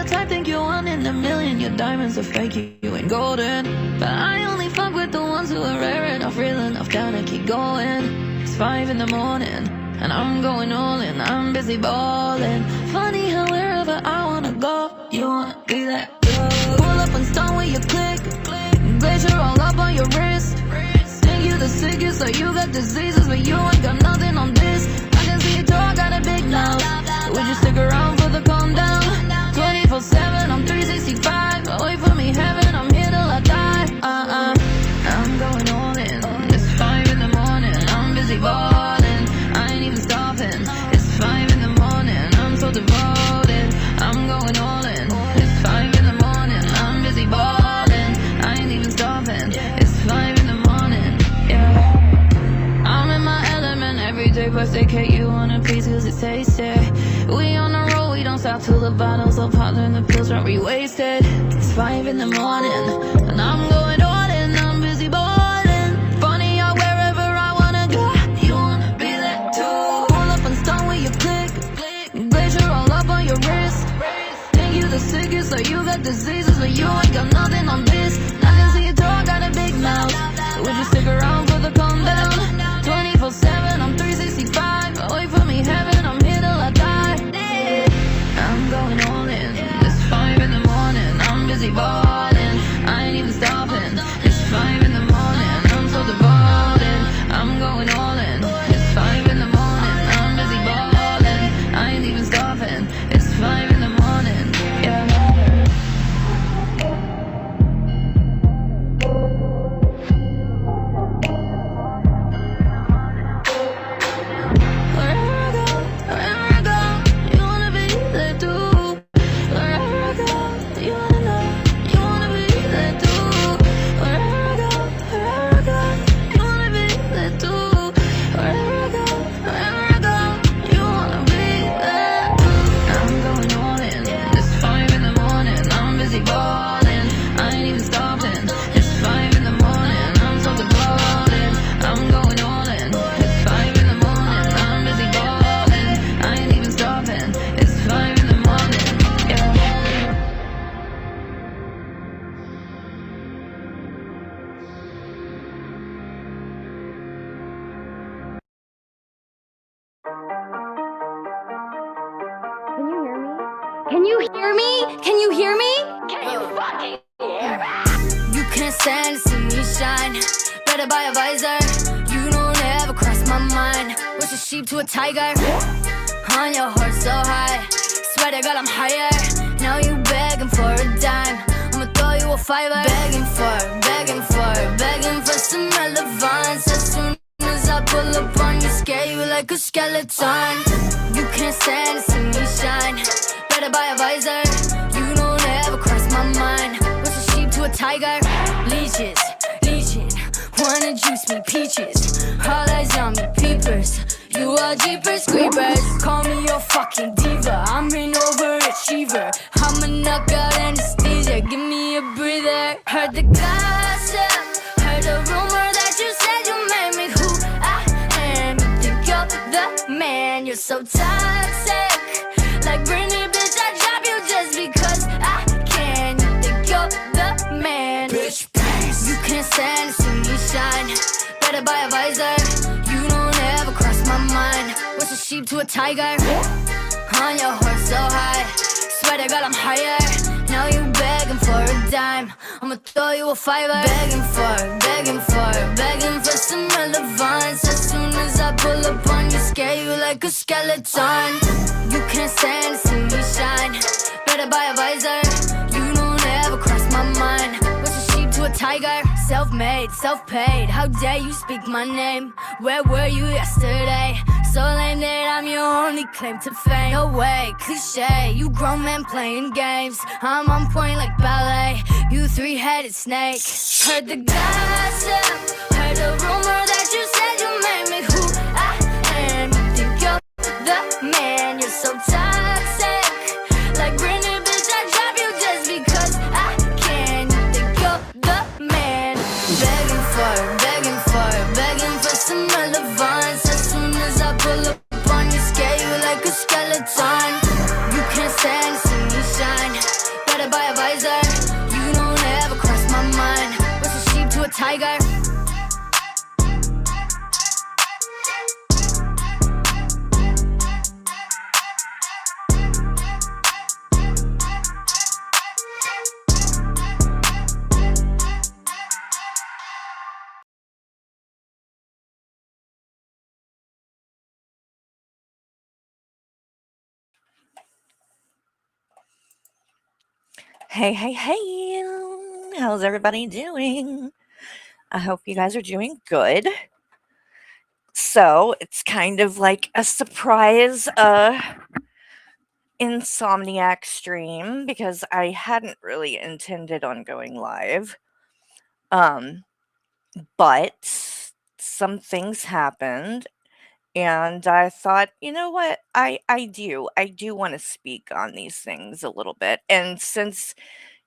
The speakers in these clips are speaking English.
type, think you're one in a million. Your diamonds are fake, you ain't golden. But I only fuck with the ones who are rare enough, real enough, down to keep going. It's 5 in the morning, and I'm going all in. I'm busy balling. Funny how wherever I wanna go, you wanna be that girl. Pull up and start with your click. Glacier all up on your wrist. Think you the sickest, or you got diseases, but you ain't got nothing on this. I can see your dog got a big mouth. Would you stick around for the calm down? 24/7, I'm 365. Wait for me, heaven, I'm here till I die. I'm going all in. It's 5 in the morning, I'm busy balling. I ain't even stopping. It's 5 in the morning, I'm so devoted. I'm going all in. It's 5 in the morning, I'm busy balling. I ain't even stopping. It's 5 in the morning, yeah. I'm in my element every day, but stay you on a piece cause it tasty. We on the road, we don't stop till the bottles are popped and the pills are re-wasted. It's 5 in the morning, and I'm going all in, I'm busy balling. Funny how wherever I wanna go, you wanna be there too. Pull up and start with your click. Glacier all up on your wrist. Think you the sickest, or you got diseases, but you ain't got nothing on this. I can see your dog got a big mouth. Would you stick around for the calm down? 24/7, I'm 365. Wait for me, heaven, I'm here till I die. I'm going all in. It's 5 in the morning, I'm busy balling. I ain't even stopping. It's 5 in the morning, I'm so devoted. I'm going all in. It's 5 in the morning, I'm busy balling. I ain't even stopping. It's 5 in the morning, yeah. Can you hear me? Can you hear me? Can you fucking hear me? You can't stand to see me shine. Better buy a visor. You don't ever cross my mind. What's a sheep to a tiger? On your horse so high. Swear to God I'm higher. Now you begging for a dime. I'ma throw you a fiver. Begging for some relevance. As soon as I pull up on you, scare you like a skeleton. You can't stand to see me shine. Better buy a visor. You don't ever cross my mind. What's a sheep to a tiger? Leashes, leeching. Wanna juice me peaches. All eyes on me, peepers. You are jeepers, creepers. Call me your fucking diva. I'm an overachiever. I'm a knockout anesthesia. Give me a breather. Heard the gossip. Heard the rumor that you said you made me who I am. You think you're the man. You're so toxic. Like Britney, bitch, I drop you just because I can. You think you're the man. Bitch, please. You can't stand to see me shine. Better buy a visor. You don't ever cross my mind. What's a sheep to a tiger? On your horse so high. Swear to God I'm higher. Now you begging for a dime. I'ma throw you a fiver. Begging for some relevance. As soon as I pull up on you, scare you like a skeleton. You can't stand to see me shine. Better buy a visor. You don't ever cross my mind. What's a sheep to a tiger? Self-made, self-paid. How dare you speak my name? Where were you yesterday? So lame that I'm your only claim to fame. No way, cliche. You grown men playing games. I'm on point like ballet. You three-headed snake. Heard the gossip. Heard the rumor that you said you made me who I am. You think you're the man. You're so toxic. Like Britney, bitch, I drop you just because I can. You think you're the man. Begging for some relevance. As soon as I pull up on you, scare you like a skeleton. You can't stand to see me shine. better buy a visor. You don't ever cross my mind. What's a sheep to a tiger? Hey, hey, hey. How's everybody doing? I hope you guys are doing good. So, it's kind of like a surprise Insomniac stream because I hadn't really intended on going live. Um, but some things happened and I thought, you know what? I do want to speak on these things a little bit. And since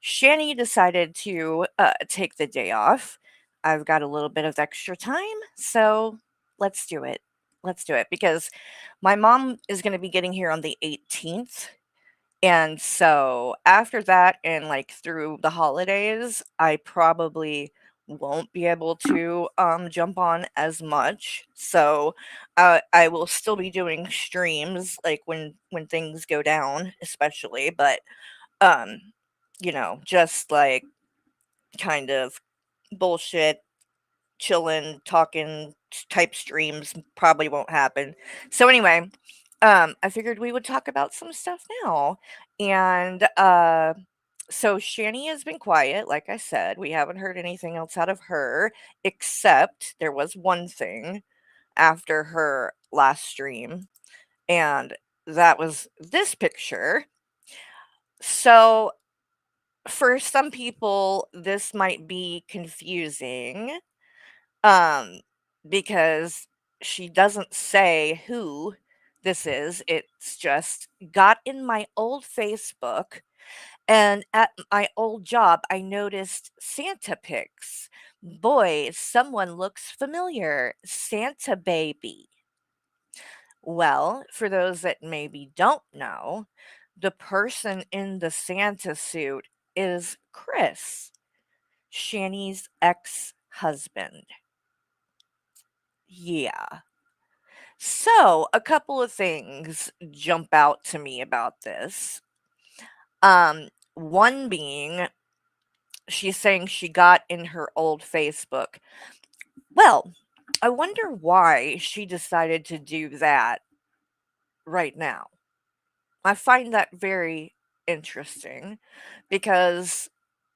Shani decided to take the day off, I've got a little bit of extra time, so let's do it. Let's do it because my mom is going to be getting here on the 18th. And so after that, and like through the holidays, I probably won't be able to jump on as much. So I will still be doing streams like when things go down, especially, but um just like kind of bullshit, chilling, talking type streams probably won't happen. So anyway, I figured we would talk about some stuff now. And so Shani has been quiet, like I said. We haven't heard anything else out of her, except there was one thing after her last stream, and that was this picture. So for some people, this might be confusing, um, because she doesn't say who this is. It's just got in my old Facebook, and at my old job, I noticed Santa pics. Boy, someone looks familiar. Santa baby. Well, for those that maybe don't know, the person in the Santa suit is Chris, Shani's ex husband. Yeah. So, a couple of things jump out to me about this. One being, she's saying she got in her old Facebook. Well, I wonder why she decided to do that right now. I find that very interesting because,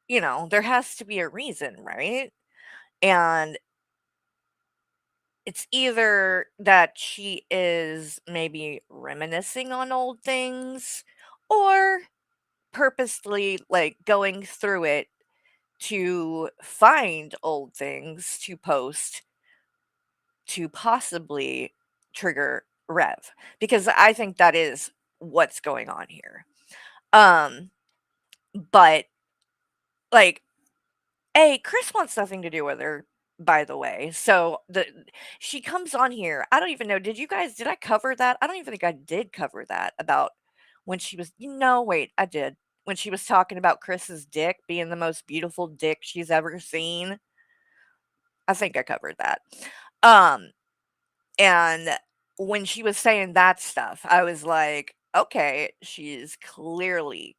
there has to be a reason, right? And it's either that she is maybe reminiscing on old things or purposely like going through it to find old things to post to possibly trigger Rev, because I think that is what's going on here. Um but like, hey, Chris wants nothing to do with her, by the way. So she comes on here. I don't even know. Did I cover that? I don't even think I did cover that about when she was, wait, I did. When she was talking about Chris's dick being the most beautiful dick she's ever seen. I think I covered that. Um And when she was saying that stuff, I was like, okay, she's clearly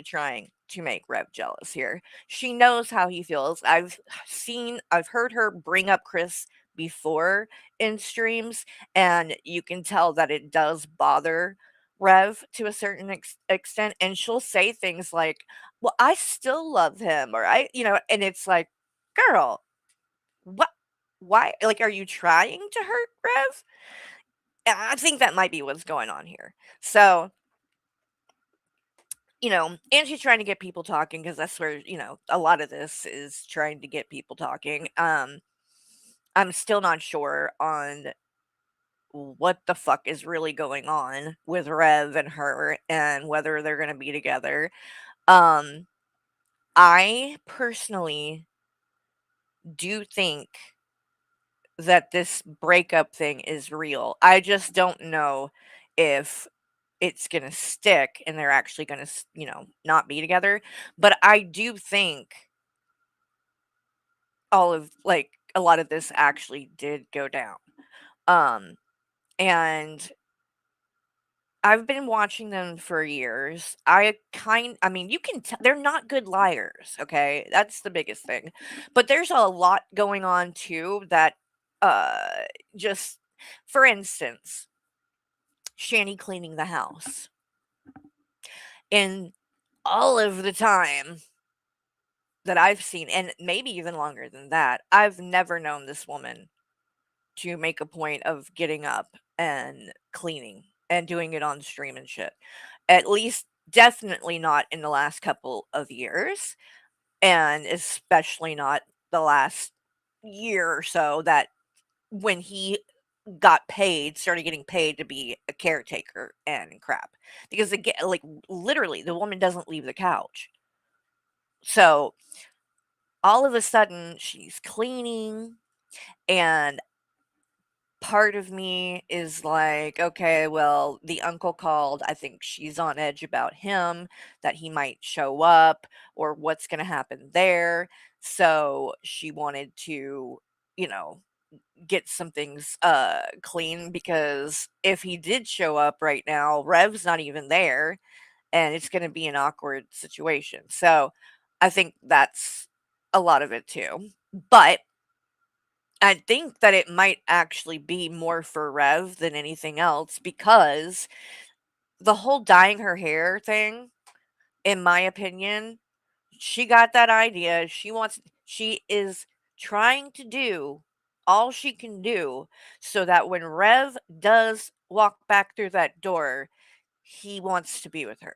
trying to make Rev jealous here. She knows how he feels. I've heard her bring up Chris before in streams, and you can tell that it does bother Rev to a certain extent. And she'll say things like, well, I still love him, or and it's like, girl, what? Why? Like, are you trying to hurt Rev? I think that might be what's going on here. So, and she's trying to get people talking because that's where, a lot of this is trying to get people talking. I'm still not sure on what the fuck is really going on with Rev and her and whether they're going to be together. Um, I personally do think that this breakup thing is real. I just don't know if it's gonna stick and they're actually gonna, not be together. But I do think a lot of this actually did go down. Um, and I've been watching them for years. I mean, you can tell they're not good liars, okay? That's the biggest thing. But there's a lot going on too that uh just for instance, Shani cleaning the house. And all of the time that I've seen, and maybe even longer than that, I've never known this woman to make a point of getting up and cleaning and doing it on stream and shit. At least definitely not in the last couple of years, and especially not the last year or so that when he got paid, started getting paid to be a caretaker and crap. Because again, like literally the woman doesn't leave the couch. So all of a sudden she's cleaning, and part of me is like, okay, well, the uncle called. I think she's on edge about him, that he might show up or what's going to happen there. So she wanted to, you know, get some things clean, because if he did show up right now, Rev's not even there and it's going to be an awkward situation. So I think that's a lot of it too. But I think that it might actually be more for Rev than anything else, because the whole dyeing her hair thing, in my opinion, she got that idea. She is trying to do all she can do so that when Rev does walk back through that door, he wants to be with her.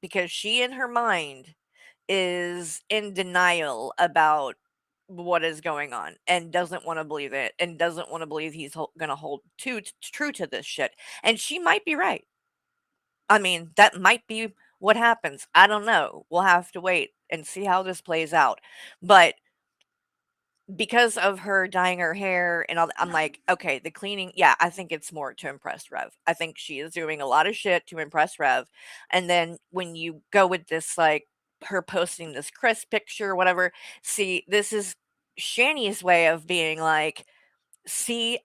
Because she, in her mind, is in denial about what is going on and doesn't want to believe it and doesn't want to believe he's going to hold true to this shit. And she might be right. I mean, that might be what happens. I don't know. We'll have to wait and see how this plays out. But because of her dyeing her hair and all that, I'm like, okay, the cleaning, yeah, I think it's more to impress Rev. I think she is doing a lot of shit to impress Rev. And then when you go with this, like her posting this Chris picture, whatever, see, this is Shani's way of being like, see,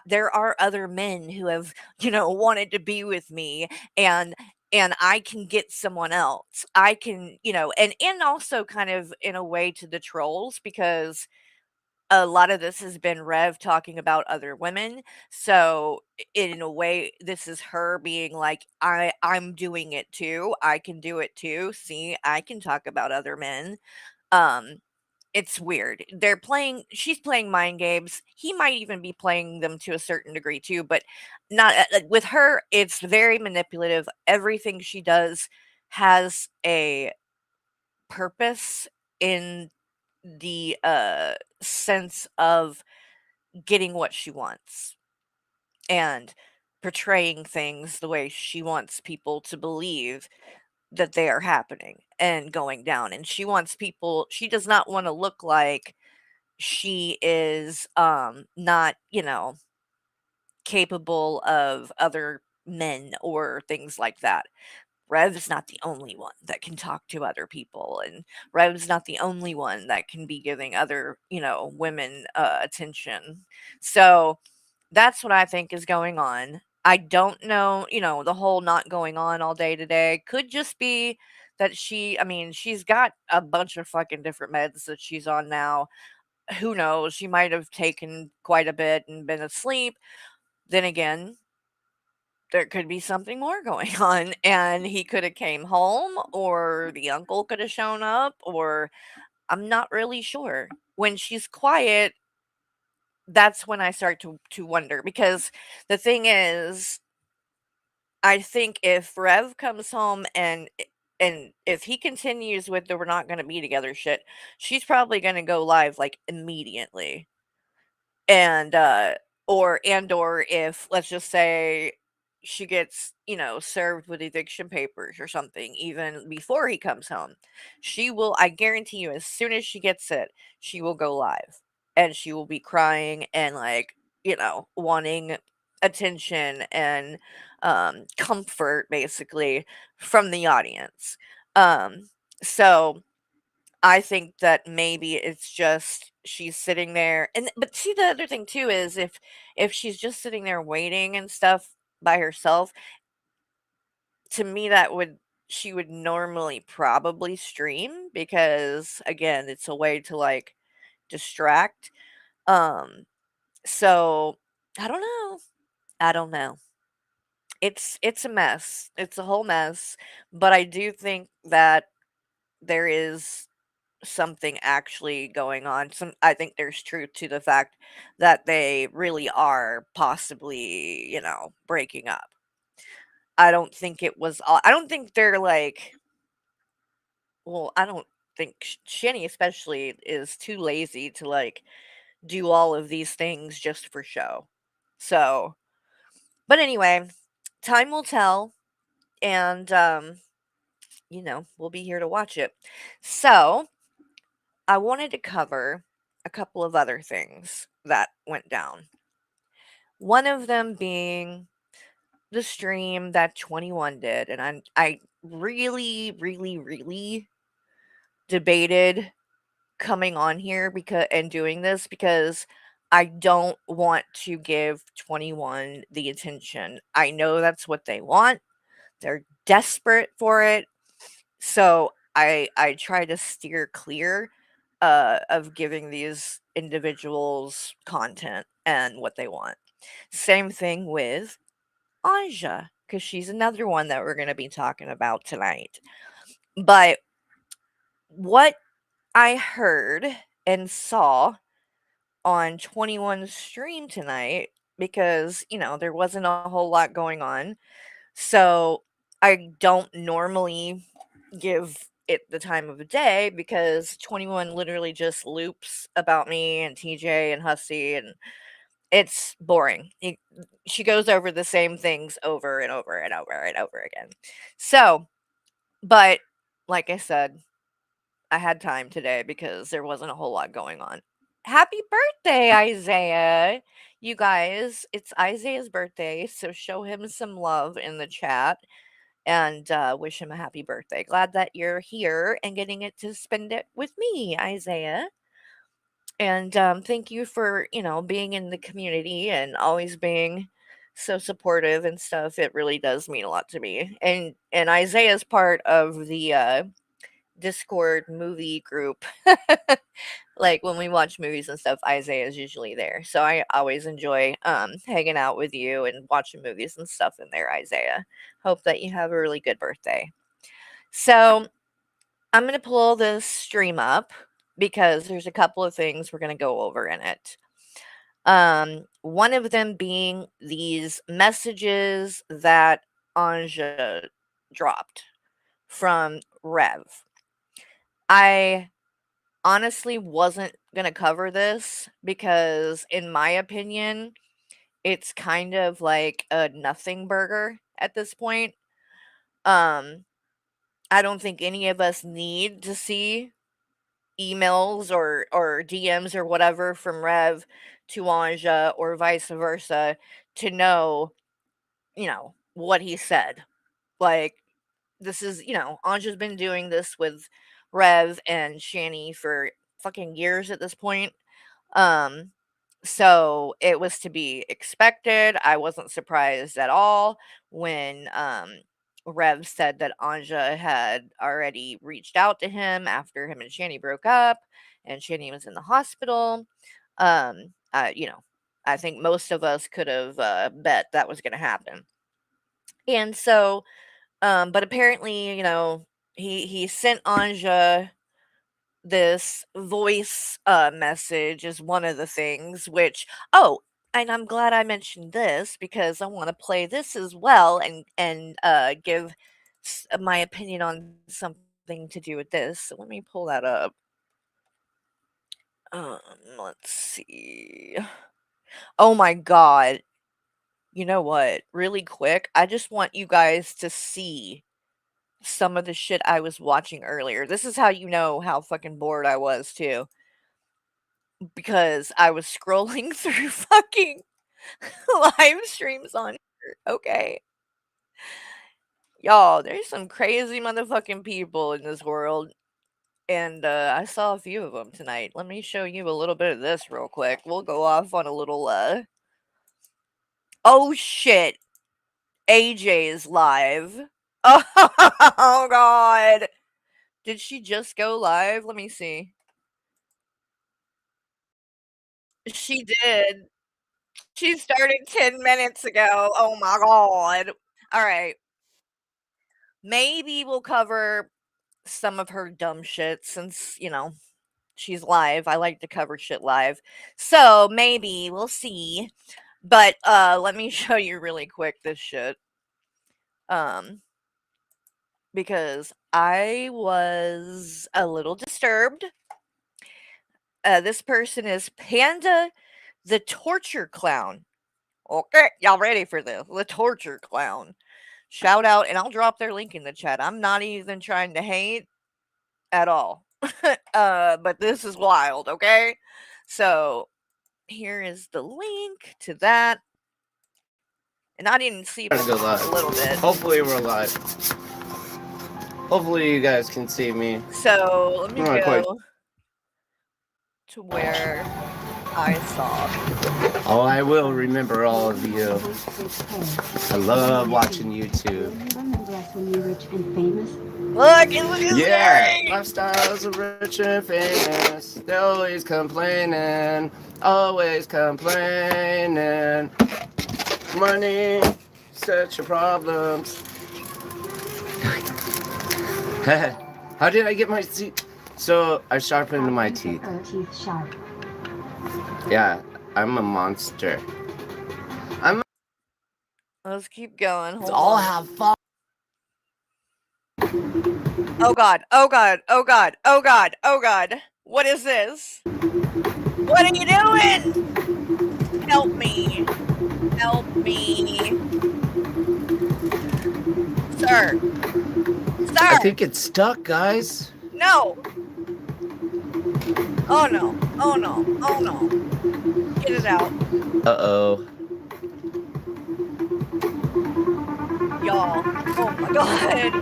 there are other men who have, wanted to be with me, and I can get someone else. I can, and also kind of in a way to the trolls, because a lot of this has been Rev talking about other women. So in a way, this is her being like, I'm doing it too. I can do it too. See, I can talk about other men. Um, it's weird. She's playing mind games. He might even be playing them to a certain degree too, but not with her, it's very manipulative. Everything she does has a purpose in the sense of getting what she wants and portraying things the way she wants people to believe that they are happening and going down. And she does not want to look like she is not, capable of other men or things like that. Rev's not the only one that can talk to other people, and Rev's not the only one that can be giving other, women attention. So that's what I think is going on. I don't know, the whole not going on all day today could just be that I mean, she's got a bunch of fucking different meds that she's on now. Who knows? She might have taken quite a bit and been asleep. Then again, there could be something more going on, and he could have came home, or the uncle could have shown up, or I'm not really sure. When she's quiet, that's when I start to wonder, because the thing is, I think if Rev comes home and if he continues with the "we're not going to be together" shit, she's probably going to go live like immediately. And or if, let's just say, she gets, served with eviction papers or something even before he comes home, I guarantee you, as soon as she gets it, she will go live, and she will be crying and like, wanting attention and comfort basically from the audience. So I think that maybe it's just she's sitting there, and but see, the other thing too is if she's just sitting there waiting and stuff by herself, to me that would she would normally probably stream because again, it's a way to like distract. Um so I don't know. I don't know. It's a mess. It's a whole mess, but I do think that there is something actually going on. Some I think there's truth to the fact that they really are possibly, breaking up. I don't think it was all I don't think they're like well, I don't think Shanny especially is too lazy to like do all of these things just for show. So, but anyway, time will tell and we'll be here to watch it. So, I wanted to cover a couple of other things that went down. One of them being the stream that 21 did, and I really, really, really debated coming on here because and doing this because I don't want to give 21 the attention. I know that's what they want. They're desperate for it. So I try to steer clear of giving these individuals content and what they want. Same thing with Anja, because she's another one that we're going to be talking about tonight. But what I heard and saw on 21's stream tonight, because, there wasn't a whole lot going on. So I don't normally give it the time of the day because 21 literally just loops about me and TJ and Hussey, and it's boring. She goes over the same things over and over and over and over again. So, but like I said, I had time today because there wasn't a whole lot going on. Happy birthday, Isaiah! You guys, it's Isaiah's birthday, so show him some love in the chat and wish him a happy birthday. Glad that you're here and getting it to spend it with me, Isaiah. And thank you for being in the community and always being so supportive and stuff. It really does mean a lot to me. And Isaiah's part of the Discord movie group. Like when we watch movies and stuff, Isaiah is usually there. So I always enjoy hanging out with you and watching movies and stuff in there, Isaiah. Hope that you have a really good birthday. So I'm going to pull this stream up because there's a couple of things we're going to go over in it. One of them being these messages that Anja dropped from Rev. I honestly wasn't going to cover this because, in my opinion, it's kind of like a nothing burger at this point. I don't think any of us need to see emails or DMs or whatever from Rev to Anja or vice versa to know, what he said. Like this is, Anja's been doing this with Rev and Shani for fucking years at this point. Um, so it was to be expected. I wasn't surprised at all when Rev said that Anja had already reached out to him after him and Shani broke up and Shani was in the hospital. You know, I think most of us could have bet that was going to happen. And so, but apparently, he sent Anja this voice message is one of the things which and I'm glad I mentioned this because I want to play this as well and give my opinion on something to do with this. So let me pull that up. Let's see. Oh my god. You know what? Really quick, I just want you guys to see some of the shit I was watching earlier. This is how you know how fucking bored I was too. Because I was scrolling through fucking live streams on here. Okay. Y'all, there's some crazy motherfucking people in this world. And I saw a few of them tonight. Let me show you a little bit of this real quick. We'll go off on a little oh shit. AJ is live. Oh god. Did she just go live? Let me see. She did. She started 10 minutes ago. Oh my god. All right. Maybe we'll cover some of her dumb shit since, she's live. I like to cover shit live. So maybe we'll see. But let me show you really quick this shit. Because I was a little disturbed. This person is Panda the Torture Clown. Okay, y'all ready for this? The Torture Clown. Shout out, and I'll drop their link in the chat. I'm not even trying to hate at all. But this is wild, okay? So here is the link to that. And I didn't see Go live. a little bit. Hopefully we're live. Hopefully you guys can see me. So let me go to where I saw. Oh, I will remember all of you. I love watching YouTube. Remember us when you were rich and famous? Look at Yeah, lifestyles of rich and famous. They're always complaining, Money, such a problem. How did I get my teeth? So I sharpened my teeth. Yeah, I'm a monster. Let's keep going. Let's all have fun. Oh god, oh god, oh god, oh god, oh god. What is this? What are you doing? Help me. Help me. Sir. Sir. I think it's stuck, guys. No. Oh no. Oh no. Oh no. Get it out. Uh-oh. Y'all. Oh my god.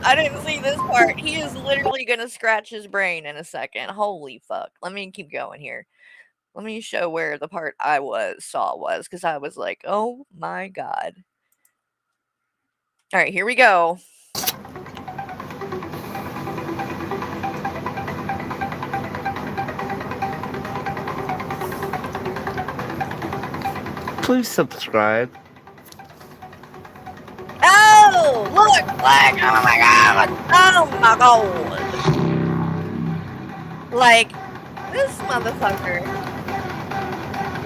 I didn't see this part. He is literally gonna scratch his brain in a second. Holy fuck. Let me keep going here. Let me show where the part I saw was, because I was like, oh my god. Alright, here we go. Please subscribe. Oh, look, like, oh my god, oh my god. Like, this motherfucker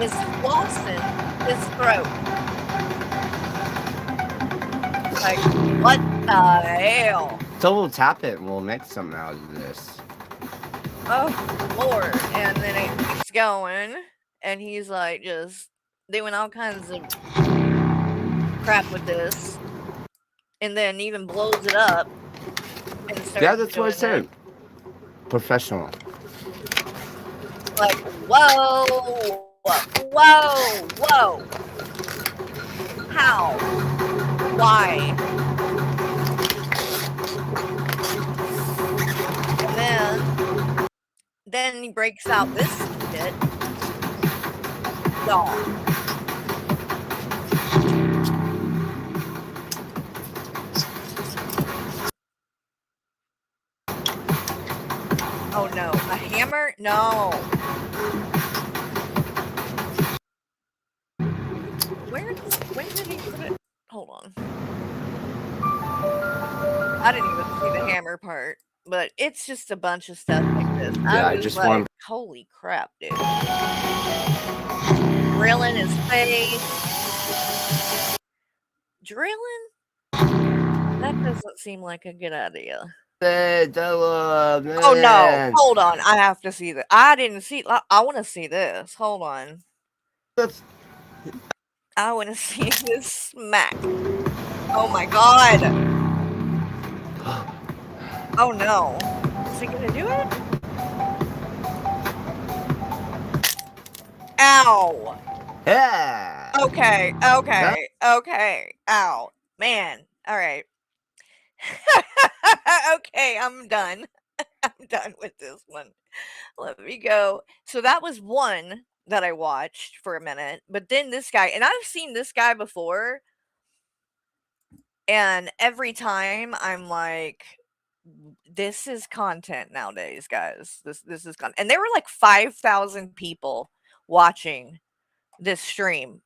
is flossing his throat. Like, what the hell? So we'll tap it and we'll make something out of this. Oh, Lord. And then it keeps going, and he's like just doing all kinds of crap with this. And then even blows it up. And Yeah, that's what I said. Professional. Like, whoa, whoa, whoa. How? Why? And then he breaks out this shit. Y'all. Oh no, a hammer? No. When did he put it? Hold on. I didn't even see the hammer part, but it's just a bunch of stuff like this. Yeah, I was just like, want. holy crap, dude. Drilling his face. Drilling? That doesn't seem like a good idea. Oh no, hold on. I have to see that. I didn't see. I want to see this. Hold on. I want to see this smack. Oh my god. Oh no. Is he gonna do it? Ow. Yeah. Okay. Ow. Man. All right. Okay, I'm done. I'm done with this one. Let me go. So that was one that I watched for a minute, but then this guy, and I've seen this guy before, and every time I'm like, this is content nowadays, guys. This is content. And there were like 5,000 people watching this stream.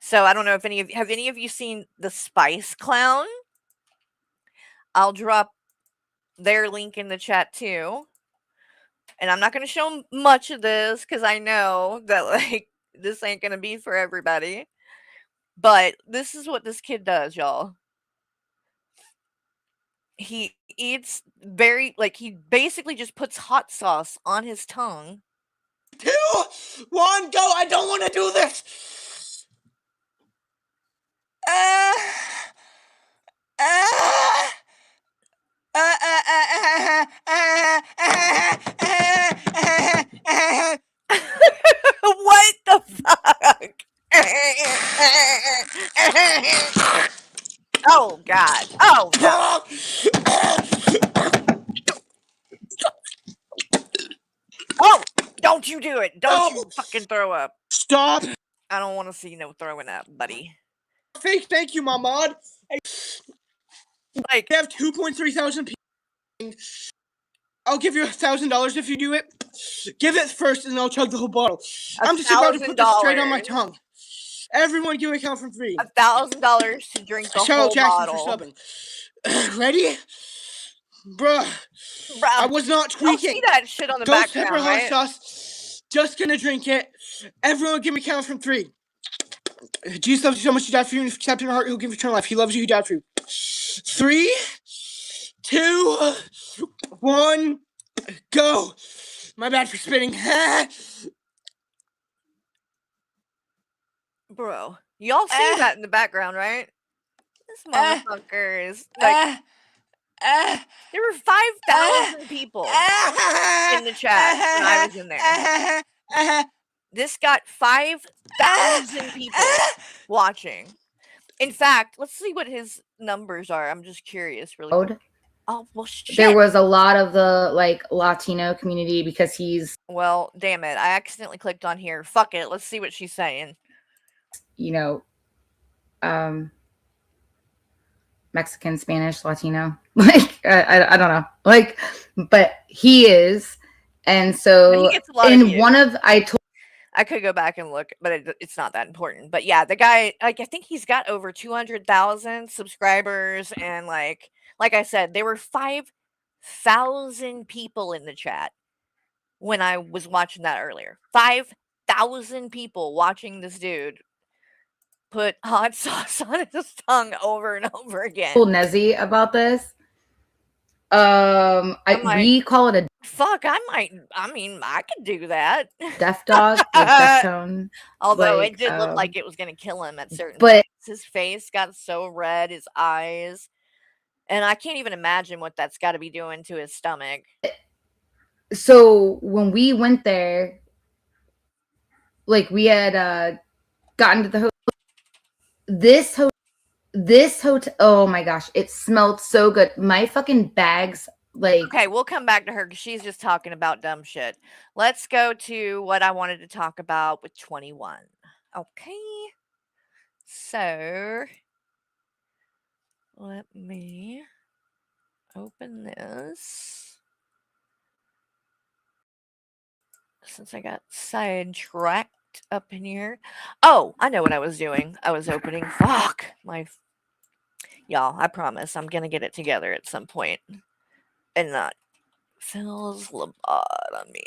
So I don't know if any of you seen the Spice Clown? I'll drop their link in the chat too. And I'm not going to show much of this because I know that like this ain't going to be for everybody. But this is what this kid does, y'all. He eats he basically just puts hot sauce on his tongue. 2, 1, go! I don't want to do this. What the fuck? Oh God. Oh no. Oh, don't you do it. Don't you fucking throw up. Stop. I don't want to see no throwing up, buddy. Thank you, my mod. Like, I have 2.3 thousand people. I'll give you $1,000 if you do it. Give it first, and then I'll chug the whole bottle. I'm just about to put this straight on my tongue. Everyone, give me a count from 3. $1,000 to drink the Shout out whole Jackson bottle. for subbing. Ready? Bruh. I was not tweaking. See that shit on the Ghost pepper background, hot right? sauce. Just gonna drink it. Everyone, give me a count from 3. Jesus loves you so much, he died for you, and if you accept in your heart, he'll give you eternal life. He loves you, he died for you. 3, 2, 1, go. My bad for spitting. Bro, y'all see that in the background, right? This motherfucker is like, there were 5,000 people in the chat when I was in there. This got 5,000 people watching. In fact, let's see what his numbers are. I'm just curious, really. Oh, well, shit. There was a lot of the like Latino community because he's, well, damn it. I accidentally clicked on here. Fuck it. Let's see what she's saying. You know, Mexican, Spanish, Latino. Like, I don't know. Like, but he is. And so in one of, I could go back and look, but it's not that important. But yeah, the guy, like, I think he's got over 200,000 subscribers. And like I said, there were 5,000 people in the chat when I was watching that earlier. 5,000 people watching this dude put hot sauce on his tongue over and over again. told Nezzy about this. We call it a fuck. I could do that. deaf dog, like Deftone. Although like, it did look like it was gonna kill him at certain but points. His face got so red, his eyes, and I can't even imagine what that's got to be doing to his stomach. So when we went there, like we had gotten to the hotel. This hotel, oh my gosh, it smelled so good. My fucking bags, like. Okay, we'll come back to her because she's just talking about dumb shit. Let's go to what I wanted to talk about with 21. Okay. So, let me open this. Since I got sidetracked up in here. Oh, I know what I was doing. I was opening. Fuck. Y'all, I promise I'm going to get it together at some point. And not Phil's lobotomy.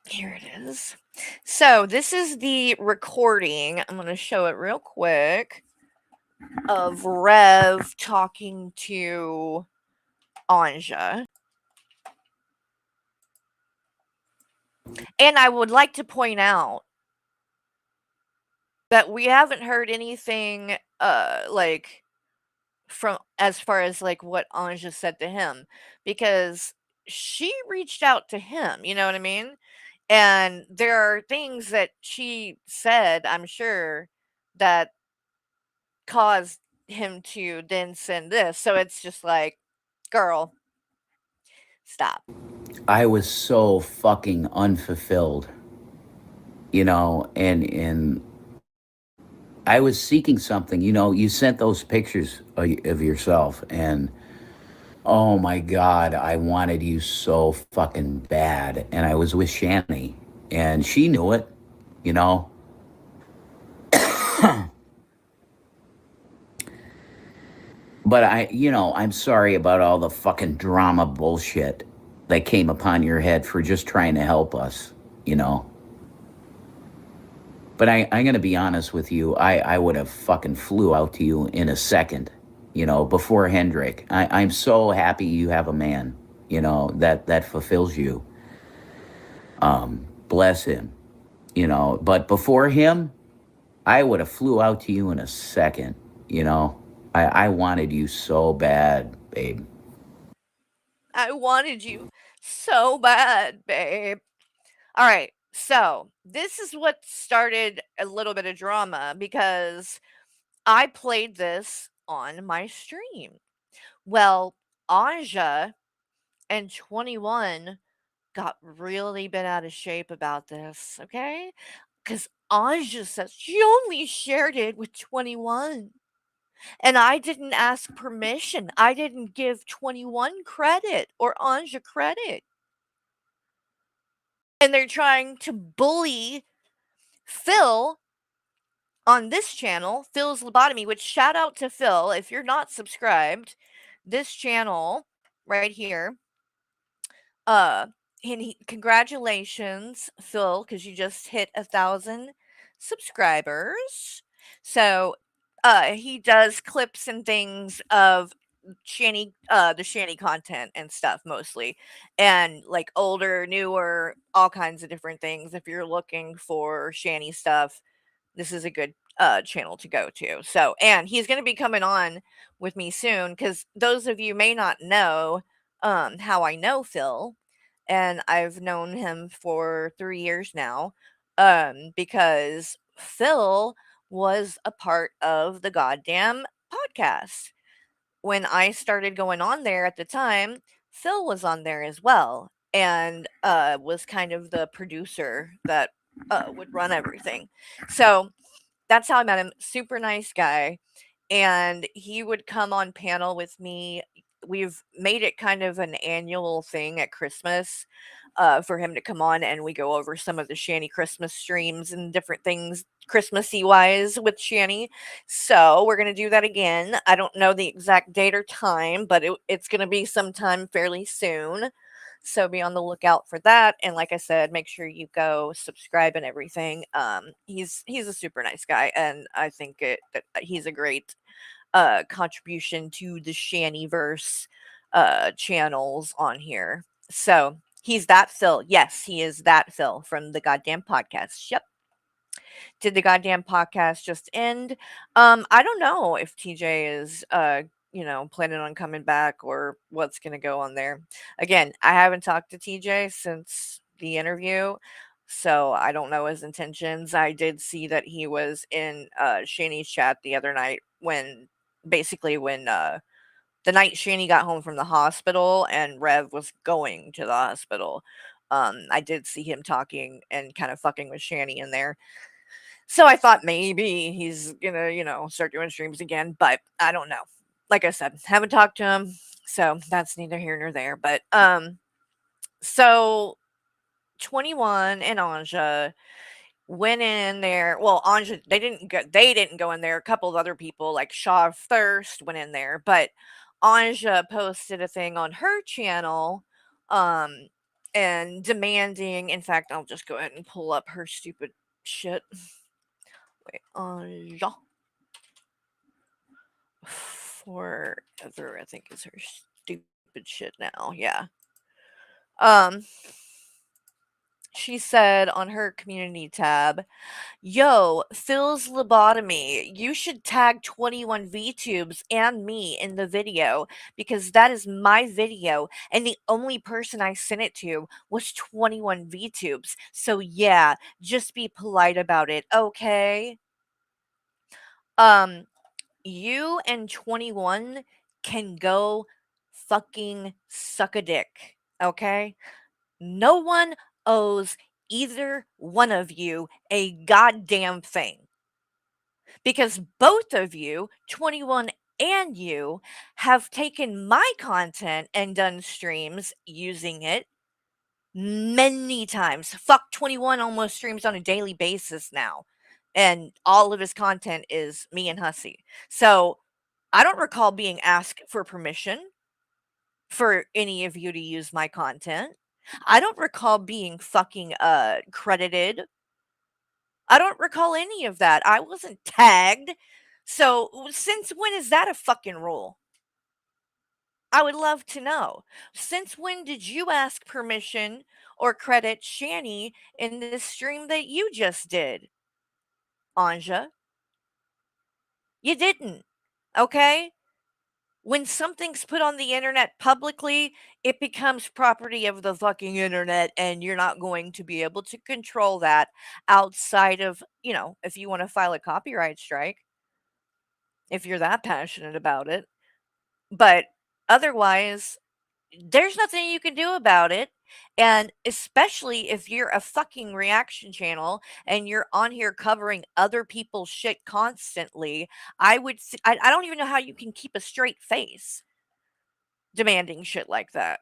Here it is. So this is the recording. I'm going to show it real quick of Rev talking to Anja. And I would like to point out that we haven't heard anything like from as far as like what Anja said to him, because she reached out to him, you know what I mean? And there are things that she said, I'm sure, that caused him to then send this. So it's just like, girl, stop. I was so fucking unfulfilled, and I was seeking something. You sent those pictures of yourself, and oh my God, I wanted you so fucking bad. And I was with Shani, and she knew it, you know. But I'm sorry about all the fucking drama bullshit that came upon your head for just trying to help us, you know. But I'm going to be honest with you. I would have fucking flew out to you in a second, before Hendrik. I'm so happy you have a man, that fulfills you. Bless him, But before him, I would have flew out to you in a second, you know. I wanted you so bad, babe. I wanted you so bad, babe. All right. So this is what started a little bit of drama because I played this on my stream. Well, Anja and 21 got really bent out of shape about this, okay? Because Anja says she only shared it with 21. And I didn't ask permission. I didn't give 21 credit or Anja credit. And they're trying to bully Phil on this channel, Phil's Lobotomy, which shout out to Phil. If you're not subscribed, this channel right here, uh, congratulations, Phil, because you just hit 1,000 subscribers. So, he does clips and things of the Shanny content and stuff mostly, and like older, newer, all kinds of different things. If you're looking for Shanny stuff, this is a good channel to go to. So, and he's going to be coming on with me soon because those of you may not know how I know Phil, and I've known him for 3 years now, because Phil was a part of the goddamn podcast. When I started going on there at the time, Phil was on there as well and was kind of the producer that would run everything. So that's how I met him. Super nice guy. And he would come on panel with me. We've made it kind of an annual thing at Christmas, for him to come on and we go over some of the Shanny Christmas streams and different things Christmassy wise with Shanny. So we're going to do that again. I don't know the exact date or time, but it's going to be sometime fairly soon. So be on the lookout for that. And like I said, make sure you go subscribe and everything. He's a super nice guy, and I think that he's a great contribution to the Shannyverse channels on here. So he's that Phil. Yes, he is that Phil from the goddamn podcast. Yep. Did the goddamn podcast just end? I don't know if TJ is planning on coming back or what's gonna go on there. Again, I haven't talked to TJ since the interview, so I don't know his intentions. I did see that he was in Shani's chat the other night when the night Shani got home from the hospital and Rev was going to the hospital. I did see him talking and kind of fucking with Shani in there. So I thought maybe he's gonna, start doing streams again, but I don't know. Like I said, haven't talked to him, so that's neither here nor there. But so 21 and Anja went in there. Well, Anja, they didn't go in there. A couple of other people like Shaw Thirst went in there, but Anja posted a thing on her channel, um and demanding, in fact, I'll just go ahead and pull up her stupid shit. Wait, Anja Forever, I think is her stupid shit now. Yeah. Um she said on her community tab, "Yo, Phil's lobotomy. You should tag 21 VTubes and me in the video because that is my video, and the only person I sent it to was 21 VTubes. So yeah, just be polite about it, okay?" Um, you and 21 can go fucking suck a dick, okay? No one owes either one of you a goddamn thing. Because both of you, 21 and you, have taken my content and done streams using it many times. Fuck, 21 almost streams on a daily basis now. And all of his content is me and Hussy. So I don't recall being asked for permission for any of you to use my content. I don't recall being fucking credited. I don't recall any of that. I wasn't tagged. So since when is that a fucking rule? I would love to know. Since when did you ask permission or credit Shani in this stream that you just did? Anja? You didn't. Okay? When something's put on the internet publicly, it becomes property of the fucking internet, and you're not going to be able to control that outside of, if you want to file a copyright strike, if you're that passionate about it. But otherwise, there's nothing you can do about it. And especially if you're a fucking reaction channel and you're on here covering other people's shit constantly, I don't even know how you can keep a straight face demanding shit like that.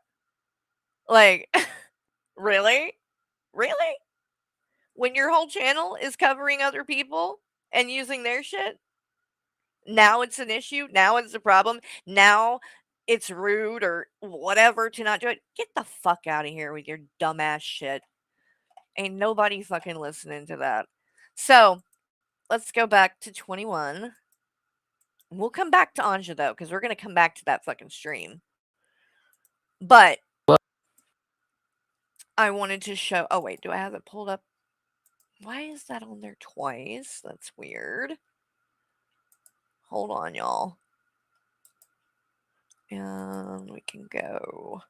Like, really? Really? When your whole channel is covering other people and using their shit? Now it's an issue. Now it's a problem. Now it's rude or whatever to not do it. Get the fuck out of here with your dumbass shit. Ain't nobody fucking listening to that. So let's go back to 21. We'll come back to Anja though, because we're going to come back to that fucking stream. But I wanted to show. Oh, wait. Do I have it pulled up? Why is that on there twice? That's weird. Hold on, y'all. And we can go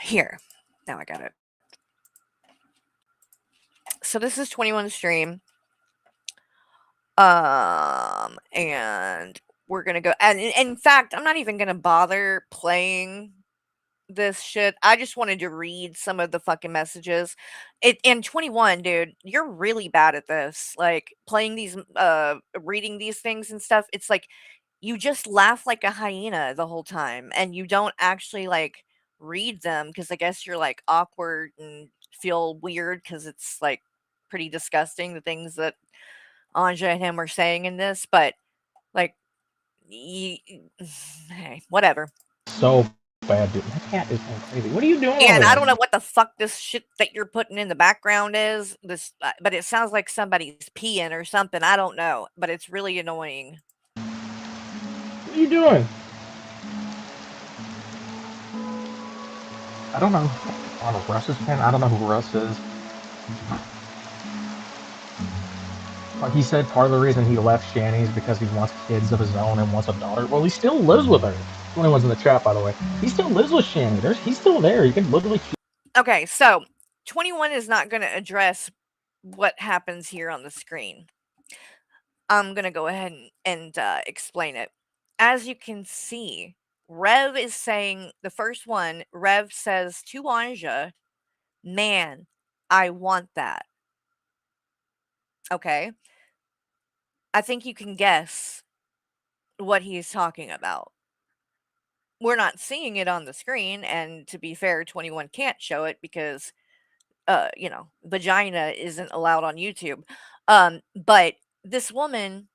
here. Now I got it. So this is 21 stream. And we're gonna go. And in fact, I'm not even gonna bother playing this shit. I just wanted to read some of the fucking messages. And 21, dude, you're really bad at this. Like playing these, reading these things and stuff. It's like you just laugh like a hyena the whole time, and you don't actually like read them because I guess you're like awkward and feel weird because it's like pretty disgusting the things that Anja and him are saying in this. But like, hey, whatever. So bad, dude. That cat is going crazy. What are you doing? And I don't know what the fuck this shit that you're putting in the background is. This, but it sounds like somebody's peeing or something. I don't know, but it's really annoying. What are you doing? I don't know. On a Russ's pen? I don't know who Russ is. Like he said, part of the reason he left Shani is because he wants kids of his own and wants a daughter. Well, he still lives with her. 21's in the chat, by the way. He still lives with Shani. He's still there. You can literally. Okay, so 21 is not going to address what happens here on the screen. I'm going to go ahead and explain it. As you can see, Rev is saying, the first one, Rev says to Anja, "Man, I want that." Okay. I think you can guess what he's talking about. We're not seeing it on the screen, and to be fair, 21 can't show it because, vagina isn't allowed on YouTube. But this woman,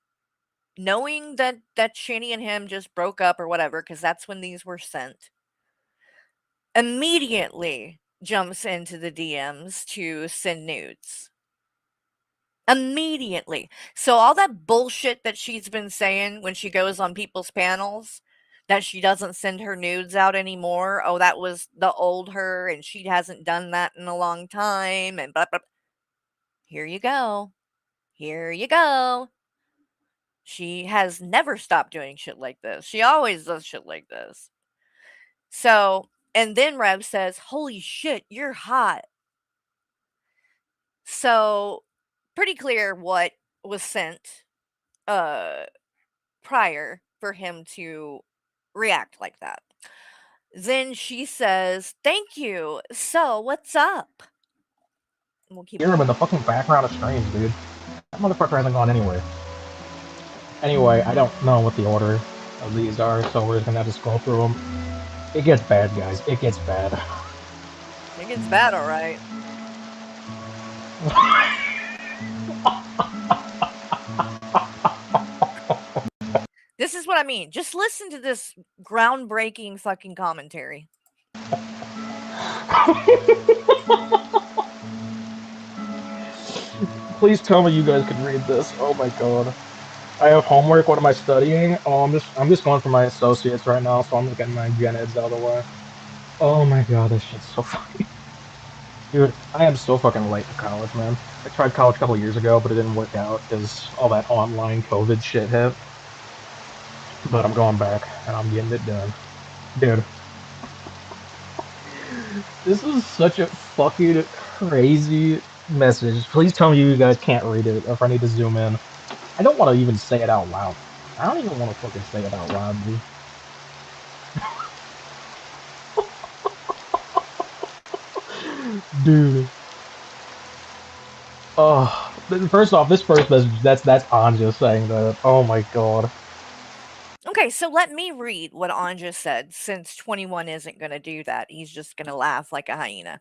knowing that Shani and him just broke up or whatever, because that's when these were sent, immediately jumps into the DMs to send nudes. Immediately. So all that bullshit that she's been saying when she goes on people's panels that she doesn't send her nudes out anymore. Oh, that was the old her, and she hasn't done that in a long time, and blah, blah. Here you go. Here you go. She has never stopped doing shit like this. She always does shit like this. So, and then Rev says, "Holy shit, you're hot." So, pretty clear what was sent uh prior for him to react like that. Then she says, "Thank you. So, what's up?" And we'll keep Hear him in the fucking background of streams, dude. That motherfucker hasn't gone anywhere. Anyway, I don't know what the order of these are, so we're just gonna have to scroll through them. It gets bad, guys. It gets bad. It gets bad, all right. This is what I mean. Just listen to this groundbreaking fucking commentary. Please tell me you guys can read this. Oh my god. I have homework. What am I studying? Oh, I'm just going for my associates right now, so I'm getting my gen eds out of the way. Oh my god, this shit's so funny. Dude, I am so fucking late to college, man. I tried college a couple years ago, but it didn't work out because all that online COVID shit hit. But I'm going back, and I'm getting it done. Dude. This is such a fucking crazy message. Please tell me you guys can't read it, or if I need to zoom in. I don't want to even say it out loud. I don't even want to fucking say it out loud, dude. Dude. Oh, first off, this first message, that's Anja saying that. Oh my god. Okay, so let me read what Anja said, since 21 isn't going to do that. He's just going to laugh like a hyena.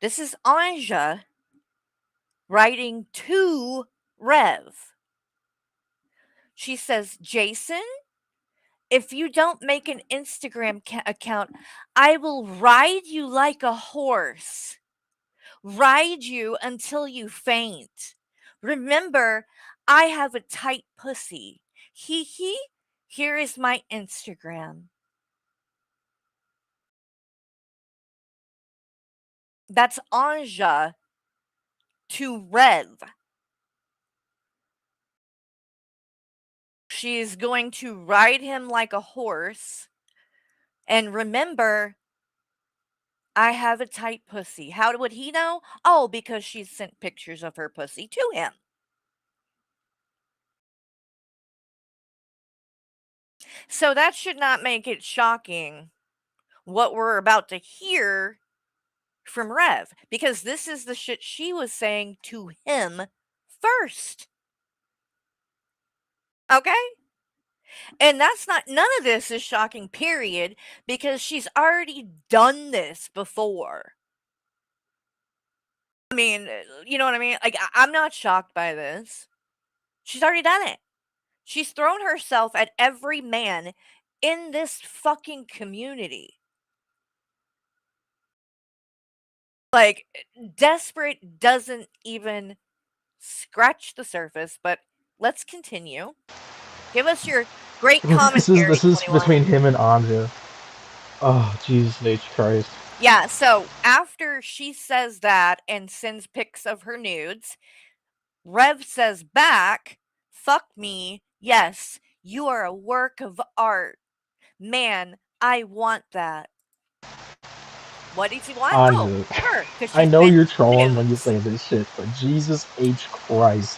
This is Anja writing to Rev. She says, "Jason, if you don't make an Instagram account, I will ride you like a horse. Ride you until you faint. Remember, I have a tight pussy. Hee hee. Here is my Instagram." That's Anja to Rev. She's going to ride him like a horse. And remember, I have a tight pussy. How would he know? Oh, because she sent pictures of her pussy to him. So that should not make it shocking what we're about to hear from Rev, because this is the shit she was saying to him first. Okay? And that's not, none of this is shocking, period, because she's already done this before. I mean, you know what I mean? Like, I'm not shocked by this. She's already done it. She's thrown herself at every man in this fucking community. Like, desperate doesn't even scratch the surface, but let's continue. Give us your great commentary. This is 21. between him and Anja. Oh, Jesus H. Christ. Yeah, so after she says that and sends pics of her nudes, Rev says back, "Fuck me. Yes, you are a work of art. Man, I want that." What does he want? Anja. Oh, her. I know you're trolling when you say this shit, but Jesus H. Christ.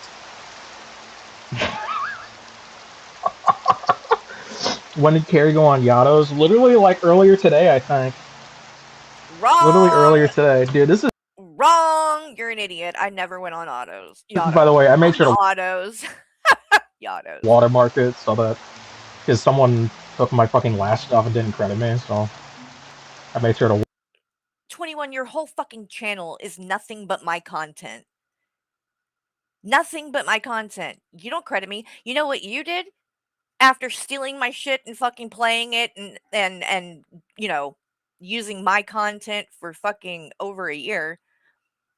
When did Carrie go on Yatos? Literally, like, earlier today, I think. Wrong. Literally earlier today. Dude, this is... Wrong. You're an idiot. I never went on autos. Yatos. By the way, I made sure to... Autos. Yatos. Watermark it so that... Because someone took my fucking last stuff and didn't credit me, so... I made sure to... 21, your whole fucking channel is nothing but my content. Nothing but my content. You don't credit me. You know what you did? After stealing my shit and fucking playing it and you know, using my content for fucking over a year,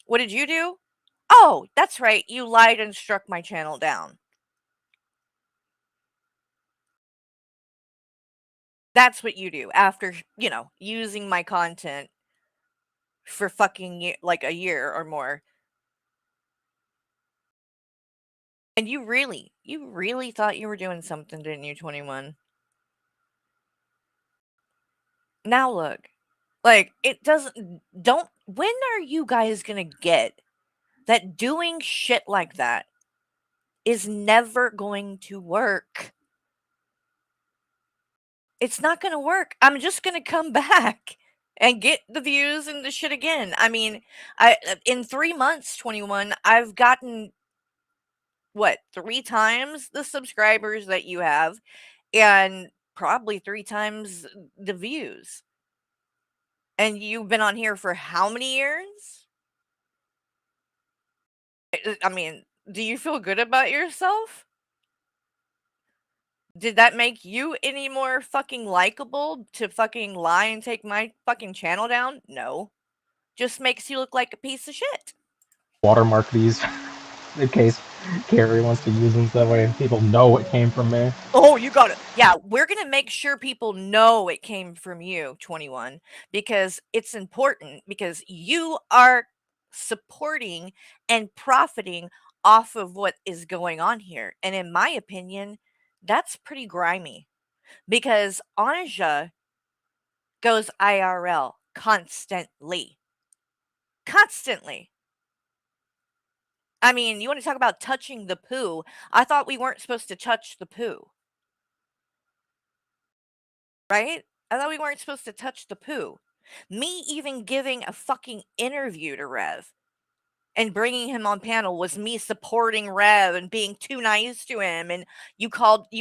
what did you do? Oh, that's right. You lied and struck my channel down. That's what you do after, using my content for fucking like a year or more. And you really thought you were doing something, didn't you, 21? Now look, like, when are you guys gonna get that doing shit like that is never going to work? It's not gonna work. I'm just gonna come back and get the views and the shit again. I mean, in 3 months, 21, I've gotten what, 3 times the subscribers that you have and probably 3 times the views. And you've been on here for how many years? I mean, do you feel good about yourself? Did that make you any more fucking likable to fucking lie and take my fucking channel down? No. Just makes you look like a piece of shit. Watermark these in case Carrie wants to use them, so that way people know it came from me. Oh, you got it. Yeah, we're gonna make sure people know it came from you, 21, because it's important, because you are supporting and profiting off of what is going on here. And in my opinion, that's pretty grimy, because Anja goes IRL constantly. Constantly. I mean, you want to talk about touching the poo? I thought we weren't supposed to touch the poo. Right? I thought we weren't supposed to touch the poo. Me even giving a fucking interview to Rev and bringing him on panel was me supporting Rev and being too nice to him. And you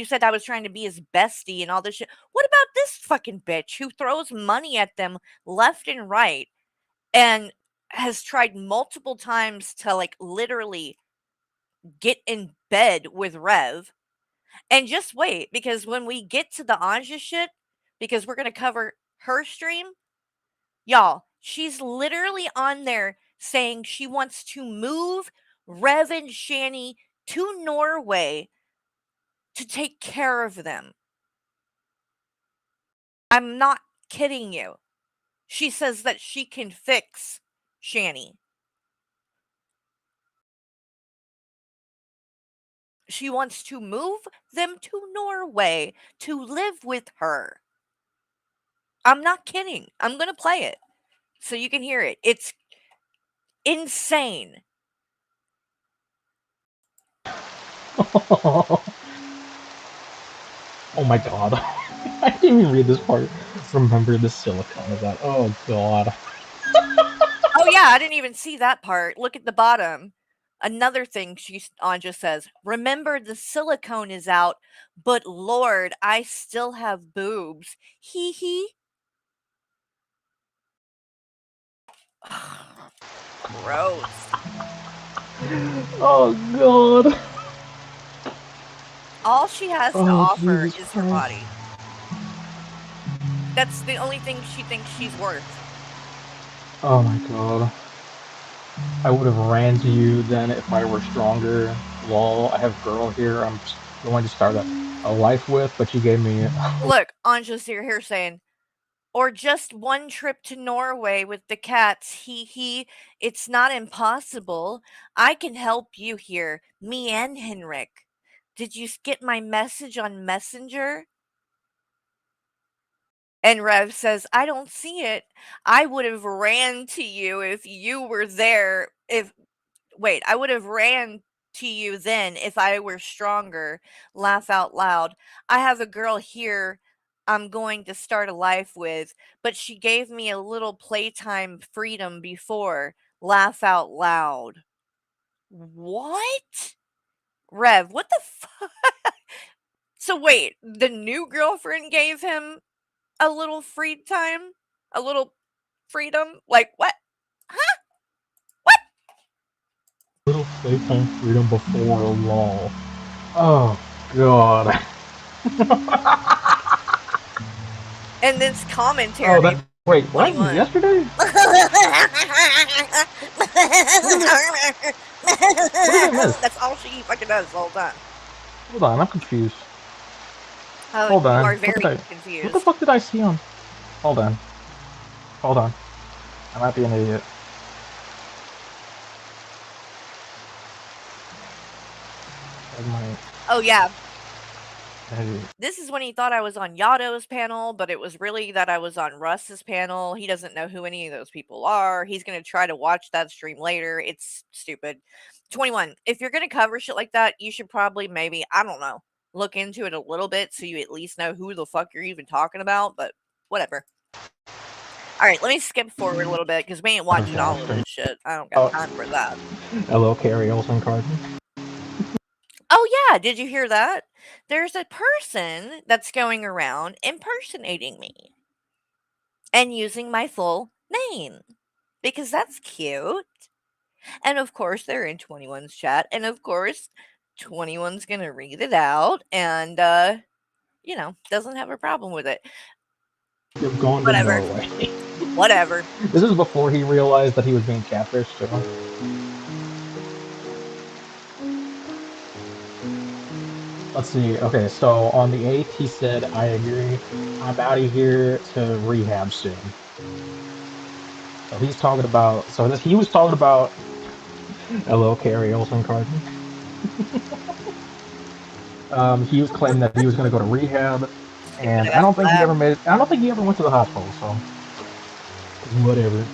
said I was trying to be his bestie and all this shit. What about this fucking bitch who throws money at them left and right and has tried multiple times to, like, literally get in bed with Rev? And just wait, because when we get to the Anja shit, because we're gonna cover her stream, y'all, she's literally on there saying she wants to move Rev and Shani to Norway to take care of them. I'm not kidding you. She says that she can fix Shani. She wants to move them to Norway to live with her. I'm not kidding. I'm gonna play it so you can hear it. It's insane. Oh my god. I didn't even read this part. Remember the silicone of that. Oh god. Oh yeah, I didn't even see that part. Look at the bottom. Another thing Anja says, remember the silicone is out, but Lord, I still have boobs. Hee hee. Gross. Oh god. All she has to offer Jesus is her Christ. body. That's the only thing she thinks she's worth. Oh my god. I would have ran to you then if I were stronger. Lol, I have a girl here I'm going to start a life with, but you gave me... Look, Anja's here saying, or just one trip to Norway with the cats. Hee hee. It's not impossible. I can help you here. Me and Henrik. Did you get my message on Messenger? And Rev says, I don't see it. I would have ran to you if you were there. I would have ran to you then if I were stronger. Laugh out loud. I have a girl here I'm going to start a life with, but she gave me a little playtime freedom before. Laugh out loud. What? Rev, what the fuck? So wait, the new girlfriend gave him a little free time? A little freedom? Like what? Huh? What? Little playtime freedom before a law. Oh god. And this commentary. Oh, wait, what? 21. Yesterday? What did I miss? That's all she fucking does the whole time. Hold on, I'm confused. Oh, Hold you on. are What very the confused. fuck did I see on? Hold on. Hold on. I might be an idiot. Oh yeah. Maybe. This is when he thought I was on Yato's panel, but it was really that I was on Russ's panel. He doesn't know who any of those people are. He's going to try to watch that stream later. It's stupid. 21. If you're going to cover shit like that, you should probably maybe, I don't know, look into it a little bit so you at least know who the fuck you're even talking about, but whatever. All right, let me skip forward a little bit because we ain't watching all of this shit. I don't got time for that. Hello, Carrie Olsen Carden. Oh, yeah. Did you hear that? There's a person that's going around impersonating me and using my full name because that's cute. And of course, they're in 21's chat. And of course, 21's going to read it out and, doesn't have a problem with it. You've gone to Whatever. Norway. Whatever. This is before he realized that he was being catfished, too. Let's see. Okay, so on the 8th, he said, I agree. I'm out of here to rehab soon. So he's talking about. He was talking about. Hello, Carrie Olsen Carden. He was claiming that he was going to go to rehab, and I don't think he ever made it. I don't think he ever went to the hospital, so. Whatever.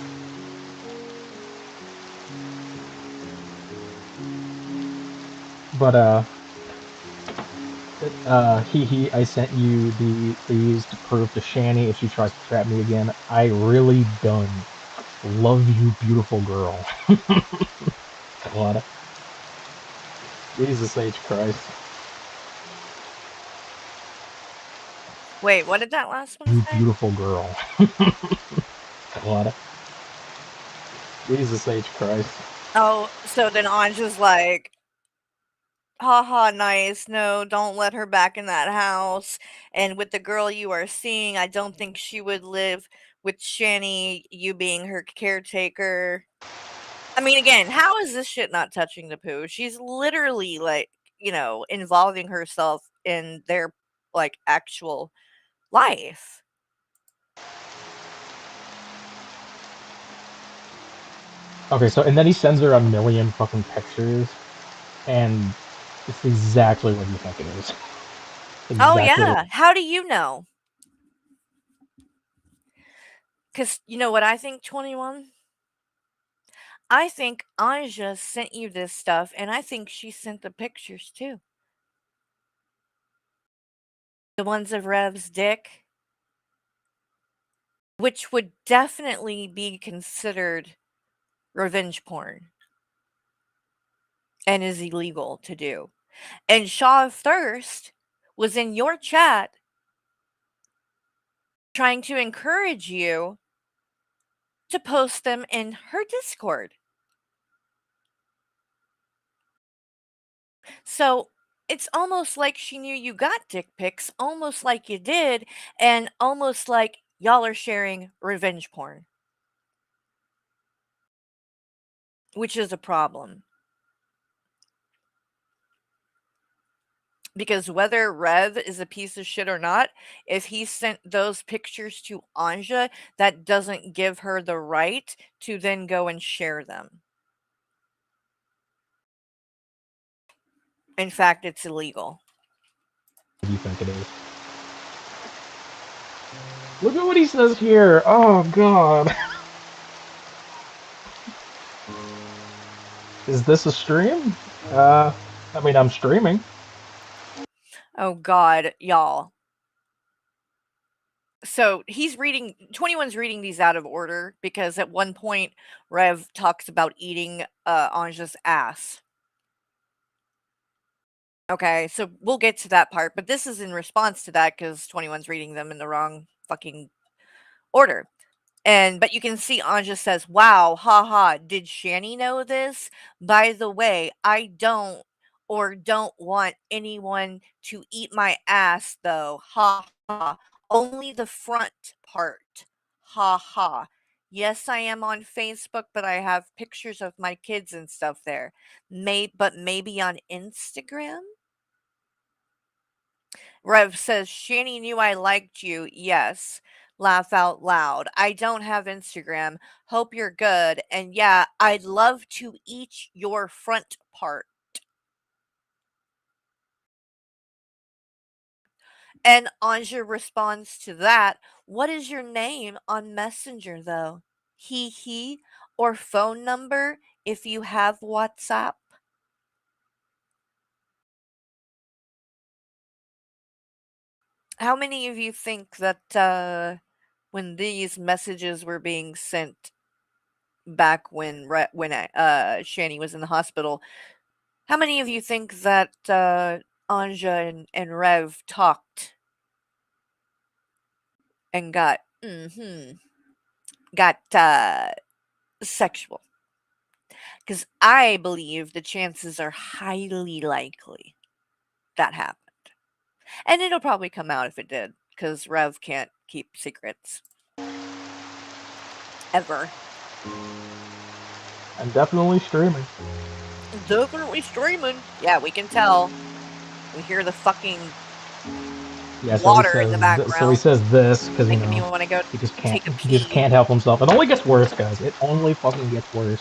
But, I sent you these to prove to Shani if she tries to trap me again. I really done. Love you, beautiful girl. What? Jesus H. Christ. Wait, what did that last one You say? beautiful girl. What? Jesus H. Christ. Oh, so then Anja's like, haha, nice. No, don't let her back in that house. And with the girl you are seeing, I don't think she would live with Shani, you being her caretaker. I mean, again, how is this shit not touching the poo? She's literally like, involving herself in their like actual life. Okay, so and then he sends her a million fucking pictures, and it's exactly what you think it is. Oh Exactly. yeah. How do you know? Because you know what I think, 21? I think Anja sent you this stuff, and I think she sent the pictures too. The ones of Rev's dick, which would definitely be considered revenge porn and is illegal to do. And Shaw of Thirst was in your chat trying to encourage you to post them in her Discord. So it's almost like she knew you got dick pics, almost like you did, and almost like y'all are sharing revenge porn, which is a problem. Because whether Rev is a piece of shit or not, if he sent those pictures to Anja, that doesn't give her the right to then go and share them. In fact, it's illegal. What do you think it is? Look at what he says here. Oh god. Is this a stream? I mean, I'm streaming. Oh god, y'all. So he's reading 21's reading these out of order because at one point Rev talks about eating Anja's ass. Okay, so we'll get to that part, but this is in response to that because 21's reading them in the wrong fucking order. But you can see Anja says, wow, haha, did Shani know this? By the way, I don't want anyone to eat my ass though. Ha ha. Only the front part. Ha ha. Yes, I am on Facebook, but I have pictures of my kids and stuff there. But maybe on Instagram? Rev says, Shani knew I liked you. Yes. Laugh out loud. I don't have Instagram. Hope you're good. And yeah, I'd love to eat your front part. And Anja responds to that, what is your name on Messenger though? He, or phone number if you have WhatsApp? How many of you think that when these messages were being sent back when Shani was in the hospital, how many of you think that Anja and Rev talked and got sexual? Because I believe the chances are highly likely that happened. And it'll probably come out if it did, because Rev can't keep secrets. Ever. I'm definitely streaming. Definitely streaming. Yeah, we can tell. We hear the fucking water in the background. So he says this because making me want to go he just take a pee. he just can't help himself. It only gets worse, guys. It only fucking gets worse.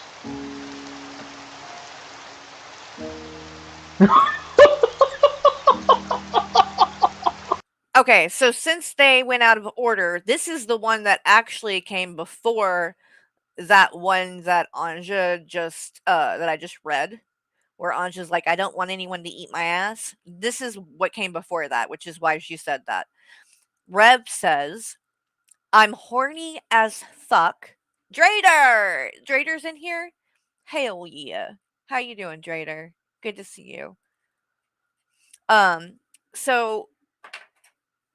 Okay, so since they went out of order, this is the one that actually came before that one that Anja just that I just read, where Anja's like, I don't want anyone to eat my ass. This is what came before that, which is why she said that. Rev says, I'm horny as fuck. Drader! Drader's in here? Hell yeah. How you doing, Drader? Good to see you. So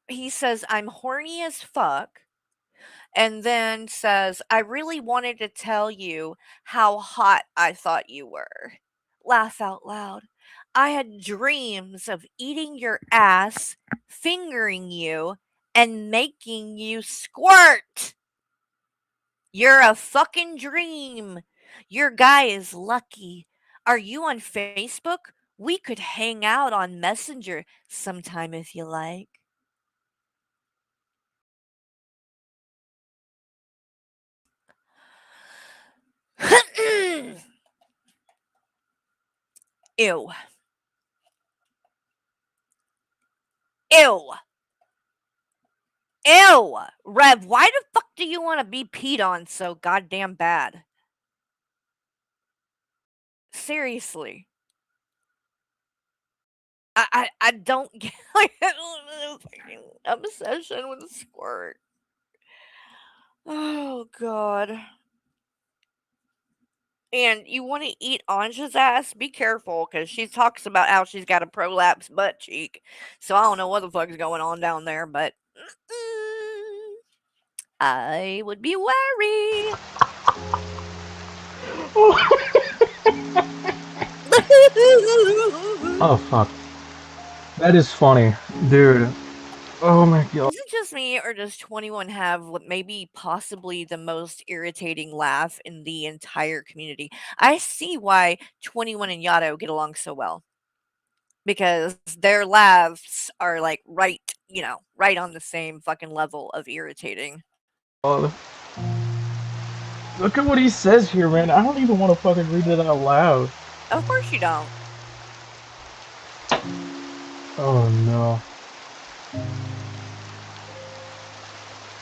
he says, I'm horny as fuck. And then says, I really wanted to tell you how hot I thought you were. Laugh out loud. I had dreams of eating your ass, fingering you, and making you squirt. You're a fucking dream. Your guy is lucky. Are you on Facebook? We could hang out on Messenger sometime if you like. Ew. Ew. Ew. Rev, why the fuck do you want to be peed on so goddamn bad? Seriously. I don't get like obsession with squirt. Oh god. And you want to eat Anja's ass? Be careful, because she talks about how she's got a prolapsed butt cheek. So I don't know what the fuck's going on down there, but I would be worried. Oh fuck. That is funny, dude. Oh my god. Is it just me, or does 21 have what maybe possibly the most irritating laugh in the entire community? I see why 21 and Yato get along so well. Because their laughs are like right, right on the same fucking level of irritating. Oh, look at what he says here, man. I don't even want to fucking read it out loud. Of course you don't. Oh no.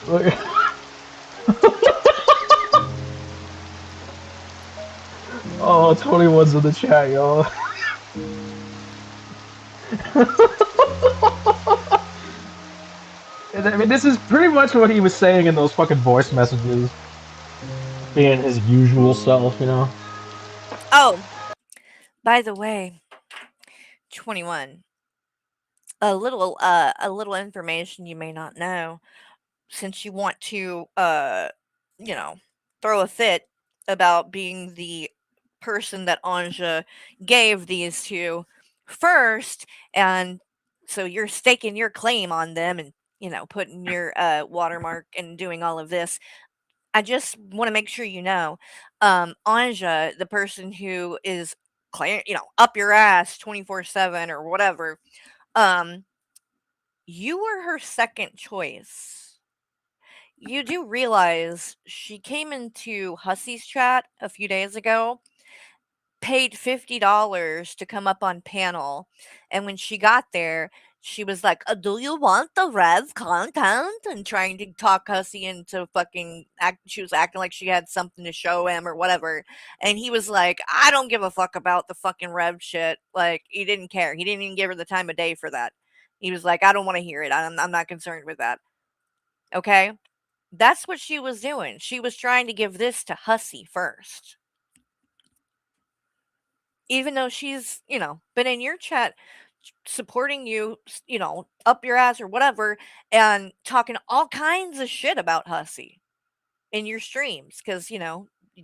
Look. Oh, 21's in the chat, y'all. I mean, this is pretty much what he was saying in those fucking voice messages. Being his usual self, you know? Oh, by the way, 21. A little information you may not know, since you want to, throw a fit about being the person that Anja gave these to first, and so you're staking your claim on them and, putting your watermark and doing all of this. I just want to make sure you know, Anja, the person who is up your ass 24/7 or whatever, um, You were her second choice. You do realize she came into Hussey's chat a few days ago, paid $50 to come up on panel, and when she got there, she was like, "Do you want the Rev content?" and trying to talk Hussey into fucking she was acting like she had something to show him or whatever, and he was like, "I don't give a fuck about the fucking Rev shit." Like, he didn't care. He didn't even give her the time of day for that. He was like, "I don't wanna hear it. I'm not concerned with that." Okay? That's what she was doing. She was trying to give this to Hussey first. Even though she's, been in your chat supporting you, up your ass or whatever, and talking all kinds of shit about Hussey in your streams, because,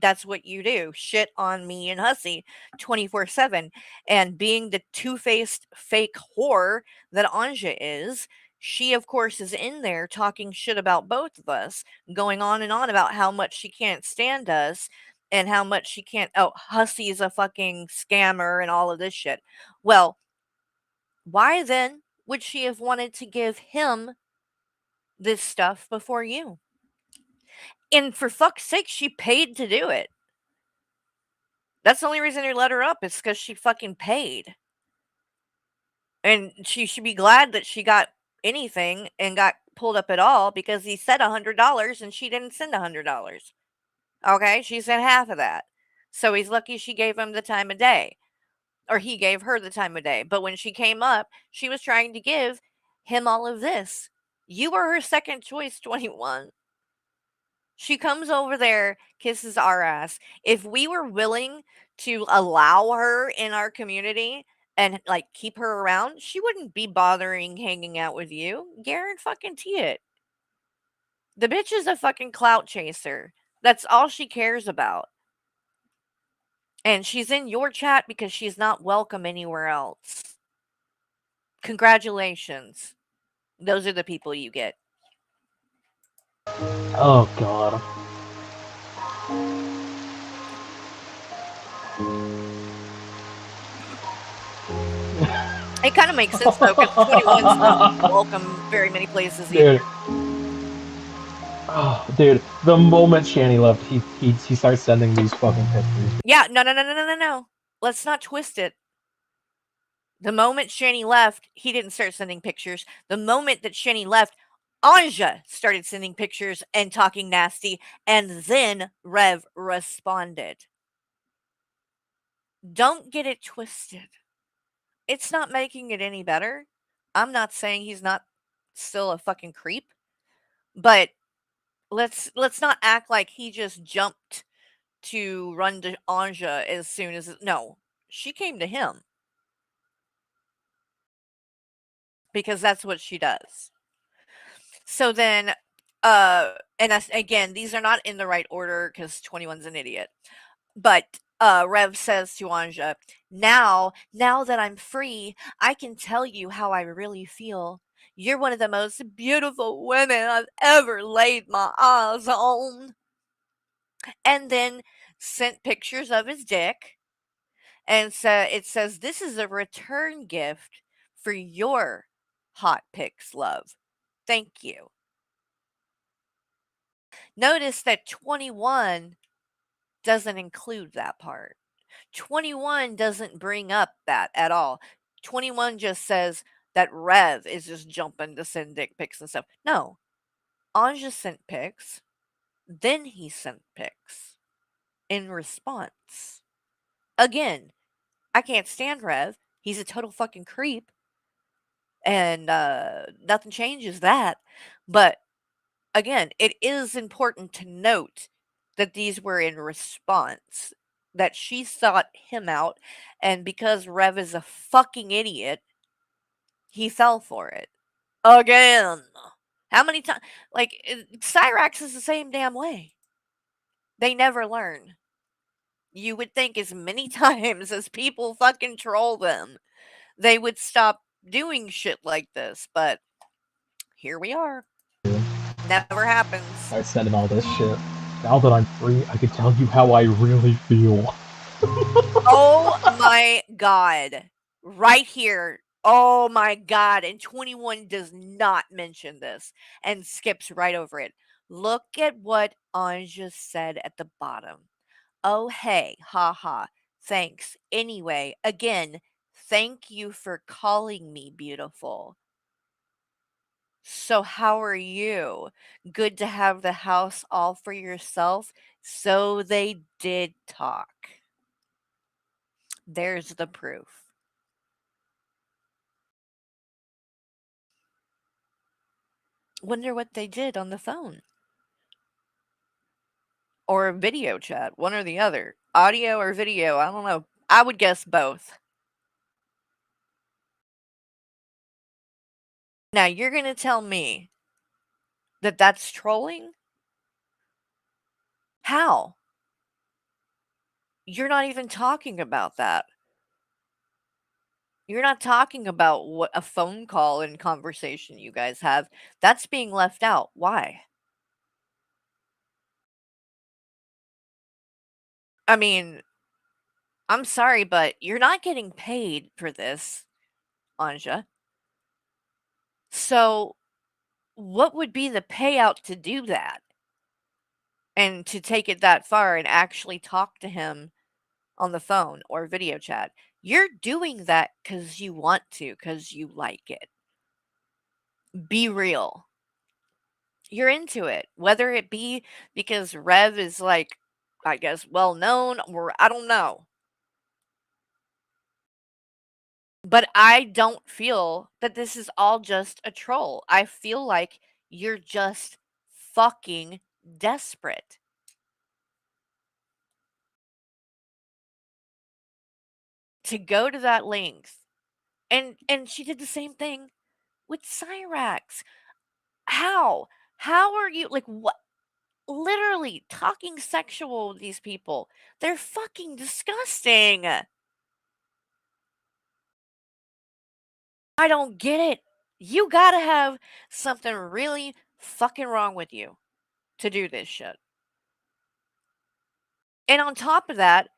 that's what you do. Shit on me and Hussey 24/7. And being the two-faced fake whore that Anja is, she, of course, is in there talking shit about both of us, going on and on about how much she can't stand us and how much she can't. Oh, Hussey is a fucking scammer and all of this shit. Well, why then would she have wanted to give him this stuff before you? And for fuck's sake, she paid to do it. That's the only reason you let her up is because she fucking paid. And she should be glad that she got anything and got pulled up at all, because he said $100 and she didn't send $100. Okay? She sent half of that. So he's lucky she gave him the time of day. Or he gave her the time of day. But when she came up, she was trying to give him all of this. You were her second choice, 21. She comes over there, kisses our ass. If we were willing to allow her in our community and like keep her around, she wouldn't be bothering hanging out with you. Guarantee it. The bitch is a fucking clout chaser. That's all she cares about. And she's in your chat because she's not welcome anywhere else. Congratulations. Those are the people you get. Oh god. It kind of makes sense though, because 21's not welcome very many places either. Dude. Oh, dude, the moment Shani left, he starts sending these fucking pictures. Yeah, no. Let's not twist it. The moment Shani left, he didn't start sending pictures. The moment that Shani left, Anja started sending pictures and talking nasty, and then Rev responded. Don't get it twisted. It's not making it any better. I'm not saying he's not still a fucking creep, but let's not act like he just jumped to run to Anja as soon as no. She came to him. Because that's what she does. So then, and again, these are not in the right order because 21's an idiot. But Rev says to Anja, now that I'm free, I can tell you how I really feel. You're one of the most beautiful women I've ever laid my eyes on. And then sent pictures of his dick. And so it says, this is a return gift for your hot pics, love. Thank you. Notice that 21 doesn't include that part. 21 doesn't bring up that at all. 21 just says that Rev is just jumping to send dick pics and stuff. No. Anja sent pics. Then he sent pics in response. Again, I can't stand Rev. He's a total fucking creep. And nothing changes that. But again, it is important to note that these were in response, that she sought him out, and because Rev is a fucking idiot, he fell for it. Again. How many times? Like, Cyrax is the same damn way. They never learn. You would think as many times as people fucking troll them, they would stop doing shit like this, but here we are. Never happens. I sending all this shit. Now that I'm free, I can tell you how I really feel. Oh my god. Right here, Oh my God. And 21 does not mention this and skips right over it. Look at what Anja said at the bottom. Oh, hey, haha. Thanks. Anyway, again, thank you for calling me beautiful. So, how are you? Good to have the house all for yourself. So, they did talk. There's the proof. Wonder what they did on the phone or a video chat, one or the other. Audio or video, I don't know. I would guess both. Now, you're going to tell me that that's trolling? How? You're not even talking about that. You're not talking about what a phone call and conversation you guys have. That's being left out. Why? I mean, I'm sorry, but you're not getting paid for this, Anja. So, what would be the payout to do that? And to take it that far and actually talk to him on the phone or video chat? You're doing that because you want to, because you like it. Be real. You're into it. Whether it be because Rev is like, I guess, well known, or I don't know. But I don't feel that this is all just a troll. I feel like you're just fucking desperate. To go to that length. And she did the same thing with Cyrax. How? How are you like what? Literally talking sexual with these people. They're fucking disgusting. I don't get it. You gotta have something really fucking wrong with you to do this shit. And on top of that,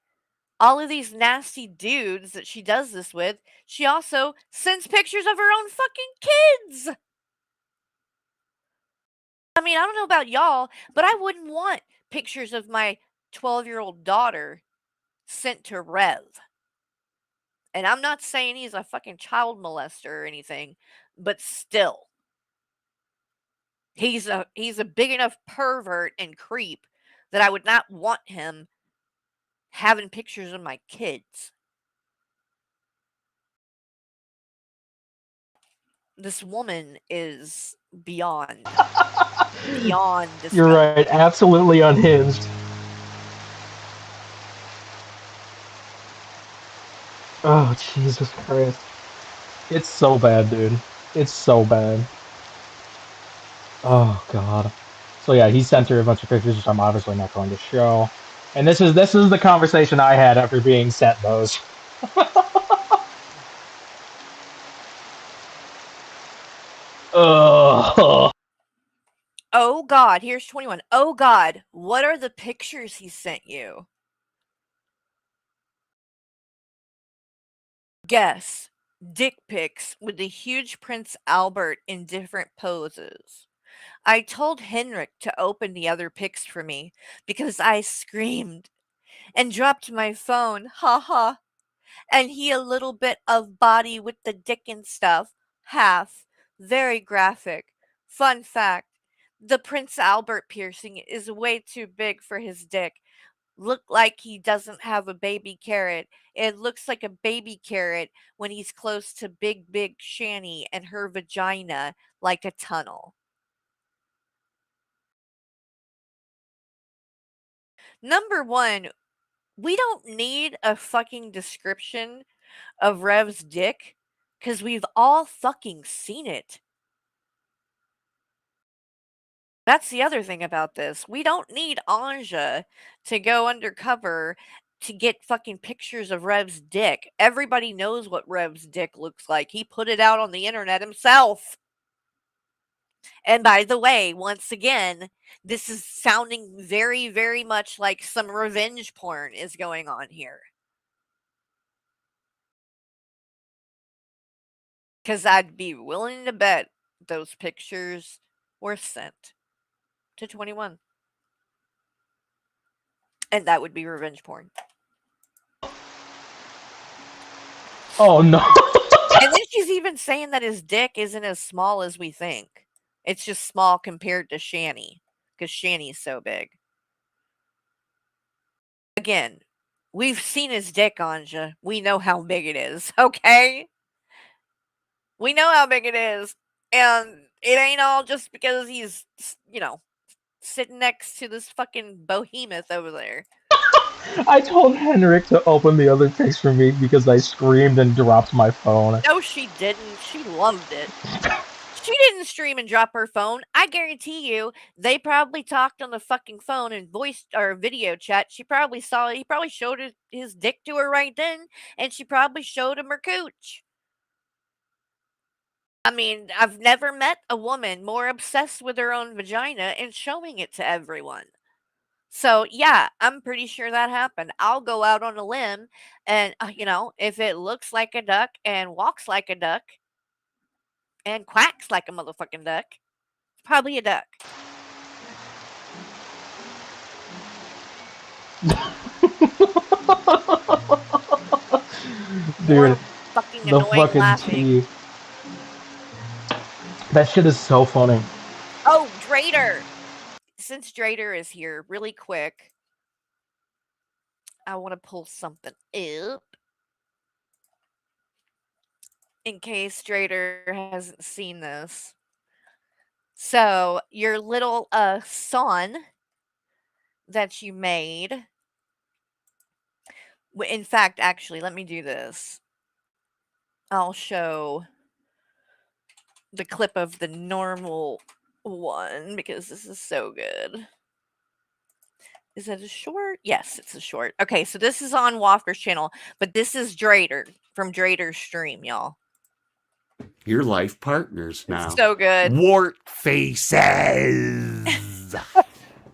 all of these nasty dudes that she does this with, she also sends pictures of her own fucking kids. I mean, I don't know about y'all, but I wouldn't want pictures of my 12-year-old daughter sent to Rev. And I'm not saying he's a fucking child molester or anything, but still. He's a big enough pervert and creep that I would not want him having pictures of my kids. This woman is beyond disgusting. You're right, absolutely unhinged. Oh, Jesus Christ. It's so bad, dude. It's so bad. Oh, God. So yeah, he sent her a bunch of pictures, which I'm obviously not going to show. And this is the conversation I had after being sent those. Ugh. Oh God, here's 21. Oh God, what are the pictures he sent you? Guess. Dick pics with the huge Prince Albert in different poses. I told Henrik to open the other pics for me because I screamed and dropped my phone. Ha ha. And he a little bit of body with the dick and stuff. Half. Very graphic. Fun fact. The Prince Albert piercing is way too big for his dick. Look like he doesn't have a baby carrot. It looks like a baby carrot when he's close to Big Shanny and her vagina like a tunnel. Number one, we don't need a fucking description of Rev's dick because we've all fucking seen it. That's the other thing about this. We don't need Anja to go undercover to get fucking pictures of Rev's dick. Everybody knows what Rev's dick looks like. He put it out on the internet himself. And by the way, once again, this is sounding very, very much like some revenge porn is going on here. Because I'd be willing to bet those pictures were sent to 21. And that would be revenge porn. Oh no. And then she's even saying that his dick isn't as small as we think. It's just small compared to Shani. Because Shani's so big. Again, we've seen his dick, Anja. We know how big it is, okay? We know how big it is. And it ain't all just because he's, sitting next to this fucking behemoth over there. I told Henrik to open the other text for me because I screamed and dropped my phone. No, she didn't. She loved it. She didn't stream and drop her phone. I guarantee you, they probably talked on the fucking phone and voice or video chat. She probably saw, he probably showed his dick to her right then, and she probably showed him her cooch. I mean, I've never met a woman more obsessed with her own vagina and showing it to everyone. So, yeah, I'm pretty sure that happened. I'll go out on a limb and, if it looks like a duck and walks like a duck and quacks like a motherfucking duck, it's probably a duck. Dude, fucking the annoying fucking laughing. tea. That shit is so funny. Oh, Drader. Since Drader is here, really quick, I want to pull something up in case Drader hasn't seen this. So, your little son that you made. In fact, actually, let me do this. I'll show the clip of the normal one because this is so good. Is it a short? Yes, it's a short. Okay, so this is on Wafker's channel, but this is Drader from Drader's stream, y'all. Your life partners now. So good. Wart faces.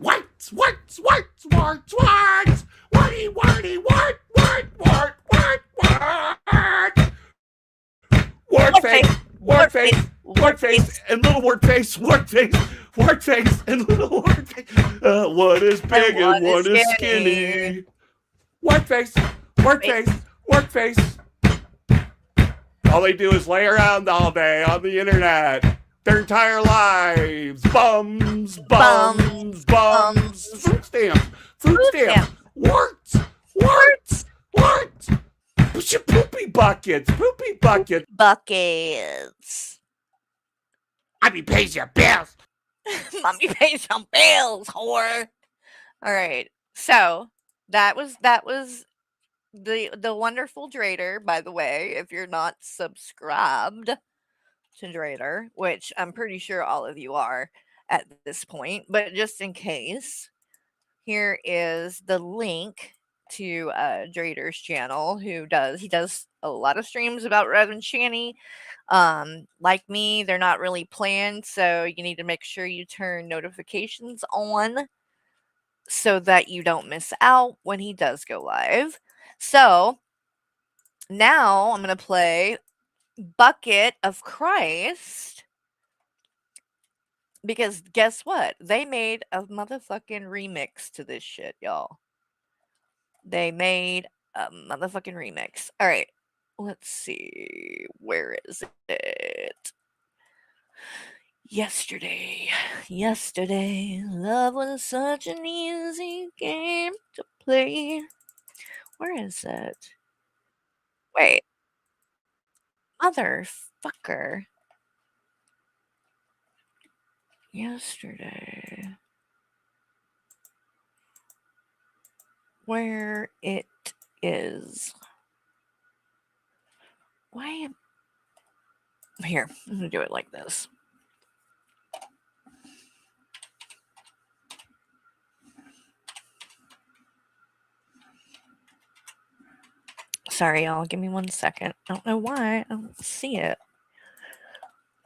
Warts, warts, warts, warts, warts. Warty, warty, wart, wart, wart, wart, wart. Wart face, wart face, wart face, and little wart face, wart face, wart face, and little wart face. One is big and one is skinny. Wart face, wart face, wart face. All they do is lay around all day on the internet. Their entire lives. Bums, bums, bums. Fruit stamps, fruit stamps. Warts, warts, warts. Poopy buckets, poopy buckets. Buckets. Mommy pays your bills. Mommy pays some bills, whore. All right. So that was the wonderful Drader, by the way, if you're not subscribed to Drader, which I'm pretty sure all of you are at this point, but just in case, here is the link to Drader's channel. He does a lot of streams about Rev and Shani. Like me, they're not really planned, so you need to make sure you turn notifications on so that you don't miss out when he does go live. So now I'm going to play Bucket of Christ because guess what? They made a motherfucking remix to this shit, y'all. They made a motherfucking remix. All right. Let's see. Where is it? Yesterday. Love was such an easy game to play. Where is it? Wait. Motherfucker. Yesterday. Where it is. Why am... Here, I'm going to do it like this. Sorry, y'all. Give me 1 second. I don't know why I don't see it.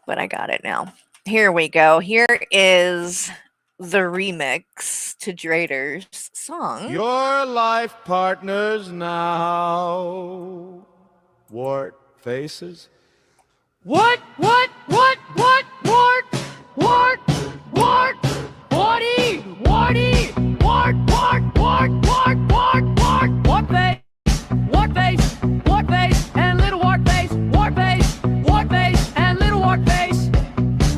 But I got it now. Here we go. Here is the remix to Drader's song. Your life partners now. Wart faces. What? Warty! Wart face! Wart face! Wart face! And little wart face! Wart face! Wart face! And little wart face!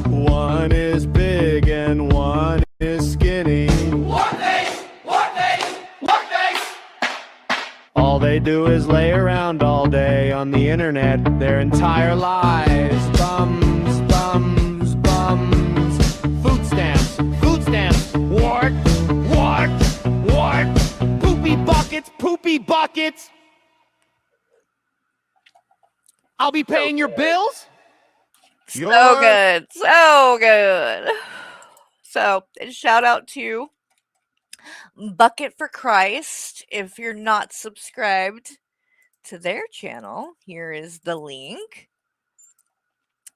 One is big and one is skinny. Wart face! Wart face! Wart face! All they do is lay around all day on the internet their entire lives. Bums, bums, bums. Food stamps, food stamps. Wart! Poopy buckets, poopy buckets. I'll be paying your bills. So good. So good. So, shout out to Bucket for Christ. If you're not subscribed to their channel, here is the link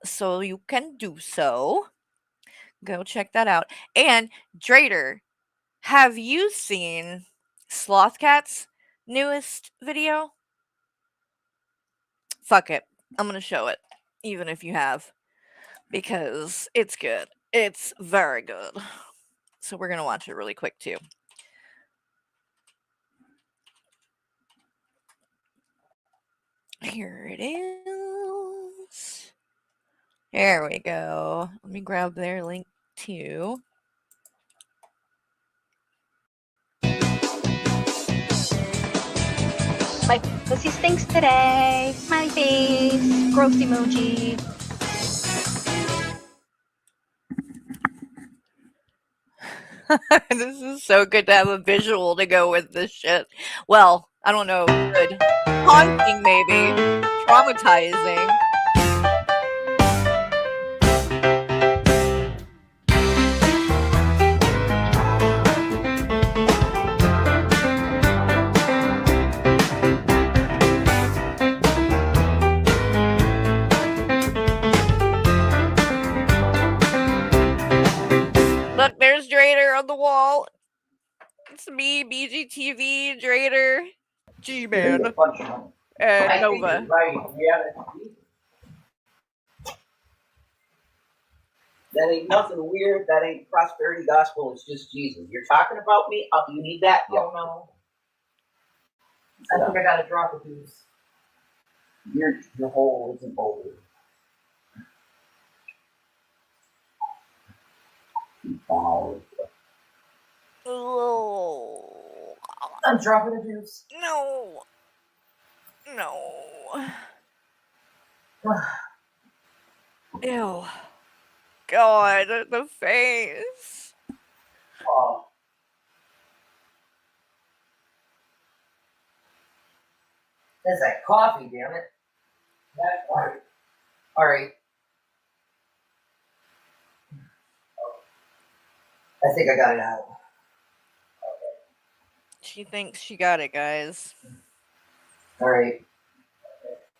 so you can do so. Go check that out. And Drader, have you seen Slothcat's newest video? Fuck it. I'm going to show it, even if you have, because it's good. It's very good. So we're going to watch it really quick, too. Here it is. There we go. Let me grab their link, too. My pussy stinks today. Smiley face. Gross emoji. This is so good to have a visual to go with this shit. Well, I don't know. Good. Haunting, maybe. Traumatizing. Look, there's Drader on the wall. It's me, BGTV, Drader, G-Man, and Nova. That ain't nothing weird. That ain't prosperity gospel. It's just Jesus. You're talking about me? You need that? Oh, no. I think I got a drop of juice. Your hole isn't over. Oh. I'm dropping the juice. No. No. Ew. God, the face. Oh. That's that coffee, damn it. That's right. All right. I think I got it out. She thinks she got it, guys. All right.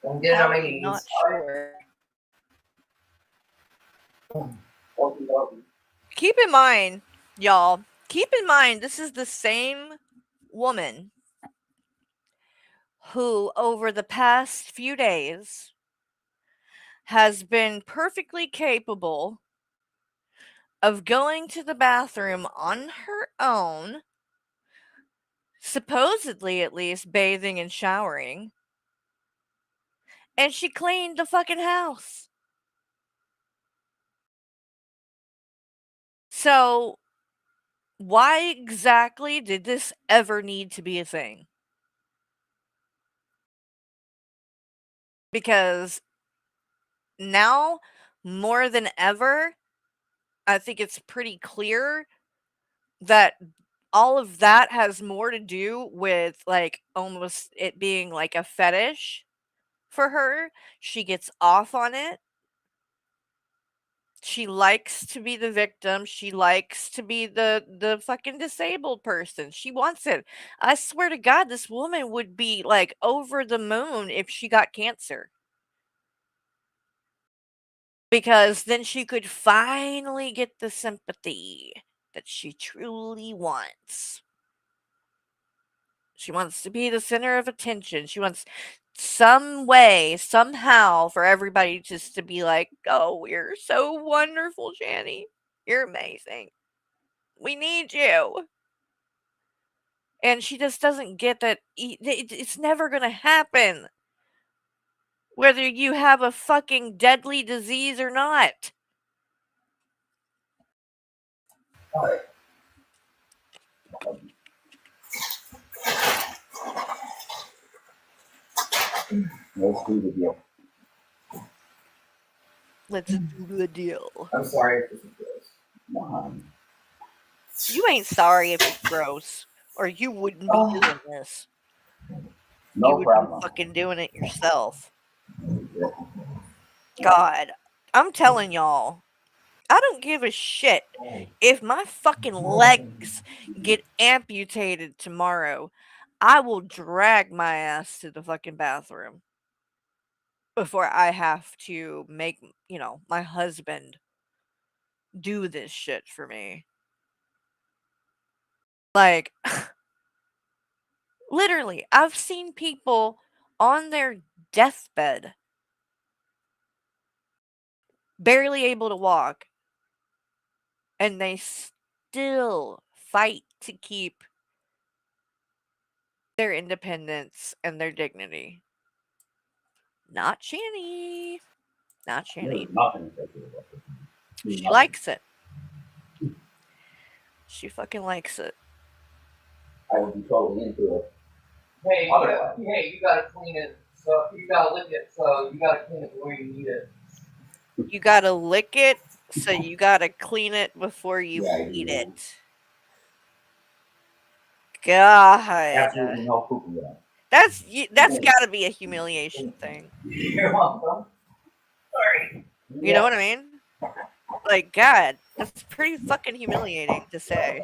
I'm getting on my knees. Not sure. Keep in mind, y'all, this is the same woman who, over the past few days, has been perfectly capable of going to the bathroom on her own, supposedly at least bathing and showering, and she cleaned the fucking house. So, why exactly did this ever need to be a thing? Because now, more than ever, I think it's pretty clear that all of that has more to do with, like, almost it being like a fetish for her. She gets off on it. She likes to be the victim. She likes to be the fucking disabled person. She wants it. I swear to God, this woman would be, like, over the moon if she got cancer. Because then she could finally get the sympathy that she truly wants. She wants to be the center of attention. She wants some way, somehow, for everybody just to be like, oh, you're so wonderful, Jenny. You're amazing. We need you. And she just doesn't get that it's never going to happen. Whether you have a fucking deadly disease or not. Let's do the deal. Let's do the deal. I'm sorry if this is gross. You ain't sorry if it's gross, or you wouldn't be doing this. No you would problem. be fucking doing it yourself. God, I'm telling y'all, I don't give a shit if my fucking legs get amputated tomorrow. I will drag my ass to the fucking bathroom before I have to make, my husband do this shit for me. Like, literally, I've seen people on their deathbed barely able to walk, and they still fight to keep their independence and their dignity. Not Shanny. Not Shanny. She likes it. She fucking likes it. I would be totally into it. Hey, you gotta clean it. So you gotta lick it. So you gotta clean it the way you need it. You gotta lick it, so you gotta clean it before you eat it. God. Absolutely no poopy. That's gotta be a humiliation thing. You're welcome. Sorry. You know what I mean? Like, God, that's pretty fucking humiliating to say.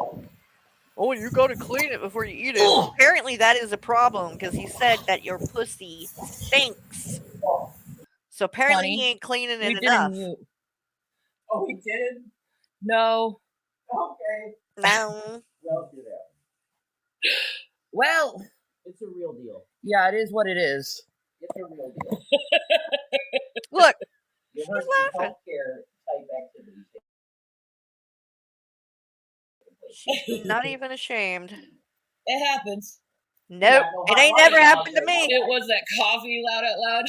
Oh, you gotta clean it before you eat it. Apparently that is a problem, because he said that your pussy stinks. So apparently he ain't cleaning it enough. Oh, we did? No. Okay. No. Well, it's a real deal. Yeah, it is what it is. It's a real deal. Look, she's laughing. Type activities. She's not even ashamed. It happens. Nope, it ain't never happened to me. It was that coffee loud out loud.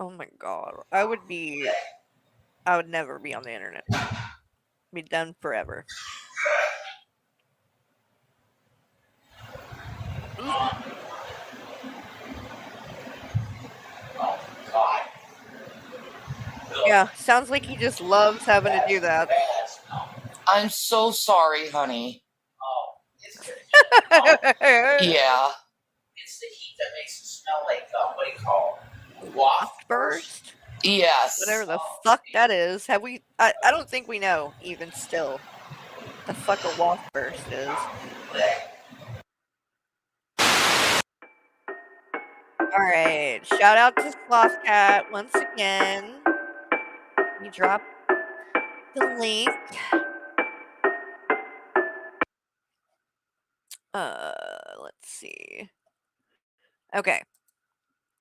Oh my God, I would never be on the internet. Be done forever. Yeah, sounds like he just loves having to do that. I'm so sorry, honey. Yeah. It's the heat that makes it smell like, what do you call it? Waft burst? Yes. Whatever the fuck that is. Have we... I don't think we know, even still. The fuck a waft burst is. Alright, shout out to Slothcat once again. We dropped the link. Let's see. Okay.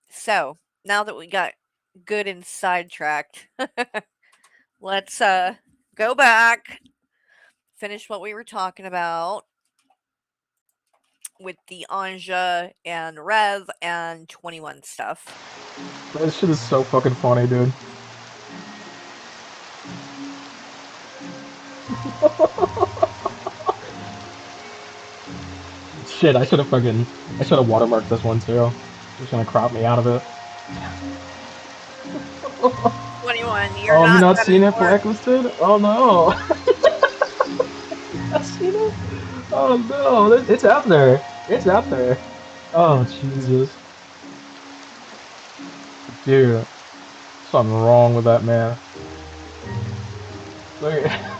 So, now that we got good and sidetracked, let's go back, finish what we were talking about with the Anja and Rev and 21 stuff. That shit is so fucking funny, dude. Shit, I should have watermarked this one too. Just gonna crop me out of it. 21, you're Oh, have you not that seen it important. blacklisted? Oh no. Not seen it? Oh no, it's out there. It's out there. Oh Jesus. Dude, something wrong with that man. Look at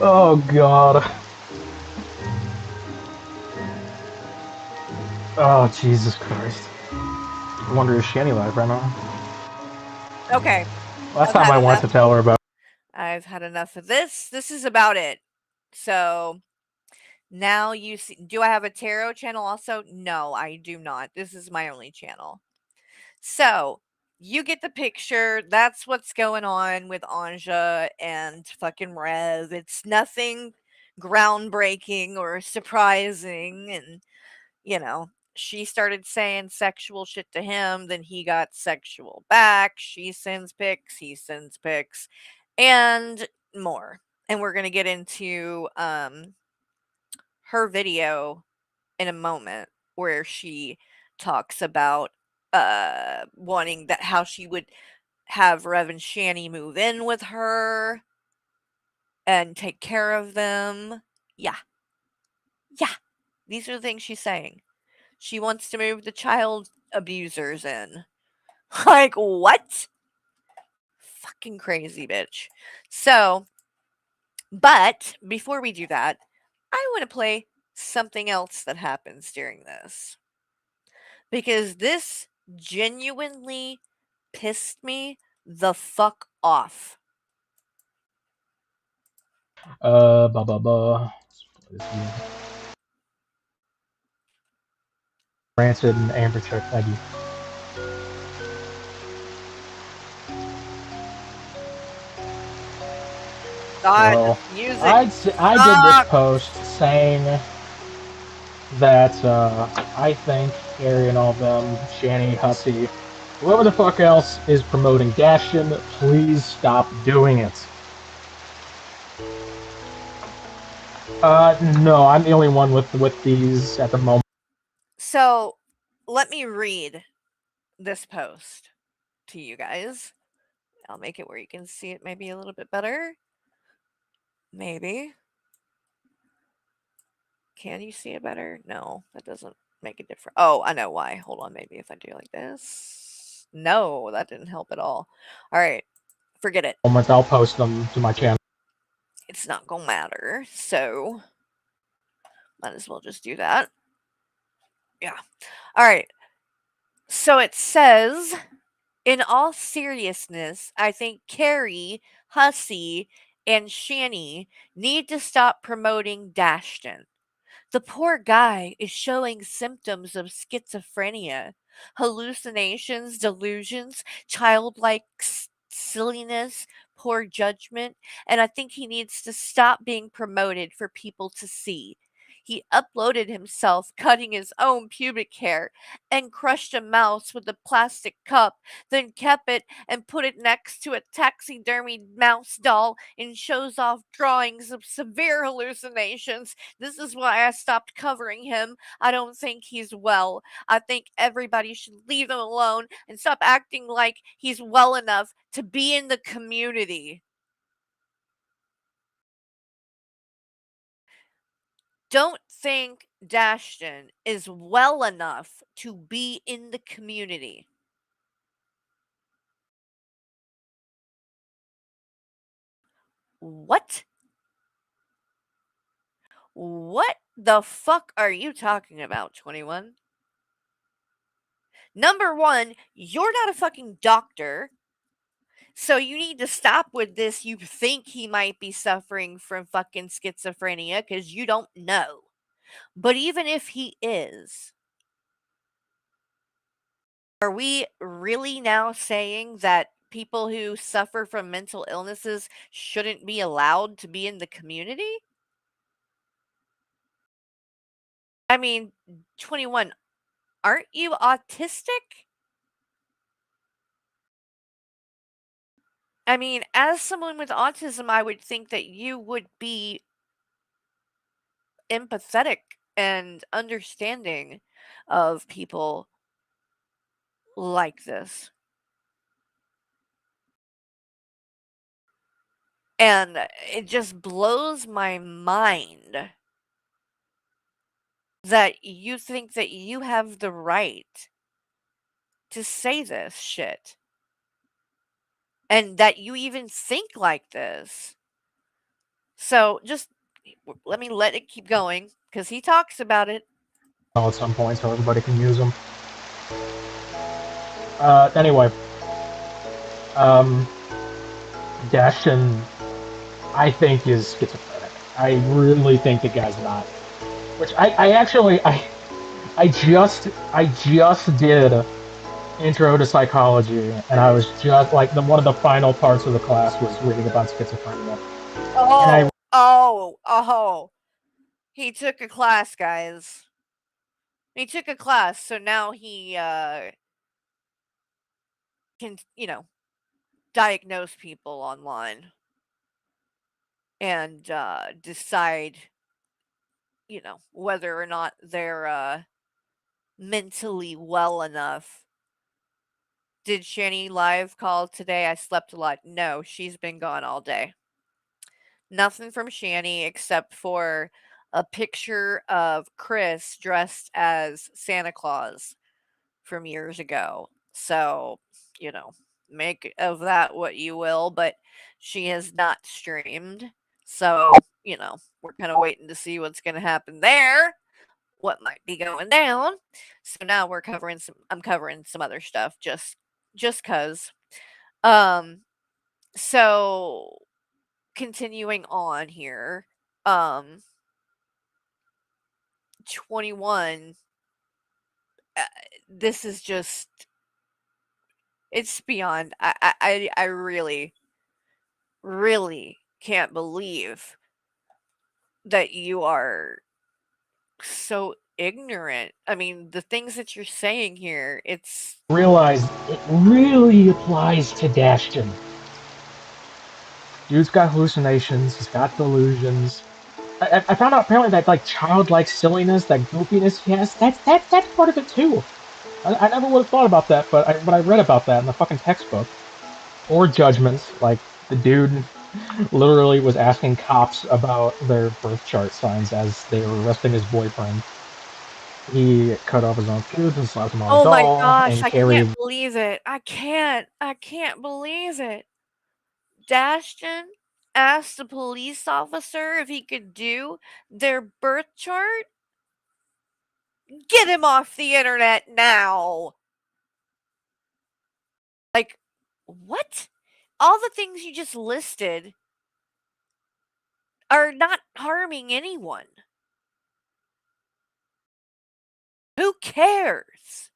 Oh God. Oh Jesus Christ. I wonder is Shani live right now? Okay. Last time I wanted to tell her about I've had enough of this. This is about it. So now you see. Do I have a tarot channel also? No, I do not. This is my only channel. So you get the picture. That's what's going on with Anja and fucking Rev. It's nothing groundbreaking or surprising. And, you know, she started saying sexual shit to him. Then he got sexual back. She sends pics. He sends pics. And more. And we're going to get into her video in a moment where she talks about wanting that how she would have Rev and Shani move in with her and take care of them. Yeah. Yeah. These are the things she's saying. She wants to move the child abusers in. Like, what? Fucking crazy bitch. So, but before we do that, I want to play something else that happens during this. Because this genuinely pissed me the fuck off. Blah blah blah. Rancid and Amber Check, thank you. God, So, music. I did this post saying that I think Carrie and all of them, Shani, Hussey, whoever the fuck else is promoting Gaston, please stop doing it. No, I'm the only one with these at the moment. So, let me read this post to you guys. I'll make it where you can see it maybe a little bit better. Maybe. Can you see it better? No, that doesn't make a difference. Oh, I know why. Hold on, maybe if I do like this. No, that didn't help at all. All right, forget it. I'll post them to my channel. It's not gonna matter, so might as well just do that. Yeah. All right. So it says, in all seriousness, I think Carrie, Hussey, and Shani need to stop promoting Dashton. The poor guy is showing symptoms of schizophrenia, hallucinations, delusions, childlike silliness, poor judgment, and I think he needs to stop being promoted for people to see. He uploaded himself cutting his own pubic hair and crushed a mouse with a plastic cup, then kept it and put it next to a taxidermied mouse doll and shows off drawings of severe hallucinations. This is why I stopped covering him. I don't think he's well. I think everybody should leave him alone and stop acting like he's well enough to be in the community. Don't think Dashton is well enough to be in the community. What? What the fuck are you talking about, 21? Number one, you're not a fucking doctor. So you need to stop with this. You think he might be suffering from fucking schizophrenia because you don't know. But even if he is, are we really now saying that people who suffer from mental illnesses shouldn't be allowed to be in the community? I mean, 21, aren't you autistic? I mean, as someone with autism, I would think that you would be empathetic and understanding of people like this. And it just blows my mind that you think that you have the right to say this shit. And that you even think like this. So just let me let it keep going because he talks about it. At some point so everybody can use them. Anyway. Dashton I think is schizophrenic. I really think the guy's not. Which I just did intro to psychology, and I was just like one of the final parts of the class was reading about schizophrenia, and I Oh. He took a class, guys. He took a class, so now he can, diagnose people online and decide, whether or not they're mentally well enough. Did Shani live call today? I slept a lot. No, she's been gone all day. Nothing from Shani except for a picture of Chris dressed as Santa Claus from years ago. So, make of that what you will, but she has not streamed. So, we're kind of waiting to see what's going to happen there, what might be going down. So now I'm covering some other stuff just cuz. Um so continuing on here, 21, uh, this is just, it's beyond. I really, really can't believe that you are so ignorant. I mean, the things that you're saying here, it's realized it really applies to Dashton. Dude's got hallucinations. He's got delusions. I found out apparently that like childlike silliness, that goofiness he has, that's part of it too. I never would have thought about that, but I read about that in the fucking textbook. Or judgments, like the dude literally was asking cops about their birth chart signs as they were arresting his boyfriend. He cut off his own pubes and slapped him on the Oh my jaw gosh, and I can't carried. believe it. I can't believe it. Dashton asked the police officer if he could do their birth chart? Get him off the internet now. Like, what? All the things you just listed are not harming anyone. Who cares?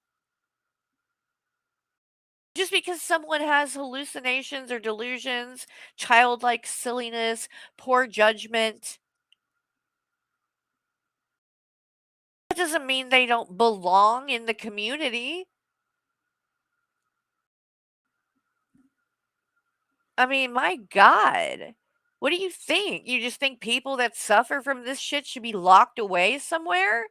Just because someone has hallucinations or delusions, childlike silliness, poor judgment, that doesn't mean they don't belong in the community. I mean, my God. What do you think? You just think people that suffer from this shit should be locked away somewhere?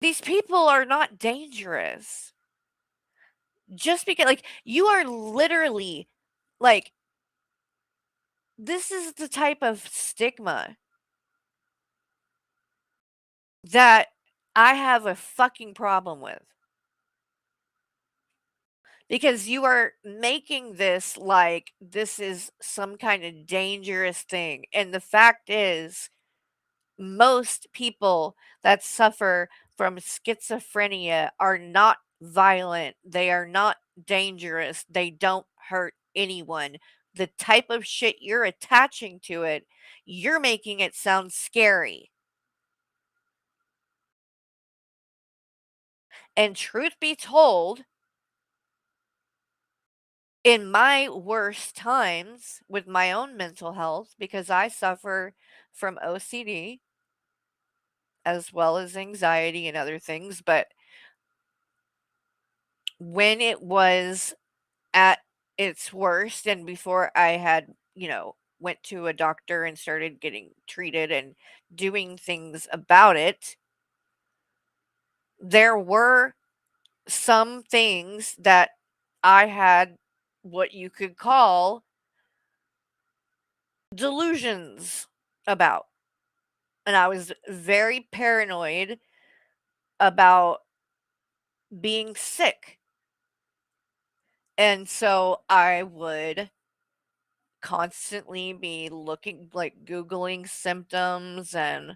These people are not dangerous. Just because, like, you are literally, like, this is the type of stigma that I have a fucking problem with. Because you are making this like this is some kind of dangerous thing. And the fact is, most people that suffer from schizophrenia are not violent. They are not dangerous. They don't hurt anyone. The type of shit you're attaching to it, you're making it sound scary. And truth be told, in my worst times with my own mental health, because I suffer from OCD as well as anxiety and other things, but when it was at its worst and before I had, went to a doctor and started getting treated and doing things about it, there were some things that I had what you could call delusions about. And I was very paranoid about being sick. And so I would constantly be looking, like, Googling symptoms and,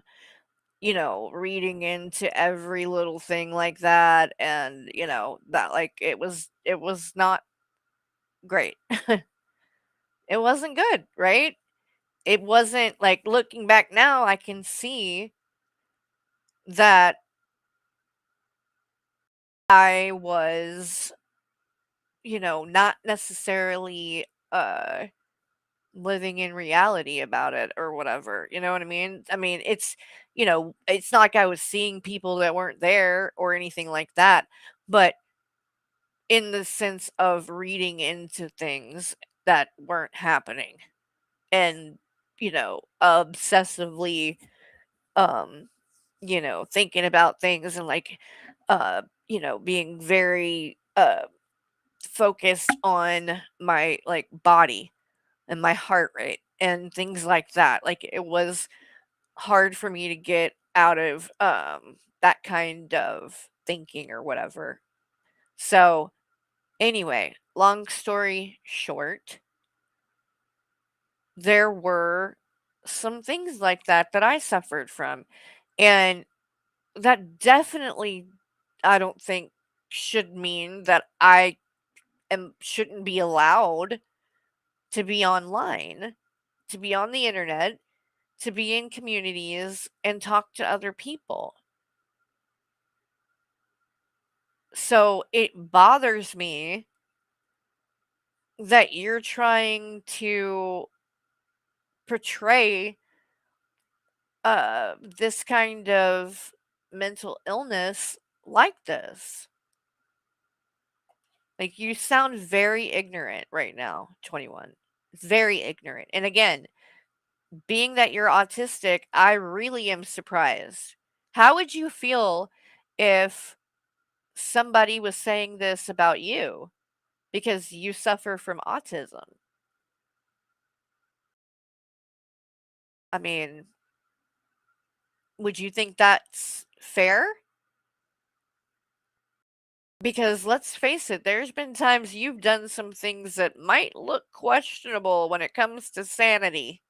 reading into every little thing like that. And, that, like, it was not great. It wasn't good, right? It wasn't like, looking back now, I can see that I was, not necessarily living in reality about it or whatever. You know what I mean? I mean, it's not like I was seeing people that weren't there or anything like that, but in the sense of reading into things that weren't happening and, obsessively, um, thinking about things and like, being very, focused on my like body and my heart rate and things like that. Like, it was hard for me to get out of that kind of thinking or whatever. So, anyway, long story short, there were some things like that that I suffered from. And that definitely, I don't think, should mean that I shouldn't be allowed to be online, to be on the internet, to be in communities and talk to other people. So it bothers me that you're trying to portray this kind of mental illness like this. Like, you sound very ignorant right now, 21. Very ignorant. And again, being that you're autistic, I really am surprised. How would you feel if somebody was saying this about you because you suffer from autism? I mean, would you think that's fair? Because let's face it, there's been times you've done some things that might look questionable when it comes to sanity.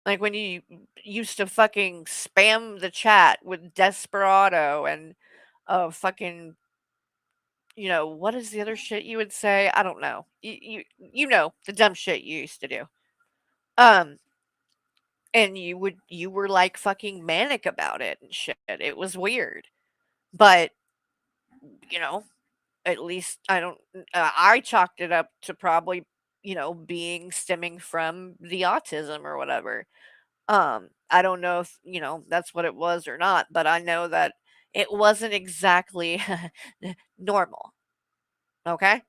Like when you used to fucking spam the chat with Desperado and fucking, what is the other shit you would say? I don't know. You know the dumb shit you used to do. Um and you were like fucking manic about it and shit. It was weird. But, you know, at least I don't I chalked it up to probably, being stemming from the autism or whatever. I don't know if, that's what it was or not, but I know that it wasn't exactly normal. Okay?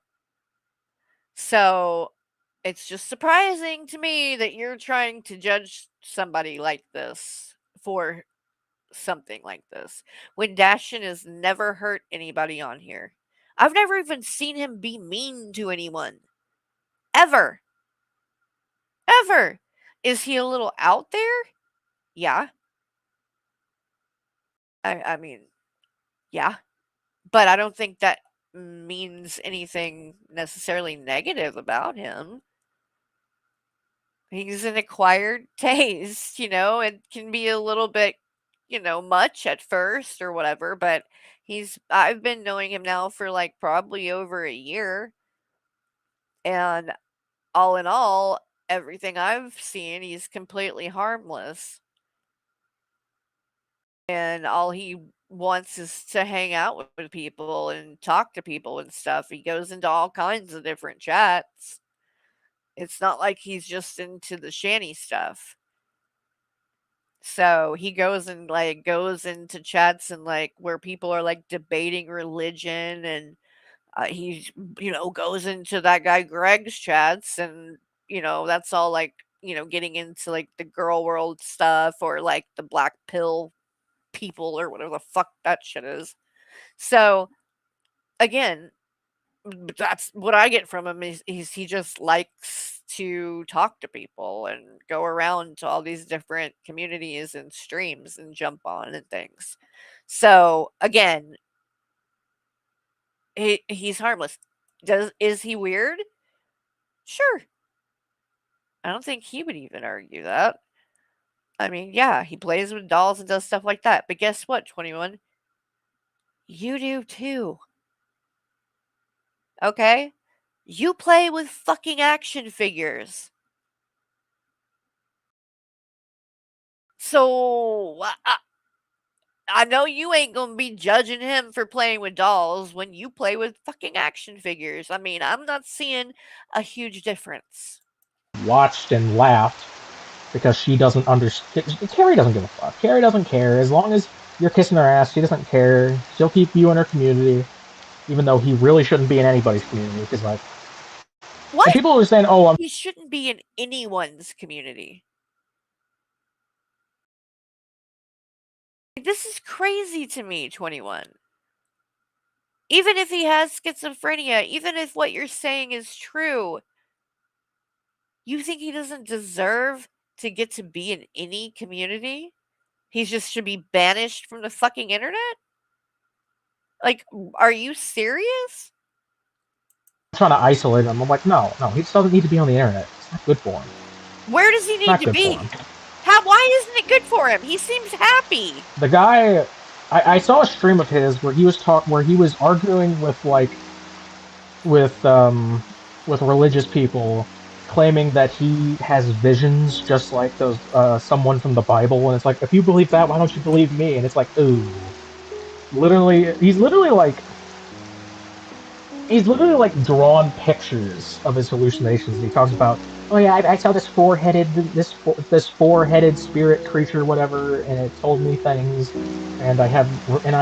So, it's just surprising to me that you're trying to judge somebody like this for something like this when Dashin has never hurt anybody on here. I've never even seen him be mean to anyone. Ever. Ever. Is he a little out there? Yeah. I mean, yeah. But I don't think that means anything necessarily negative about him. He's an acquired taste, it can be a little bit, much at first or whatever, but I've been knowing him now for like probably over a year. And all in all, everything I've seen, he's completely harmless. And all he wants is to hang out with people and talk to people and stuff. He goes into all kinds of different chats. It's not like he's just into the shanty stuff. So he goes into chats and like where people are like debating religion and he goes into that guy Greg's chats and that's all like getting into like the girl world stuff or like the black pill people or whatever the fuck that shit is. So again, that's what I get from him is he just likes to talk to people and go around to all these different communities and streams and jump on and things. So again, he's harmless. Is he weird? Sure. I don't think he would even argue that. I mean, yeah, he plays with dolls and does stuff like that. But guess what, 21? You do too. Okay? You play with fucking action figures. So, I know you ain't gonna be judging him for playing with dolls when you play with fucking action figures. I mean, I'm not seeing a huge difference. Watched and laughed because she doesn't understand. Carrie doesn't give a fuck. Carrie doesn't care. As long as you're kissing her ass, she doesn't care. She'll keep you in her community, even though he really shouldn't be in anybody's community. Because, like, What? and people are saying, "Oh, He shouldn't be in anyone's community." This is crazy to me, 21. Even if he has schizophrenia, even if what you're saying is true, you think he doesn't deserve to get to be in any community? He just should be banished from the fucking internet? Like, are you serious? trying to isolate him." I'm like, no, he just doesn't need to be on the internet. It's not good for him. Where does he It's need not to good for be? him. Why isn't it good for him? He seems happy. The guy, I saw a stream of his where he was arguing with with religious people, claiming that he has visions just like those someone from the Bible, and it's like, if you believe that, why don't you believe me? And it's like, ooh, he's literally like drawn pictures of his hallucinations. And he talks about, oh yeah, I saw this four-headed spirit creature, whatever, and it told me things, and I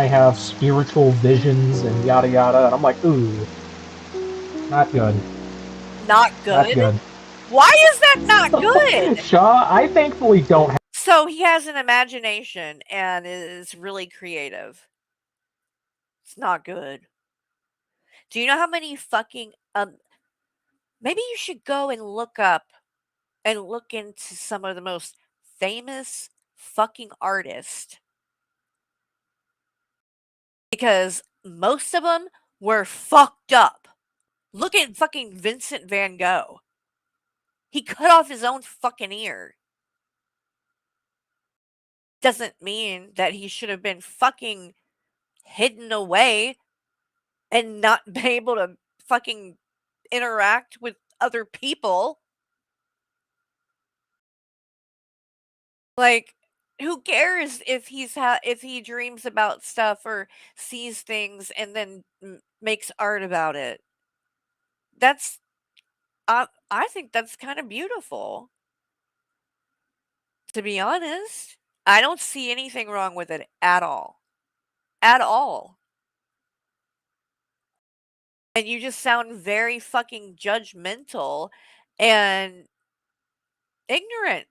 have spiritual visions and yada yada. And I'm like, ooh, not good. Not Not good? good. Why is that not good? Shaw, I thankfully don't have. So he has an imagination and is really creative. It's not good. Do you know how many fucking maybe you should go and look into some of the most famous fucking artists, because most of them were fucked up. Look at fucking Vincent van Gogh. He cut off his own fucking ear. Doesn't mean that he should have been fucking hidden away and not be able to fucking interact with other people. Like, who cares if if he dreams about stuff or sees things and then makes art about it? That's I think that's kind of beautiful. To be honest, I don't see anything wrong with it at all. At all. And you just sound very fucking judgmental and ignorant.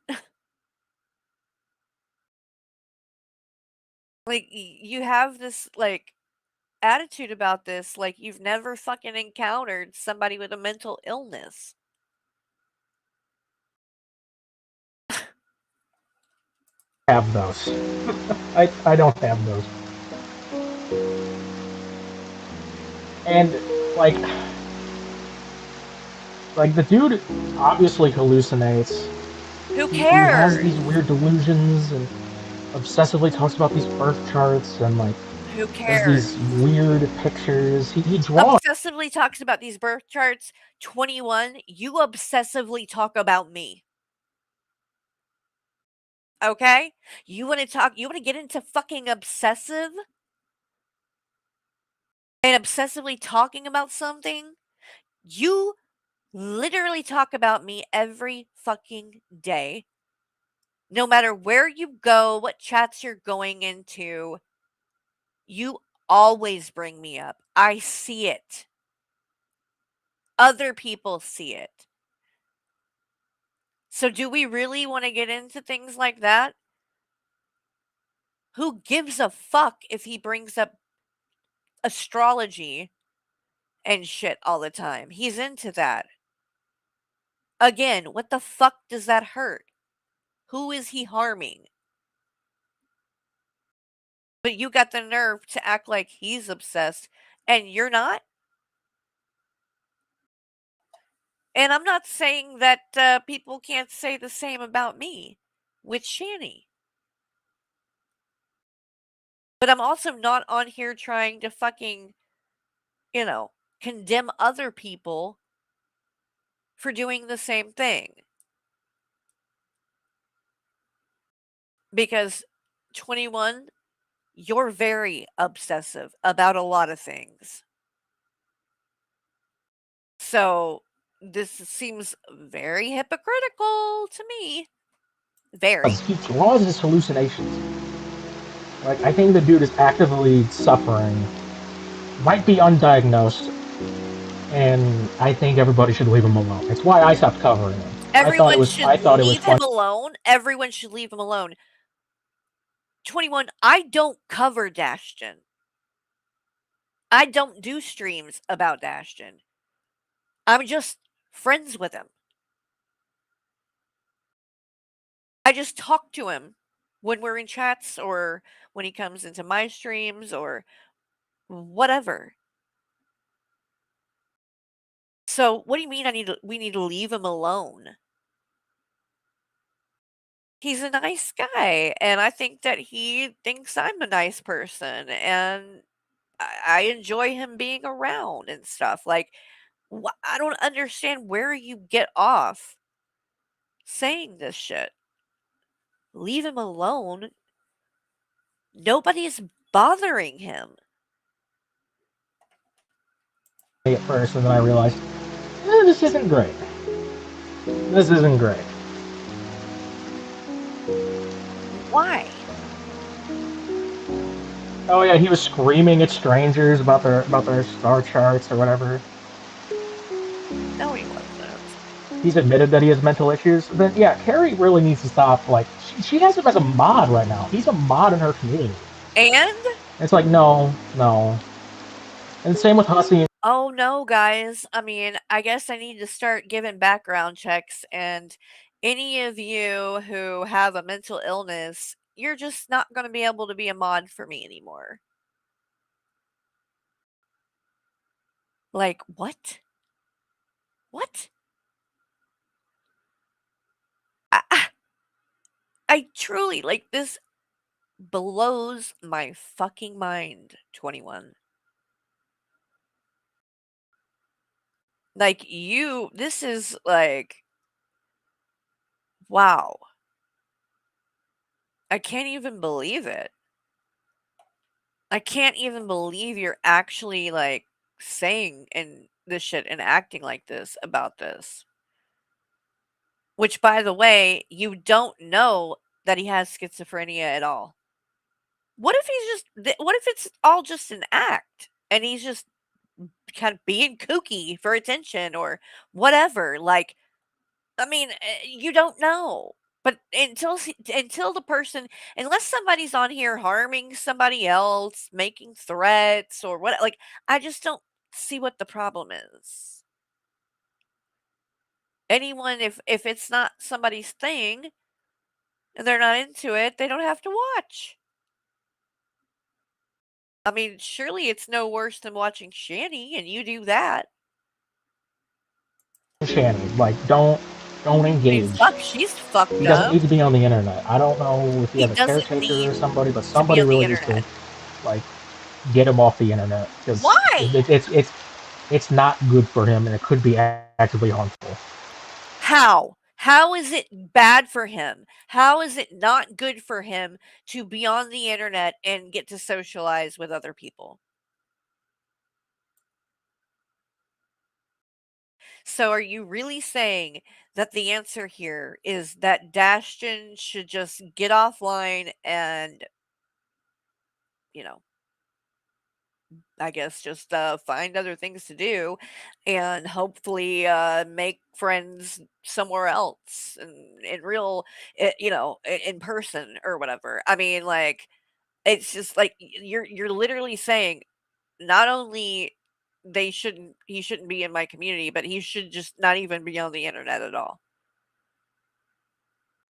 Like, you have this, like, attitude about this, like you've never fucking encountered somebody with a mental illness. Have those. I don't have those. And like the dude obviously hallucinates. Who He has cares? these weird delusions and obsessively talks about these birth charts and like Who has these cares? weird pictures. He draws. Obsessively talks about these birth charts. 21, you obsessively talk about me. Okay? You want to get into fucking obsessive? And obsessively talking about something? You literally talk about me every fucking day. No matter where you go, what chats you're going into, you always bring me up. I see it. Other people see it. So do we really want to get into things like that? Who gives a fuck if he brings up astrology and shit all the time? He's into that. Again, what the fuck does that hurt? Who is he harming? But you got the nerve to act like he's obsessed and you're not? And I'm not saying that people can't say the same about me with Shani. But I'm also not on here trying to fucking, condemn other people for doing the same thing. Because 21, you're very obsessive about a lot of things. So this seems very hypocritical to me. Very. He draws his hallucinations. Like, I think the dude is actively suffering, might be undiagnosed, and I think everybody should leave him alone. It's why I stopped covering him. Everyone should it was leave fun. him alone. Everyone should leave him alone. 21, I don't cover Dashton. I don't do streams about Dashton. I'm just friends with him. I just talk to him when we're in chats or when he comes into my streams or whatever. So what do you mean we need to leave him alone? He's a nice guy, and I think that he thinks I'm a nice person, and I enjoy him being around and stuff. Like, I don't understand where you get off saying this shit. Leave him alone. Nobody's bothering him. At first, and then I realized, this isn't great. This isn't great. Why? Oh yeah, he was screaming at strangers about their star charts or whatever. No, he wasn't. He's admitted that he has mental issues. Then yeah, Carrie really needs to stop. Like, she has him as a mod right now. He's a mod in her community. And? It's like, no. And same with Hussey. Oh no, guys. I mean, I guess I need to start giving background checks, and any of you who have a mental illness, you're just not going to be able to be a mod for me anymore. Like, what? What? I truly, like, this blows my fucking mind, 21. Like, this is like, wow. I can't even believe it. I can't even believe you're actually, like, saying and this shit and acting like this about this. Which, by the way, you don't know that he has schizophrenia at all. What if it's all just an act and he's just kind of being kooky for attention or whatever? Like, I mean, you don't know. But until the person, unless somebody's on here harming somebody else, making threats or what, like, I just don't see what the problem is. Anyone, if it's not somebody's thing and they're not into it, they don't have to watch. I mean, surely it's no worse than watching Shanny, and you do that. Shanny, like, don't engage. She's fucked up. He doesn't need to be on the internet. I don't know if he has a caretaker or somebody, but somebody really needs to, like, get him off the internet. Why? It's not good for him, and it could be actively harmful. How? How is it bad for him? How is it not good for him to be on the internet and get to socialize with other people? So are you really saying that the answer here is that Dashton should just get offline and, you know, I guess just find other things to do and hopefully make friends somewhere else in real, in person or whatever. I mean, like, it's just like you're literally saying not only he shouldn't be in my community, but he should just not even be on the internet at all.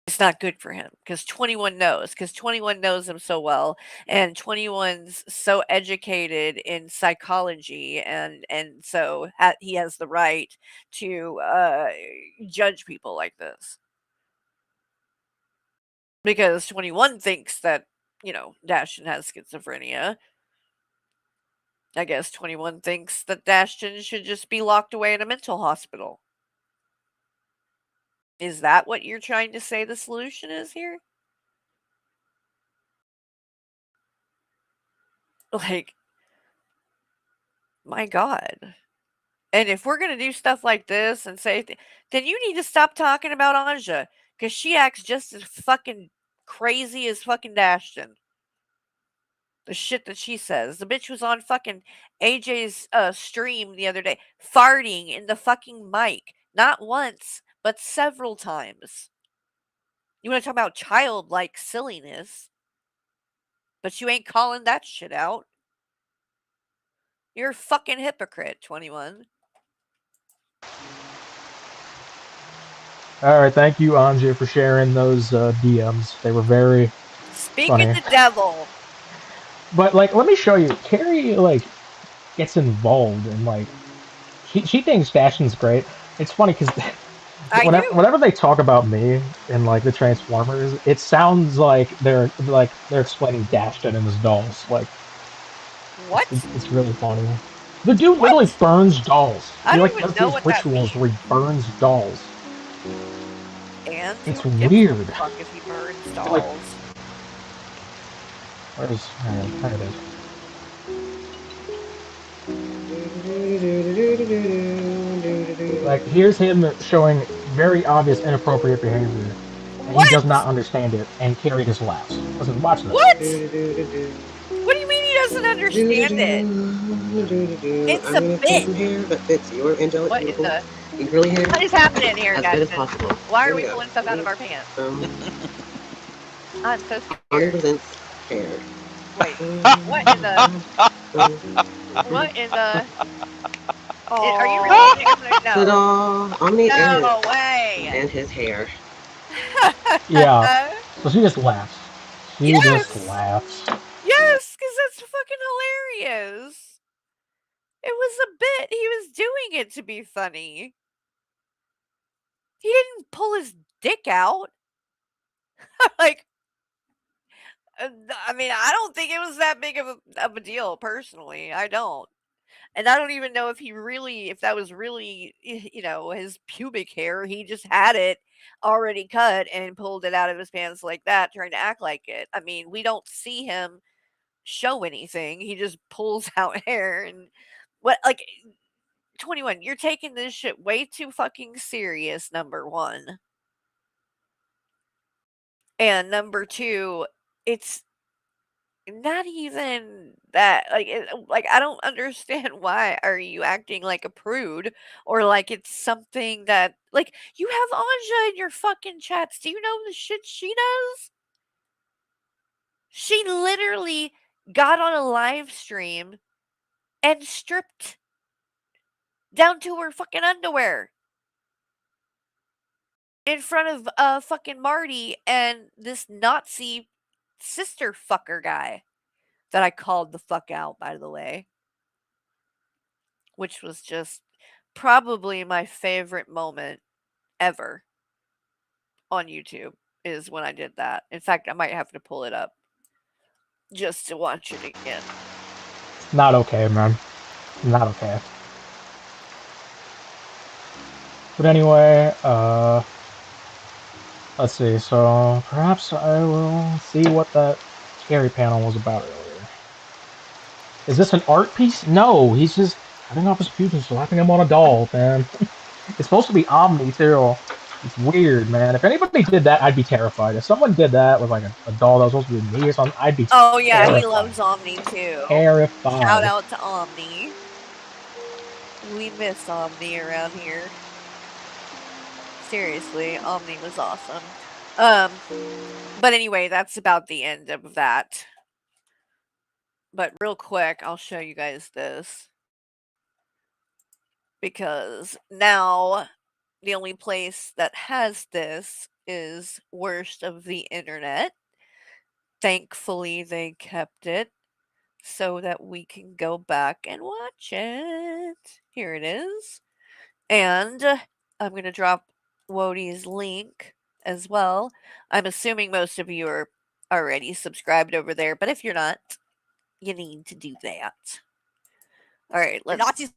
It's not good for him because 21 knows him so well, and 21's so educated in psychology, and so he has the right to judge people like this. Because 21 thinks that, Dashton has schizophrenia. I guess 21 thinks that Dashton should just be locked away in a mental hospital. Is that what you're trying to say the solution is here? Like, my God. And if we're going to do stuff like this and say, then you need to stop talking about Anja because she acts just as fucking crazy as fucking Dashton. The shit that she says. The bitch was on fucking AJ's stream the other day, farting in the fucking mic. Not once, but several times. You want to talk about childlike silliness, but you ain't calling that shit out. You're a fucking hypocrite, 21. All right, thank you, Anja, for sharing those DMs. They were very Speak funny. of the devil. But like, let me show you. Carrie like gets involved and like she thinks Dashton's great. It's funny because whenever they talk about me in like the Transformers, it sounds like they're explaining Dashton and his dolls. Like, what? It's really funny. The dude literally burns dolls. He like does know these what that rituals where he burns dolls. And It's who gives a weird. fuck if he burns dolls? Like, where's there it is. Like, here's him showing very obvious inappropriate behavior, and he does not understand it, and Carrie just laughs. Listen, watch this. What? What do you mean he doesn't understand it? It's a bit. Some hair that fits your angelic, What in beautiful, the? curly hair. What is happening here, As good as Dustin? possible. Why Here are we we go. pulling stuff out of our pants? I'm so scared. 100% hair. Wait, what in the? What in the? Are you really? No. Ta-da! Omni No way. and his hair. Yeah. So she just laughs. She just Yes! laughs. Yes, because that's fucking hilarious. It was a bit. He was doing it to be funny. He didn't pull his dick out. Like, I mean, I don't think it was that big of a deal, personally. I don't. And I don't even know if that was really, his pubic hair. He just had it already cut and pulled it out of his pants like that, trying to act like it. I mean, we don't see him show anything. He just pulls out hair and what, like, 21, you're taking this shit way too fucking serious, number one. And number two, it's not even that, like, I don't understand why are you acting like a prude or like it's something that, like, you have Anja in your fucking chats. Do you know the shit she does? She literally got on a live stream and stripped down to her fucking underwear in front of fucking Marty and this Nazi sister fucker guy that I called the fuck out, by the way, which was just probably my favorite moment ever on YouTube is when I did that. In fact, I might have to pull it up just to watch it again. Not okay, man. Not okay. But anyway, let's see. So perhaps I will see what that Carrie panel was about earlier. Is this an art piece? No, he's just cutting off his pubes and slapping him on a doll, man. It's supposed to be Omni too. It's weird, man. If anybody did that, I'd be terrified. If someone did that with like a doll that was supposed to be me or something, I'd be Oh yeah, terrified. he loves Omni too. Terrified. Shout out to Omni. We miss Omni around here. Seriously, Omni was awesome. But anyway, that's about the end of that. But real quick, I'll show you guys this. Because now the only place that has this is Worst of the Internet. Thankfully, they kept it so that we can go back and watch it. Here it is. And I'm going to drop Wodie's link as well. I'm assuming most of you are already subscribed over there, but if you're not, you need to do that. All right, let's Nazis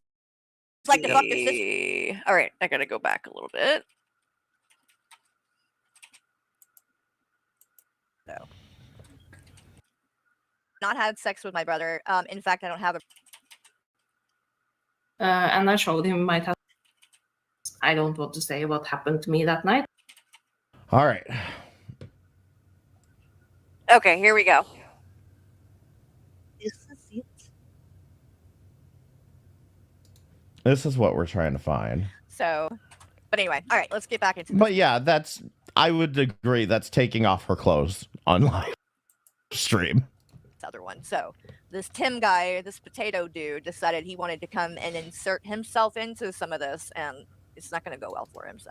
like to fuck their sister. see. All right, I got to go back a little bit. not had sex with my brother. In fact, I don't have a. And I showed him my tattoo. I don't want to say what happened to me that night. All right. Okay, here we go. This is what we're trying to find. So, but anyway, all right, let's get back into this. But yeah, I would agree that's taking off her clothes on live stream. Other one. So this Tim guy, this potato dude, decided he wanted to come and insert himself into some of this, and it's not going to go well for him. So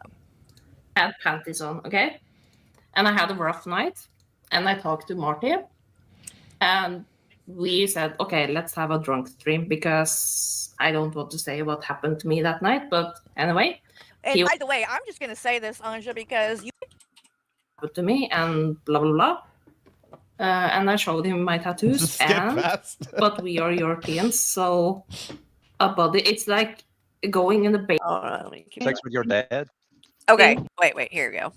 I had panties on, okay? And I had a rough night, and I talked to Marty, and we said, okay, let's have a drunk stream, because I don't want to say what happened to me that night, but anyway. And by the way, I'm just going to say this, Anja, because you happened to me, and blah, blah, blah. And I showed him my tattoos, but we are Europeans, so a body, it's like going in the base. Sex with your dad? Okay, wait, here we go.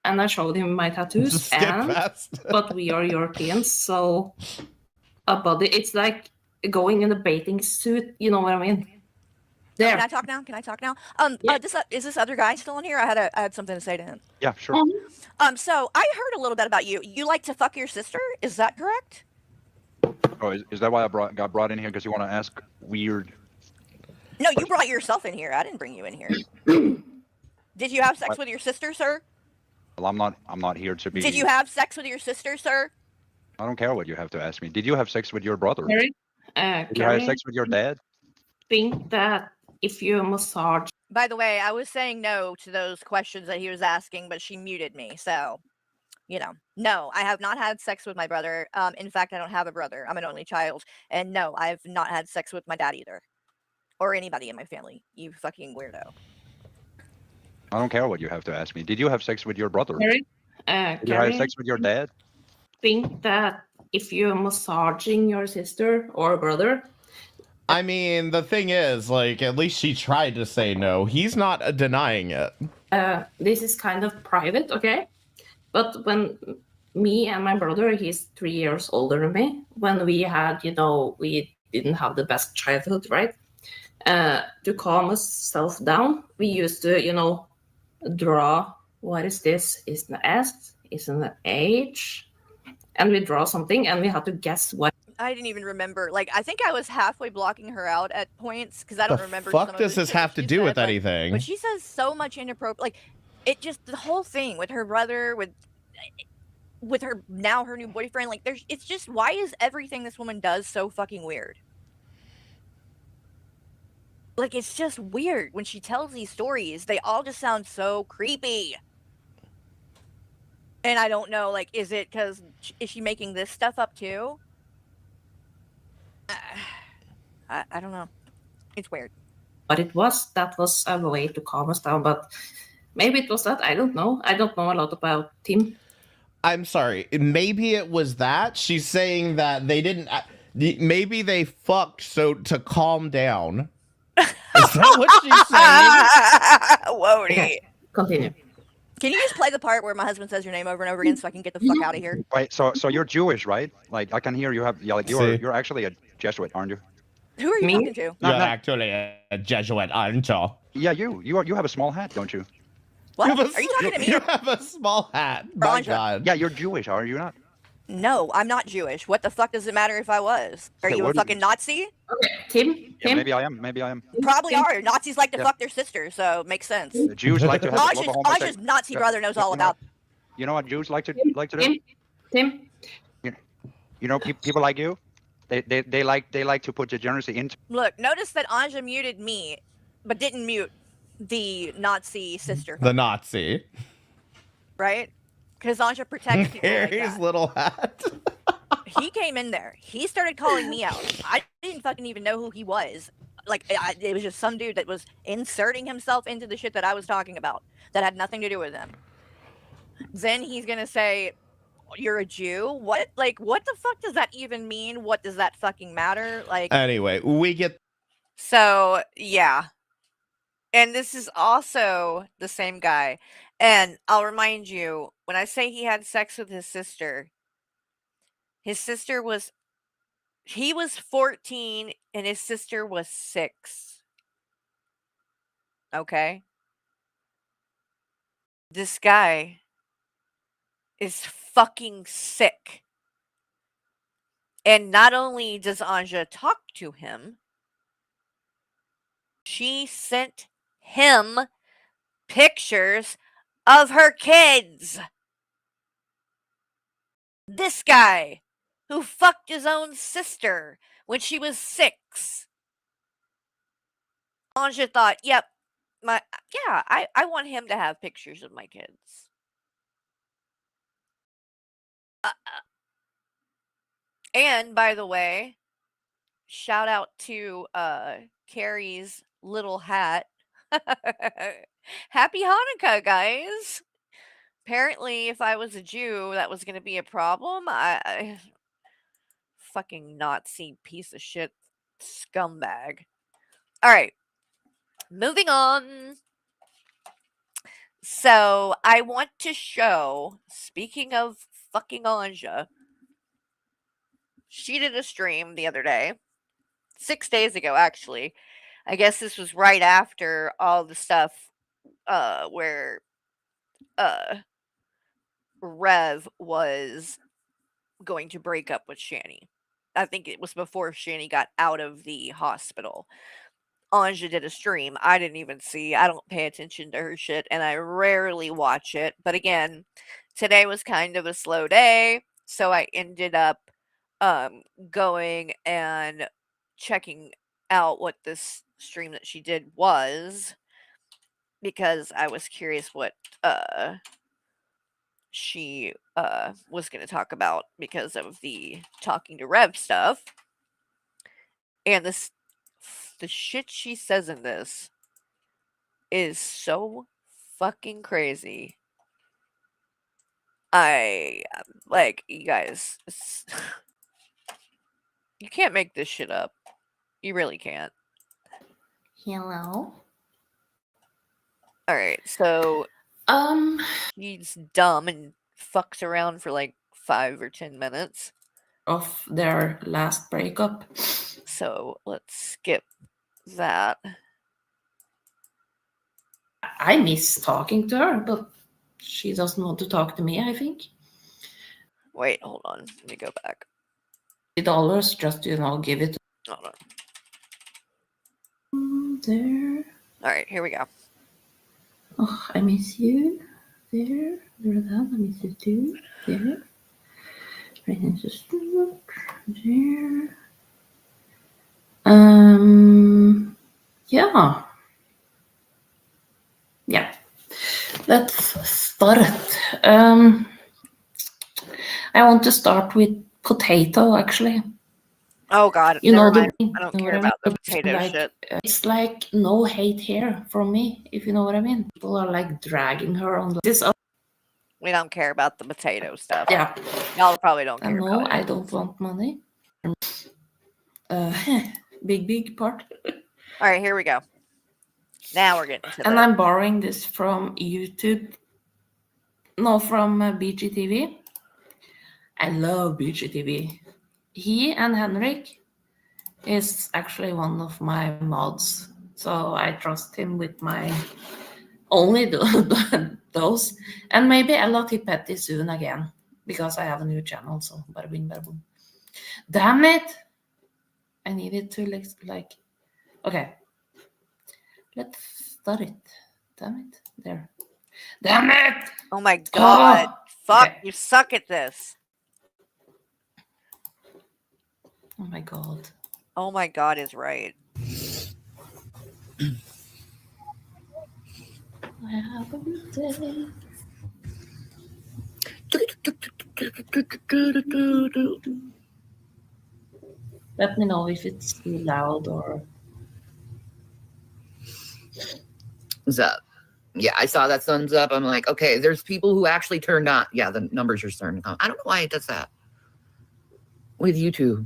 And I showed him my tattoos, but we are Europeans, so a body, it's like going in a bathing suit, you know what I mean? There. Can I talk now? Is this other guy still in here? I had something to say to him. Yeah, sure. So I heard a little bit about you. You like to fuck your sister? Is that correct? Oh, is that why I got brought in here? Because you want to ask weird? No, you brought yourself in here. I didn't bring you in here. Did you have sex with your sister, sir? Well, I'm not here to be. Did you have sex with your sister, sir? I don't care what you have to ask me. Did you have sex with your brother? Did you have sex with your dad? Think that if you massage. By the way, I was saying no to those questions that he was asking, but she muted me. So, no, I have not had sex with my brother. In fact, I don't have a brother. I'm an only child. And no, I've not had sex with my dad either. Or anybody in my family. You fucking weirdo. I don't care what you have to ask me. Did you have sex with your brother? Did you have sex with your dad? Think that if you're massaging your sister or brother. I mean, the thing is, like, at least she tried to say no. He's not denying it. This is kind of private, okay? But when me and my brother, he's 3 years older than me, when we had, we didn't have the best childhood, right? To calm ourselves down, we used to, draw, what is this? Is an S? Is an H? And we draw something, and we had to guess what. I didn't even remember. Like, I think I was halfway blocking her out at points because I don't remember. What the fuck does this have to do with anything? But she says so much inappropriate. Like, it just, the whole thing with her brother, with her now her new boyfriend. Like, it's just, why is everything this woman does so fucking weird? Like, it's just weird when she tells these stories. They all just sound so creepy. And I don't know, like, is it because is she making this stuff up too? I don't know. It's weird. But that was a way to calm us down. But maybe it was that. I don't know. I don't know a lot about Tim. I'm sorry. Maybe it was that. She's saying that they didn't. Maybe they fucked to calm down. Is that what she's saying? Whoa. Okay, continue. Can you just play the part where my husband says your name over and over again so I can get the fuck out of here? Wait, so you're Jewish, right? Like, I can hear you have, you're actually a Jesuit, aren't you? Who are you talking to? You're actually a Jesuit, aren't you? Yeah, you have a small hat, don't you? What? Are you talking to me? You have a small hat. My God. Yeah, you're Jewish, are you not? No, I'm not Jewish. What the fuck does it matter if I was? Are you a fucking Nazi? Okay, Tim? Yeah, maybe I am. You probably are. Nazis like to fuck their sisters, so it makes sense. The Jews like to have Aj's Nazi brother knows all about. You know what Jews like to do? Tim? People like you, they like to put degeneracy into. Look, notice that Anja muted me, but didn't mute the Nazi sister. The Nazi. Right? Because Anja protects people like Harry's that. little hat. He came in there. He started calling me out. I didn't fucking even know who he was. Like, it was just some dude that was inserting himself into the shit that I was talking about that had nothing to do with him. Then he's gonna say, you're a Jew? What? Like, what the fuck does that even mean? What does that fucking matter? Like, Anyway, we get. So, yeah. And this is also the same guy. And I'll remind you, when I say he had sex with his sister, His sister was, he was 14 and his sister was 6. Okay? This guy is fucking sick. And not only does Anja talk to him, she sent him pictures of her kids. This guy who fucked his own sister when she was 6. Anja thought, yep, I want him to have pictures of my kids. And by the way, shout out to Carrie's little hat. Happy Hanukkah, guys. Apparently, if I was a Jew, that was going to be a problem. I fucking Nazi piece of shit scumbag. All right. Moving on. So, I want to show, speaking of fucking Anja, she did a stream the other day. 6 days ago, actually. I guess this was right after all the stuff where Rev was going to break up with Shani. I think it was before Shani got out of the hospital. Anja did a stream. I didn't even see. I don't pay attention to her shit, and I rarely watch it. But again, today was kind of a slow day, so I ended up going and checking out what this stream that she did was, because I was curious what she was going to talk about because of the talking to Rev stuff. And the shit she says in this is so fucking crazy. Like, you guys, you can't make this shit up. You really can't. Hello. All right, so he's dumb and fucks around for like 5 or 10 minutes of their last breakup. So let's skip that. I miss talking to her, but she doesn't want to talk to me, I think. Wait, hold on. Let me go back. $50 just, give it. Hold on. There. All right, here we go. Oh, I miss you. There. That. I miss you too. There. Right next to there. Yeah. Yeah. Let's start it. I want to start with potato, actually. Oh God, never mind. I don't care about the potato shit. It's like no hate here from me, if you know what I mean. People are like dragging her on this. We don't care about the potato stuff. Yeah. Y'all probably don't care No, about it. I don't want money. Big part. All right, here we go. Now we're getting to And I'm borrowing this from YouTube. No, from BGTV. I love BGTV. He and Henrik is actually one of my mods. So I trust him with my only those. And maybe Ella Tipetti soon again. Because I have a new channel. So bada bing, bada boom. Damn it! I needed to like... Okay. Let's start it. Damn it. There. Damn it! Oh my God. Oh, fuck, okay. You suck at this. Oh my God. Oh my God is right. I have a good day. Let me know if it's too loud or... Thumbs up. Yeah, I saw that thumbs up. I'm like, okay, there's people who actually turned on. Yeah, the numbers are starting to come. I don't know why it does that with YouTube.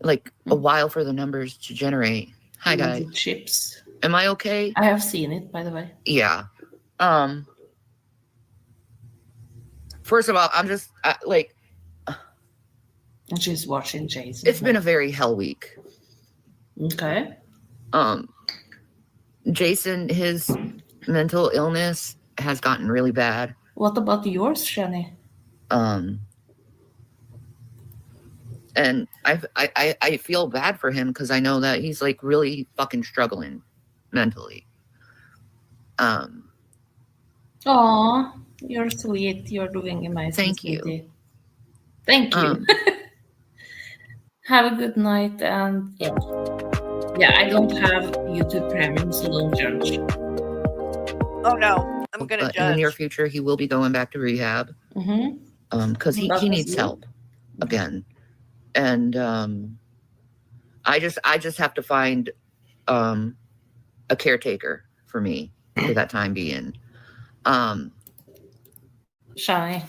Like a while for the numbers to generate. Hi guys. Chips. Am I okay? I have seen it, by the way. Yeah. First of all, I'm just like, And she's watching Jason. It's been a very hell week. Okay. Jason, his mental illness has gotten really bad. What about yours, Shani? And I feel bad for him because I know that he's like really fucking struggling mentally. Aw, you're sweet. You're doing amazing. Thank you. Sweetie. Thank you. Have a good night, and yeah, I don't have YouTube Premium, so don't judge. Oh no, I'm gonna But in the near future, he will be going back to rehab. Because he needs help again, and I just have to find a caretaker for me for that time being. Shani,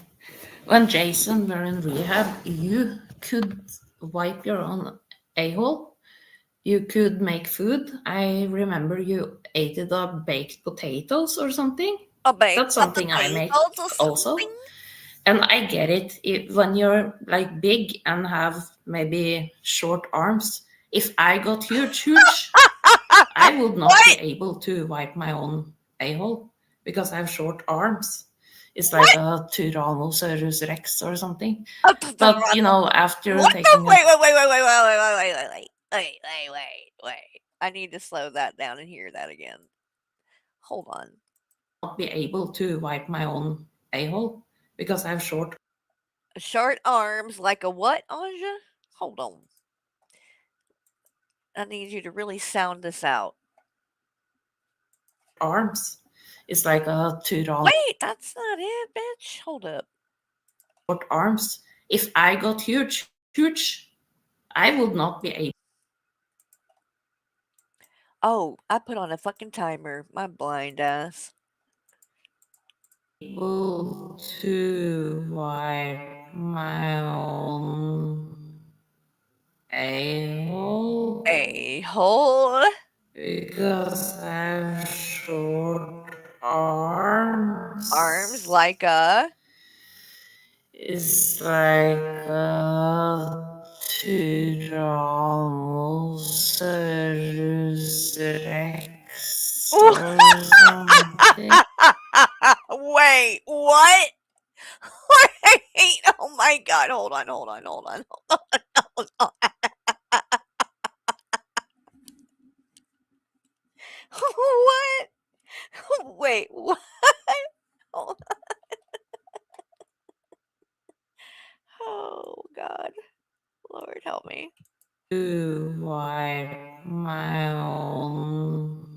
when Jason were in rehab, you could wipe your own a-hole. You could make food. I remember you ate it up baked potatoes or something. That's something I make also. And I get it when you're like big and have maybe short arms. If I got huge, I would not be able to wipe my own a-hole because I have short arms. It's like a Tyrannosaurus Rex or something. But you know, after taking wait. I need to slow that down and hear that again. Hold on. Not be able to wipe my own a-hole because I have short arms like a what, Anja? Hold on. I need you to really sound this out. Arms. It's like a Tyrannosaurus. Wait, that's not it, bitch. Hold up. Short arms. If I got huge, I would not be able. Oh, I put on a fucking timer. My blind ass. Able to wipe my own a-hole. A-hole? Because I have short arms. Arms like a? It's like a Tyrannosaurus Rex or something. Wait, what? Wait, oh my god, hold on. What? Wait, what? Hold on. Oh god. Lord help me. To wipe my own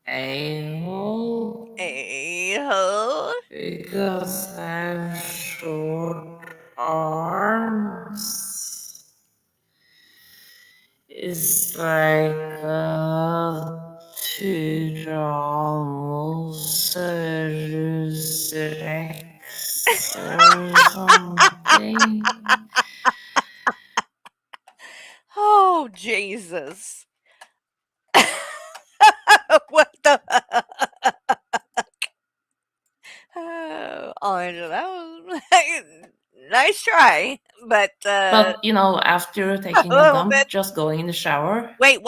a-hole. A-hole? Because I have short arms. It's like a Tyrannosaurus Rex or something. Oh, Jesus. What the Oh, Anja, that was nice try, but you know, after taking a dump, just going in the shower. Wait.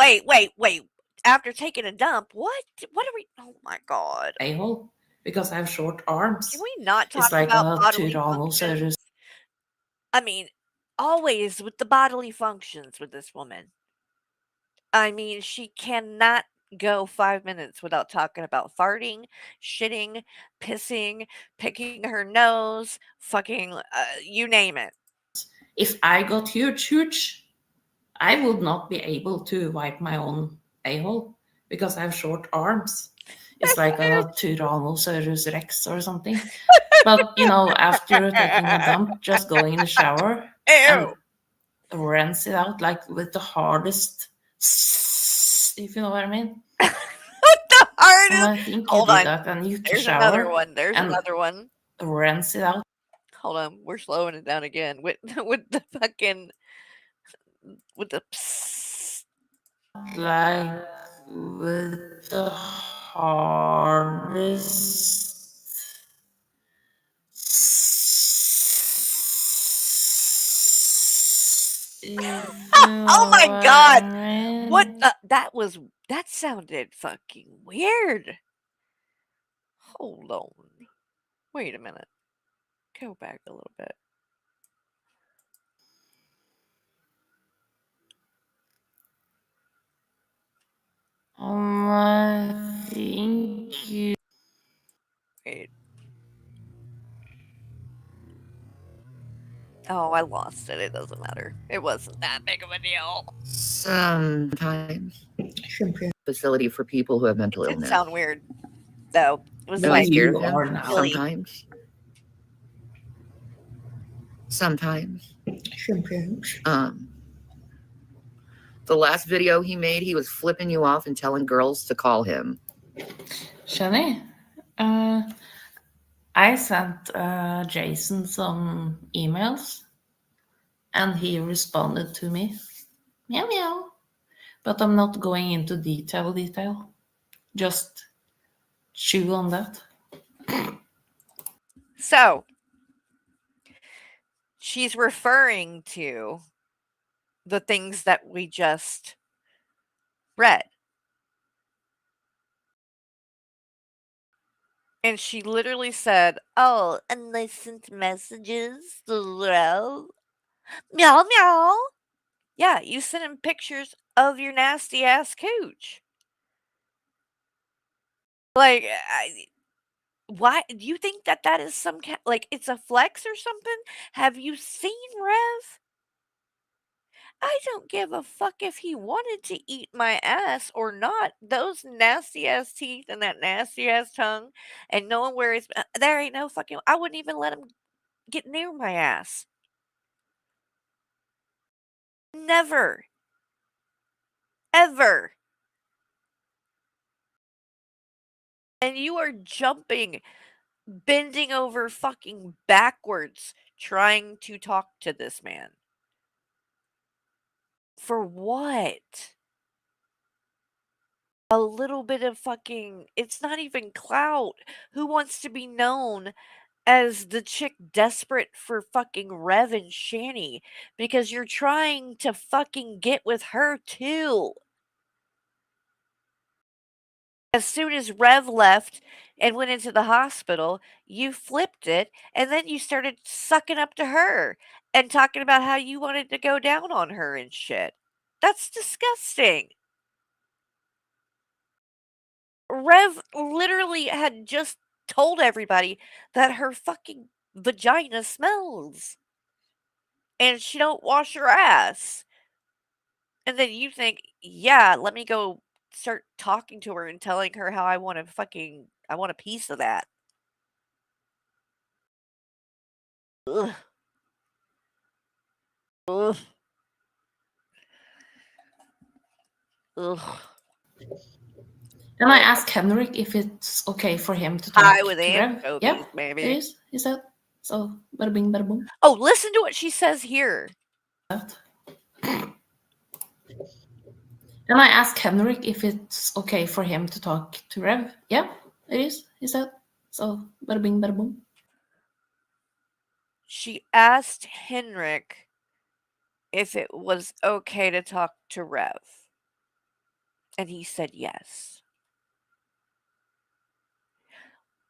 After taking a dump, what? What are we? Oh my god. A-hole, because I have short arms. Can we not talk It's like about a bodily Tyrannosaurus. functions? I mean, always with the bodily functions with this woman. I mean, she cannot go 5 minutes without talking about farting, shitting, pissing, picking her nose, fucking, you name it. If I got huge, I would not be able to wipe my own a-hole because I have short arms. It's like a Tyrannosaurus Rex or something. But you know, after taking a dump, just going in the shower and rinse it out like with the hardest, if you know what I mean. The hardest. And I think Hold you on. did that, and you There's shower. another one. Rinse it out. Hold on, we're slowing it down again with the fucking with the psst. Like with the hardest. Oh my god! What the? That sounded fucking weird. Hold on. Wait a minute. Go back a little bit. Thank you. Wait. Oh, I lost it. It doesn't matter. It wasn't that big of a deal. Sometimes facility for people who have mental It did illness. sound weird, though. It was Am I like scared of him? really. Sometimes. Sometimes. The last video he made, he was flipping you off and telling girls to call him. Shani, I sent Jason some emails and he responded to me. Meow meow. But I'm not going into detail. Just chew on that. So, she's referring to the things that we just read. And she literally said, "Oh, and I sent messages to Rev. Meow meow." Yeah, you sent him pictures of your nasty ass cooch. Like, why do you think that that is some like it's a flex or something? Have you seen Rev? I don't give a fuck if he wanted to eat my ass or not. Those nasty ass teeth and that nasty ass tongue, and knowing where his there ain't no fucking. I wouldn't even let him get near my ass. Never. Ever. And you are jumping, bending over fucking backwards, trying to talk to this man. For what? A little bit of fucking. It's not even clout. Who wants to be known as the chick desperate for fucking Rev and Shani? Because you're trying to fucking get with her too. As soon as Rev left and went into the hospital, you flipped it, and then you started sucking up to her and talking about how you wanted to go down on her and shit. That's disgusting. Rev literally had just told everybody that her fucking vagina smells. And she don't wash her ass. And then you think, yeah, let me go start talking to her and telling her how I want a piece of that. Ugh. Ugh. Ugh. And I asked Henrik if it's okay for him to Hi talk with to Rev. anchovies, Yeah, maybe. it is. He said. So, bada bing, bada boom. Oh, listen to what she says here. And I asked Henrik if it's okay for him to talk to Rev. Yeah, it is. He said. So, bada bing, bada boom. She asked Henrik if it was okay to talk to Rev. And he said yes.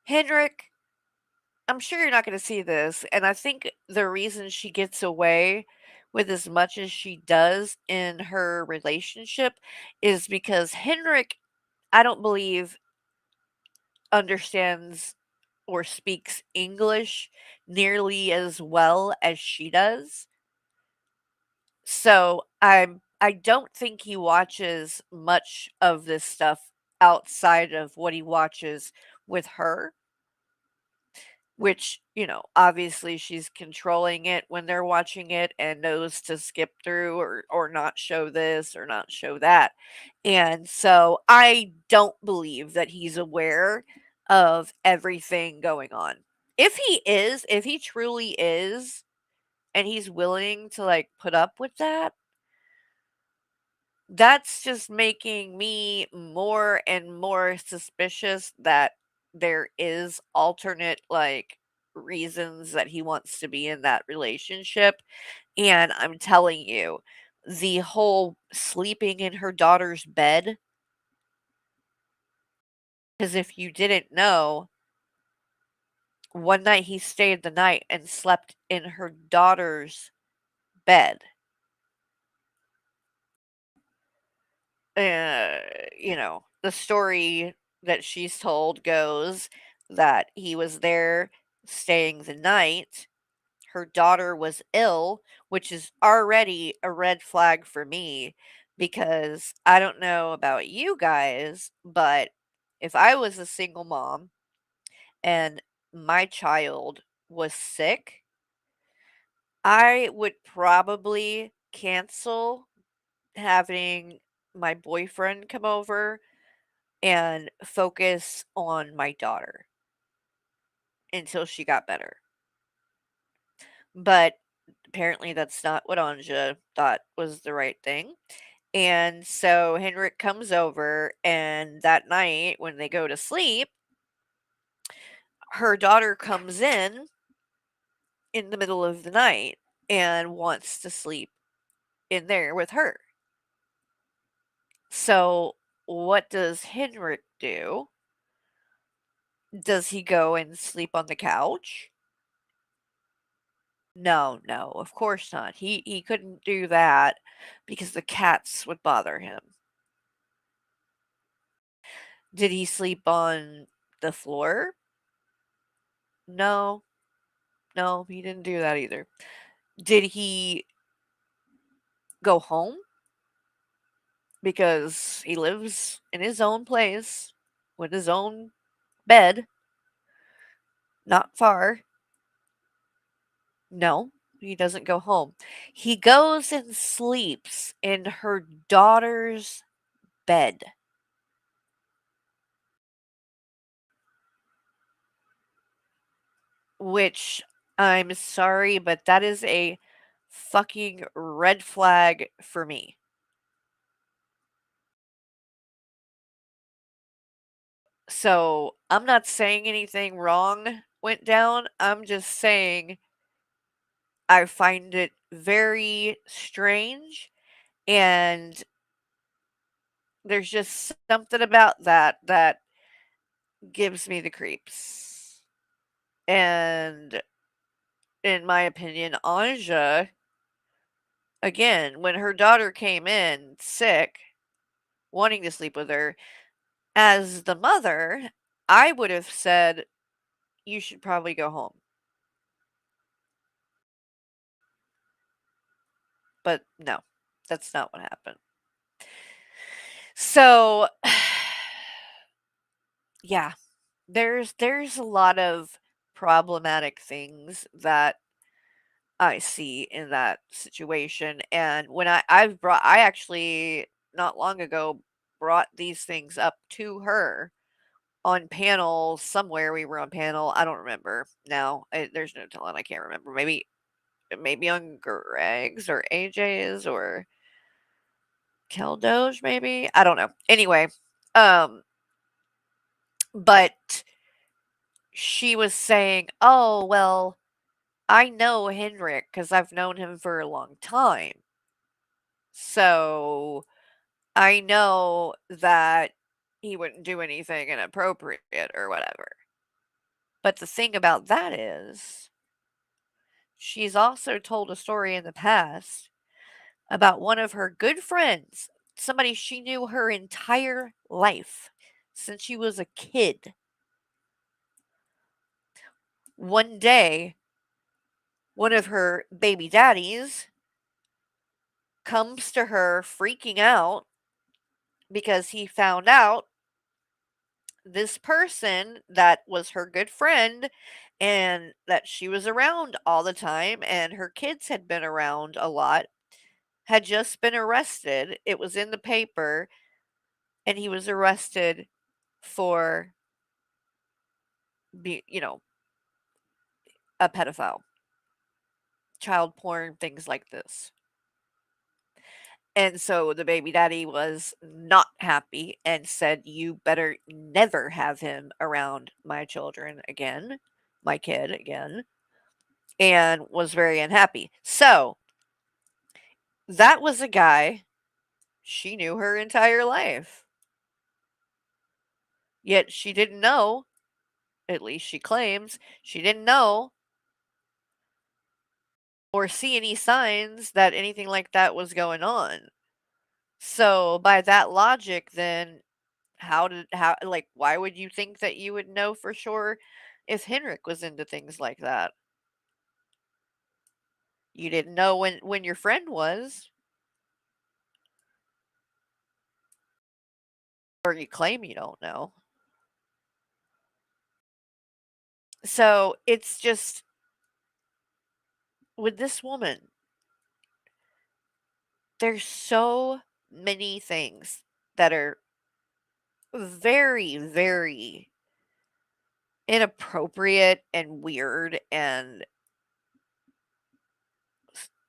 Henrik, I'm sure you're not going to see this. And I think the reason she gets away with as much as she does in her relationship is because Henrik, I don't believe, understands or speaks English nearly as well as she does. So I don't think he watches much of this stuff outside of what he watches with her. Which, obviously she's controlling it when they're watching it and knows to skip through or not show this or not show that. And so I don't believe that he's aware of everything going on. If he truly is, and he's willing to like put up with that, that's just making me more and more suspicious that there is alternate like reasons that he wants to be in that relationship. And I'm telling you, the whole sleeping in her daughter's bed, because if you didn't know, one night he stayed the night and slept in her daughter's bed. You know, the story that she's told goes that he was there staying the night. Her daughter was ill, which is already a red flag for me because I don't know about you guys, but if I was a single mom and my child was sick, I would probably cancel having my boyfriend come over and focus on my daughter until she got better. But apparently that's not what Anja thought was the right thing. And so Henrik comes over, and that night when they go to sleep, her daughter comes in the middle of the night and wants to sleep in there with her. So what does Henrik do? Does he go and sleep on the couch? No, no, of course not. He couldn't do that because the cats would bother him. Did he sleep on the floor? No. No, he didn't do that either. Did he go home? Because he lives in his own place with his own bed, not far. No, he doesn't go home. He goes and sleeps in her daughter's bed. Which, I'm sorry, but that is a fucking red flag for me. So, I'm not saying anything wrong went down. I'm just saying I find it very strange, and there's just something about that gives me the creeps. And in my opinion, Anja, again, when her daughter came in sick, wanting to sleep with her, as the mother, I would have said, "You should probably go home." But no, that's not what happened. So, yeah, there's a lot of problematic things that I see in that situation, and when I actually not long ago brought these things up to her on panel somewhere. We were on panel, I don't remember now. There's no telling, I can't remember. Maybe on Greg's or AJ's or Keldoge, maybe? I don't know. Anyway, um, but she was saying, "Oh, well, I know Henrik because I've known him for a long time. So I know that he wouldn't do anything inappropriate or whatever." But the thing about that is, she's also told a story in the past about one of her good friends, somebody she knew her entire life since she was a kid. One day, one of her baby daddies comes to her freaking out because he found out this person that was her good friend and that she was around all the time and her kids had been around a lot had just been arrested. It was in the paper, and he was arrested for a pedophile, child porn, things like this. And so the baby daddy was not happy and said, "You better never have him around my children again." my kid again and was very unhappy. So that was a guy she knew her entire life. Yet she didn't know, at least she claims, she didn't know or see any signs that anything like that was going on. So by that logic, then why would you think that you would know for sure if Henrik was into things like that? You didn't know when your friend was, or you claim you don't know. So it's just with this woman, there's so many things that are very, very inappropriate and weird and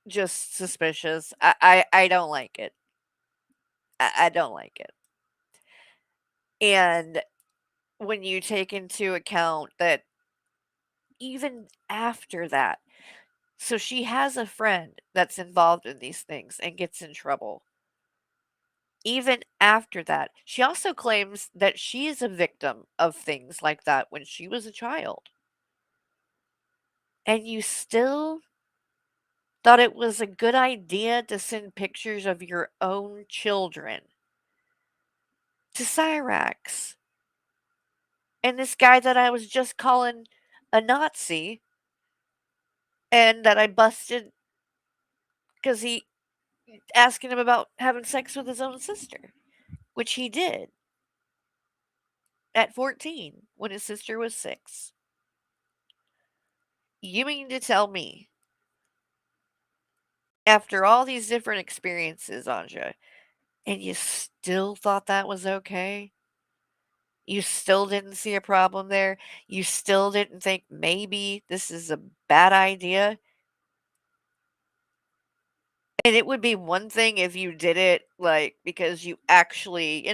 just suspicious. I don't like it. I don't like it. And when you take into account that even after that, so she has a friend that's involved in these things and gets in trouble. Even after that, she also claims that she is a victim of things like that when she was a child. And you still thought it was a good idea to send pictures of your own children to Cyrax. And this guy that I was just calling a Nazi and that I busted because he asking him about having sex with his own sister, which he did at 14 when his sister was 6. You mean to tell me, after all these different experiences, Anja, and you still thought that was okay? You still didn't see a problem there? You still didn't think maybe this is a bad idea? And it would be one thing if you did it, like, because you actually,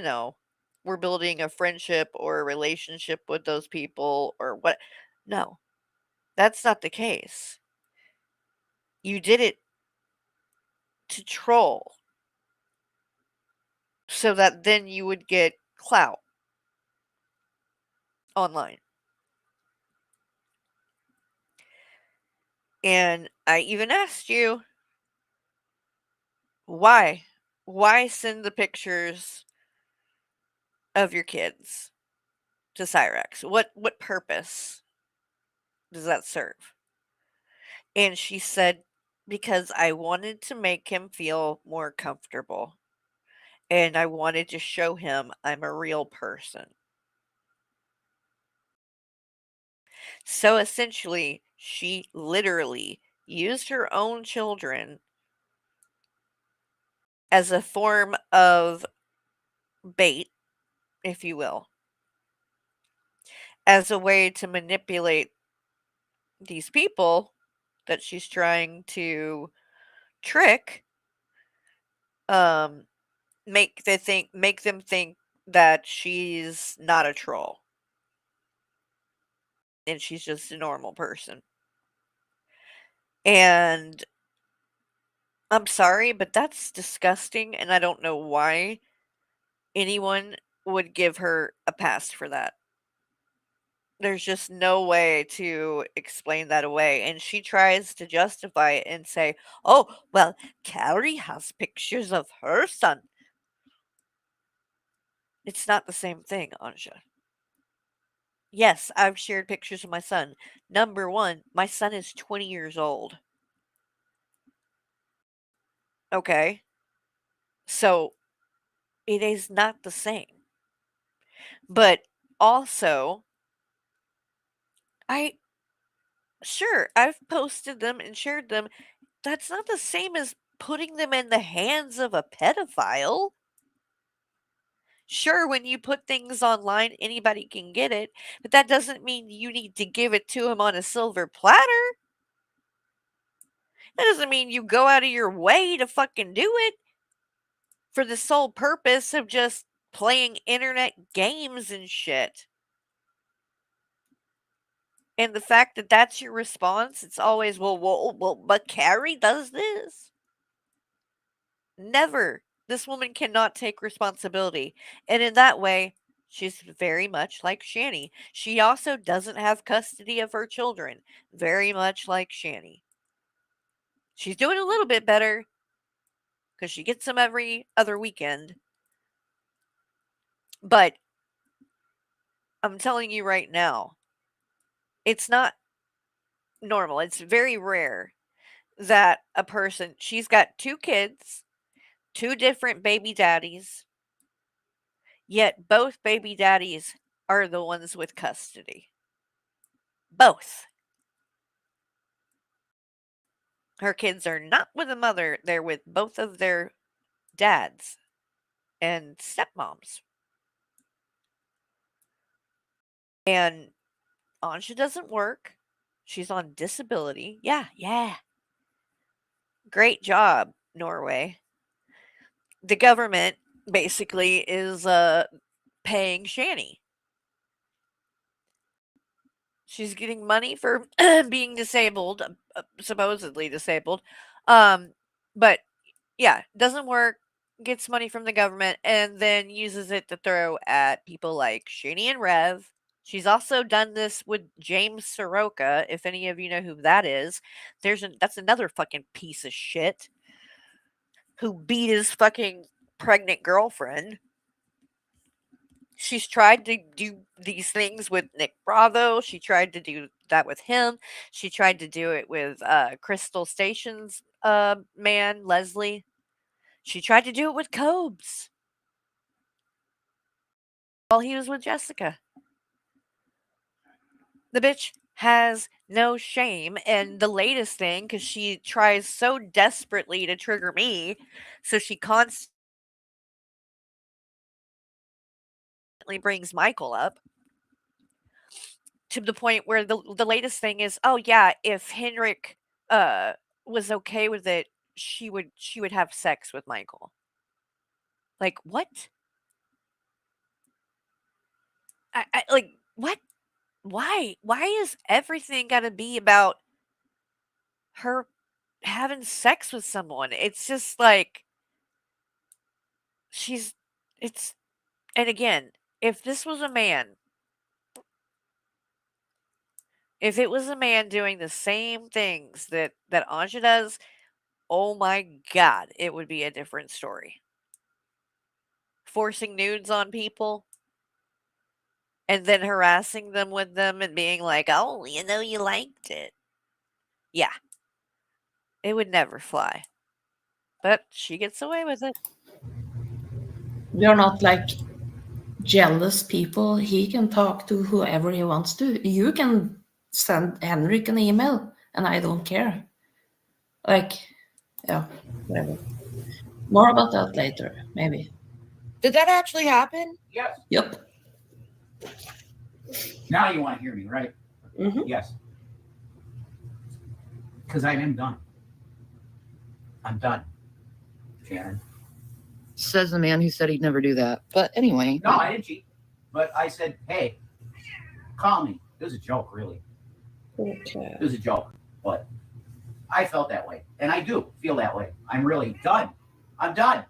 were building a friendship or a relationship with those people or what. No, that's not the case. You did it to troll so that then you would get clout online. And I even asked you, why? Why send the pictures of your kids to Cyrax? What purpose does that serve? And she said, because I wanted to make him feel more comfortable. And I wanted to show him I'm a real person. So essentially, she literally used her own children as a form of bait, if you will, as a way to manipulate these people that she's trying to trick, um, make them think that she's not a troll and she's just a normal person. And I'm sorry, but that's disgusting, and I don't know why anyone would give her a pass for that. There's just no way to explain that away, and she tries to justify it and say, "Oh, well, Carrie has pictures of her son." It's not the same thing, Anja. Yes, I've shared pictures of my son. Number 1, my son is 20 years old. Okay? So, it is not the same. But also, I've posted them and shared them. That's not the same as putting them in the hands of a pedophile. Sure, when you put things online, anybody can get it, but that doesn't mean you need to give it to him on a silver platter. That doesn't mean you go out of your way to fucking do it for the sole purpose of just playing internet games and shit. And the fact that that's your response, it's always, well, but Carrie does this. Never. This woman cannot take responsibility. And in that way, she's very much like Shani. She also doesn't have custody of her children, very much like Shani. She's doing a little bit better because she gets them every other weekend. But I'm telling you right now, it's not normal. It's very rare that a person, she's got 2 kids, 2 different baby daddies, yet both baby daddies are the ones with custody. Both. Her kids are not with a mother, they're with both of their dads and stepmoms. And Anja doesn't work. She's on disability. Yeah. Great job, Norway. The government basically is paying Shani. She's getting money for being disabled, supposedly disabled. But yeah, doesn't work, gets money from the government, and then uses it to throw at people like Shani and Rev. She's also done this with James Soroka, if any of you know who that is. That's another fucking piece of shit who beat his fucking pregnant girlfriend. She's tried to do these things with Nick Bravo. She tried to do that with him. She tried to do it with Crystal Station's man, Leslie. She tried to do it with Cobes while he was with Jessica. The bitch has no shame. And the latest thing, because she tries so desperately to trigger me, so she constantly brings Michael up to the point where the latest thing is, oh yeah, if Henrik was okay with it, she would have sex with Michael. Like, what? I like, what? Why is everything gotta be about her having sex with someone? It's just like she's it's and again, if this was a man, if it was a man doing the same things that Anja does, oh my god, it would be a different story. Forcing nudes on people and then harassing them with them and being like, "Oh, you know you liked it." Yeah. It would never fly. But she gets away with it. We are not like jealous people. He can talk to whoever he wants to. You can send Henrik an email and I don't care. Like, yeah, whatever. More about that later, maybe. Did that actually happen? Yes. Yep. Now you want to hear me, right? Mm-hmm. Yes. Because I am done. I'm done, Shannon. Says the man who said he'd never do that. But anyway. No, I didn't cheat. But I said, hey, call me. It was a joke, really. Okay. It was a joke. But I felt that way. And I do feel that way. I'm really done. I'm done.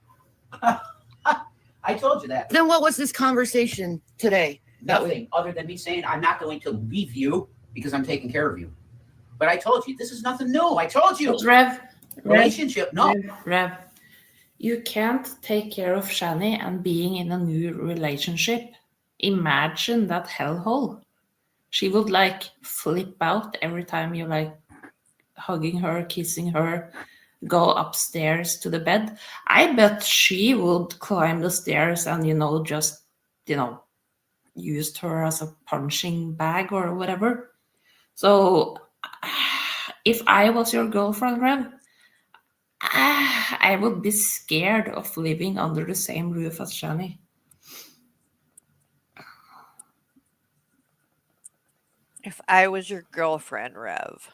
I told you that. Then what was this conversation today? Nothing other than me saying I'm not going to leave you because I'm taking care of you. But I told you, this is nothing new. I told you. But Rev, Relationship, no. Rev, you can't take care of Shani and being in a new relationship. Imagine that hellhole. She would like flip out every time you like hugging her, kissing her, go upstairs to the bed. I bet she would climb the stairs and, just, used her as a punching bag or whatever. So if I was your girlfriend, Rev, I would be scared of living under the same roof as Shani. If I was your girlfriend, Rev.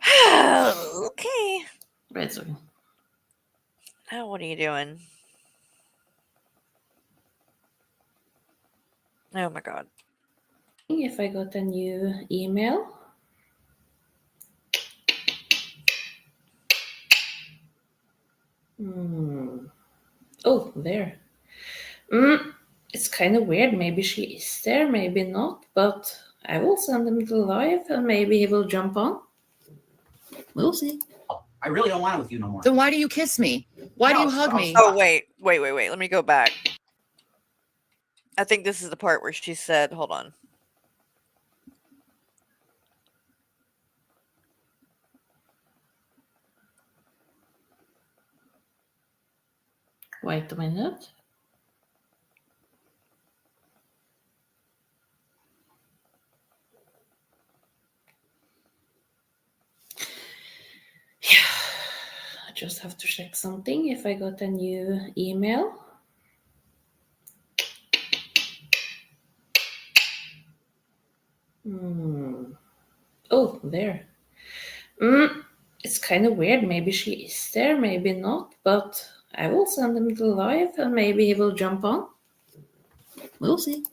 Okay. Right, sorry. Now what are you doing? Oh my god. if I got a new email. Oh, there. It's kind of weird. Maybe she is there, maybe not. But I will send him to live, and maybe he will jump on. We'll see. I really don't want it with you no more. Then why do you kiss me? Why do you hug me? Oh, wait. Let me go back. I think this is the part where she said, hold on. Wait a minute. Yeah, I just have to check something if I got a new email. Oh, there. It's kind of weird. Maybe she is there, maybe not. But I will send him to live, and maybe he will jump on. We'll see.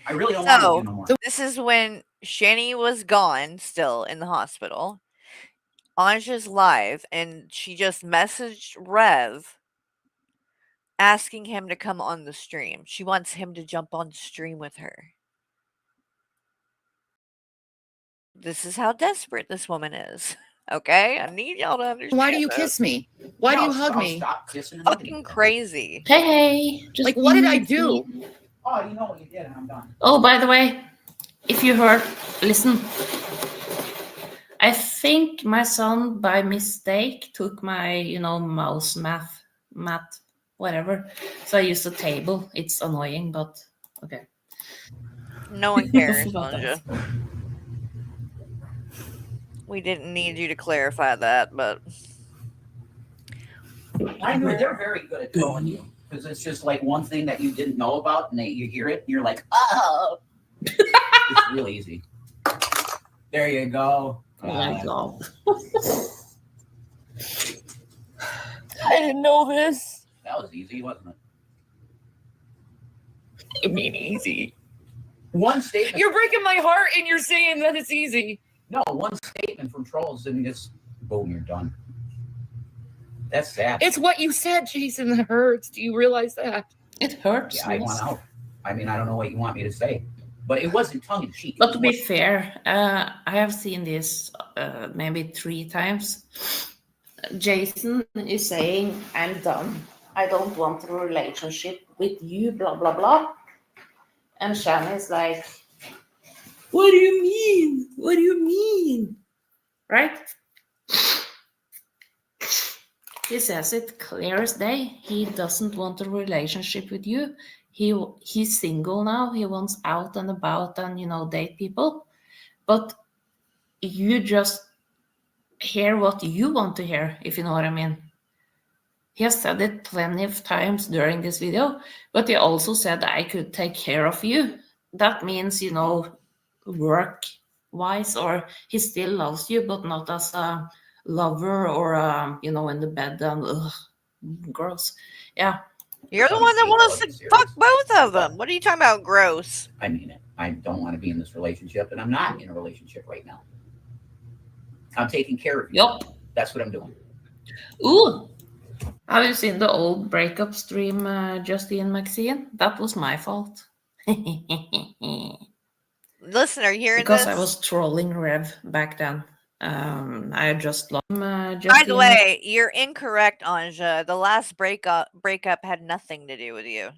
I really don't want it with you no more. This is when Shani was gone, still in the hospital. Anja's live, and she just messaged Rev asking him to come on the stream. She wants him to jump on stream with her. This is how desperate this woman is. Okay? I need y'all to understand. Why do you kiss me? Why do you hug me? Stop kissing. Fucking crazy. Hey. Like, what did I do? Oh, you know what you did, and I'm done. Oh, by the way, if you heard, listen. I think my son, by mistake, took my, mouse mat, whatever. So I used a table. It's annoying, but okay. No one cares, Anja. We didn't need you to clarify that, but I knew they're very good at trolling you because it's just like one thing that you didn't know about, and you hear it, and you're like, oh. It's real easy. There you go. Oh my God. I didn't know this. That was easy, wasn't it? You mean easy? One statement. You're breaking my heart, and you're saying that it's easy. No, one statement from trolls, and just boom, you're done. That's sad. It's what you said, Jason, that hurts. Do you realize that? It hurts. Yeah, I want out. I mean, I don't know what you want me to say, but it wasn't tongue in cheek. But to be fair, I have seen this maybe 3 times. Jason is saying, I'm done. I don't want a relationship with you, blah, blah, blah. And Shanna is like, what do you mean? What do you mean? Right? He says it clear as day. He doesn't want a relationship with you. He's single now. He wants out and about and, date people. But you just hear what you want to hear, if you know what I mean. He has said it plenty of times during this video, but he also said I could take care of you. That means, work-wise, or he still loves you, but not as a lover or, in the bed and gross. Yeah. You're the one that wants to fuck both of them. What are you talking about, gross? I mean it. I don't want to be in this relationship, and I'm not in a relationship right now. I'm taking care of you. Yep. That's what I'm doing. Ooh. Have you seen the old breakup stream, Justine Maxine? That was my fault. Listen, are you hearing because this? I was trolling Rev back then. I just love By the way, you're incorrect, Anja. The last breakup had nothing to do with you.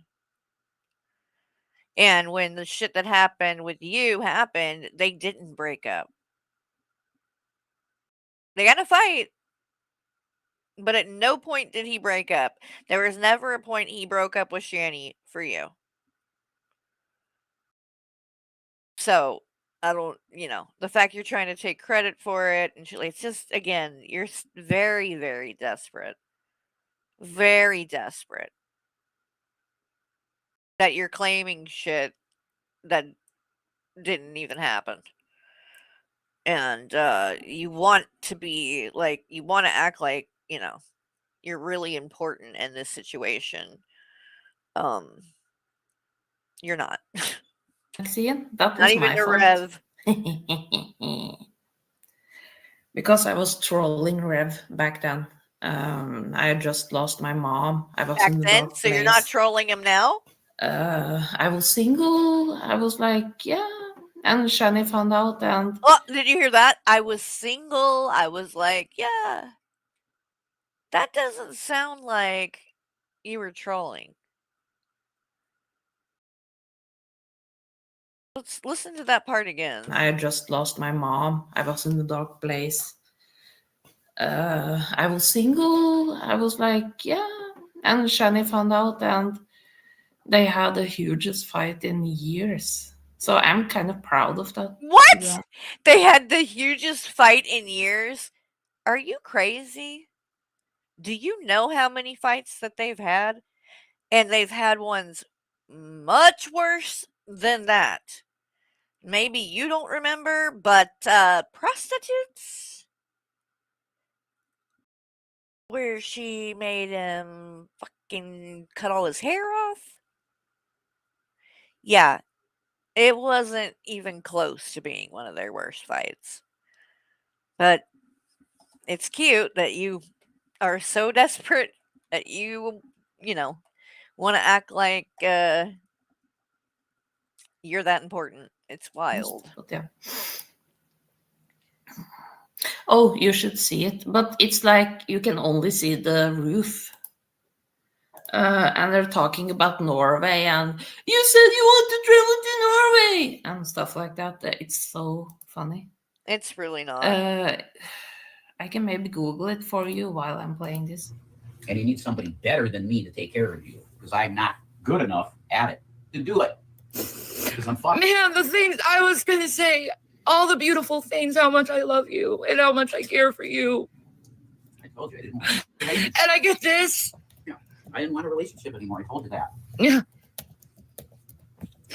And when the shit that happened with you happened, they didn't break up. They got to fight. But at no point did he break up. There was never a point he broke up with Shani for you. So, I don't, the fact you're trying to take credit for it, and it's just, again, you're very, very desperate. Very desperate. That you're claiming shit that didn't even happen. And you want to be like, you want to act like, you're really important in this situation. You're not. Maxine, that Not was even my a fault. Rev. Because I was trolling Rev back then. I had just lost my mom. I was Back in the then, dark so you're not place. trolling him now? I was single. I was like, yeah. And Shani found out, and Oh, did you hear that? I was single. I was like, yeah. That doesn't sound like you were trolling. Let's listen to that part again. I had just lost my mom. I was in the dark place. I was single. I was like, yeah. And Shani found out, and they had the hugest fight in years. So I'm kind of proud of that. What? They had the hugest fight in years? Are you crazy? Do you know how many fights that they've had? And they've had ones much worse than that. Maybe you don't remember, but prostitutes? Where she made him fucking cut all his hair off? Yeah, it wasn't even close to being one of their worst fights. But it's cute that you are so desperate that you want to act like you're that important. It's wild. But yeah. Oh, you should see it. But it's like you can only see the roof. And they're talking about Norway, and you said you want to travel to Norway and stuff like that. It's so funny. It's really not. I can maybe Google it for you while I'm playing this. And you need somebody better than me to take care of you, because I'm not good enough at it to do it. Because I'm fucked. Man, the things I was gonna say, all the beautiful things, how much I love you and how much I care for you. I told you I didn't want And I get this. Yeah, I didn't want a relationship anymore. I told you that. Yeah.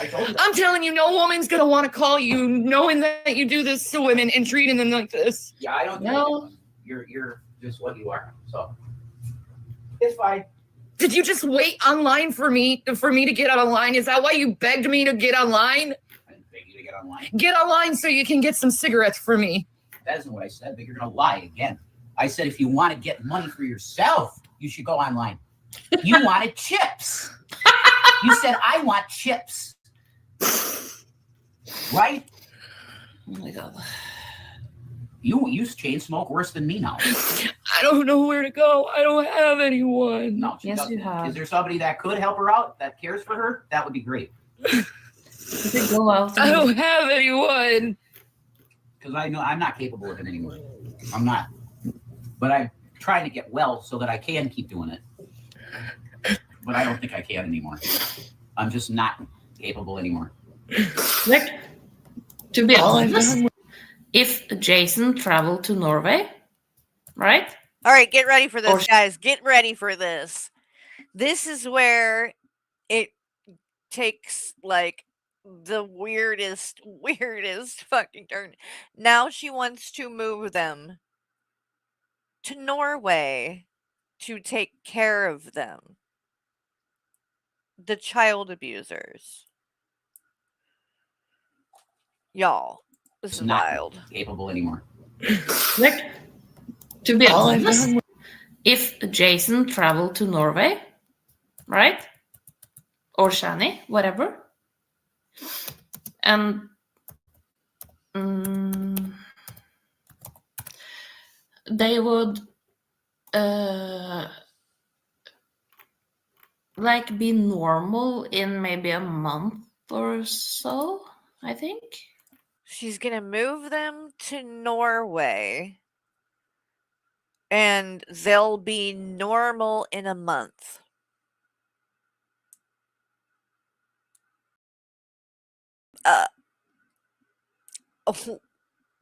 I told you that. I'm telling you, no woman's gonna want to call you knowing that you do this to women and treating them like this. Yeah, I don't know. No. You're just what you are. So it's fine. Did you just wait online for me to get online? Is that why you begged me to get online? I didn't beg you to get online. Get online so you can get some cigarettes for me. That isn't what I said, but you're gonna lie again. I said if you want to get money for yourself, you should go online. You wanted chips. You said I want chips. Right? Oh my god. You chain smoke worse than me now. I don't know where to go. I don't have anyone. No, Yes, doesn't. you have. Is there somebody that could help her out, that cares for her? That would be great. Go out. I don't have anyone. Because I know I'm not capable of it anymore. I'm not. But I'm trying to get well so that I can keep doing it. But I don't think I can anymore. I'm just not capable anymore. Like, to be honest, if Jason traveled to Norway, right? All right, get ready for this, guys. Get ready for this. This is where it takes like the weirdest fucking turn. Now she wants to move them to Norway to take care of them. The child abusers. Y'all, this is not wild. Capable anymore. Like, to be honest, if Jason traveled to Norway, right? Or Shani, whatever, and they would like be normal in maybe a month or so, I think. She's gonna move them to Norway and they'll be normal in a month.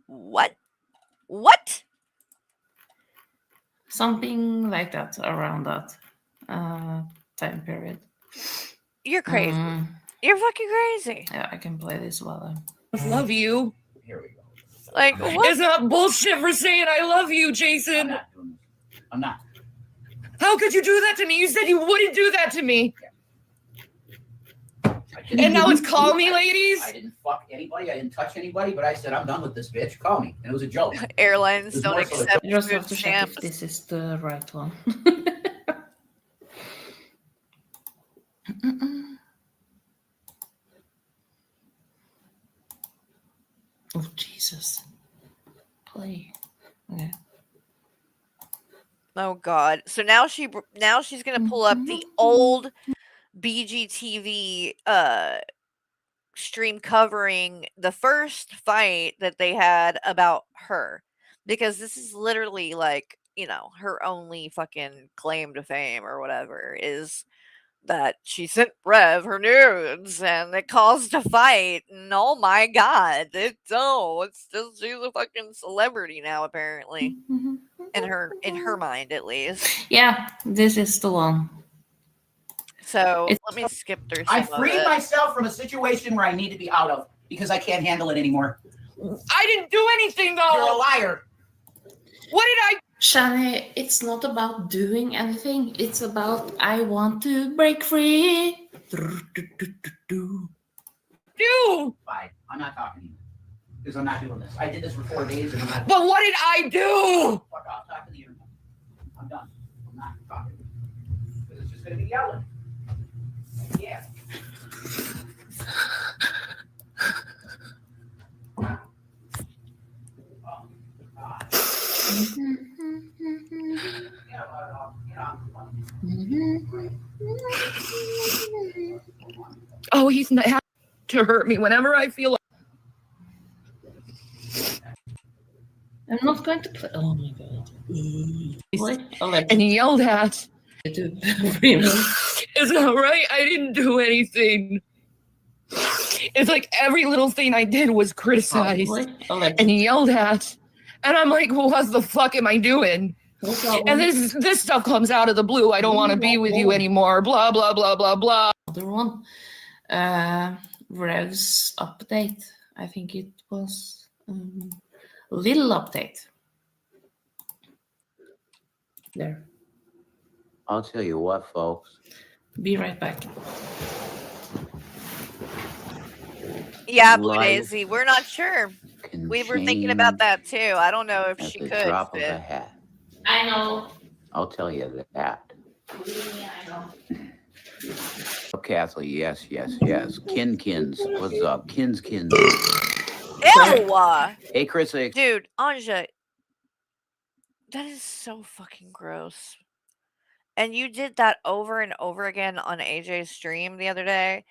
What? What? Something like that, around that time period. You're crazy. You're fucking crazy. Yeah, I can play this while I love you. Here we go. Like, what? It's not bullshit for saying I love you, Jason. I'm not. How could you do that to me? You said you wouldn't do that to me. I And now it's call me, ladies. I didn't fuck anybody. I didn't touch anybody. But I said I'm done with this bitch. Call me, and it was a joke. Airlines don't accept You just food have to check if stamps. this is the right one. Oh Jesus! Play. Okay. Oh God! So now she's gonna pull up the old BGTV stream covering the first fight that they had about her, because this is literally like, you know, her only fucking claim to fame or whatever is that she sent Rev her nudes and it caused a fight, and oh my God, it's just she's a fucking celebrity now apparently. In her mind at least. Yeah, this is the one. So let me skip through some I of freed it. myself from a situation where I need to be out of because I can't handle it anymore. I didn't do anything, though. You're a liar. What did I? Shani, it's not about doing anything. It's about I want to break free. Do? Fine. I'm not talking to you because I'm not doing this. I did this for 4 days. And I'm not. But what did I do? Fuck off. Talk to the internet. I'm done. I'm not talking to you because it's just going to be yelling. Yeah. Oh, he's not to hurt me whenever I feel like. I'm not going to play. Oh my God. And he yelled at. Is that right? I didn't do anything. It's like every little thing I did was criticized. And he yelled at. And I'm like, well, what the fuck am I doing? And this stuff comes out of the blue. I don't want to be with you anymore. Blah, blah, blah, blah, blah. Other one. Rev's update. I think it was little update. There. I'll tell you what, folks. Be right back. Yeah, Blue Daisy, we're not sure. We were thinking about that too. I don't know if she could. Drop of a hat. I know. I'll tell you that. I know. Oh, Kathleen, yes. Kins, what's up? Kins. Ew! Hey, Chris. Dude, Anja, that is so fucking gross. And you did that over and over again on AJ's stream the other day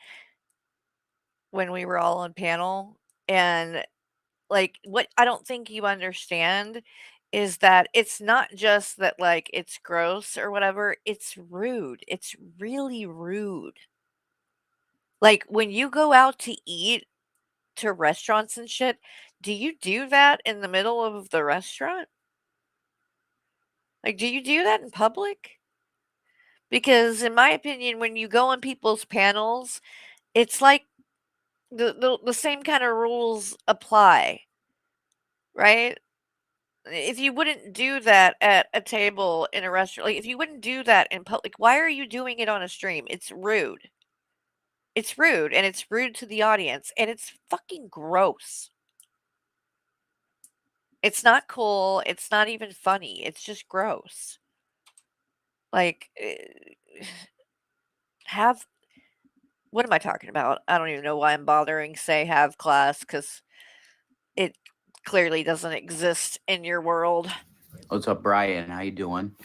when we were all on panel. And like, what I don't think you understand is that it's not just that like it's gross or whatever, it's rude. It's really rude. Like when you go out to eat to restaurants and shit, do you do that in the middle of the restaurant? Like, do you do that in public? Because in my opinion, when you go on people's panels, it's like the same kind of rules apply, right? If you wouldn't do that at a table in a restaurant, like if you wouldn't do that in public, why are you doing it on a stream? It's rude. It's rude, and it's rude to the audience, and it's fucking gross. It's not cool. It's not even funny. It's just gross. Like, what am I talking about? I don't even know why I'm bothering say have class, because it clearly doesn't exist in your world. What's up, Brian? How you doing?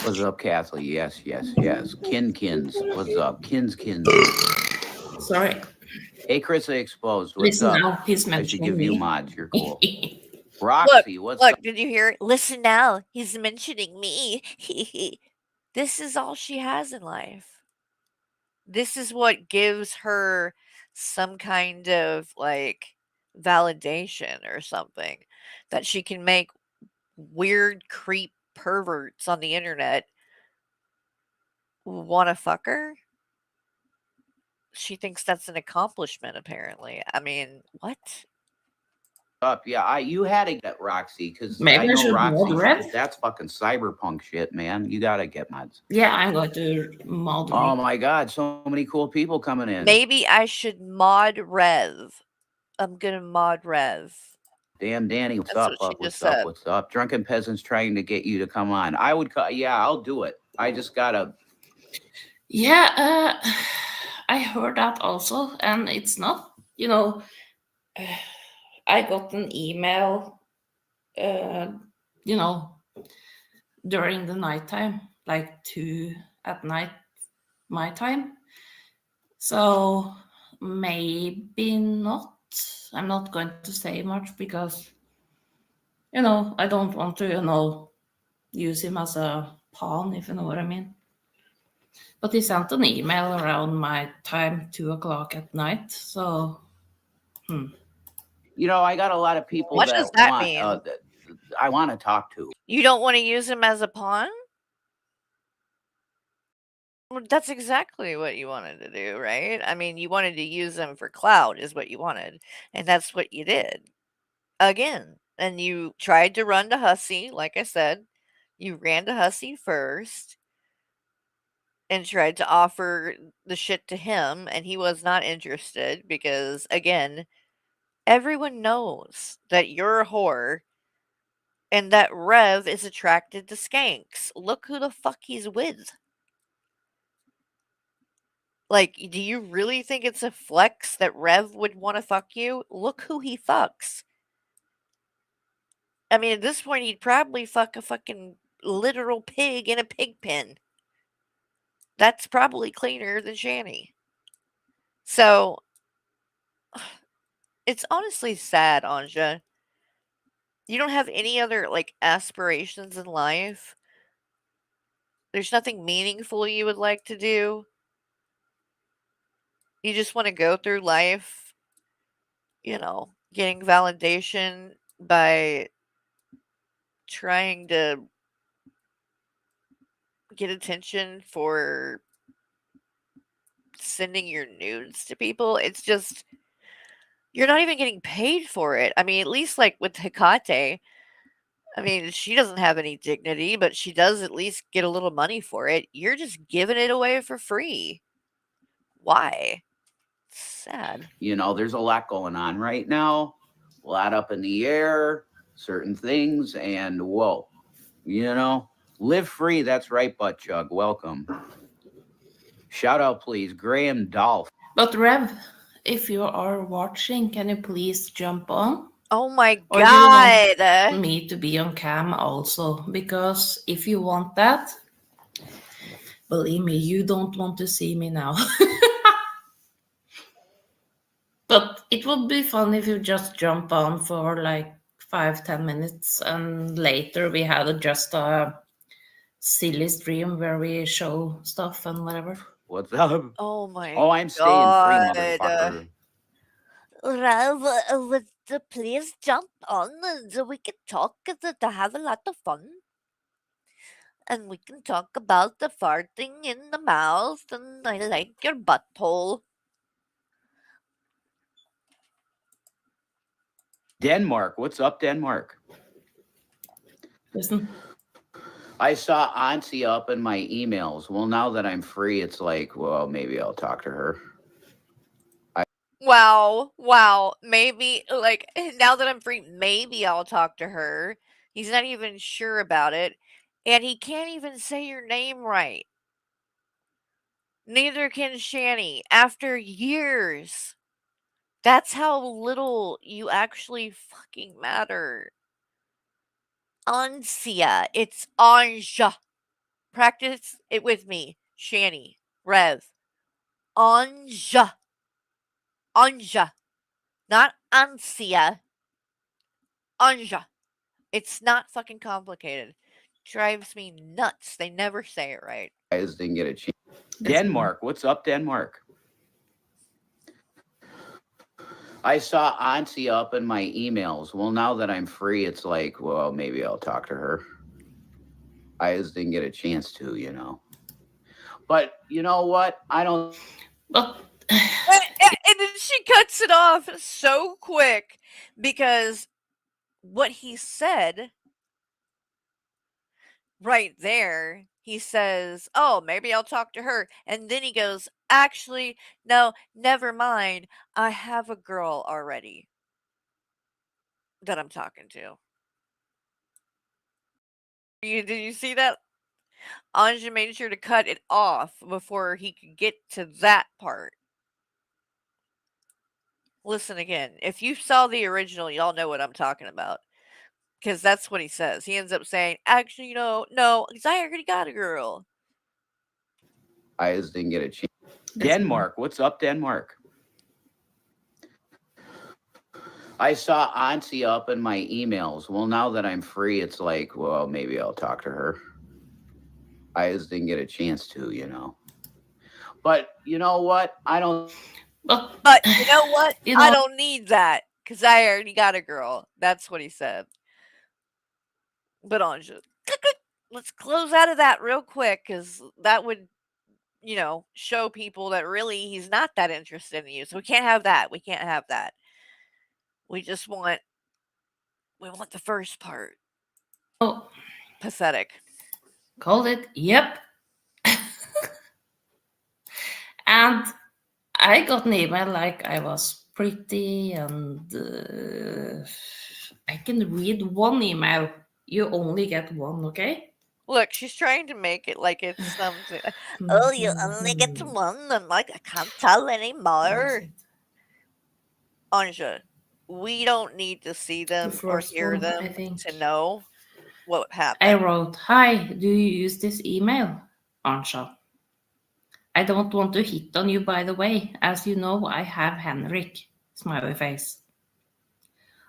What's up, Kathleen? Yes. Kins. What's up? Kins. Sorry. Hey, Chris, I exposed. What's Listen up? now, he's I should mentioning give me. you mods. You're cool. Roxy, what's Look, up? did you hear? Listen now, he's mentioning me. This is all she has in life. This is what gives her some kind of like validation or something, that she can make weird creep perverts on the internet want to fuck her. She thinks that's an accomplishment, apparently. I mean, what? up. Yeah, you had to get Roxy because Maybe I I know should Roxy. mod Rev. That's fucking cyberpunk shit, man. You gotta get mods. Yeah, I'm going to mod Oh me. my god, so many cool people coming in. Maybe I should mod Rev. I'm gonna mod Rev. Damn, Danny, what's That's up? what she just What's up? said. What's up? Drunken peasants trying to get you to come on. I would, yeah, I'll do it. I just gotta. Yeah, I heard that also, and it's not, you know, I got an email, you know, during the nighttime, like 2 at night, my time. So maybe not. I'm not going to say much because, you know, I don't want to, you know, use him as a pawn, if you know what I mean. But he sent an email around my time, 2 o'clock at night. So, You know, I got a lot of people What does that want, mean? that I want to talk to. You don't want to use him as a pawn? Well, that's exactly what you wanted to do, right? I mean, you wanted to use him for clout is what you wanted, and that's what you did. Again, and you tried to run to Hussey, like I said. You ran to Hussey first and tried to offer the shit to him, and he was not interested because, again, everyone knows that you're a whore and that Rev is attracted to skanks. Look who the fuck he's with. Like, do you really think it's a flex that Rev would want to fuck you? Look who he fucks. I mean, at this point, he'd probably fuck a fucking literal pig in a pig pen. That's probably cleaner than Shani. So, it's honestly sad, Anja. You don't have any other, like, aspirations in life? There's nothing meaningful you would like to do? You just want to go through life, you know, getting validation by trying to get attention for sending your nudes to people. It's just you're not even getting paid for it. I mean, at least like with Hecate, I mean, she doesn't have any dignity, but she does at least get a little money for it. You're just giving it away for free. Why? Sad. You know, there's a lot going on right now, a lot up in the air, certain things, and whoa, you know, live free. That's right, Butt Chug. Welcome. Shout out, please, Graham Dolph. but Rev, if you are watching, can you please jump on? Oh my Or do you want me to be on cam also? Because if you want that, believe me, you don't want to see me now. But it would be fun if you just jump on for like 5-10 minutes and later we had just a silly stream where we show stuff and whatever. What's up? Oh my Oh, I'm staying God. free, motherfucker. Rev, would you please jump on so we can talk to have a lot of fun? And we can talk about the farting in the mouth and I like your butthole. Denmark. What's up, Denmark? Listen. I saw Auntie up in my emails. Well, now that I'm free, it's like, well, maybe I'll talk to her. Wow. Maybe, like, now that I'm free, maybe I'll talk to her. He's not even sure about it. And he can't even say your name right. Neither can Shani. After years. That's how little you actually fucking matter. Ansia. It's Anja. Practice it with me. Shani. Rev. Anja. Anja. Not Ansia. Anja. It's not fucking complicated. Drives me nuts. They never say it right. I just didn't get a chance. Denmark. What's up, Denmark? I saw Auntie up in my emails. Well, now that I'm free, it's like, well, maybe I'll talk to her. I just didn't get a chance to, you know. But you know what? I don't. And she cuts it off so quick because what he said right there, he says, "Oh, maybe I'll talk to her." And then he goes, "Actually, no, never mind. I have a girl already that I'm talking to." Did you see that? Anja made sure to cut it off before he could get to that part. Listen again. If you saw the original, y'all know what I'm talking about. Because that's what he says. He ends up saying, "Actually, no, because I already got a girl." I just didn't get a chance. Denmark, what's up, Denmark? I saw Auntie up in my emails. Well, now that I'm free, it's like, well, maybe I'll talk to her. I just didn't get a chance to, you know. But you know what? I don't. But you know what? I don't need that because I already got a girl. That's what he said. But Anja, let's close out of that real quick because that would, show people that really he's not that interested in you. So we can't have that. We can't have that. We just want the first part. Oh, pathetic. Called it. Yep. And I got an email like I was pretty, and I can read one email. You only get one, okay? Look, she's trying to make it like it's something. Oh, you only get to one, and like I can't tell anymore. Anja, we don't need to see them or hear one, I them think. to know what I happened. wrote, "Hi, do you use this email, Anja? I don't want to hit on you, by the way. As you know, I have Henrik." Smiley face.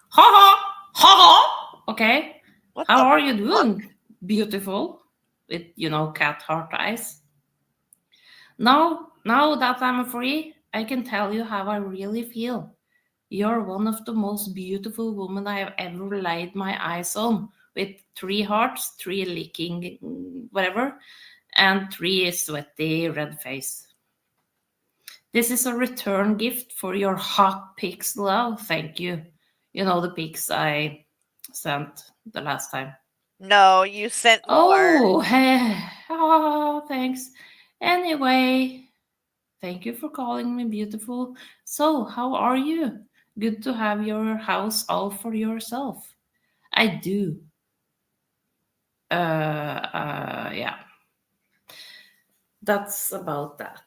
Ha ha! Ha ha! Okay. How are you doing, beautiful? With, cat heart eyes. Now that I'm free, I can tell you how I really feel. You're one of the most beautiful women I have ever laid my eyes on, with 3 hearts, 3 licking whatever, and 3 sweaty red face. This is a return gift for your hot pics, love. Thank you. You know the pics I sent the last time. No, you sent more. Oh, hey. Oh, thanks. Anyway, thank you for calling me beautiful. So, how are you? Good to have your house all for yourself. I do. Yeah. That's about that.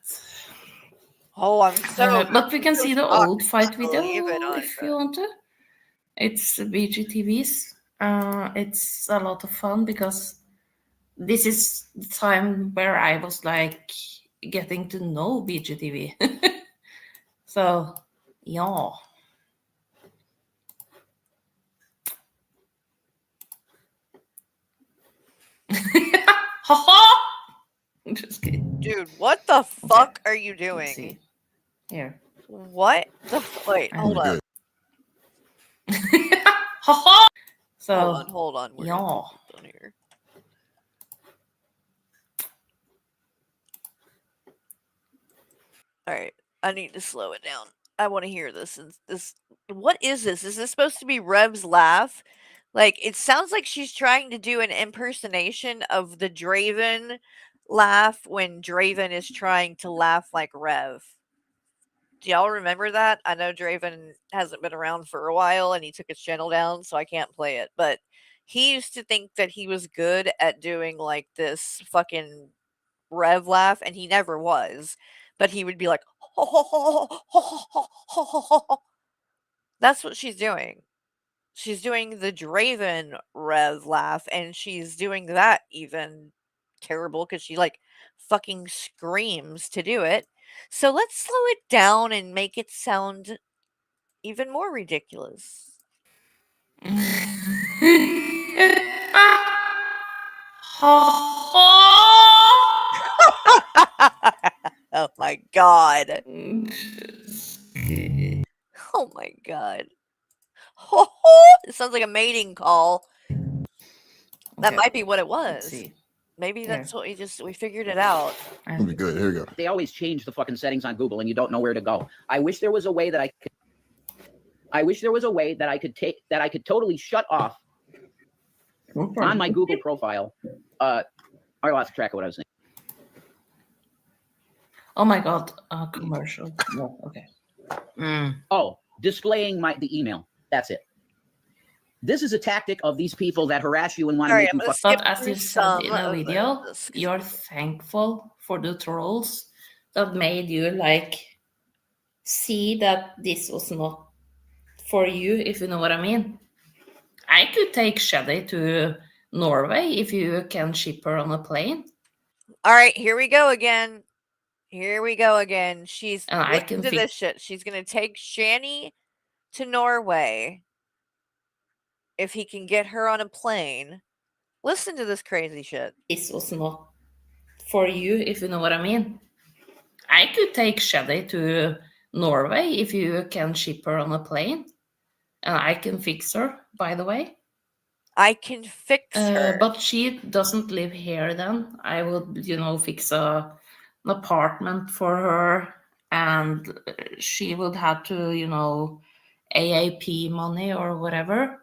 Oh, I'm so. But we can see the old fight video Believe it, if you want to. It's BGTVs. It's a lot of fun because this is the time where I was like getting to know BGTV. So, yeah. Just kidding. Dude, what the fuck are you doing? Here. What the wait, hold up. So, hold on. Yeah. Here. All right, I need to slow it down. I want to hear this. What is this? Is this supposed to be Rev's laugh? Like, it sounds like she's trying to do an impersonation of the Draven laugh when Draven is trying to laugh like Rev. Do y'all remember that? I know Draven hasn't been around for a while and he took his channel down, so I can't play it. But he used to think that he was good at doing like this fucking Rev laugh, and he never was. But he would be like, ho, ho, ho, ho, ho, ho, ho, ho, ho, ho. That's what she's doing. She's doing the Draven Rev laugh, and she's doing that even terrible because she like fucking screams to do it. So let's slow it down and make it sound even more ridiculous. Oh my god. Oh my god. It sounds like a mating call. That Okay, might be what it let's was. see. Maybe that's what we figured it out. It'll be good. Here we go. They always change the fucking settings on Google and you don't know where to go. I wish there was a way that I could totally shut off on my Google profile. I lost track of what I was saying. Oh my god, commercial. No, okay. Oh, displaying the email. That's it. This is a tactic of these people that harass you and want to make you fuck. But as you said in a video, you're thankful for the trolls that made you like see that this was not for you, if you know what I mean. I could take Shady to Norway if you can ship her on a plane. All right, here we go again. Here we go again. She's I listen can to this shit. She's gonna take Shani to Norway if he can get her on a plane. Listen to this crazy shit. This was not for you, if you know what I mean. I could take Shady to Norway if you can ship her on a plane. And I can fix her, by the way. I can fix her. But she doesn't live here then. I would, fix an apartment for her. And she would have to, AAP money or whatever.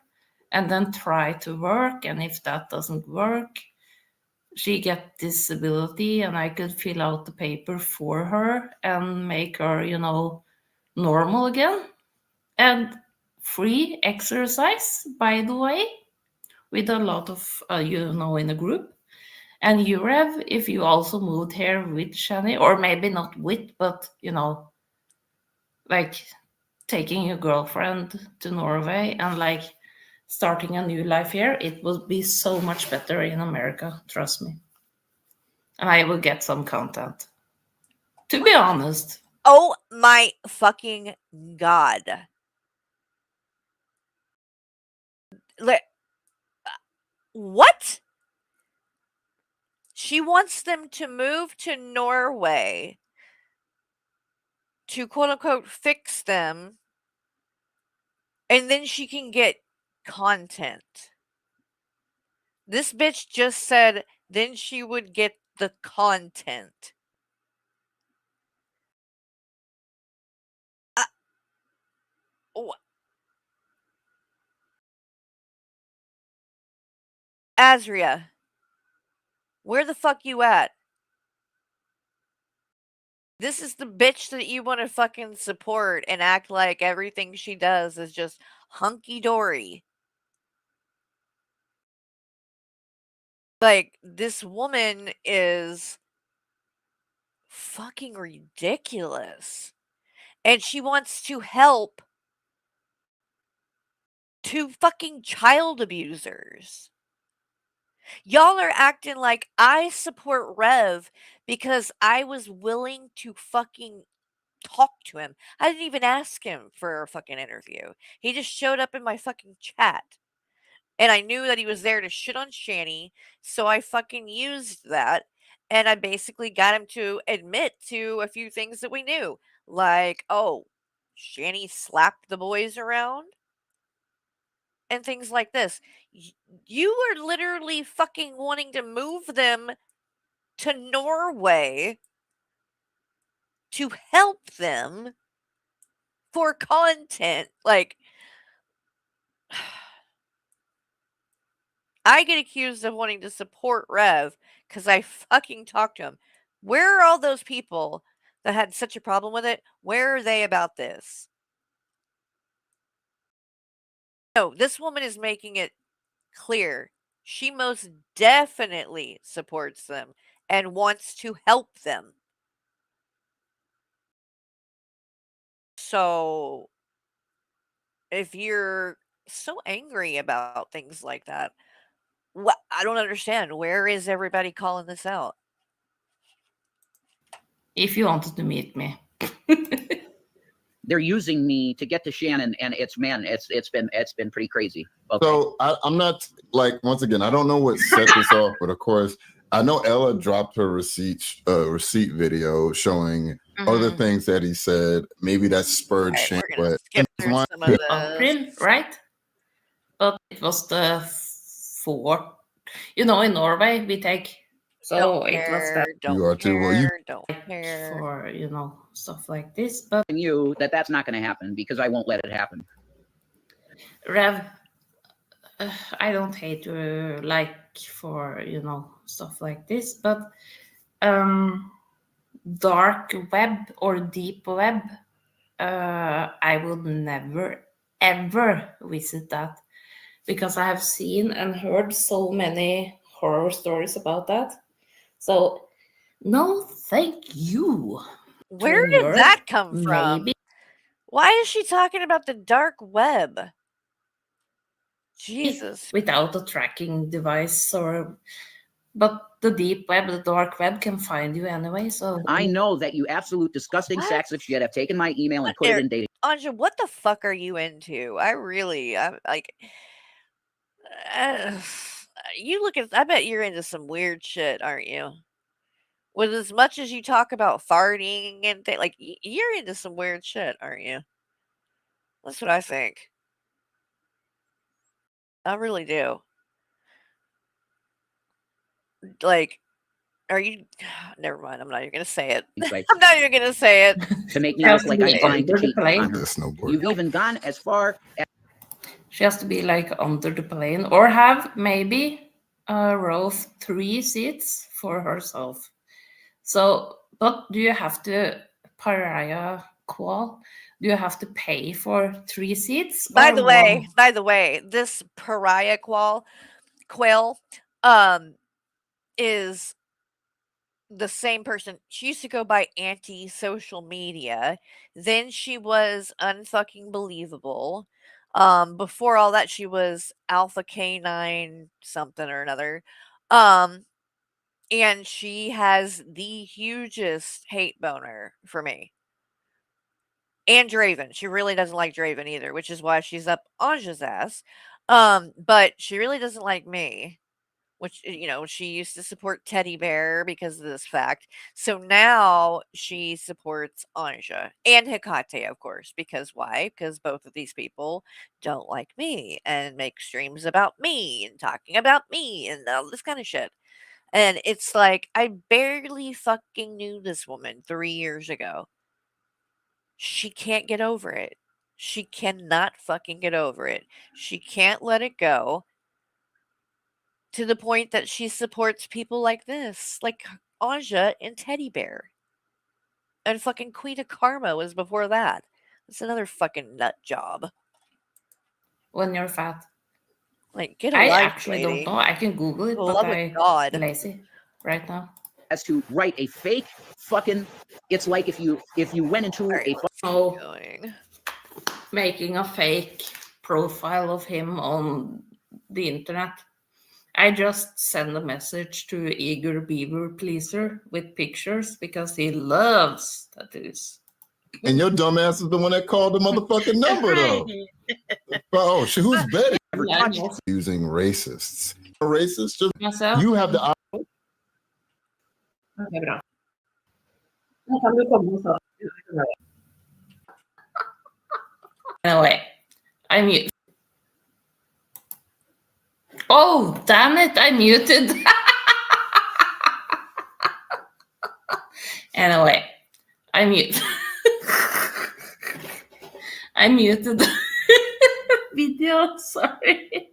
And then try to work. And if that doesn't work, she get disability. And I could fill out the paper for her and make her, normal again. And free exercise, by the way, with a lot of, in a group. And Urev, if you also moved here with Shani, or maybe not with, but, like taking your girlfriend to Norway and like starting a new life here, it would be so much better in America, trust me. And I will get some content, to be honest. Oh my fucking god. What? She wants them to move to Norway to quote unquote fix them, and then she can get content. This bitch just said then she would get the content. Azria, where the fuck you at? This is the bitch that you want to fucking support and act like everything she does is just hunky-dory. Like, this woman is fucking ridiculous. And she wants to help two fucking child abusers. Y'all are acting like I support Rev because I was willing to fucking talk to him. I didn't even ask him for a fucking interview. He just showed up in my fucking chat. And I knew that he was there to shit on Shani, so I fucking used that. And I basically got him to admit to a few things that we knew. Like, oh, Shani slapped the boys around? And things like this. You are literally fucking wanting to move them to Norway to help them for content. Like, I get accused of wanting to support Rev because I fucking talked to him. Where are all those people that had such a problem with it? Where are they about this? No, this woman is making it clear. She most definitely supports them and wants to help them. So, if you're so angry about things like that, I don't understand. Where is everybody calling this out? If you wanted to meet me. They're using me to get to Shannon, and it's been pretty crazy. Okay. So I'm not like, once again, I don't know what set this off, but of course I know Ella dropped her receipt video showing other things that he said. Maybe that spurred Shane, but April, right? But it was the 4th. In Norway we take So it was that You are too. Well, you Don't care. for stuff like this, but you that's not going to happen because I won't let it happen. Rev, I don't hate you like for stuff like this, but dark web or deep web, I would never ever visit that because I have seen and heard so many horror stories about that. So no, thank you. Where Twin did Earth, that come from? maybe. Why is she talking about the dark web? Jesus. Without a tracking device but the deep web, the dark web can find you anyway, so I know that you absolute disgusting sacks of shit have taken my email and put it in dating. Anja, what the fuck are you into? I'm like, you look at, I bet you're into some weird shit, aren't you? With as much as you talk about farting and like, you're into some weird shit, aren't you? That's what I think. I really do. Like, are you? Never mind. I'm not even gonna say it. I'm not even gonna say it. To make me look like I'm trying to cheat on her. snowboard. You've even gone as far as she has to be like under the plane or have maybe a row of 3 seats for herself. So, but do you have to pariah qual? Do you have to pay for 3 seats? By the way, this pariah quail is the same person. She used to go by anti-social media. Then she was unfucking believable. Before all that, she was Alpha K9 something or another. And she has the hugest hate boner for me. And Draven. She really doesn't like Draven either, which is why she's up Anja's ass. But she really doesn't like me. Which, she used to support Teddy Bear because of this fact. So now she supports Anja and Hecate, of course. Because why? Because both of these people don't like me and make streams about me and talking about me and all this kind of shit. And it's like, I barely fucking knew this woman 3 years ago. She can't get over it. She cannot fucking get over it. She can't let it go. To the point that she supports people like this, like Anja and Teddy Bear. And fucking Queen of Karma was before that. It's another fucking nut job. When you're fat. Like, get a I life, actually lady. don't know. I can Google it, For the but love of God. lazy right now. as to write a fake fucking. It's like if you went into Making a fake profile of him on the internet. I just send a message to Eager Beaver Pleaser with pictures because he loves tattoos. And your dumbass is the one that called the motherfucking number, though. Oh, shit, who's betting? Using racists. Racists, just you have the. Okay, bra. Anyway, I mute. Oh, damn it, I muted. Anyway, I mute. I muted the video, sorry.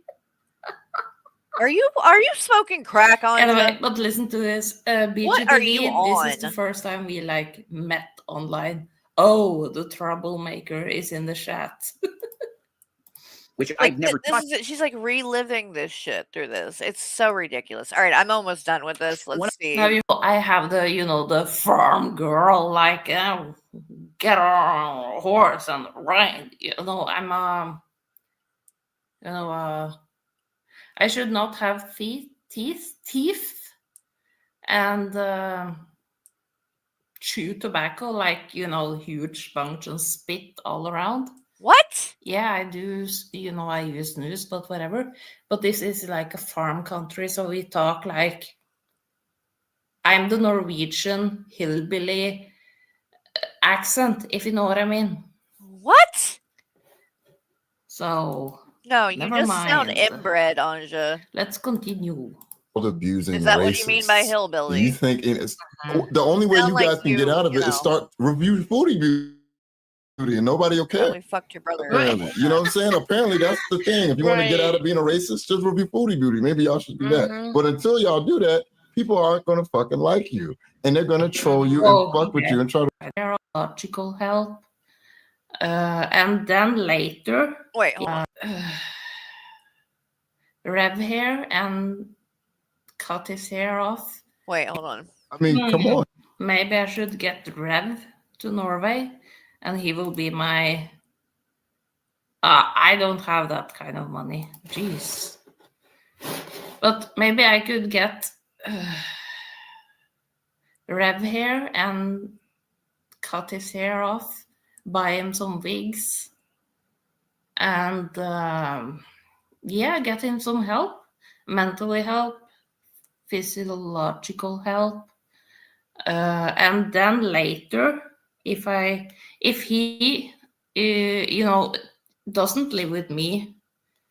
Are you smoking crack on? Anyway, but listen to this. What are you BGTV, this is on? the first time we met online. Oh, the troublemaker is in the chat. Which Like, I've never touched. She's like reliving this shit through this. It's so ridiculous. All right, I'm almost done with this. Let's see. I have the, the farm girl, get on a horse and ride. I'm I should not have teeth, and chew tobacco huge bunch and spit all around. What? Yeah, I do. I use snus, but whatever. But this is like a farm country, so we talk like I'm the Norwegian hillbilly accent, if you know what I mean. What? So no, you never just mind. sound inbred, Anja. Let's continue. abusing Is that what you mean by racists. hillbilly? Do you think it's the only way Sound you like guys can get you, out of you it is know. start review foodie beauty and nobody will care. Probably fucked your brother. Apparently. You know what I'm saying? Apparently that's the thing. If you want to get out of Right. being a racist, just review foodie beauty. Maybe y'all should do that. Mhm. But until y'all do that, people aren't gonna fucking like you. And they're gonna troll you and fuck with you and try to Neurological help. And then later, Wait, hold on. rev hair and cut his hair off. Wait, hold on. I mean, come on. Maybe I should get Rev to Norway and he will be my. I don't have that kind of money. Jeez. But maybe I could get Rev hair and cut his hair off, buy him some wigs, and yeah, get him some help, mentally help, physiological help, and then later, if he doesn't live with me,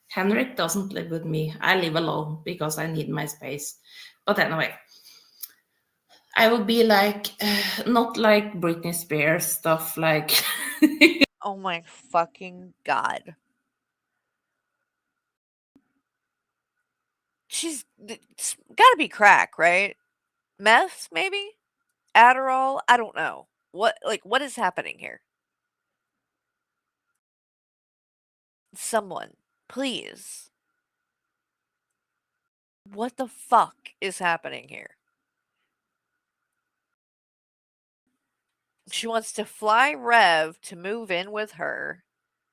Henrik doesn't live with me. I live alone because I need my space. But anyway, I would be like, not like Britney Spears stuff, like. Oh my fucking god. It's gotta be crack, right? Meth, maybe? Adderall? I don't know. What is happening here? Someone, please. What the fuck is happening here? She wants to fly Rev to move in with her.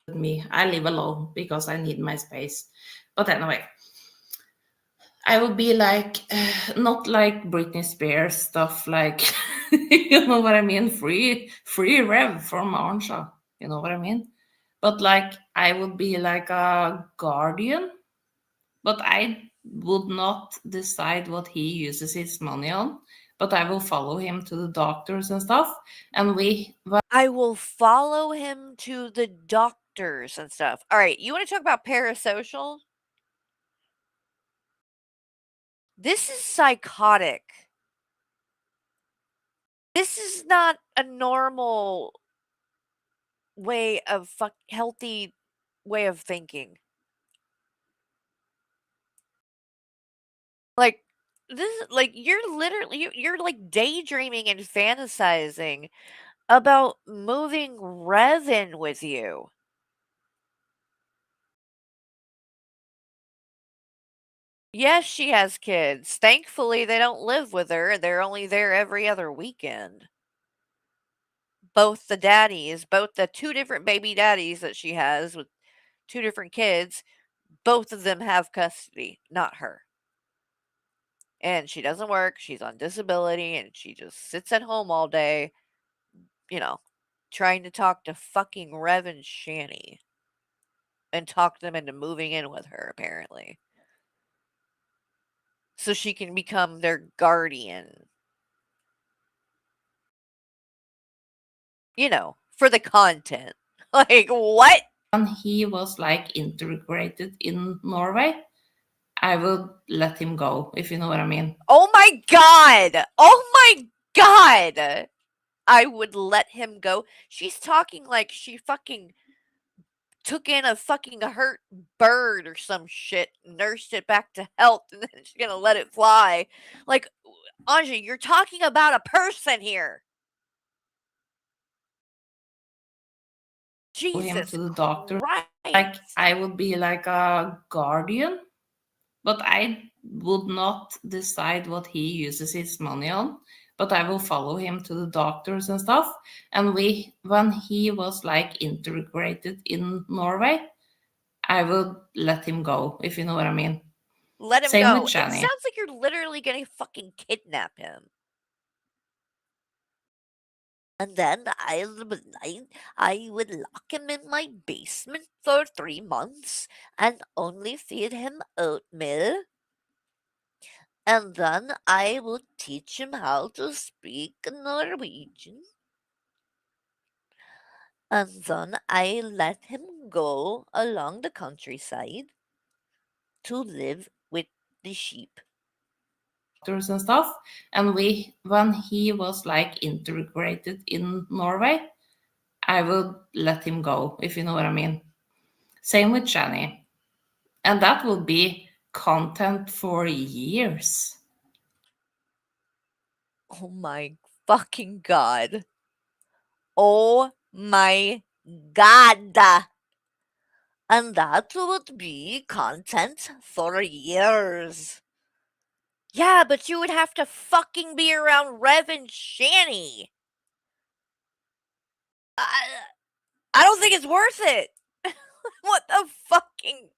Me, I live alone because I need my space. But anyway, I would be like, not like Britney Spears stuff, like, you know what I mean? Free Rev from Arnshaw, you know what I mean? But like, I would be like a guardian, but I would not decide what he uses his money on. But I will follow him to the doctors and stuff. And I will follow him to the doctors and stuff. All right, you want to talk about parasocial? This is psychotic. This is not a normal way of healthy way of thinking. Like this, like you're literally you're like daydreaming and fantasizing about moving Rev in with you. Yes, she has kids. Thankfully, they don't live with her. They're only there every other weekend. Both the daddies, both the two different baby daddies that she has with two different kids, both of them have custody, not her. And she doesn't work. She's on disability and she just sits at home all day, you know, trying to talk to fucking Rev and Shani and talk them into moving in with her, apparently. So she can become their guardian. You know, for the content. Like, what? when he was like integrated in Norway, I would let him go, if you know what I mean. Oh my god! Oh my god! I would let him go. She's talking like she fucking took in a fucking hurt bird or some shit, nursed it back to health, and then she's gonna let it fly. Like, Anja, you're talking about a person here. Him Jesus to the doctor. Christ. Like I would be like a guardian, but I would not decide what he uses his money on. But I will follow him to the doctors and stuff. And when he was like integrated in Norway, I would let him go, if you know what I mean. Let him Same go. with It Shani. sounds like you're literally gonna fucking kidnap him. And then I would lock him in my basement for 3 months and only feed him oatmeal. And then I would teach him how to speak Norwegian. And then I let him go along the countryside to live with the sheep. doctors and stuff. And when he was like integrated in Norway, I would let him go, if you know what I mean. Same with Shani. And that will be content for years. Oh my fucking god. Oh my god. And that would be content for years. Yeah, but you would have to fucking be around Rev and Shani. I don't think it's worth it. What the fucking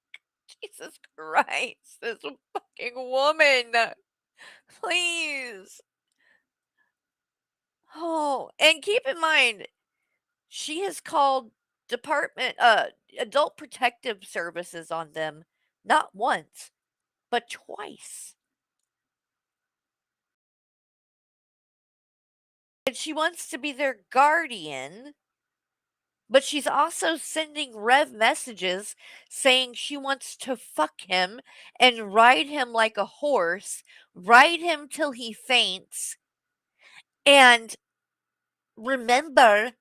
Jesus Christ, this fucking woman. Please. Oh, and keep in mind, she has called adult protective services on them not once, but twice. And she wants to be their guardian, but she's also sending Rev messages saying she wants to fuck him and ride him like a horse, ride him till he faints. And remember,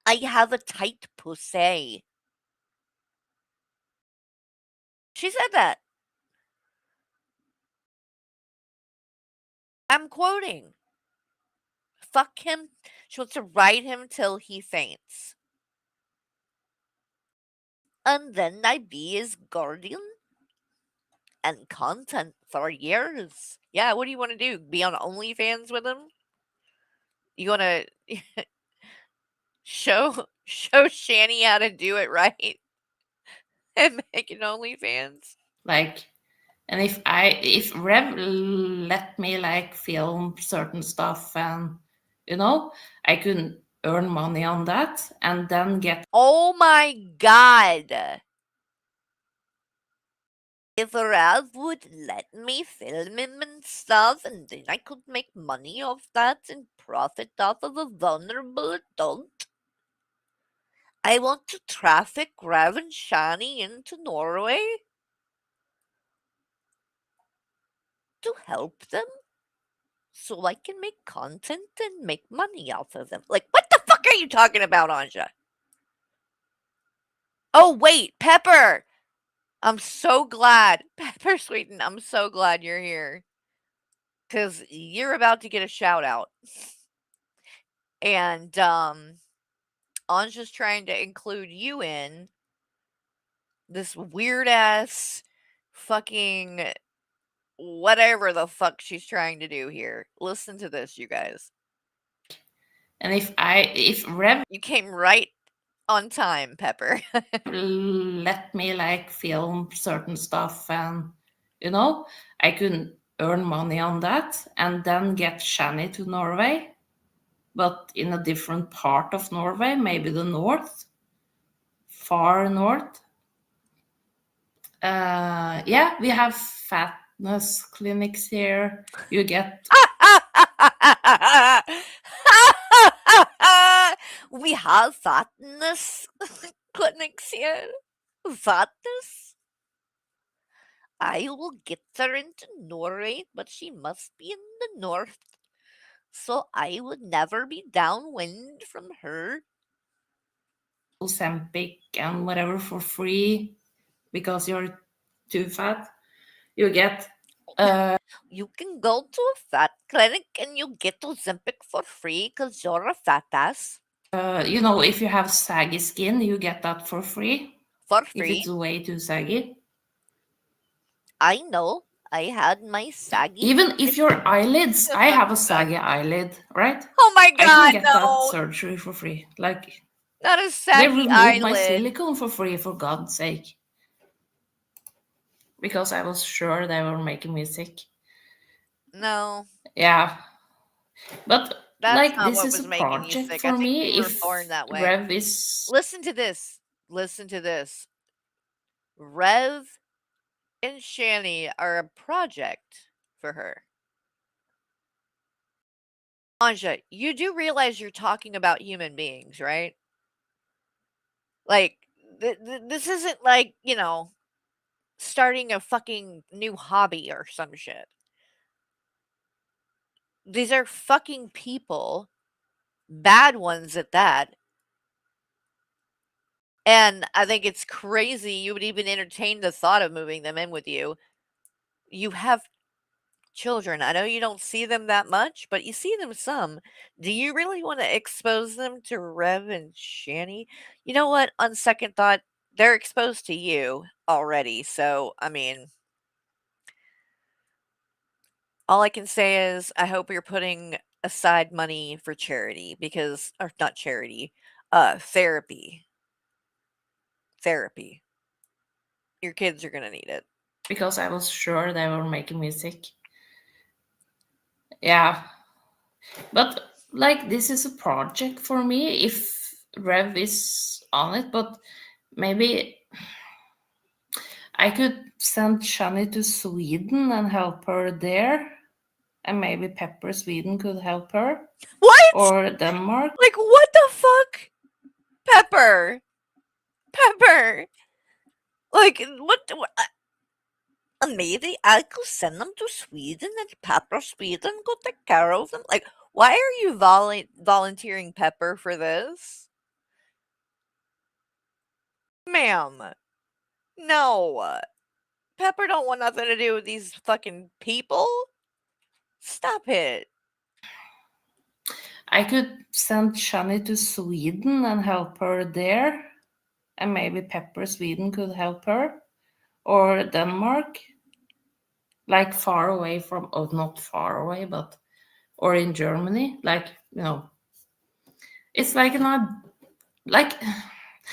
I have a tight pussy. She said that. I'm quoting. Fuck him. She wants to ride him till he faints. And then I be his guardian and content for years. Yeah, what do you want to do? Be on OnlyFans with him? You want to show Shani how to do it right and make an OnlyFans? Like, and if Rev let me like film certain stuff, and you know, I could earn money on that and then get. Oh my god. If Rev would let me film him and stuff, and then I could make money off that and profit off of a vulnerable adult. I want to traffic Rev and Shani into Norway to help them so I can make content and make money off of them. Like, what the fuck are you talking about, Anja? Oh, wait, Pepper! I'm so glad. Pepper Sweeten, I'm so glad you're here. Because you're about to get a shout out. And, Anja's trying to include you in this weird ass fucking whatever the fuck she's trying to do here. Listen to this, you guys. And if Rev You came right on time, Pepper. let me like film certain stuff, and you know, I could earn money on that and then get Shani to Norway, but in a different part of Norway, maybe the north, far north. Yeah, we have fatness clinics here. You get We have fatness clinics here. Fatness? I will get her into Norway, but she must be in the north. So I would never be downwind from her. Ozempic and whatever for free because you're too fat. You get You can go to a fat clinic and you get Ozempic for free because you're a fat ass. you know, if you have saggy skin, you get that for free. For If free. it's way too saggy. I know. I had my saggy. Even if your eyelids, I have a saggy eyelid, right? Oh my I god, can get no! that surgery for free. Like, not a they saggy removed eyelid. my silicone for free, for God's sake. Because I was sure they were making me sick. No. Yeah. But that's like, not this what is was a making you project sick. for I think me. you were If born that way. Rev is... Listen to this. Listen to this. Rev and Shani are a project for her. Anja, you do realize you're talking about human beings, right? Like, this isn't like, you know, starting a fucking new hobby or some shit. These are fucking people, bad ones at that. And I think it's crazy you would even entertain the thought of moving them in with you. You have children. I know you don't see them that much, but you see them some. Do you really want to expose them to Rev and Shani? You know what? On second thought, they're exposed to you already. So, I mean, all I can say is I hope you're putting aside money for charity because, or not charity, therapy. Therapy. Your kids are going to need it. Because I was sure they were making music. Yeah. But like this is a project for me if Rev is on it, but maybe I could send Shani to Sweden and help her there. And maybe Pepper Sweden could help her. What? Or Denmark. Like, what the fuck? Pepper. Pepper. Like, what maybe I could send them to Sweden and Pepper Sweden could take care of them. Like, why are you volunteering Pepper for this? Ma'am. No. Pepper don't want nothing to do with these fucking people. Stop it. I could send Shani to Sweden and help her there. And maybe Pepper Sweden could help her. Or Denmark. Like far away from, oh, not far away, but, or in Germany. Like, you know, it's like not, like,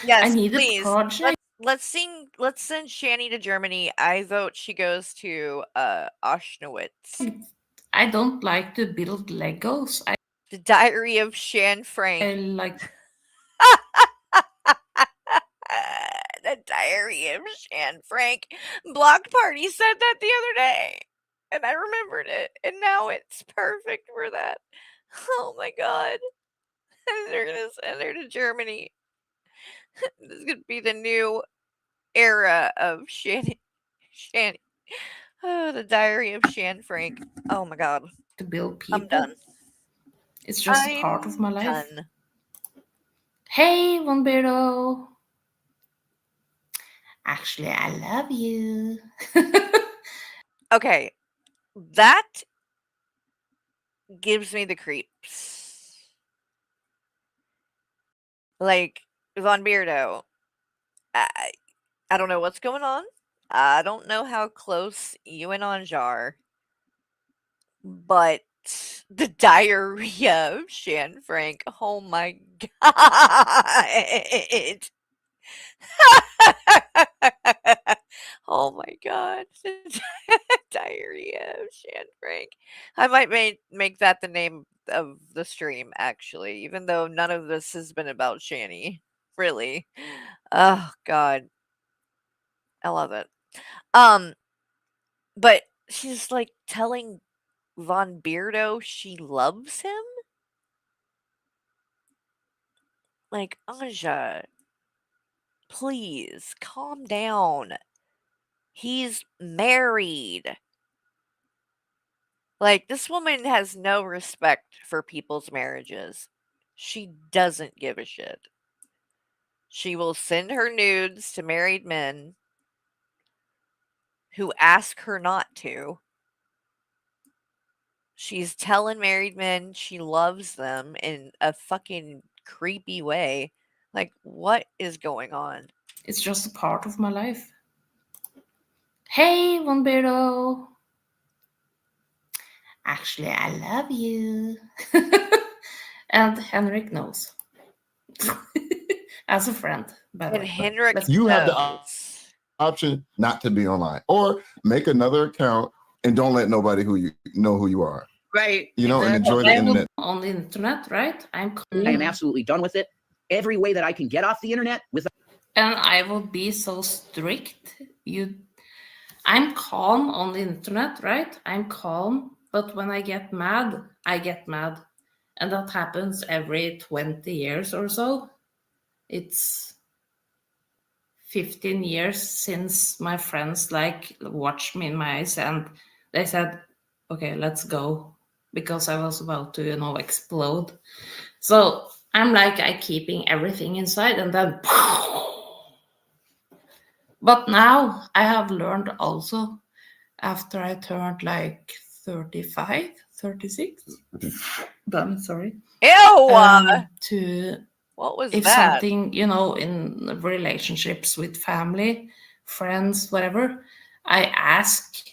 Yes, I need please. a project. Let's send Shani to Germany. I vote she goes to Auschwitz. I don't like to build Legos. The Diary of Shan Frank. I like The Diary of Shan Frank. Block Party said that the other day. And I remembered it. And now it's perfect for that. Oh my god. They're gonna send her to Germany. This is gonna be the new era of Shan. Oh, the Diary of Shan Frank. Oh my god. to build people. I'm done. It's just a part of my I'm life. done. Hey, Von Beardo. Actually, I love you. Okay. That gives me the creeps. Like, Von Beardo. I don't know what's going on. I don't know how close you and Anj are. But the diarrhea of Shan Frank. Oh my god. Oh my god. Diarrhea of Shan Frank. I might make that the name of the stream, actually, even though none of this has been about Shani. Really. Oh god. I love it. But she's like telling Von Beardo she loves him? Like, Anja, please calm down. He's married. Like, this woman has no respect for people's marriages. She doesn't give a shit. She will send her nudes to married men who ask her not to. She's telling married men she loves them in a fucking creepy way. Like, what is going on? It's just a part of my life. Hey, Von Beardo. Actually, I love you. And Henrik knows. As a friend, by the And way. Henrik You have the knows. option not to be online, or make another account and don't let nobody know who you are. Right. You know, and enjoy the internet. On the internet, right? I am absolutely done with it. Every way that I can get off the internet without. And I will be so strict. I'm calm on the internet, right? I'm calm, but when I get mad, I get mad. And that happens every 20 years or so. It's 15 years since my friends like watched me in my eyes and they said, okay, let's go. because I was about to, explode. So I'm like, I keeping everything inside, and then. But now I have learned also, after I turned like 35, 36. I'm sorry. Ew! To What was if that? something, in relationships with family, friends, whatever, I ask,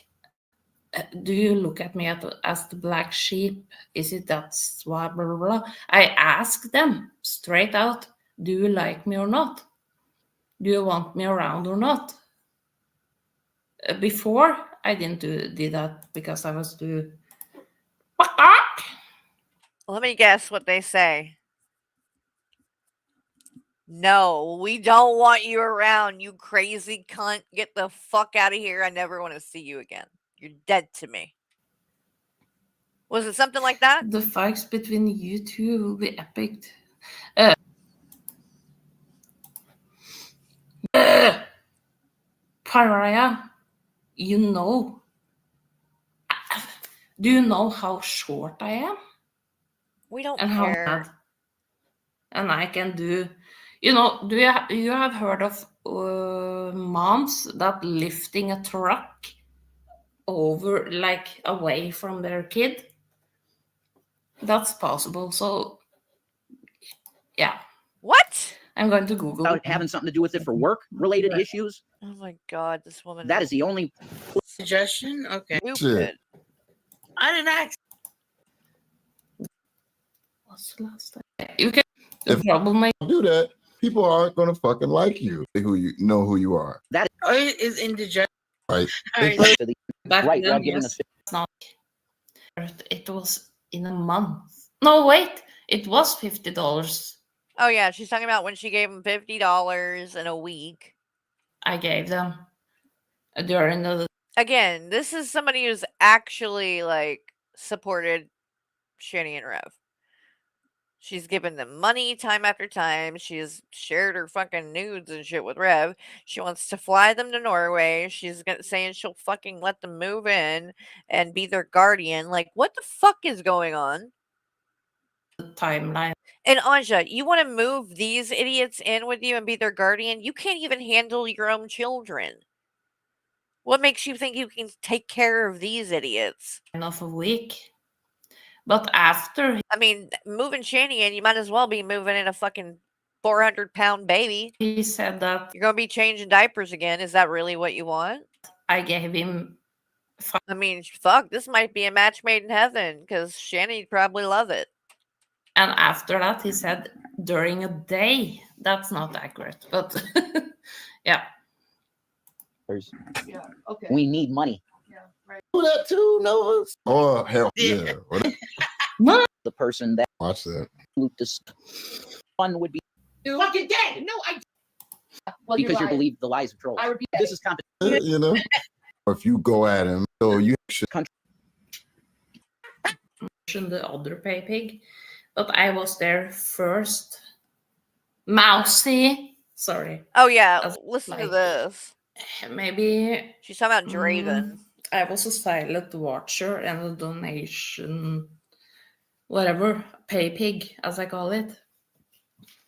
do you look at me as the black sheep? Is it that's blah, blah, blah, blah? I ask them straight out, do you like me or not? Do you want me around or not? Before, I didn't do that because I was too... Let me guess what they say. No, we don't want you around, you crazy cunt. Get the fuck out of here. I never want to see you again. You're dead to me. Was it something like that? The fights between you two will be epic. Pariah, you know. Do you know how short I am? We don't and care. How bad? And I can do, do you have heard of moms that lifting a truck over, like, away from their kid? That's possible. So, yeah. What? I'm going to Google about having something to do with it for work-related issues. Oh my god, this woman. That is the only suggestion. Okay. Stupid. I didn't ask. What's the last time? You can do that. People aren't going to fucking like you. Who you know who you are. That is indigestion. Right. Back right. then, Giving yes, it's not. It was in a month. No, wait. It was $50. Oh yeah, she's talking about when she gave him $50 in a week. I gave them during the... Again, this is somebody who's actually like supported Shani and Rev. She's given them money time after time. She's shared her fucking nudes and shit with Rev. She wants to fly them to Norway. She's saying she'll fucking let them move in and be their guardian. Like, what the fuck is going on? Timeline. And Anja, you want to move these idiots in with you and be their guardian? You can't even handle your own children. What makes you think you can take care of these idiots? Enough a week. But after... I mean, moving Shani in, you might as well be moving in a fucking 400-pound baby. He said that you're going to be changing diapers again. Is that really what you want? I gave him... I mean, fuck, this might be a match made in heaven because Shani'd probably love it. And after that, he said during a day. That's not accurate, but yeah. Yeah, okay. We need money. Yeah, right. Do that too, Nova. Oh hell yeah! The person that watch that. This fun would be fucking dead. No, well, because you believe the lies of trolls. I would be this is competition. You know, or if you go at him, so you should. The other pay pig, but I was there first. Mousy. Sorry. Oh yeah, listen to this. Maybe she's talking about Draven. I was a silent watcher and a donation, whatever, pay pig, as I call it.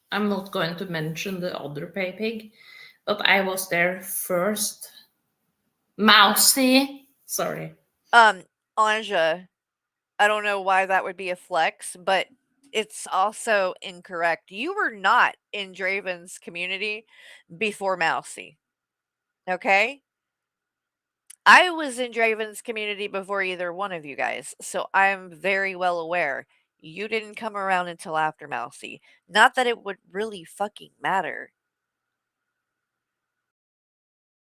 I'm not going to mention the other pay pig, but I was there first. Mousy. Sorry. Anja, I don't know why that would be a flex, but it's also incorrect. You were not in Draven's community before Mousy. Okay? I was in Draven's community before either one of you guys, so I'm very well aware. You didn't come around until after Mousy. Not that it would really fucking matter.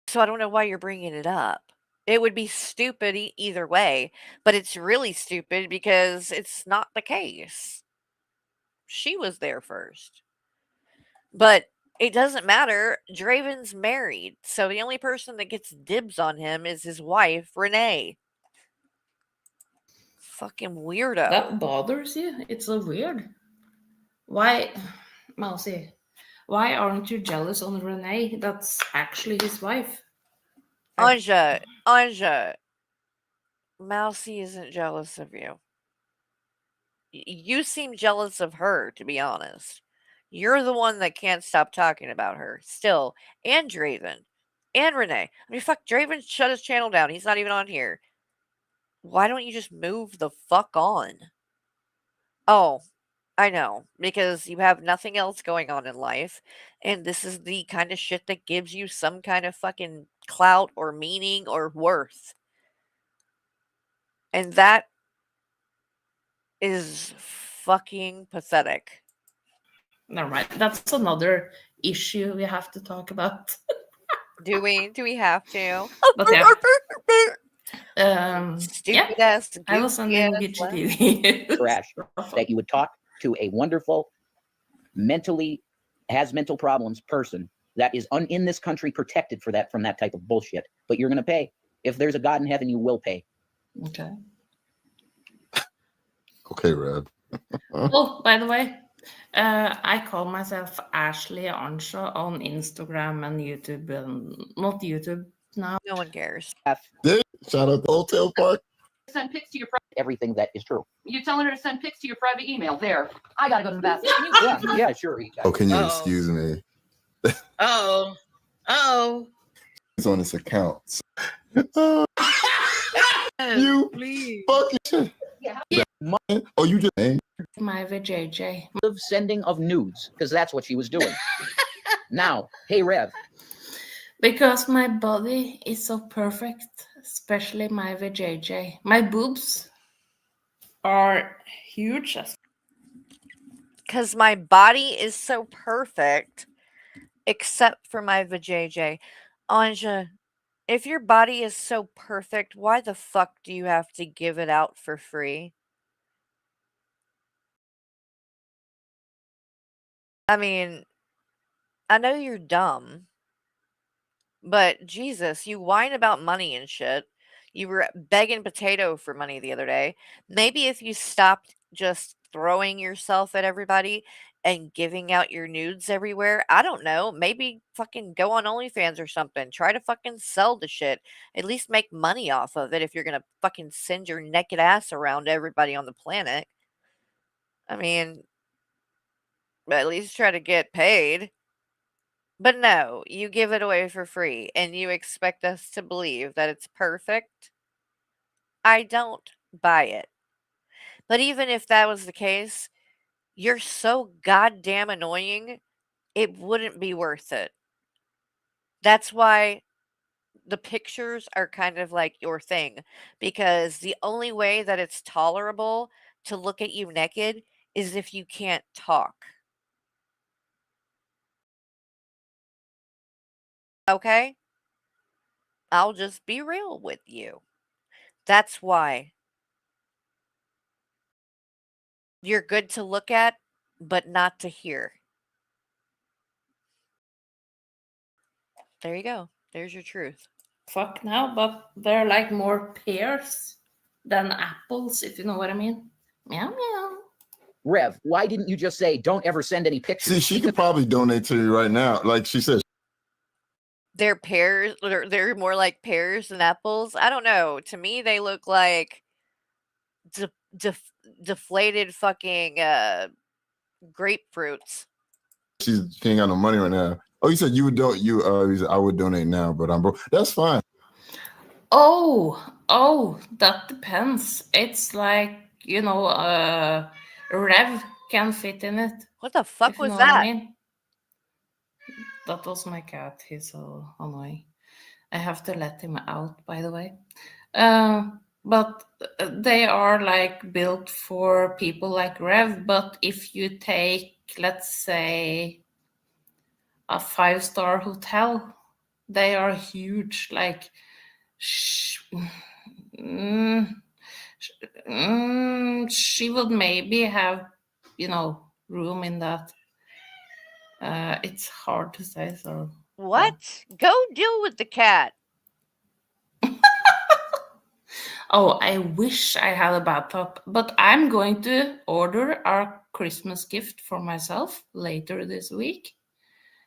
So I don't know why you're bringing it up. It would be stupid either way, but it's really stupid because it's not the case. She was there first. But it doesn't matter. Draven's married, so the only person that gets dibs on him is his wife, Renee. Fucking weirdo. That bothers you? It's so weird. Why, Mousy, why aren't you jealous on Renee? That's actually his wife. Anja, Mousy isn't jealous of you. You seem jealous of her, to be honest. You're the one that can't stop talking about her still, and Draven, and Renee. I mean, fuck, Draven shut his channel down. He's not even on here. Why don't you just move the fuck on? Oh, I know, because you have nothing else going on in life, and this is the kind of shit that gives you some kind of fucking clout or meaning or worth. And that is fucking pathetic. Never mind. That's another issue we have to talk about. Do we? Do we have to? But yeah. Stupid ass. I was sending GGTV. Trash. That you would talk to a wonderful, has mental problems person that is in this country protected from that type of bullshit. But you're going to pay. If there's a God in heaven, you will pay. Okay. Okay, Rev. Oh, by the way, I call myself Ashley Ansha on Instagram and YouTube, and not YouTube now. No one cares. Shout out to Hotel Park. Send pics to your everything that is true. You telling her to send pics to your private email. There. I gotta go to the bathroom. Yeah, sure. Oh, can you excuse me? Oh. It's on this account. You please. Fucking shit. Oh, you just My VJJ. Of sending of nudes, because that's what she was doing. Now, hey Rev. Because my body is so perfect, especially my VJJ. My boobs are huge. Because my body is so perfect, except for my vajayjay. Anja, if your body is so perfect, why the fuck do you have to give it out for free? I mean, I know you're dumb, but Jesus, you whine about money and shit. You were begging Potato for money the other day. Maybe if you stopped just throwing yourself at everybody and giving out your nudes everywhere, I don't know, maybe fucking go on OnlyFans or something. Try to fucking sell the shit. At least make money off of it if you're gonna fucking send your naked ass around to everybody on the planet. I mean, at least try to get paid. But no, you give it away for free and you expect us to believe that it's perfect? I don't buy it. But even if that was the case, you're so goddamn annoying, it wouldn't be worth it. That's why the pictures are kind of like your thing, because the only way that it's tolerable to look at you naked is if you can't talk. Okay? I'll just be real with you. That's why. You're good to look at, but not to hear. There you go. There's your truth. Fuck now, but they're like more pears than apples, if you know what I mean. Meow meow. Rev, why didn't you just say don't ever send any pictures? See, she could probably donate to you right now. Like she said. They're pears. They're more like pears than apples. I don't know. To me, they look like deflated fucking grapefruits. She ain't got no money right now. Oh, you said you would don't you I would donate now, but I'm broke. That's fine. Oh, that depends. It's like, Rev can fit in it. What the fuck if you was know that? What I mean. That was my cat. He's so annoying. I have to let him out, by the way. But they are like built for people like Rev. But if you take, let's say, a 5-star hotel, they are huge. Like, she would maybe have, room in that. It's hard to say. So what? Go deal with the cat. Oh, I wish I had a bathtub, but I'm going to order our Christmas gift for myself later this week.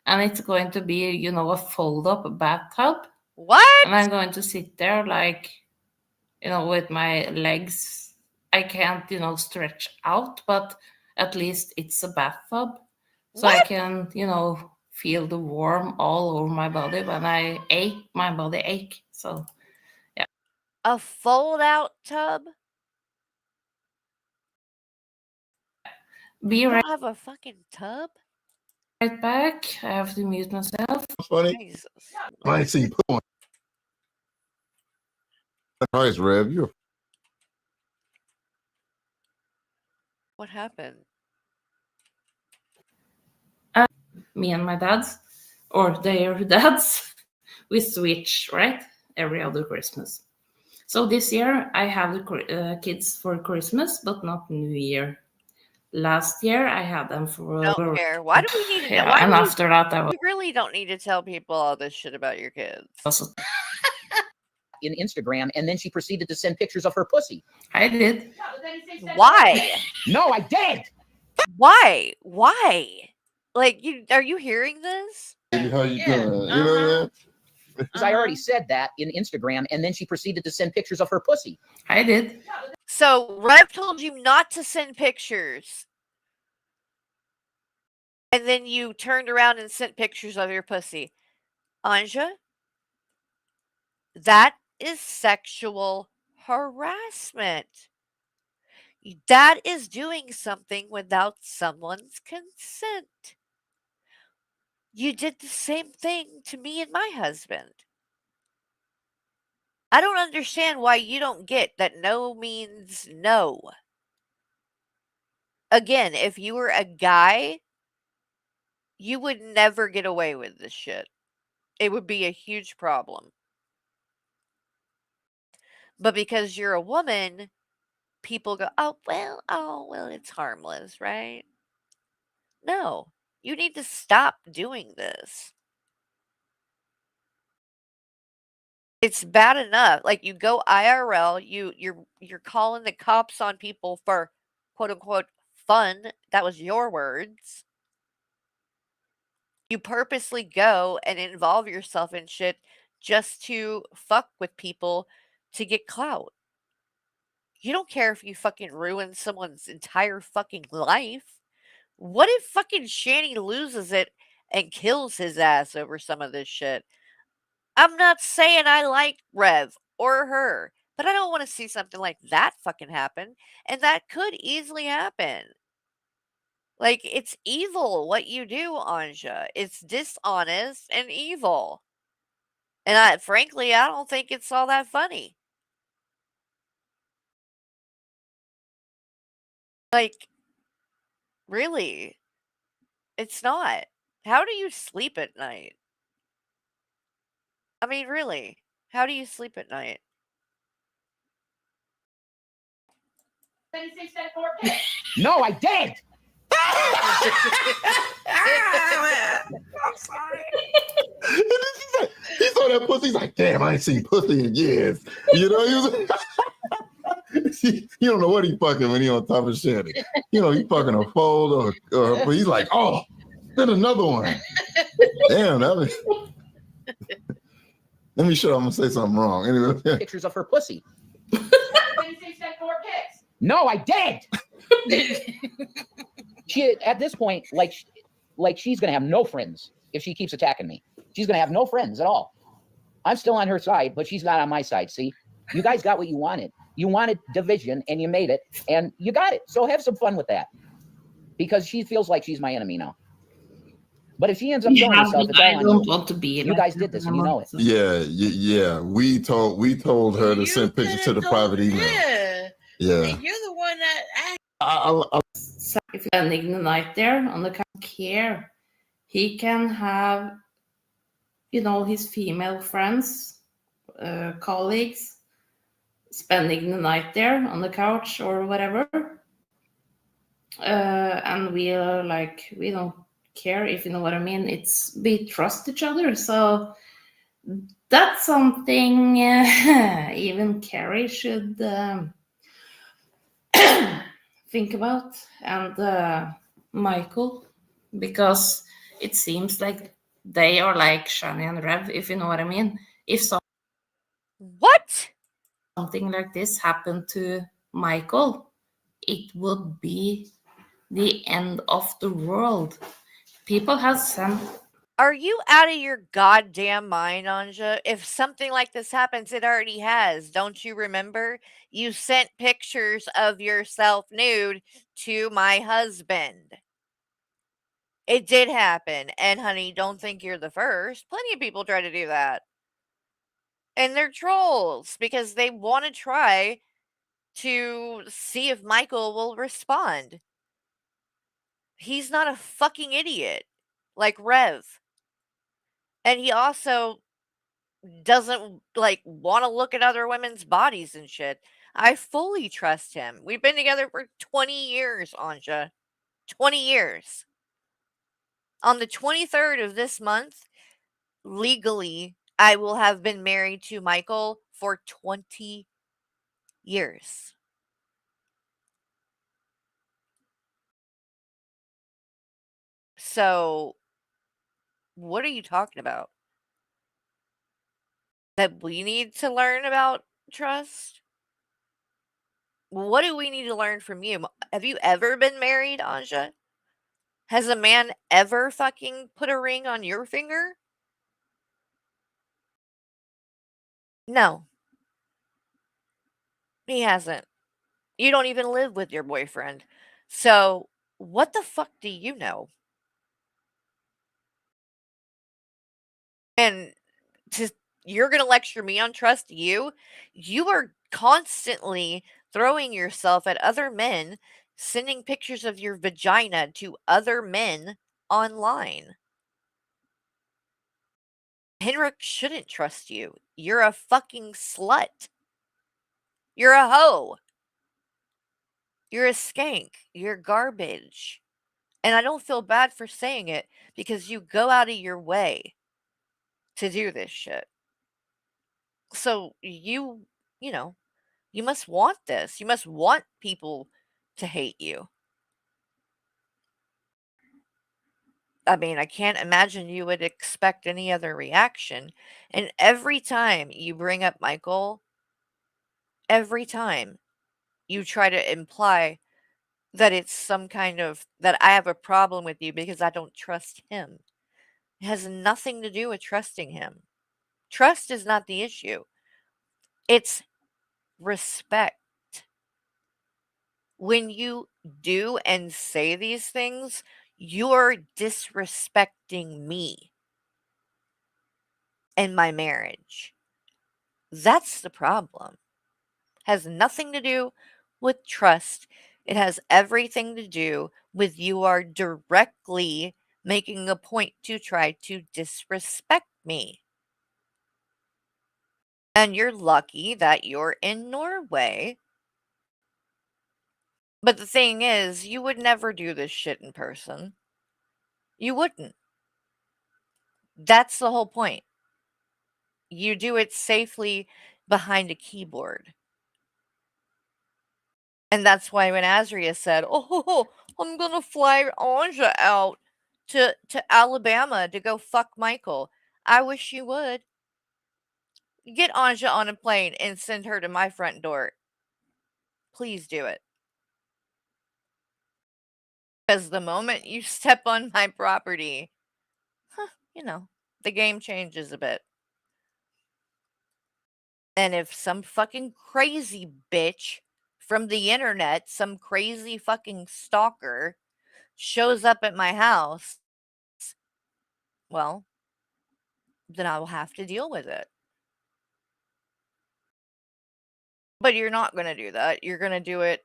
And it's going to be, a fold-up bathtub. What? And I'm going to sit there like, with my legs I can't, stretch out, but at least it's a bathtub. So I can, feel the warm all over my body when my body ache. So, yeah. A fold-out tub? Be You right, don't have a fucking tub? right back. I have to mute myself. Funny. Jesus. I ain't seen put on. Nice, Rev. You. What happened? Me and my dads, or their dads, we switch, right? Every other Christmas. So this year I have the kids for Christmas, but not New Year. Last year I had them for. Don't care. Why do we need to know? Yeah, Why and do after that I was. we really don't need to tell people all this shit about your kids. In Instagram, and then she proceeded to send pictures of her pussy. I did. Why? No, I did. Why? Why? Like, are you hearing this? How you doing? You know Because I already said that in Instagram, and then she proceeded to send pictures of her pussy. I did. So Rev told you not to send pictures. And then you turned around and sent pictures of your pussy. Anja, that is sexual harassment. That is doing something without someone's consent. You did the same thing to me and my husband. I don't understand why you don't get that no means no. Again, if you were a guy, you would never get away with this shit. It would be a huge problem. But because you're a woman, people go, oh, well, it's harmless, right? No, you need to stop doing this. It's bad enough. Like, you go IRL, you're calling the cops on people for quote unquote fun. That was your words. You purposely go and involve yourself in shit just to fuck with people to get clout. You don't care if you fucking ruin someone's entire fucking life. What if fucking Shanny loses it and kills his ass over some of this shit? I'm not saying I like Rev or her, but I don't want to see something like that fucking happen. And that could easily happen. Like, it's evil what you do, Anja. It's dishonest and evil. And frankly, I don't think it's all that funny. Like, really, it's not. How do you sleep at night? I mean, really, how do you sleep at night? No, I did. I'm sorry. He saw that pussy. He's like, damn, I ain't seen pussy in years. You know, he don't know what he fucking when he on top of Shanny. You know, he fucking a fold or he's like, oh, then another one. Damn, that was. Let me show. I'm gonna say something wrong. Anyway, Pictures of her pussy. No, I did. She at this point, like she's gonna have no friends if she keeps attacking me. She's gonna have no friends at all. I'm still on her side, but she's not on my side. See, you guys got what you wanted. You wanted division, and you made it, and you got it. So have some fun with that, because she feels like she's my enemy now. But if she ends up killing herself, it's all on you. Want to be. You guys did this, and you know it. yeah. We told her to send pictures to the private email. Yeah. And you're the one that If you're spending the night there on the care, he can have, his female friends, colleagues, spending the night there on the couch or whatever. And we are like, we don't care, if you know what I mean. We trust each other. So that's something even Carrie should think about, and Michael, because it seems like they are like Shani and Rev, if you know what I mean. If something like this happened to Michael, it would be the end of the world. People have sent. Are you out of your goddamn mind, Anja? If something like this happens, it already has. Don't you remember? You sent pictures of yourself nude to my husband. It did happen. And honey, don't think you're the first. Plenty of people try to do that. And they're trolls because they want to try to see if Michael will respond. He's not a fucking idiot like Rev. And he also doesn't like want to look at other women's bodies and shit. I fully trust him. We've been together for 20 years, Anja. 20 years. On the 23rd of this month, legally, I will have been married to Michael for 20 years. So, what are you talking about? That we need to learn about trust? What do we need to learn from you? Have you ever been married, Anja? Has a man ever fucking put a ring on your finger? No. He hasn't. You don't even live with your boyfriend. So, what the fuck do you know? And you're going to lecture me on trust you? You are constantly throwing yourself at other men, sending pictures of your vagina to other men online. Henrik shouldn't trust you. You're a fucking slut. You're a hoe. You're a skank. You're garbage. And I don't feel bad for saying it because you go out of your way to do this shit. So you know, you must want this. You must want people to hate you. I mean, I can't imagine you would expect any other reaction. And every time you bring up Michael, every time you try to imply that it's some kind of that I have a problem with you because I don't trust him. It has nothing to do with trusting him. Trust is not the issue. It's respect. When you do and say these things, you're disrespecting me and my marriage. That's the problem. Has nothing to do with trust. It has everything to do with you are directly making a point to try to disrespect me. And you're lucky that you're in Norway. But the thing is, you would never do this shit in person. You wouldn't. That's the whole point. You do it safely behind a keyboard. And that's why when Azria said, "Oh, I'm gonna fly Anja out to Alabama to go fuck Michael," I wish you would. Get Anja on a plane and send her to my front door. Please do it. Because the moment you step on my property, you know, the game changes a bit. And if some fucking crazy bitch from the internet, some crazy fucking stalker, shows up at my house, well, then I will have to deal with it. But you're not going to do that. You're going to do it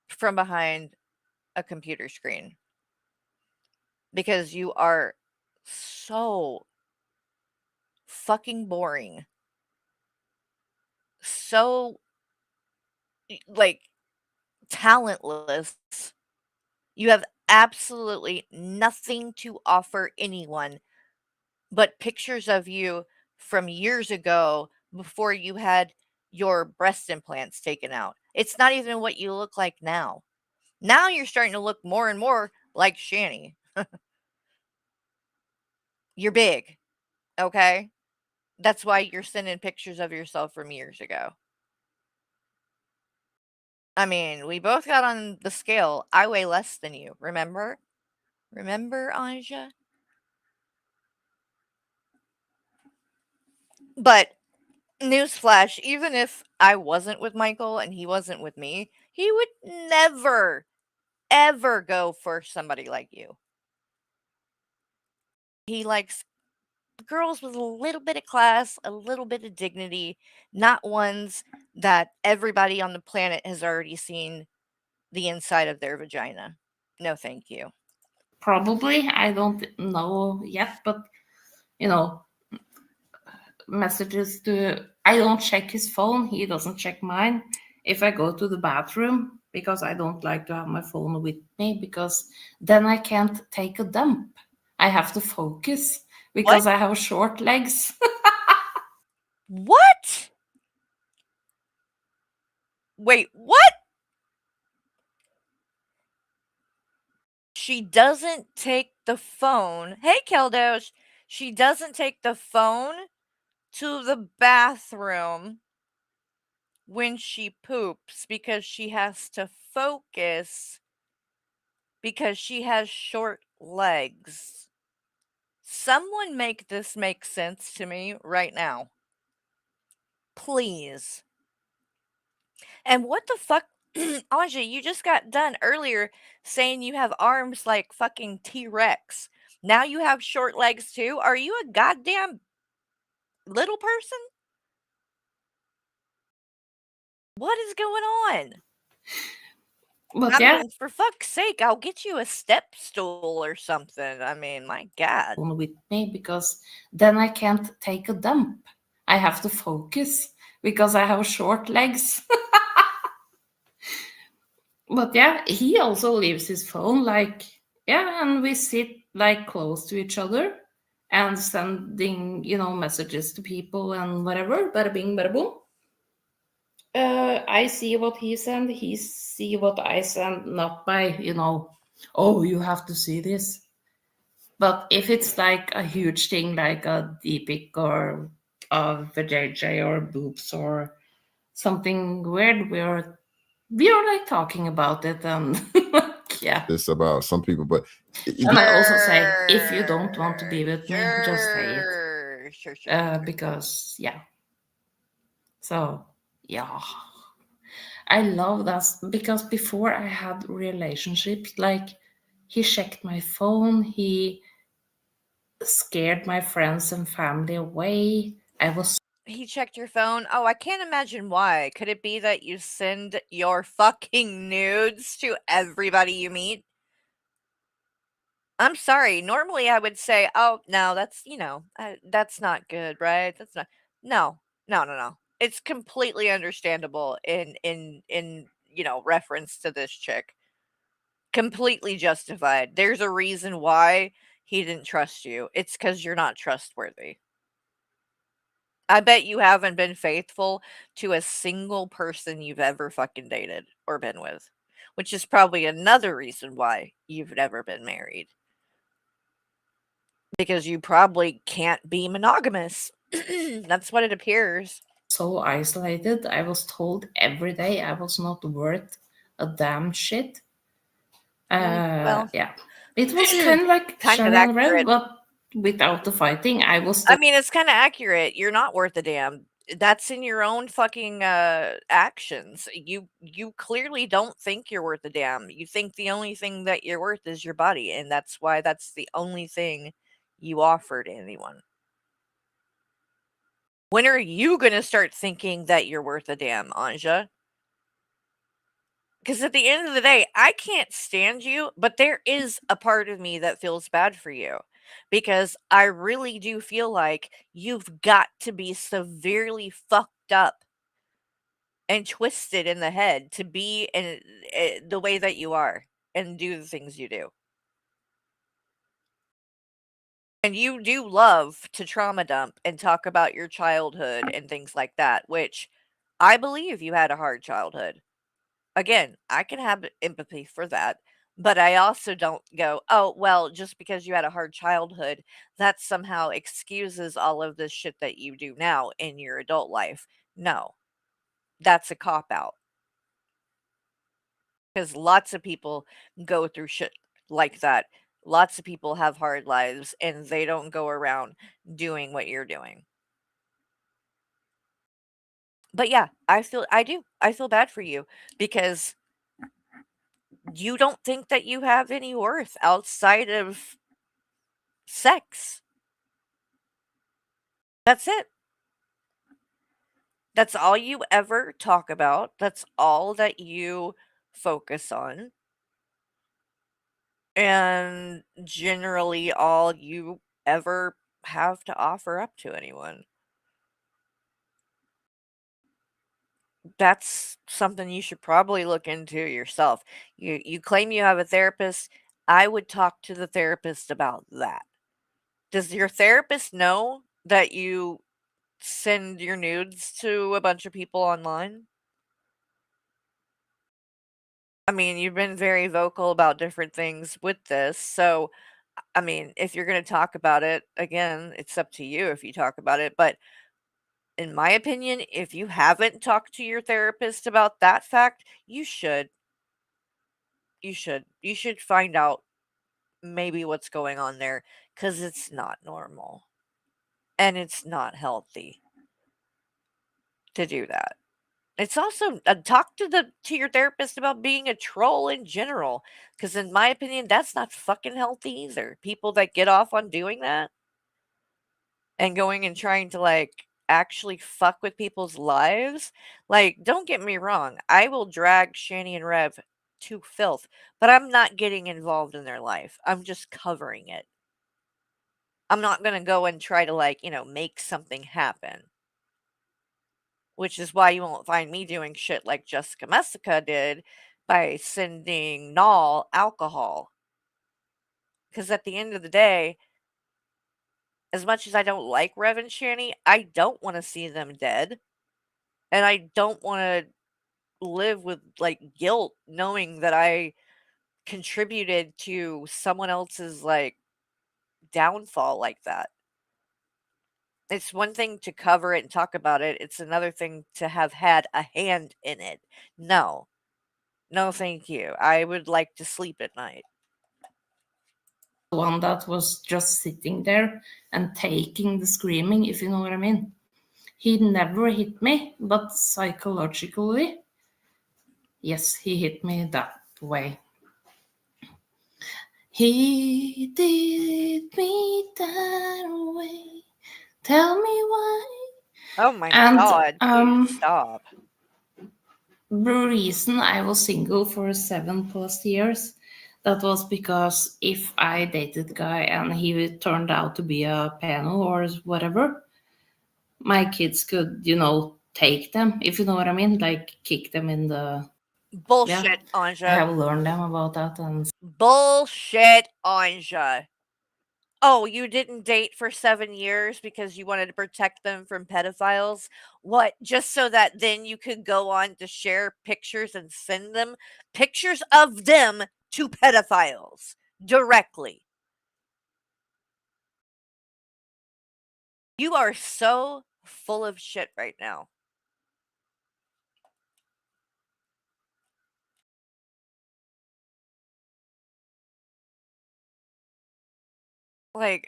from behind a computer screen. Because you are so fucking boring. So, like, talentless. You have absolutely nothing to offer anyone but pictures of you from years ago before you had your breast implants taken out. It's not even what you look like now. Now you're starting to look more and more like Shani. You're big, okay? That's why you're sending pictures of yourself from years ago. I mean, we both got on the scale. I weigh less than you, remember? Remember, Anja? But newsflash, even if I wasn't with Michael and he wasn't with me, he would never, ever go for somebody like you. He likes girls with a little bit of class, a little bit of dignity, not ones that everybody on the planet has already seen the inside of their vagina. No, thank you. Probably, I don't know yet, but you know, messages to, I don't check his phone, he doesn't check mine. If I go to the bathroom, because I don't like to have my phone with me, because then I can't take a dump. I have to focus because I have short legs. What? Wait, what? She doesn't take the phone. Hey, Keldosh. She doesn't take the phone to the bathroom when she poops because she has to focus because she has short legs. Someone make this make sense to me right now. Please. And what the fuck? Anja, you just got done earlier saying you have arms like fucking T-Rex. Now you have short legs too? Are you a goddamn little person? What is going on? But I yeah. mean, for fuck's sake, I'll get you a step stool or something. I mean, my God. With me because then I can't take a dump. I have to focus because I have short legs. But yeah, he also leaves his phone like, yeah, and we sit like close to each other and sending, messages to people and whatever, bada bing, bada boom. I see what he send, he see what I send, not by, oh, you have to see this. But if it's like a huge thing, like a D-pic or a vajayjay or boobs or something weird, we're like talking about it, and yeah. It's about some people, but And I also say, if you don't want to be with me, just say it. Sure. Because yeah. So yeah. I love that because before I had relationships, like he checked my phone, he scared my friends and family away. He checked your phone? Oh, I can't imagine why. Could it be that you send your fucking nudes to everybody you meet? I'm sorry. Normally, I would say, "Oh, no, that's, that's not good, right? That's not." No. No. It's completely understandable in reference to this chick. Completely justified. There's a reason why he didn't trust you. It's because you're not trustworthy. I bet you haven't been faithful to a single person you've ever fucking dated or been with, which is probably another reason why you've never been married. Because you probably can't be monogamous. That's what it appears. So isolated. I was told every day I was not worth a damn shit. Well, yeah. It was kind of like kind of Shannon Red, accurate. but without the fighting, I was I mean, it's kind of accurate. You're not worth a damn. That's in your own fucking actions. You clearly don't think you're worth a damn. You think the only thing that you're worth is your body, and that's why that's the only thing you offer to anyone. When are you gonna start thinking that you're worth a damn, Anja? Because at the end of the day, I can't stand you, but there is a part of me that feels bad for you. Because I really do feel like you've got to be severely fucked up and twisted in the head to be in the way that you are and do the things you do. And you do love to trauma dump and talk about your childhood and things like that, which I believe you had a hard childhood. Again, I can have empathy for that, but I also don't go, "Oh, well, just because you had a hard childhood, that somehow excuses all of this shit that you do now in your adult life." No, that's a cop out. Because lots of people go through shit like that. Lots of people have hard lives and they don't go around doing what you're doing. But yeah, I feel bad for you because you don't think that you have any worth outside of sex. That's it. That's all you ever talk about. That's all that you focus on. And generally all you ever have to offer up to anyone. That's something you should probably look into yourself. You claim you have a therapist. I would talk to the therapist about that. Does your therapist know that you send your nudes to a bunch of people online? I mean, you've been very vocal about different things with this. So, I mean, if you're going to talk about it, again, it's up to you if you talk about it. But in my opinion, if you haven't talked to your therapist about that fact, you should. You should. You should find out maybe what's going on there because it's not normal and it's not healthy to do that. It's also talk to your therapist about being a troll in general, because in my opinion, that's not fucking healthy either. People that get off on doing that and going and trying to like actually fuck with people's lives. Like, don't get me wrong, I will drag Shani and Rev to filth, but I'm not getting involved in their life. I'm just covering it. I'm not gonna go and try to like, make something happen. Which is why you won't find me doing shit like Jessica Messica did by sending Null alcohol. Because at the end of the day, as much as I don't like Rev and Shani, I don't want to see them dead. And I don't want to live with like guilt knowing that I contributed to someone else's like downfall like that. It's one thing to cover it and talk about it. It's another thing to have had a hand in it. No. No, thank you. I would like to sleep at night. The one that was just sitting there and taking the screaming, if you know what I mean. He never hit me, but psychologically, yes, he hit me that way. He did me that way. Tell me why. Oh my And, god, please stop. The reason I was single for 7+ years, that was because if I dated a guy and he turned out to be a pedo or whatever, my kids could, take them, if you know what I mean, like kick them in the... Bullshit, Yeah, Anja. I have learned them about that. And Bullshit, Anja. Oh, you didn't date for 7 years because you wanted to protect them from pedophiles? What, just so that then you could go on to share pictures and send them pictures of them to pedophiles directly? You are so full of shit right now. Like,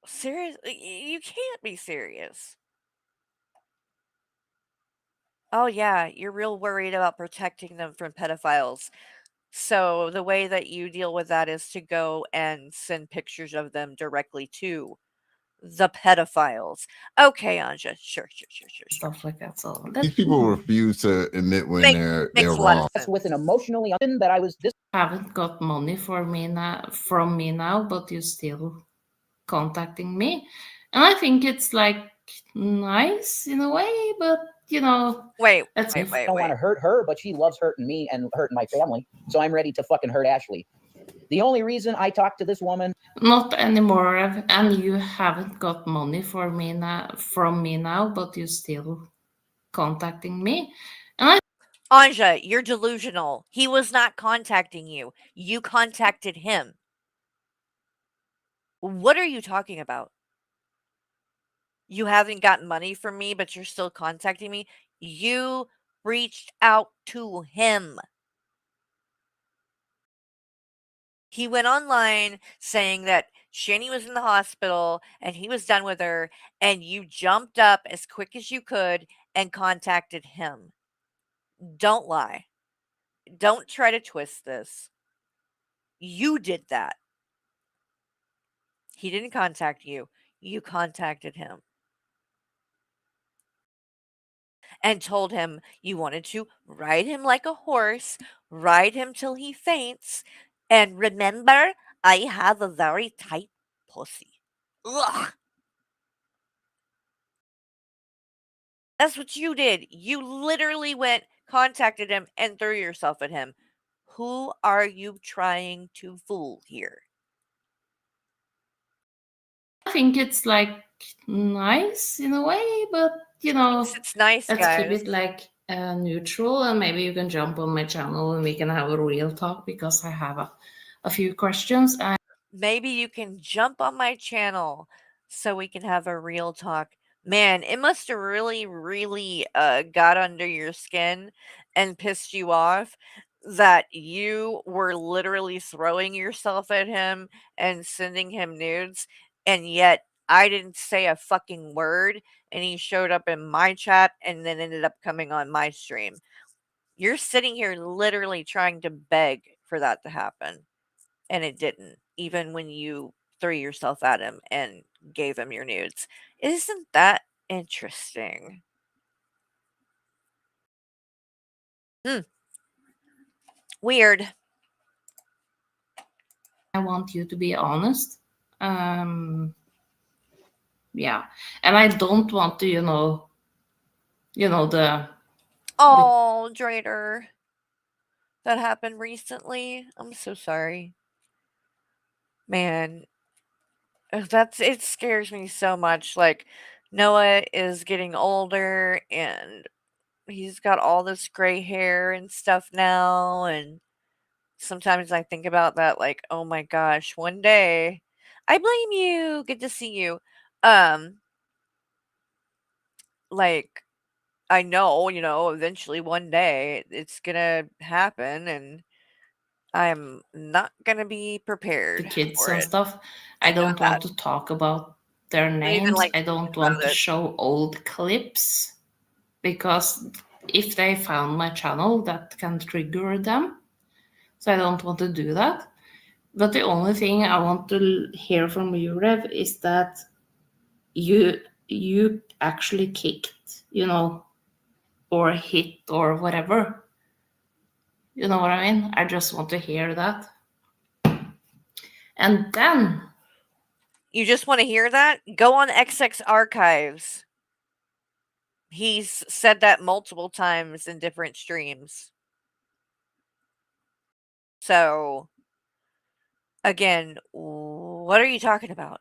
seriously, you can't be serious. Oh, yeah, you're real worried about protecting them from pedophiles. So the way that you deal with that is to go and send pictures of them directly to the pedophiles. Okay, Anja, sure. Stuff like that. So These people refuse to admit when they're makes a lot of wrong. sense. With an emotionally that I was this haven't got money from me now, but you're still contacting me. And I think it's like nice in a way, but wait. I don't want to hurt her, but she loves hurting me and hurting my family. So I'm ready to fucking hurt Ashley. The only reason I talked to this woman. Not anymore, and you haven't got money from me now, but you're still contacting me. And Anja, you're delusional. He was not contacting you. You contacted him. What are you talking about? You haven't gotten money from me, but you're still contacting me? You reached out to him. He went online saying that Shani was in the hospital and he was done with her, and you jumped up as quick as you could and contacted him. Don't lie. Don't try to twist this. You did that. He didn't contact you. You contacted him and told him you wanted to ride him like a horse, ride him till he faints, and remember, I have a very tight pussy. Ugh. That's what you did. You literally went, contacted him, and threw yourself at him. Who are you trying to fool here? I think it's like nice in a way, but you know, it's nice, let's keep guys. it like neutral, and maybe you can jump on my channel and we can have a real talk because I have a few questions. Maybe you can jump on my channel so we can have a real talk. Man, it must have really, really got under your skin and pissed you off that you were literally throwing yourself at him and sending him nudes, and yet I didn't say a fucking word, and he showed up in my chat and then ended up coming on my stream. You're sitting here literally trying to beg for that to happen, and it didn't, even when you threw yourself at him and gave him your nudes. Isn't that interesting? Hmm. Weird. I want you to be honest. Yeah, and I don't want to, the. Oh, Drader. That happened recently. I'm so sorry. Man, it scares me so much. Like, Noah is getting older and he's got all this gray hair and stuff now, and sometimes I think about that like, oh my gosh, one day I blame you. Good to see you. Like, I know, eventually one day it's gonna happen, and I'm not gonna be prepared The kids for and it. stuff. I don't want to talk about their Don't even names. like I don't thinking about want to it. show old clips because if they found my channel, that can trigger them. So I don't want to do that. But the only thing I want to hear from you, Rev, is that you actually kicked, or hit or whatever. You know what I mean? I just want to hear that. And then You just want to hear that? Go on XX Archives. He's said that multiple times in different streams. So, again, what are you talking about?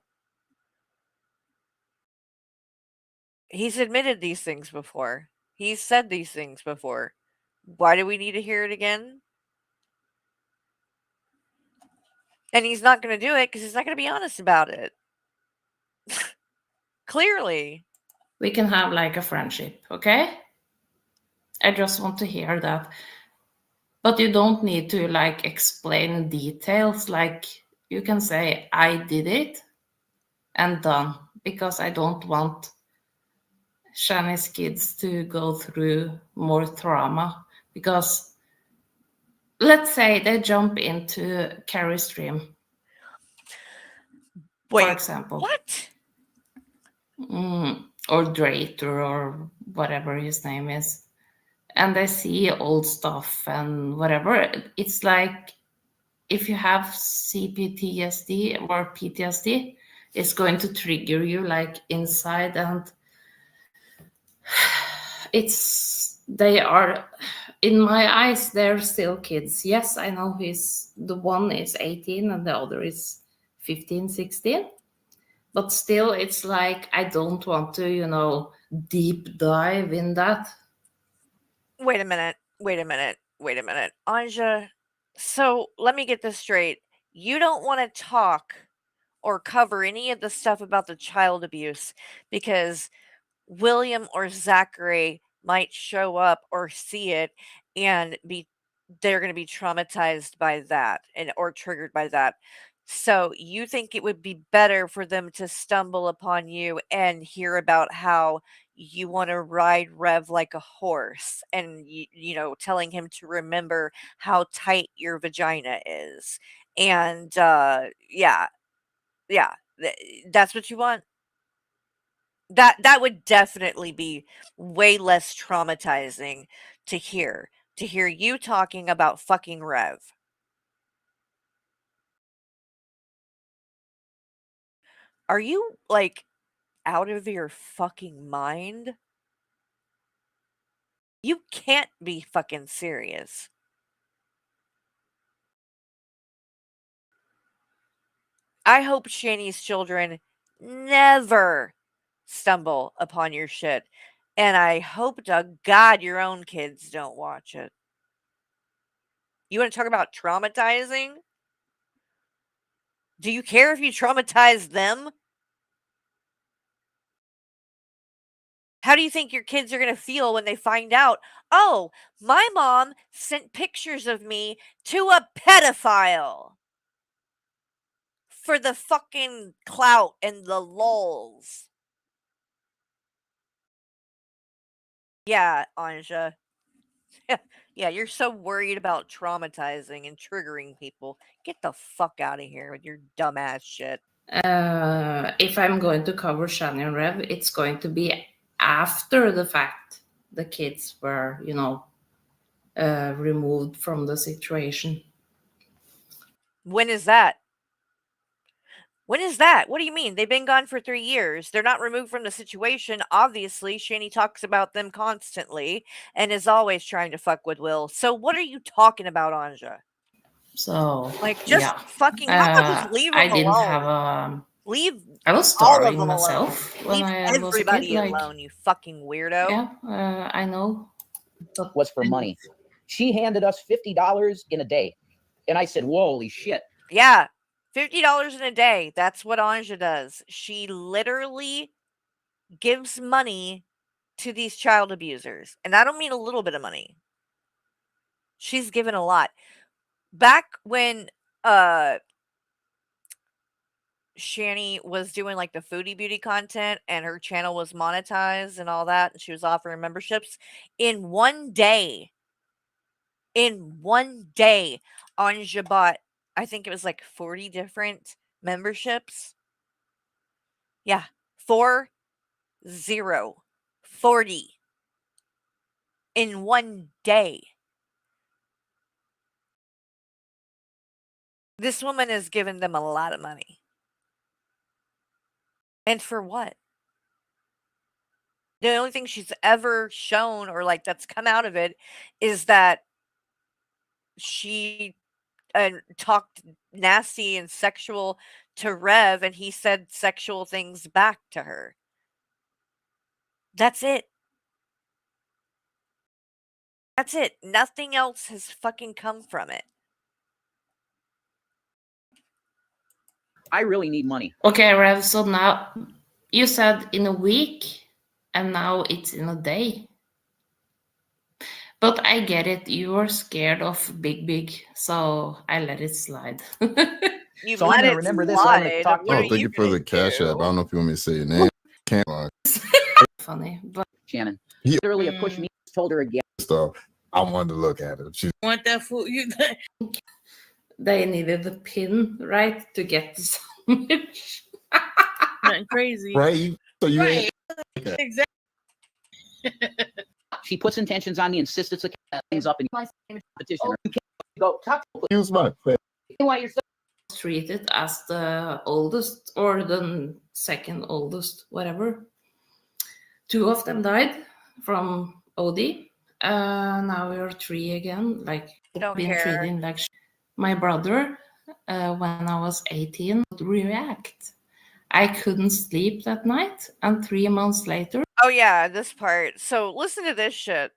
He's admitted these things before. He's said these things before. Why do we need to hear it again? And he's not going to do it because he's not going to be honest about it. Clearly. we can have like a friendship, okay? I just want to hear that. But you don't need to like explain details. Like you can say, I did it and done, because I don't want Shani's kids to go through more trauma. Because let's say they jump into Carrie stream. Wait, for example. What? Or Drater or whatever his name is. And they see old stuff and whatever. It's like if you have CPTSD or PTSD, it's going to trigger you like inside, and they are, in my eyes, they're still kids. Yes, I know the one is 18 and the other is 15, 16. But still, it's like, I don't want to, deep dive in that. Wait a minute. Anja, so let me get this straight. You don't want to talk or cover any of the stuff about the child abuse because William or Zachary might show up or see it and be they're going to be traumatized by that or triggered by that. So you think it would be better for them to stumble upon you and hear about how you want to ride Rev like a horse, and telling him to remember how tight your vagina is. And yeah, that's what you want. That would definitely be way less traumatizing to hear you talking about fucking Rev. Are you, like, out of your fucking mind? You can't be fucking serious. I hope Shani's children never stumble upon your shit, and I hope to God your own kids don't watch it. You wanna talk about traumatizing? Do you care if you traumatize them? How do you think your kids are gonna feel when they find out, "Oh, my mom sent pictures of me to a pedophile for the fucking clout and the lulz." Yeah, Anja. Yeah, you're so worried about traumatizing and triggering people. Get the fuck out of here with your dumbass shit. If I'm going to cover Shani and Rev, it's going to be after the fact the kids were, removed from the situation. When is that? When is that? What do you mean? They've been gone for 3 years. They're not removed from the situation. Obviously, Shani talks about them constantly and is always trying to fuck with Will. So what are you talking about, Anja? So, Like, just yeah. fucking how about just leave I them didn't alone? have a. Leave I was all of starving them alone. myself when Leave I was a kid. everybody Like, alone, you fucking weirdo. yeah, I know. Was for money. She handed us $50 in a day. And I said, holy shit. Yeah, $50 in a day. That's what Anja does. She literally gives money to these child abusers. And I don't mean a little bit of money. She's given a lot. Back when Shani was doing like the foodie beauty content and her channel was monetized and all that, and she was offering memberships, in one day, Anja bought, I think it was like 40 different memberships. Yeah, 40. 40 in one day. This woman has given them a lot of money. And for what? The only thing she's ever shown or like that's come out of it is that she talked nasty and sexual to Rev, and he said sexual things back to her. That's it. That's it. Nothing else has fucking come from it. I really need money. Okay, Rev, so now you said in a week, and now it's in a day. But I get it. You are scared of big, so I let it slide. You've So I'm let gonna it remember this. I'm gonna slide. talk What to are Oh, thank you for gonna the cash app. I do? don't know if you want me to say your name. Can't Funny, but Shannon. He Literally have pushed me, told her again. stuff. I wanted to look at it. She want that food? They needed a pin, right, to get the sandwich. Nothing crazy. right. So you ain't Exactly. She puts intentions on me, insists it's a things up in competition. You can't go talk to use my face. why you're so Treated as the oldest or the second oldest, whatever. 2 of them died from OD. Now we're 3 again. Like, Don't been care. treating like my brother, when I was 18, would react. I couldn't sleep that night, and 3 months later, Oh yeah, this part. So listen to this shit.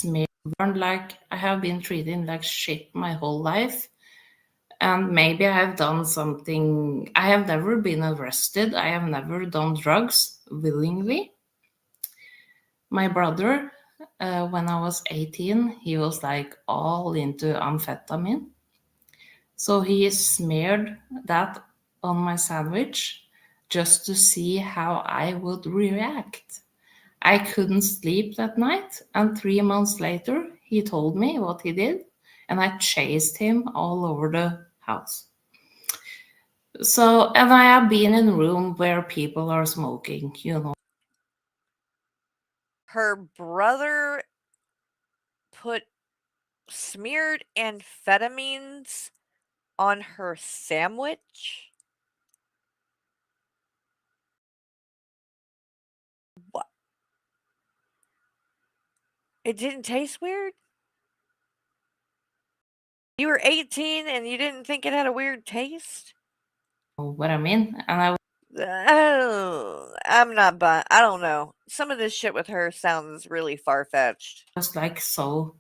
me learned like I have been treated like shit my whole life, and maybe I have done something. I have never been arrested. I have never done drugs willingly. My brother when I was 18, he was like all into amphetamine. So he smeared that on my sandwich just to see how I would react. I couldn't sleep that night, and 3 months later, he told me what he did, and I chased him all over the house. So, and I have been in a room where people are smoking, you know. Her brother put smeared amphetamines on her sandwich? What? It didn't taste weird? You were 18 and you didn't think it had a weird taste? What I mean, and I Oh, I'm not buying. I don't know. Some of this shit with her sounds really far-fetched. was like so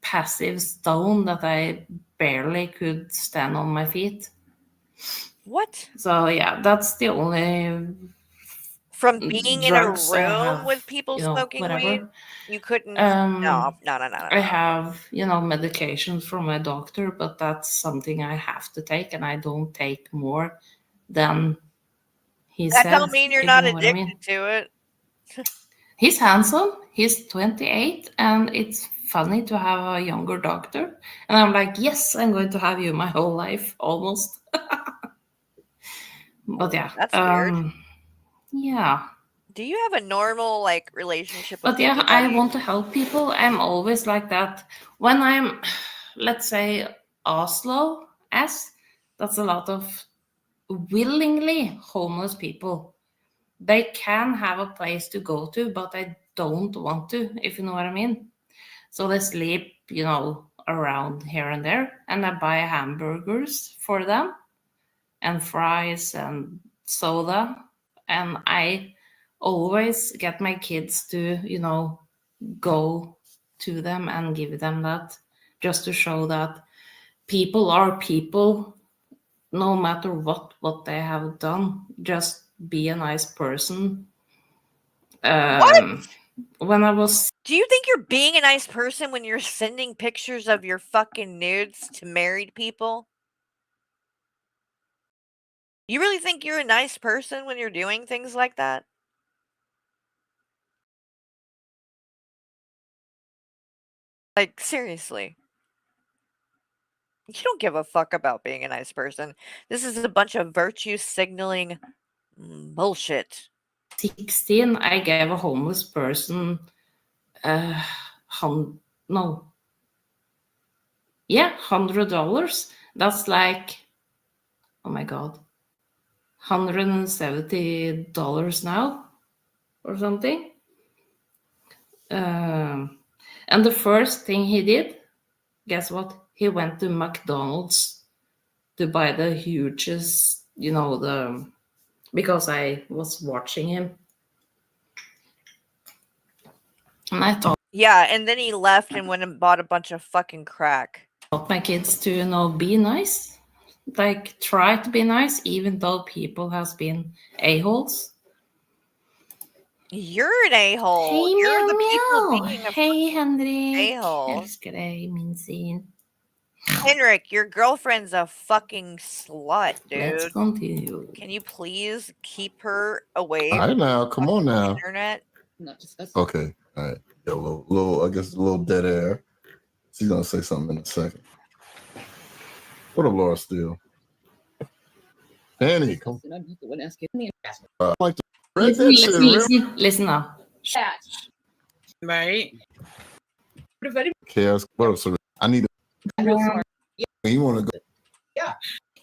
passive stone that I barely could stand on my feet. What? So yeah, that's the only From being in a drugs I room have, with people you know, smoking weed, whatever. you couldn't. No. I have, you know, medications from my doctor, but that's something I have to take, and I don't take more than he That said. don't mean you're if not you know what I mean. addicted to it. He's handsome. He's 28, and it's funny to have a younger doctor. And I'm like, yes, I'm going to have you my whole life, almost. But yeah, That's weird. yeah. Do you have a normal like relationship with But yeah, I everybody? want to help people. I'm always like that. When I'm, let's say, Oslo, that's a lot of willingly homeless people. They can have a place to go to, but they don't want to, if you know what I mean. So they sleep, you know, around here and there, and I buy hamburgers for them and fries and soda. And I always get my kids to, you know, go to them and give them that, just to show that people are people no matter what they have done. Just be a nice person. What? When I was Do you think you're being a nice person when you're sending pictures of your fucking nudes to married people? You really think you're a nice person when you're doing things like that? Like, seriously. You don't give a fuck about being a nice person. This is a bunch of virtue signaling bullshit. 16, I gave a homeless person $100. That's like, oh my god, $170 now or something. And the first thing he did, guess what? He went to McDonald's to buy the hugest, you know, because I was watching him. And I thought, yeah, and then he left and went and bought a bunch of fucking crack. My kids to, you know, be nice. Like, try to be nice, even though people has been a-holes. You're an a-hole. Hei, You're the meow, people meow. being a Hei, Henrik. a-hole. Elsker deg, min sin. Henrik, your girlfriend's a fucking slut, dude. Let's continue. Can you please keep her away All right, now, come on now. internet? Okay, all right. Yeah, a little, I guess a little dead air. She's gonna say something in a second. What a Laura Steele. Danny, come. I like to read that shit. Listen now. Right. Chaos. What else? I need to. You want to go? Yeah.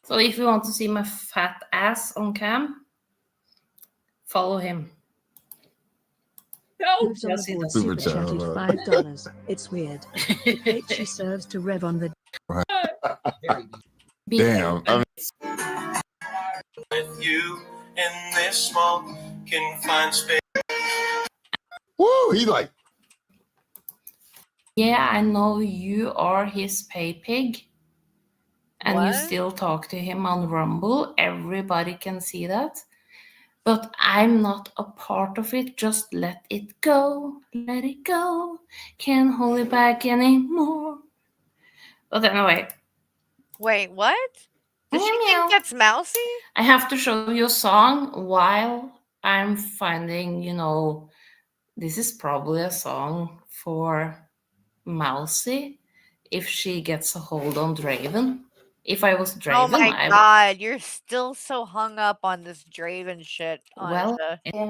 So if you want to see my fat ass on cam, follow him. No. Super chatted $5. It's weird. The cake she serves to Rev on the. Damn. I mean, with you in this small confined space. Woo! He like. Yeah, I know you are his pay pig. And you What? still talk to him on Rumble. Everybody can see that. but I'm not a part of it. Just let it go, let it go. Can't hold it back anymore. But anyway, Wait, what? Does she meow, think meow. that's mousy? I have to show you a song while I'm finding, this is probably a song for Mousy if she gets a hold on Draven. If I was Oh Draven, my god, you're still so hung up on this Draven shit, Well, Anja.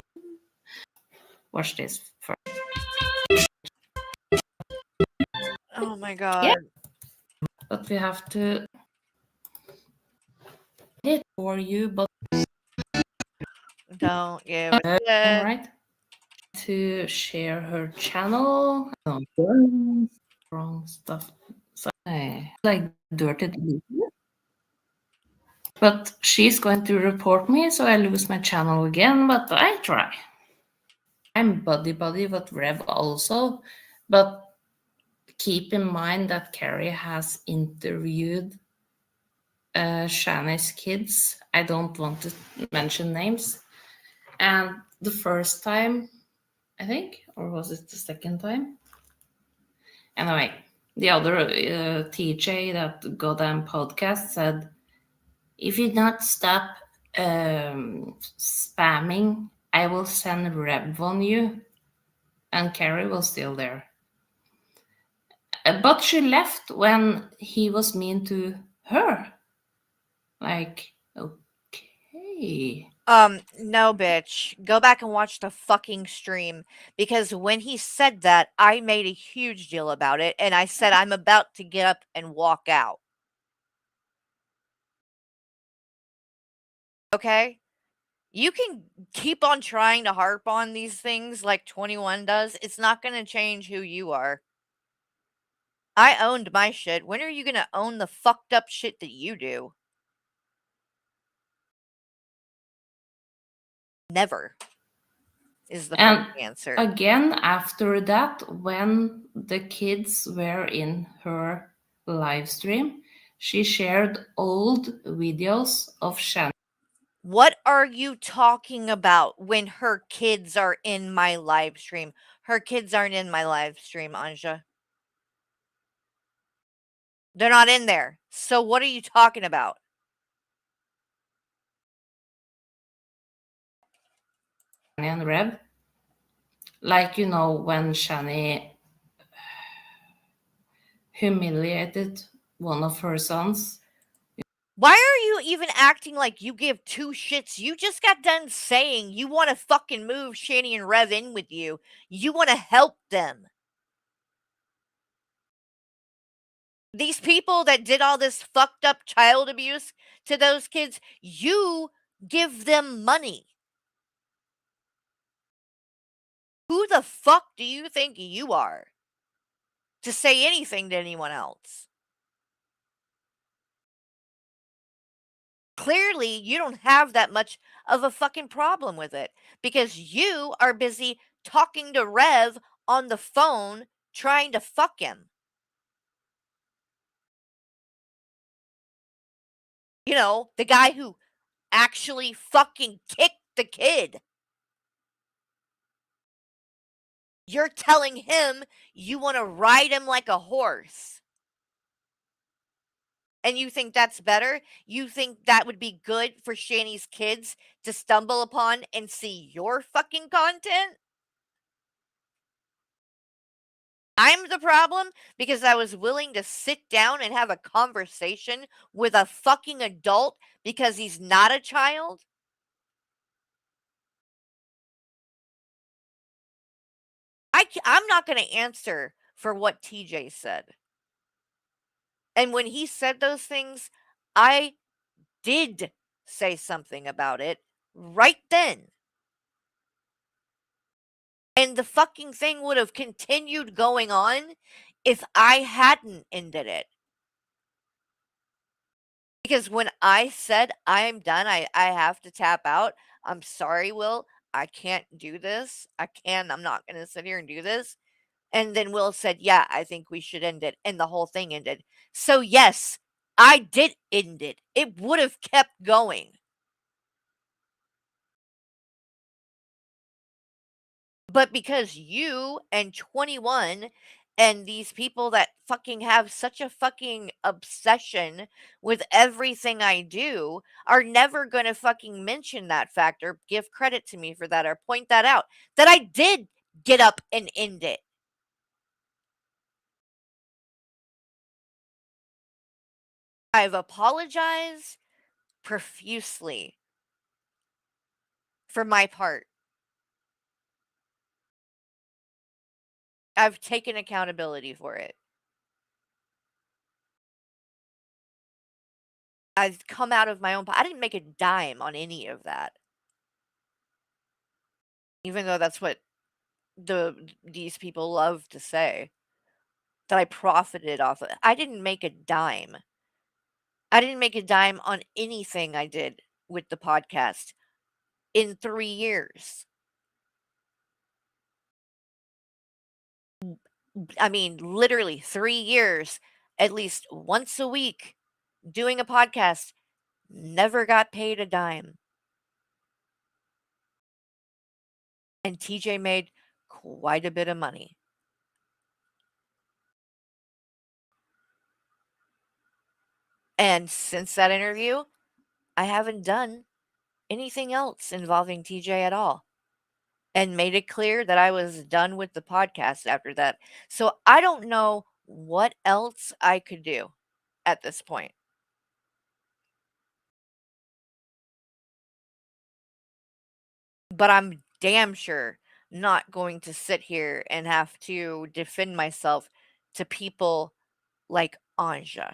watch this first. Oh my Yeah. god. But we have to hit for you, but Don't give a shit. right to share her channel. Wrong stuff. So, like dirty deleted. But she's going to report me, so I lose my channel again. But I try. I'm buddy with Rev also, but keep in mind that Carrie has interviewed Shani's kids. I don't want to mention names. And the first time, I think, or was it the second time? Anyway, the other TJ that goddamn podcast said, if you not stop spamming, I will send Rev on you. And Carrie was still there. But she left when he was mean to her. Like, okay. No, bitch. Go back and watch the fucking stream. Because when he said that, I made a huge deal about it. And I said, I'm about to get up and walk out. Okay? You can keep on trying to harp on these things like 21 does. It's not going to change who you are. I owned my shit. When are you going to own the fucked up shit that you do? Never is the And fucking answer. again, after that, when the kids were in her live stream, she shared old videos of Shannon. What are you talking about when her kids are in my live stream? Her kids aren't in my live stream, Anja. They're not in there. So what are you talking about? And Rev. Like, when Shani humiliated one of her sons. Why are you even acting like you give two shits? You just got done saying you want to fucking move Shani and Rev in with you. You want to help them. These people that did all this fucked up child abuse to those kids, you give them money. Who the fuck do you think you are to say anything to anyone else? Clearly, you don't have that much of a fucking problem with it because you are busy talking to Rev on the phone trying to fuck him. You know, the guy who actually fucking kicked the kid. You're telling him you want to ride him like a horse. And you think that's better? You think that would be good for Shani's kids to stumble upon and see your fucking content? I'm the problem because I was willing to sit down and have a conversation with a fucking adult because he's not a child? I'm not going to answer for what TJ said. And when he said those things, I did say something about it right then. And the fucking thing would have continued going on if I hadn't ended it. Because when I said I'm done, I have to tap out. I'm sorry, Will. I can't do this. I'm not going to sit here and do this. And then Will said, yeah, I think we should end it. And the whole thing ended. So, yes, I did end it. It would have kept going. But because you and 21 and these people that fucking have such a fucking obsession with everything I do are never gonna fucking mention that fact or give credit to me for that or point that out, that I did get up and end it. I've apologized profusely for my part. I've taken accountability for it. I've come out of my own I didn't make a dime on any of that. Even though that's what these people love to say, that I profited off of. I didn't make a dime. I didn't make a dime on anything I did with the podcast in 3 years. I mean, literally 3 years, at least once a week, doing a podcast, never got paid a dime. And TJ made quite a bit of money. And since that interview, I haven't done anything else involving TJ at all, and made it clear that I was done with the podcast after that. So I don't know what else I could do at this point. But I'm damn sure not going to sit here and have to defend myself to people like Anja.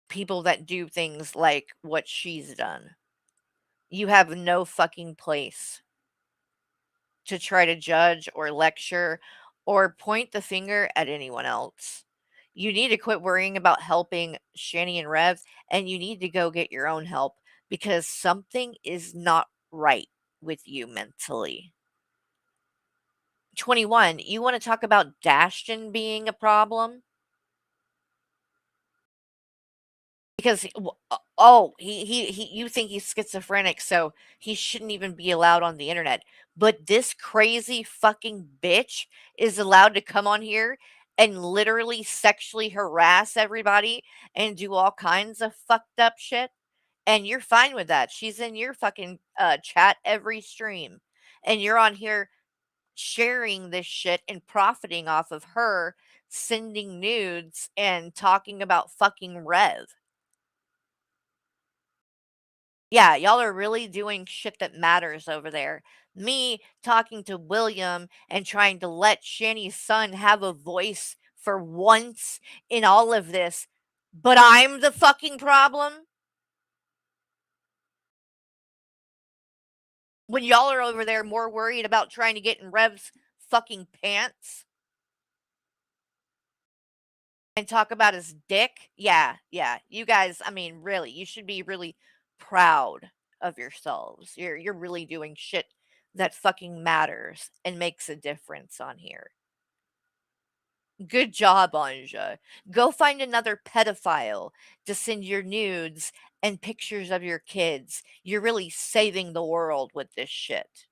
People that do things like what she's done. You have no fucking place to try to judge or lecture or point the finger at anyone else. You need to quit worrying about helping Shani and Rev, and you need to go get your own help because something is not right with you mentally. 21, you want to talk about Dashton being a problem? Because you think he's schizophrenic, so he shouldn't even be allowed on the internet. But this crazy fucking bitch is allowed to come on here and literally sexually harass everybody and do all kinds of fucked up shit. And you're fine with that. She's in your fucking chat every stream. And you're on here sharing this shit and profiting off of her sending nudes and talking about fucking Rev. Yeah, y'all are really doing shit that matters over there. Me talking to William and trying to let Shani's son have a voice for once in all of this, but I'm the fucking problem? When y'all are over there more worried about trying to get in Rev's fucking pants and talk about his dick? Yeah. You guys, I mean, really, you should be really proud of yourselves. You're really doing shit that fucking matters and makes a difference on here. Good job, Anja. Go find another pedophile to send your nudes and pictures of your kids. You're really saving the world with this shit.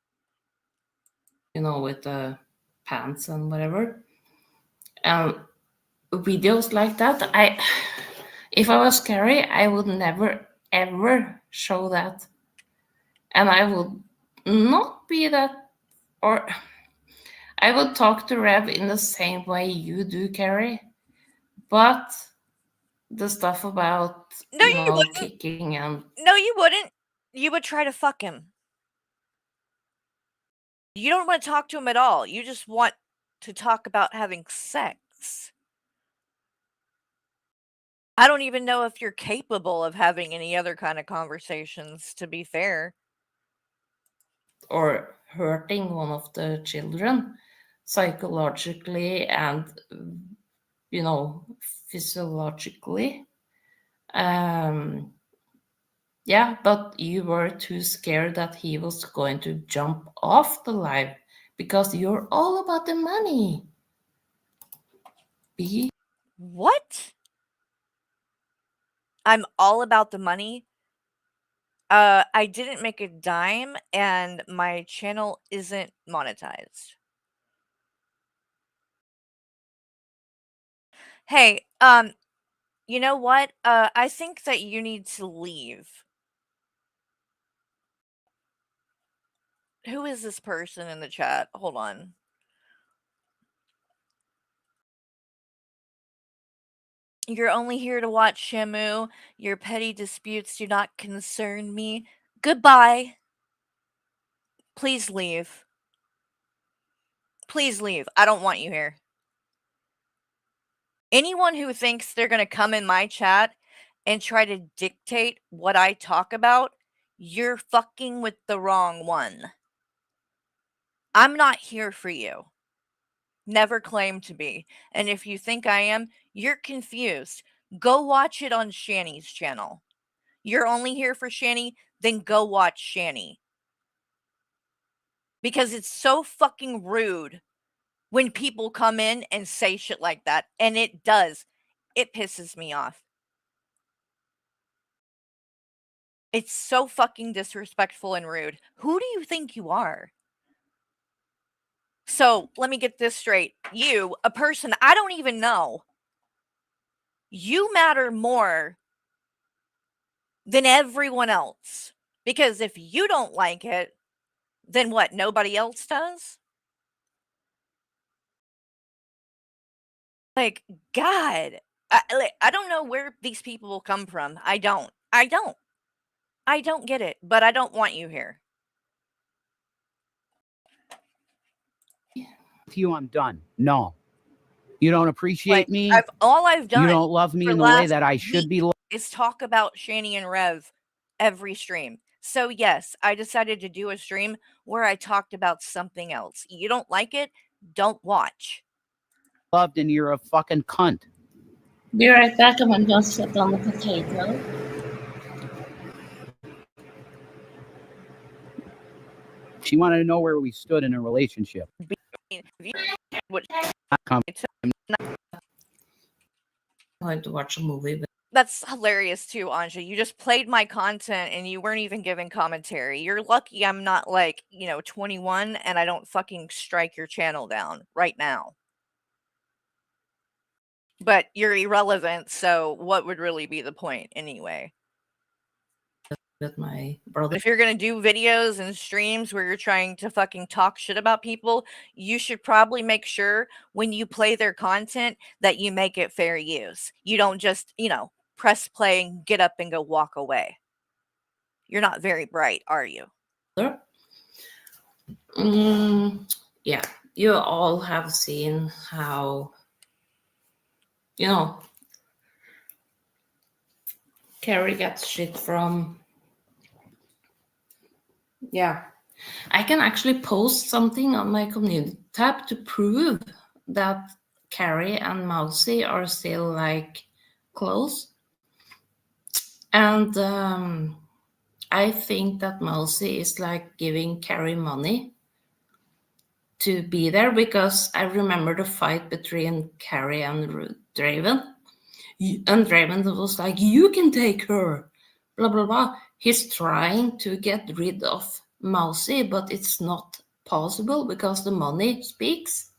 With the pants and whatever. Videos like that, if I was scary, I would never ever show that. And I would not be that, or I would talk to Rev in the same way you do, Carrie. But the stuff about, No, you wouldn't. kicking and... No, you wouldn't. You would try to fuck him. You don't want to talk to him at all. You just want to talk about having sex. I don't even know if you're capable of having any other kind of conversations, to be fair. Or hurting one of the children psychologically and, physiologically. Yeah, but you were too scared that he was going to jump off the live because you're all about the money. What? I'm all about the money? I didn't make a dime and my channel isn't monetized. Hey, you know what? I think that you need to leave. Who is this person in the chat? Hold on. You're only here to watch Shamu. Your petty disputes do not concern me. Goodbye. Please leave. Please leave. I don't want you here. Anyone who thinks they're going to come in my chat and try to dictate what I talk about, you're fucking with the wrong one. I'm not here for you. Never claimed to be. And if you think I am, you're confused. Go watch it on Shanny's channel. You're only here for Shanny, then go watch Shanny. Because it's so fucking rude when people come in and say shit like that. And it does. It pisses me off. It's so fucking disrespectful and rude. Who do you think you are? So let me get this straight. You, a person I don't even know, you matter more than everyone else. Because if you don't like it, then what? Nobody else does? Like, God, I don't know where these people will come from. I don't get it, but I don't want you here. With you, I'm done. No. You don't appreciate me. All I've done You don't love me for in the the way last that I should be. week is talk about Shanny and Rev every stream. So yes, I decided to do a stream where I talked about something else. You don't like it? Don't watch. Loved and you're a fucking cunt. Be right back. I'm gonna go sit on the potato. She wanted to know where we stood in a relationship. I'm going to watch a movie. But that's hilarious too, Anja. You just played my content and you weren't even giving commentary. You're lucky I'm not like, 21 and I don't fucking strike your channel down right now. But you're irrelevant, so what would really be the point anyway? with my brother. If you're gonna do videos and streams where you're trying to fucking talk shit about people, you should probably make sure when you play their content that you make it fair use. You don't just, press play and get up and go walk away. You're not very bright, are you? Yeah, you all have seen how, Carrie gets shit from. Yeah, I can actually post something on my community tab to prove that Carrie and Mousy are still like close. And I think that Mousy is like giving Carrie money to be there, because I remember the fight between Carrie and Draven. And Draven was like, you can take her, blah, blah, blah. He's trying to get rid of Mousy, but it's not possible because the money speaks.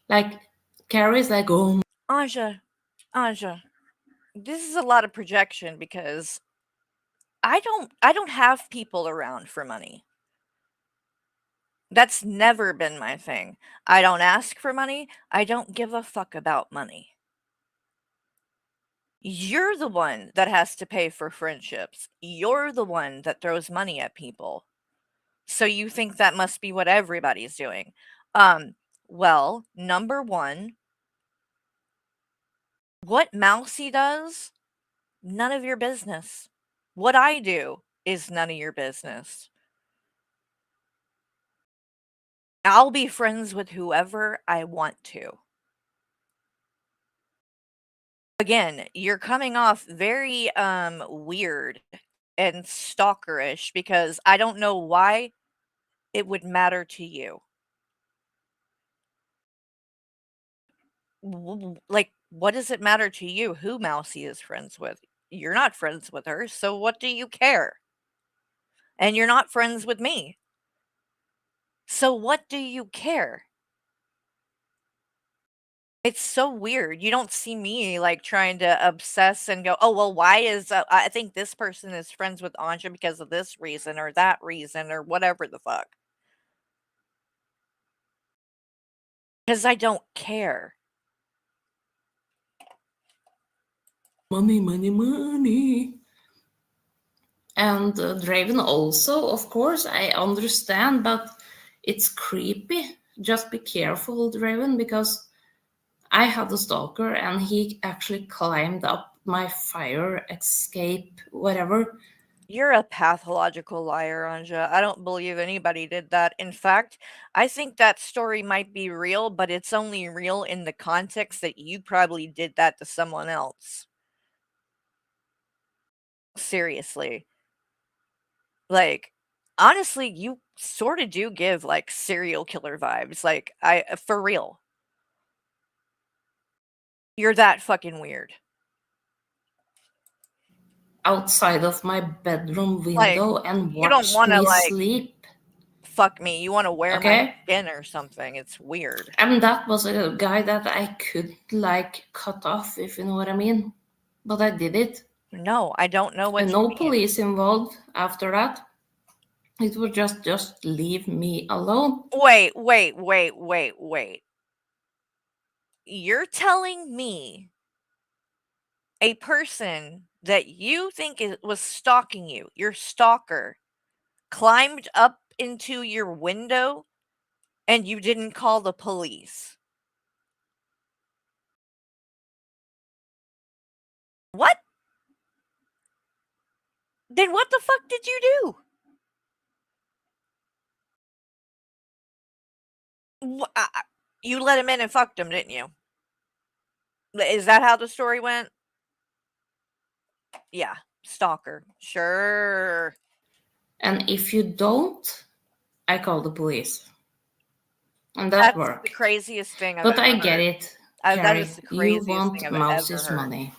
Like, Carrie's like, oh. Anja, this is a lot of projection because I don't have people around for money. That's never been my thing. I don't ask for money. I don't give a fuck about money. You're the one that has to pay for friendships. You're the one that throws money at people. So you think that must be what everybody's doing. Well, number one, what Mousy does, none of your business. What I do is none of your business. I'll be friends with whoever I want to. Again, you're coming off very weird and stalkerish because I don't know why it would matter to you. Like, what does it matter to you who Mousy is friends with? You're not friends with her, so what do you care? and you're not friends with me. So what do you care? It's so weird. You don't see me like trying to obsess and go, oh, well, why is I think this person is friends with Anja because of this reason or that reason or whatever the fuck. Because I don't care. Money, money, money. And Draven also, of course, I understand, but it's creepy. Just be careful, Draven, because I had a stalker and he actually climbed up my fire escape, whatever. You're a pathological liar, Anja. I don't believe anybody did that. In fact, I think that story might be real, but it's only real in the context that you probably did that to someone else. Seriously. Like, honestly, you sort of do give like serial killer vibes. Like, for real. You're that fucking weird. Outside of my bedroom Like, window and you don't watch want to me like sleep. fuck me. You want to wear my Okay? skin or something. It's weird. And that was a guy that I could like cut off, if you know what I mean. But I did it. No, I don't know what And you no mean. police involved after that. It was just leave me alone. Wait. You're telling me a person that you think was stalking you, your stalker, climbed up into your window and you didn't call the police? What? Then what the fuck did you do? You let him in and fucked him, didn't you? Is that how the story went? Yeah, stalker. Sure. And if you don't, I call the police. And that That's worked. the craziest thing I've But ever I get heard. it, That Carrie. is the You craziest want thing I've Mouse's ever heard. money.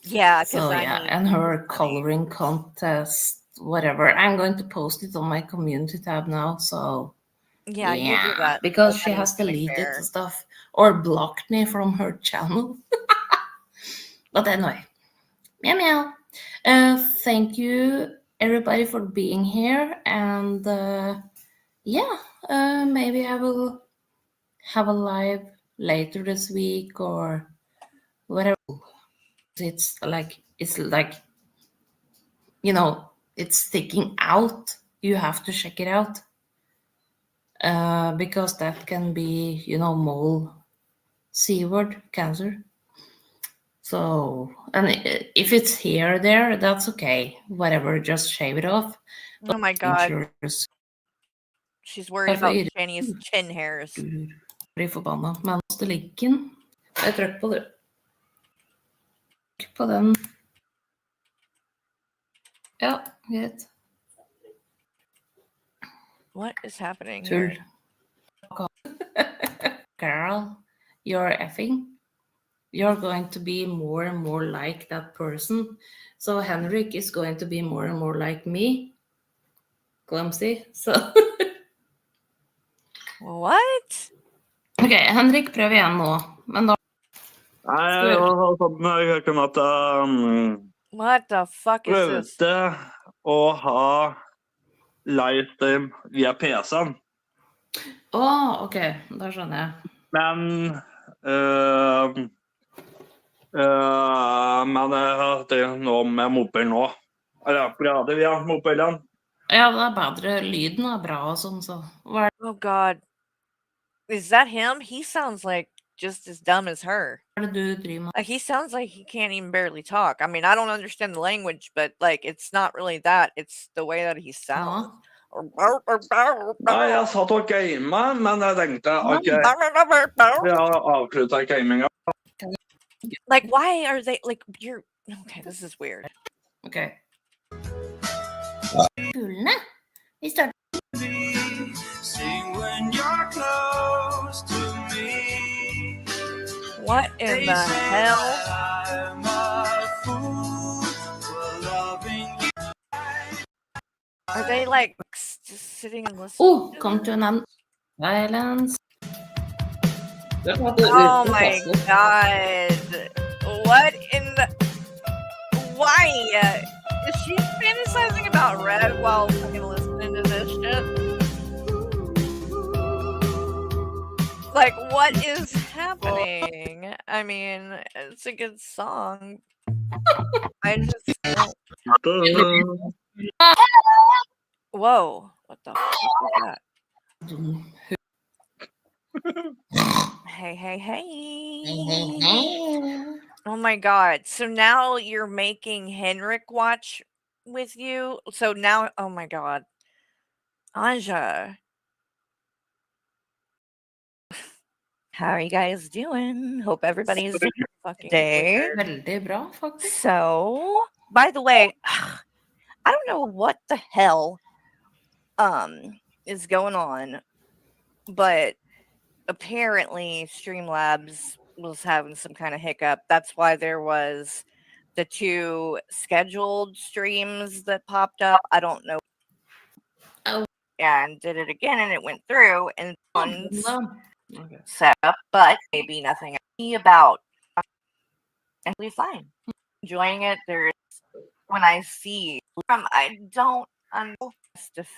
Yeah, because So I yeah, need and her money. coloring contest, whatever. I'm going to post it on my community tab now. So Yeah, you do that. because That she needs has to be deleted fair. the stuff or blocked me from her channel. But anyway, meow meow. Thank you everybody for being here, and maybe I will have a live later this week or whatever. It's like it's sticking out. You have to check it out because that can be mole, C-word, cancer. So, and if it's here or there, that's okay. Whatever, just shave it off. Oh my god. Dangerous. She's worried about Shani's chin hairs. Blir forbanna. Men måste linken. Jeg trykker på det. Trykk på den. Ja, greit. What is happening Tull. here? Carol, you're effing. You're going to be more and more like that person. So Henrik is going to be more and more like me. Clumsy. So What? Ok, Henrik, prøv igjen nå. Men da Nei, jeg har fått med høyken at What the fuck is this? prøvde å ha livestream via PC-en. Ok, da skjønner jeg. Men jeg hørte noe med mobil nå. Eller prøvde via mobilen. Ja, det er bedre. Lyden er bra og sånn, så. Oh god. Is that him? He sounds like just as dumb as her. Like, he sounds like he can't even barely talk. I mean, I don't understand the language, but like, it's not really that. It's the way that he sounds. Nei, jeg satt og gamet, men jeg tenkte ok, vi har avsluttet gaminga. Like, why are they like you're okay? This is weird. Okay. Fuglene. Vi starter. What in the hell? Are they like just sitting and listening? Oh, come to an silence. Oh my god. What in the... Why? Is she fantasizing about Red while fucking listening to this shit? Like, what is happening? I mean, it's a good song. I just don't... Whoa. What the fuck was that? Hey, hey, hey. Oh my god. So now you're making Henrik watch with you? So now, oh my god. Anja. How are you guys doing? Hope everybody's doing fucking day. Veldig bra, faktisk. So, by the way, I don't know what the hell is going on, but apparently Streamlabs was having some kind of hiccup. That's why there was the 2 scheduled streams that popped up. I don't know. Oh. And did it again and it went through and one's Okay. set up, but maybe nothing about. And we'll be fine. Enjoying it. There's when I see I don't understand if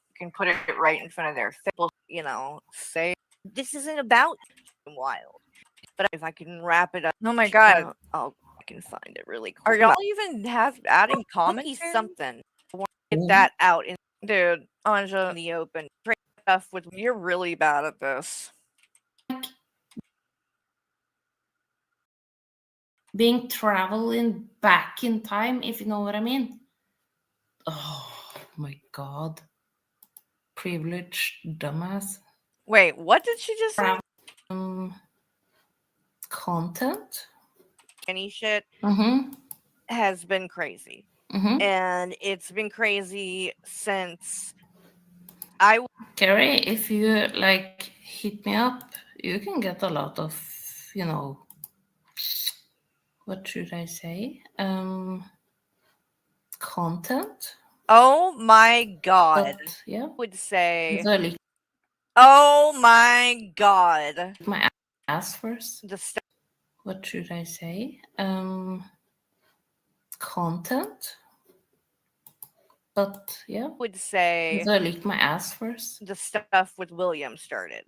you can put it right in front of their face, you know, say this isn't about wild. But if I can wrap it up, oh my god, I can find it really quick. Are y'all even adding comedy something? I want to get that out. Dude, Anja, in the open stuff with you're really bad at this. Being traveling back in time, if you know what I mean. Oh my god. Privileged dumbass. Wait, what did she just say? Content. Any shit Mm-hmm. has been crazy. Mm-hmm. And it's been crazy since Carrie, if you like hit me up, you can get a lot of, you know, what should I say? Content. Oh my god. But, yeah. Would say So, oh my god. My ass first. The what should I say? Content. But yeah. Would say So I lick my ass first. The stuff with William started.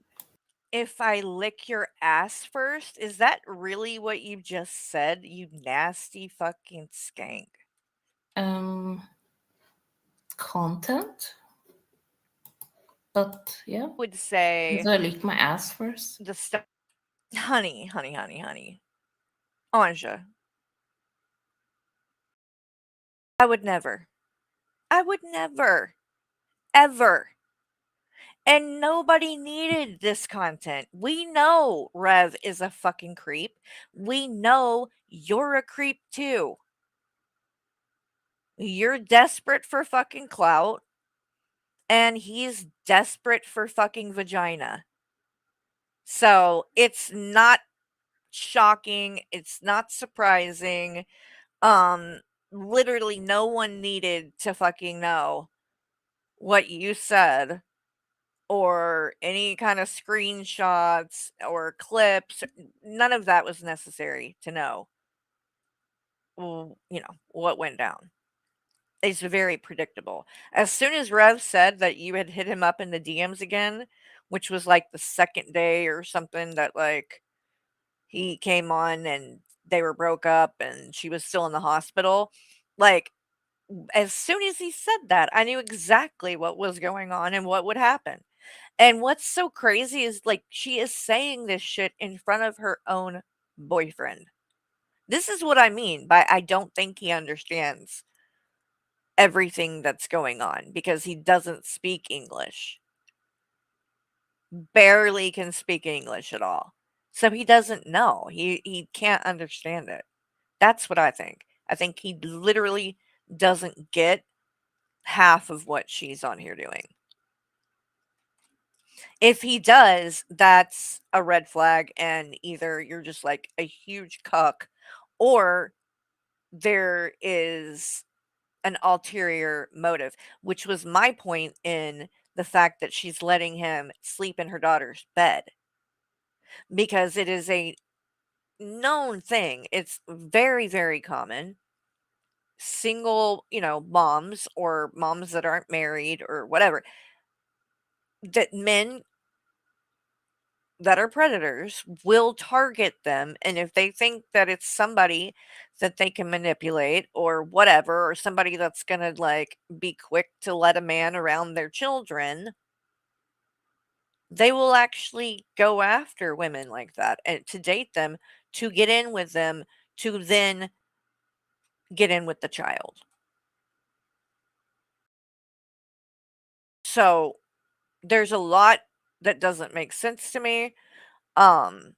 If I lick your ass first, is that really what you just said, you nasty fucking skank? Content. But yeah. Would say So I lick my ass first. The stuff, honey. Anja. I would never, ever. And nobody needed this content. We know Rev is a fucking creep. We know you're a creep too. You're desperate for fucking clout. And he's desperate for fucking vagina. So it's not shocking. It's not surprising. Literally no one needed to fucking know what you said or any kind of screenshots or clips. None of that was necessary to know, you know, what went down. It's very predictable. As soon as Rev said that you had hit him up in the DMs again, which was like the second day or something that like he came on and they were broke up and she was still in the hospital, like as soon as he said that, I knew exactly what was going on and what would happen. And what's so crazy is like she is saying this shit in front of her own boyfriend. This is what I mean by I don't think he understands everything that's going on because he doesn't speak English. Barely can speak English at all. So he doesn't know. He can't understand it. That's what I think. I think he literally doesn't get half of what she's on here doing. If he does, that's a red flag, and either you're just like a huge cuck or there is an ulterior motive, which was my point in the fact that she's letting him sleep in her daughter's bed. Because it is a known thing. It's very, very common. Single, moms or moms that aren't married or whatever, that men that are predators will target them. And if they think that it's somebody that they can manipulate or whatever, or somebody that's going to like be quick to let a man around their children, they will actually go after women like that and to date them, to get in with them, to then get in with the child. So there's a lot that doesn't make sense to me. And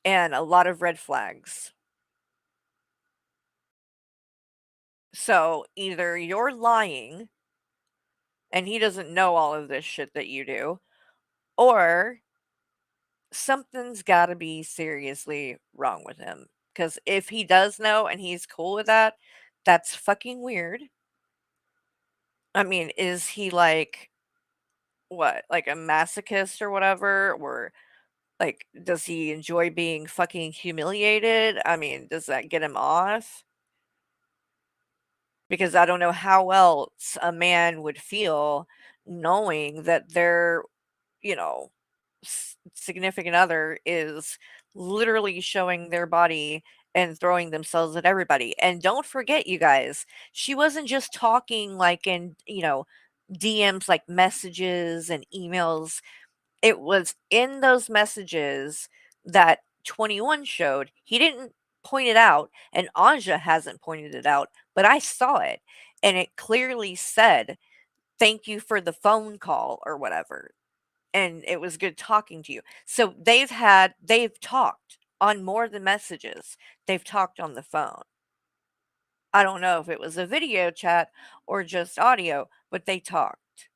a lot of red flags. So either you're lying and he doesn't know all of this shit that you do, or something's got to be seriously wrong with him. Because if he does know and he's cool with that, that's fucking weird. I mean, is he like, what, like a masochist or whatever? Or like, does he enjoy being fucking humiliated? I mean, does that get him off? Because I don't know how else a man would feel knowing that their, you know, significant other is literally showing their body and throwing themselves at everybody. And don't forget, you guys, she wasn't just talking like in, DMs, like messages and emails. It was in those messages that 21 showed. He didn't point it out, and Anja hasn't pointed it out, but I saw it, and it clearly said, "Thank you for the phone call," or whatever, and it was good talking to you. So they've talked on more than messages. They've talked on the phone. I don't know if it was a video chat or just audio, but they talked.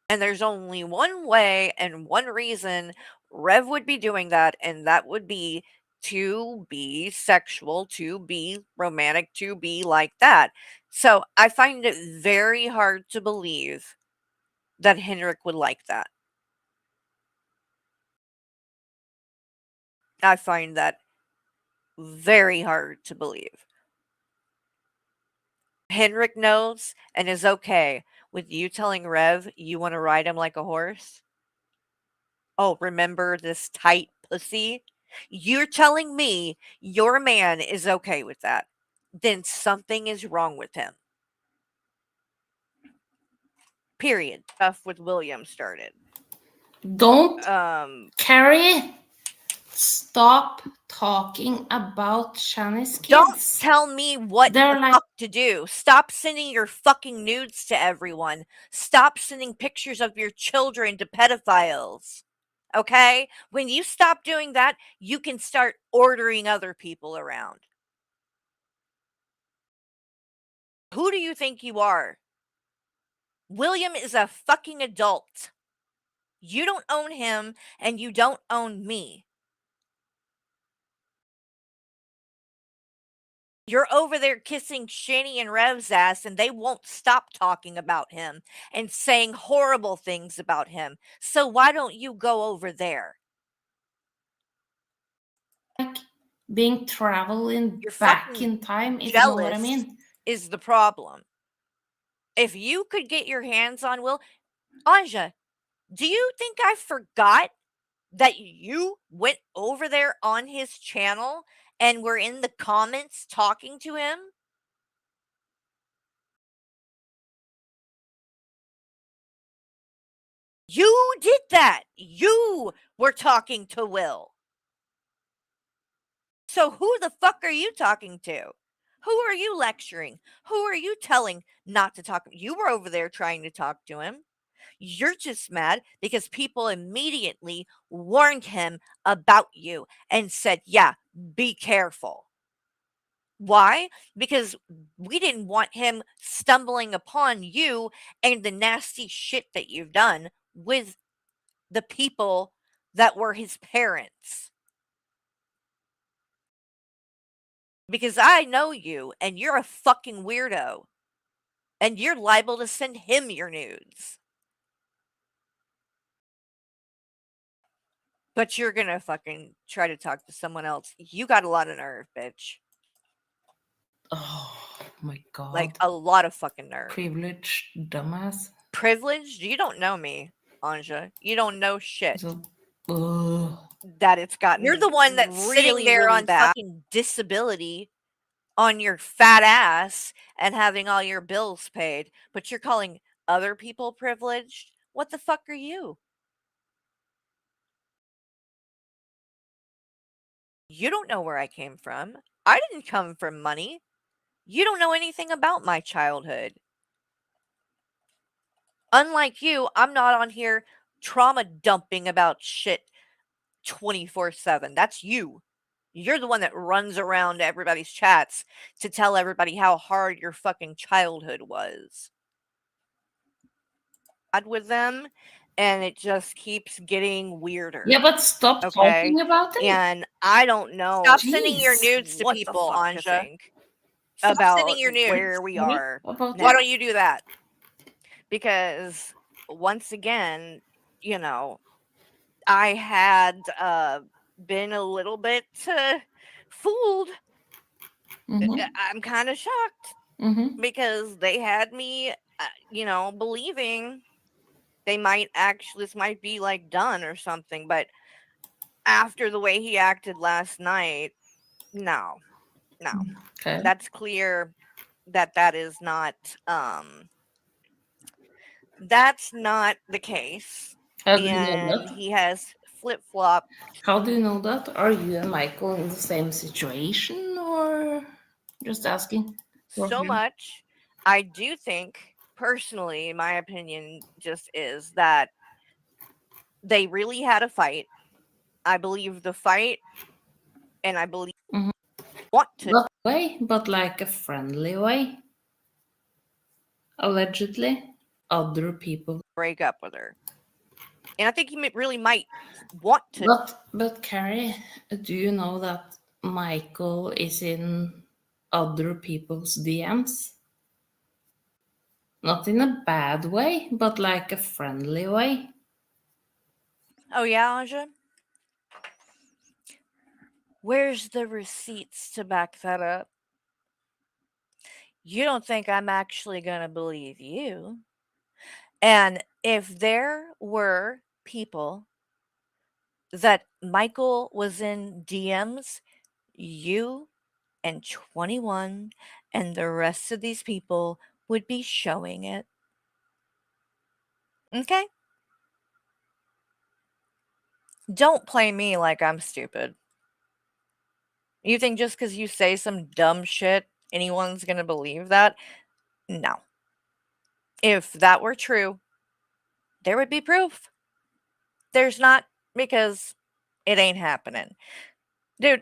And there's only one way and one reason Rev would be doing that, and that would be to be sexual, to be romantic, to be like that. So I find it very hard to believe that Henrik would like that. I find that very hard to believe. Henrik knows and is okay with you telling Rev you want to ride him like a horse. Oh, remember this tight pussy? You're telling me your man is okay with that. Then something is wrong with him. Period. Stuff with William started. Don't Carrie, stop talking about Shani's kids. Don't tell me what They're the like- fuck to do. Stop sending your fucking nudes to everyone. Stop sending pictures of your children to pedophiles. Okay? When you stop doing that, you can start ordering other people around. Who do you think you are? William is a fucking adult. You don't own him, and you don't own me. You're over there kissing Shani and Rev's ass, and they won't stop talking about him and saying horrible things about him. So why don't you go over there? Like being traveling You're back fucking in time, if you know what I jealous mean. is the problem. If you could get your hands on Will, Anja, do you think I forgot that you went over there on his channel and were in the comments talking to him? You did that. You were talking to Will. So who the fuck are you talking to? Who are you lecturing? Who are you telling not to talk? You were over there trying to talk to him. You're just mad because people immediately warned him about you and said, yeah, be careful. Why? Because we didn't want him stumbling upon you and the nasty shit that you've done with the people that were his parents. Because I know you, and you're a fucking weirdo. And you're liable to send him your nudes. But you're gonna fucking try to talk to someone else. You got a lot of nerve, bitch. Oh my god. Like, a lot of fucking nerve. Privileged dumbass. Privileged? You don't know me, Anja. You don't know shit. Ugh. That it's gotten. You're the one that's sitting there on fucking disability on your fat ass and having all your bills paid, but you're calling other people privileged? What the fuck are you? You don't know where I came from. I didn't come from money. You don't know anything about my childhood. Unlike you, I'm not on here trauma dumping about shit 24/7. That's you. You're the one that runs around to everybody's chats to tell everybody how hard your fucking childhood was. With them, and it just keeps getting weirder. Yeah, but stop talking about it. And I don't know. Stop sending your nudes to people, Anja. Stop sending your nudes. Where we are. Why don't you do that? Because once again, you know, I had been a little bit fooled. I'm kind of shocked because they had me, believing they might this might be like done or something. But after the way he acted last night, no. Okay. That's clear that is not that's not the case. How do you know And that? he has flip-flopped. How do you know that? Are you and Michael in the same situation, or just asking? So much. I do think, personally, my opinion just is that they really had a fight. I believe the fight, and I believe want to Not way, but like a friendly way. Allegedly, other people break up with her. And I think he really might want to. But Carrie, do you know that Michael is in other people's DMs? Not in a bad way, but like a friendly way. Oh yeah, Anja? Where's the receipts to back that up? You don't think I'm actually gonna believe you? And if there were people that Michael was in DMs, you and 21 and the rest of these people would be showing it. Okay? Don't play me like I'm stupid. You think just because you say some dumb shit, anyone's gonna believe that? No. If that were true, there would be proof. There's not, because it ain't happening. Dude,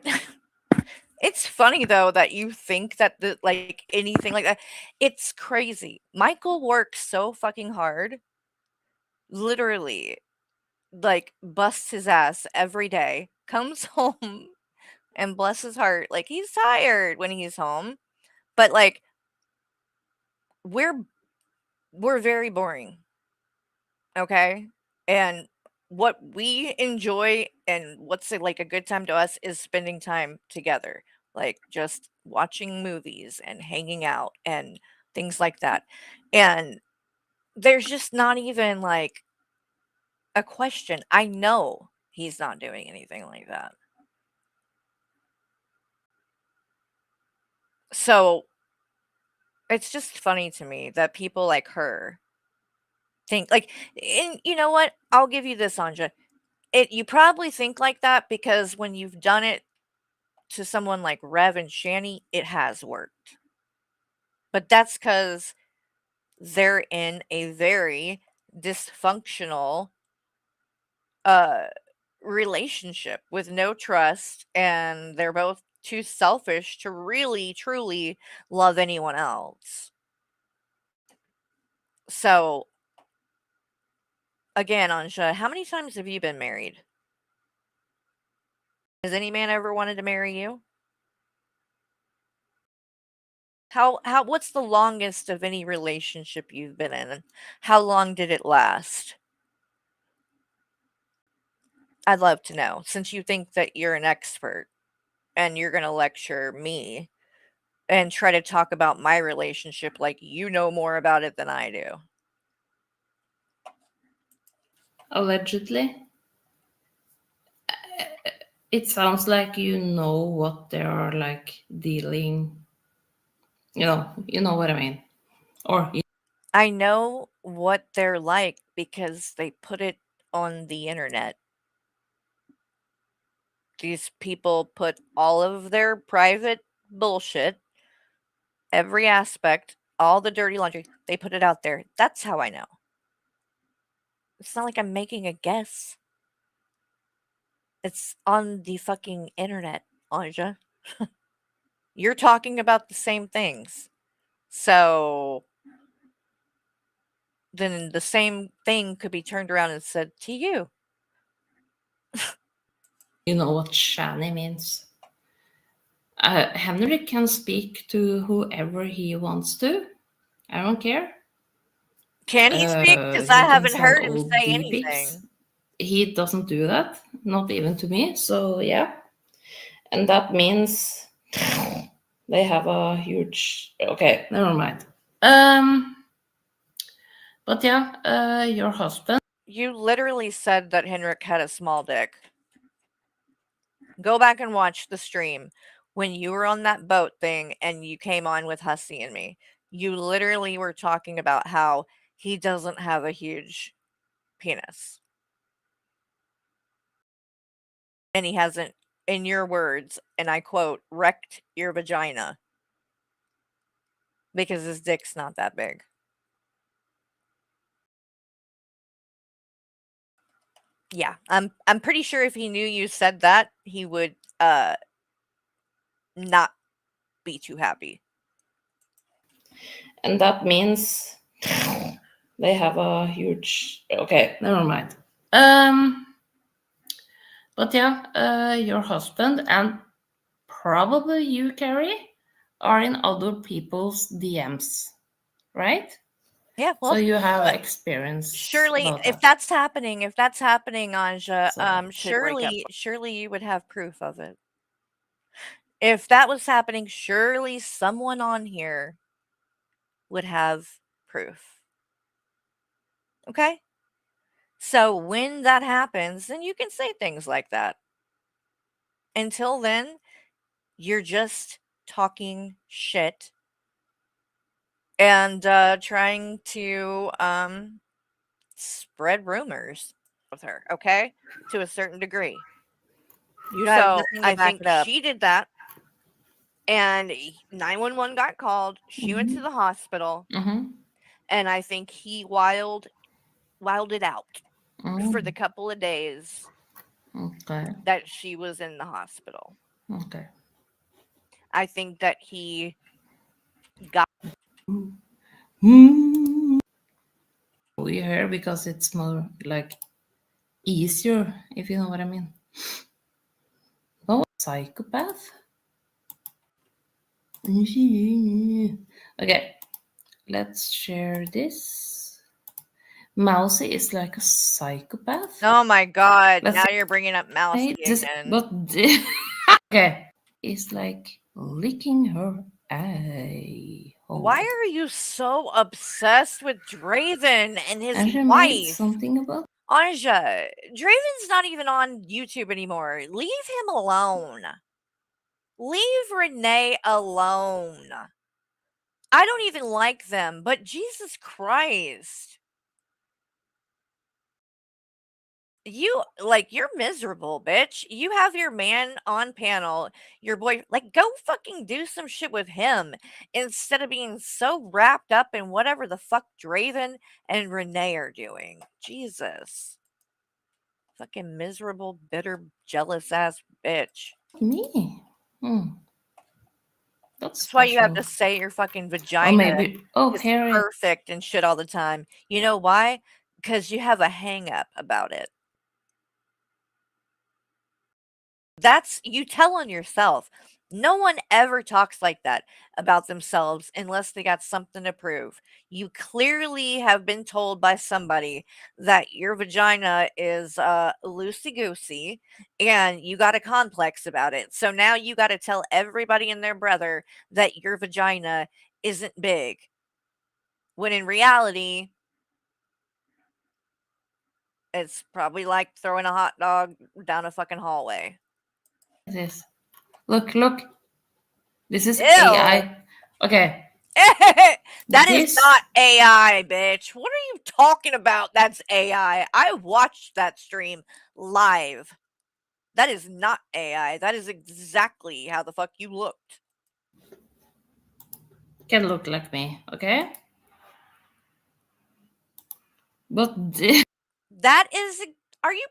it's funny though that you think that like anything like that. It's crazy. Michael works so fucking hard. Literally, like busts his ass every day, comes home, and bless his heart, like he's tired when he's home. But like we're very boring. Okay? And what we enjoy and what's like a good time to us is spending time together, like just watching movies and hanging out and things like that. And there's just not even like a question. I know he's not doing anything like that. So it's just funny to me that people like her think like, and you know what? I'll give you this, Anja. You probably think like that because when you've done it to someone like Rev and Shani, it has worked. But that's because they're in a very dysfunctional relationship with no trust, and they're both too selfish to really truly love anyone else. So again, Anja, how many times have you been married? Has any man ever wanted to marry you? What's the longest of any relationship you've been in? And how long did it last? I'd love to know, since you think that you're an expert and you're gonna lecture me and try to talk about my relationship like you know more about it than I do. Allegedly. It sounds like you know what they are like dealing. You know what I mean. Or I know what they're like because they put it on the internet. These people put all of their private bullshit, every aspect, all the dirty laundry, they put it out there. That's how I know. It's not like I'm making a guess. It's on the fucking internet, Anja. You're talking about the same things. So then the same thing could be turned around and said to you. you know what shanny means. Henrik can speak to whoever he wants to. I don't care. Can he speak? Because I He can haven't send heard him old say D anything. pics. He doesn't do that, not even to me. So yeah, and that means they have a huge. Okay, never mind. But yeah, your husband. You literally said that Henrik had a small dick. Go back and watch the stream when you were on that boat thing and you came on with Hussy and me. You literally were talking about how he doesn't have a huge penis. And he hasn't, in your words, and I quote, wrecked your vagina. Because his dick's not that big. Yeah, I'm pretty sure if he knew you said that, he would not be too happy. And that means they have a huge. Okay, never mind. But yeah, your husband and probably you, Carrie, are in other people's DMs, right? Yeah, well, so you have experience. Surely, about if that. that's happening, Anja, should break up. surely you would have proof of it. If that was happening, surely someone on here would have proof. Okay? So when that happens, then you can say things like that. Until then, you're just talking shit and trying to spread rumors with her, okay? To a certain degree. You have So nothing to I back think it up. she did that. And 911 got called. She went to the hospital. And I think he wilded out for the couple of days Okay. that she was in the hospital. Okay. I think that he got We hear because it's more like easier, if you know what I mean. Oh, psychopath. Okay, let's share this. Mousy is like a psychopath. Oh my god, Let's now you're bringing up Mousy Just, again. but okay, it's like licking her eye. Why are you so obsessed with Draven and his Anja made wife? something about Anja, Draven's not even on YouTube anymore. Leave him alone. Leave Renee alone. I don't even like them, but Jesus Christ. You're miserable, bitch. You have your man on panel, your boy, go fucking do some shit with him instead of being so wrapped up in whatever the fuck Draven and Renee are doing. Jesus. Fucking miserable, bitter, jealous ass bitch. me. That's why you have to special. say your fucking vagina maybe- oh, is Carrie. perfect and shit all the time. You know why? Because you have a hang up about it. You tell on yourself. No one ever talks like that about themselves unless they got something to prove. You clearly have been told by somebody that your vagina is loosey-goosey and you got a complex about it. So now you got to tell everybody and their brother that your vagina isn't big. When in reality, it's probably like throwing a hot dog down a fucking hallway. This. Look. This is Ew. AI. Okay. That is This- not AI, bitch. What are you talking about? That's AI. I watched that stream live. That is not AI. That is exactly how the fuck you looked. Can look like me, okay? But this. That is. Are you.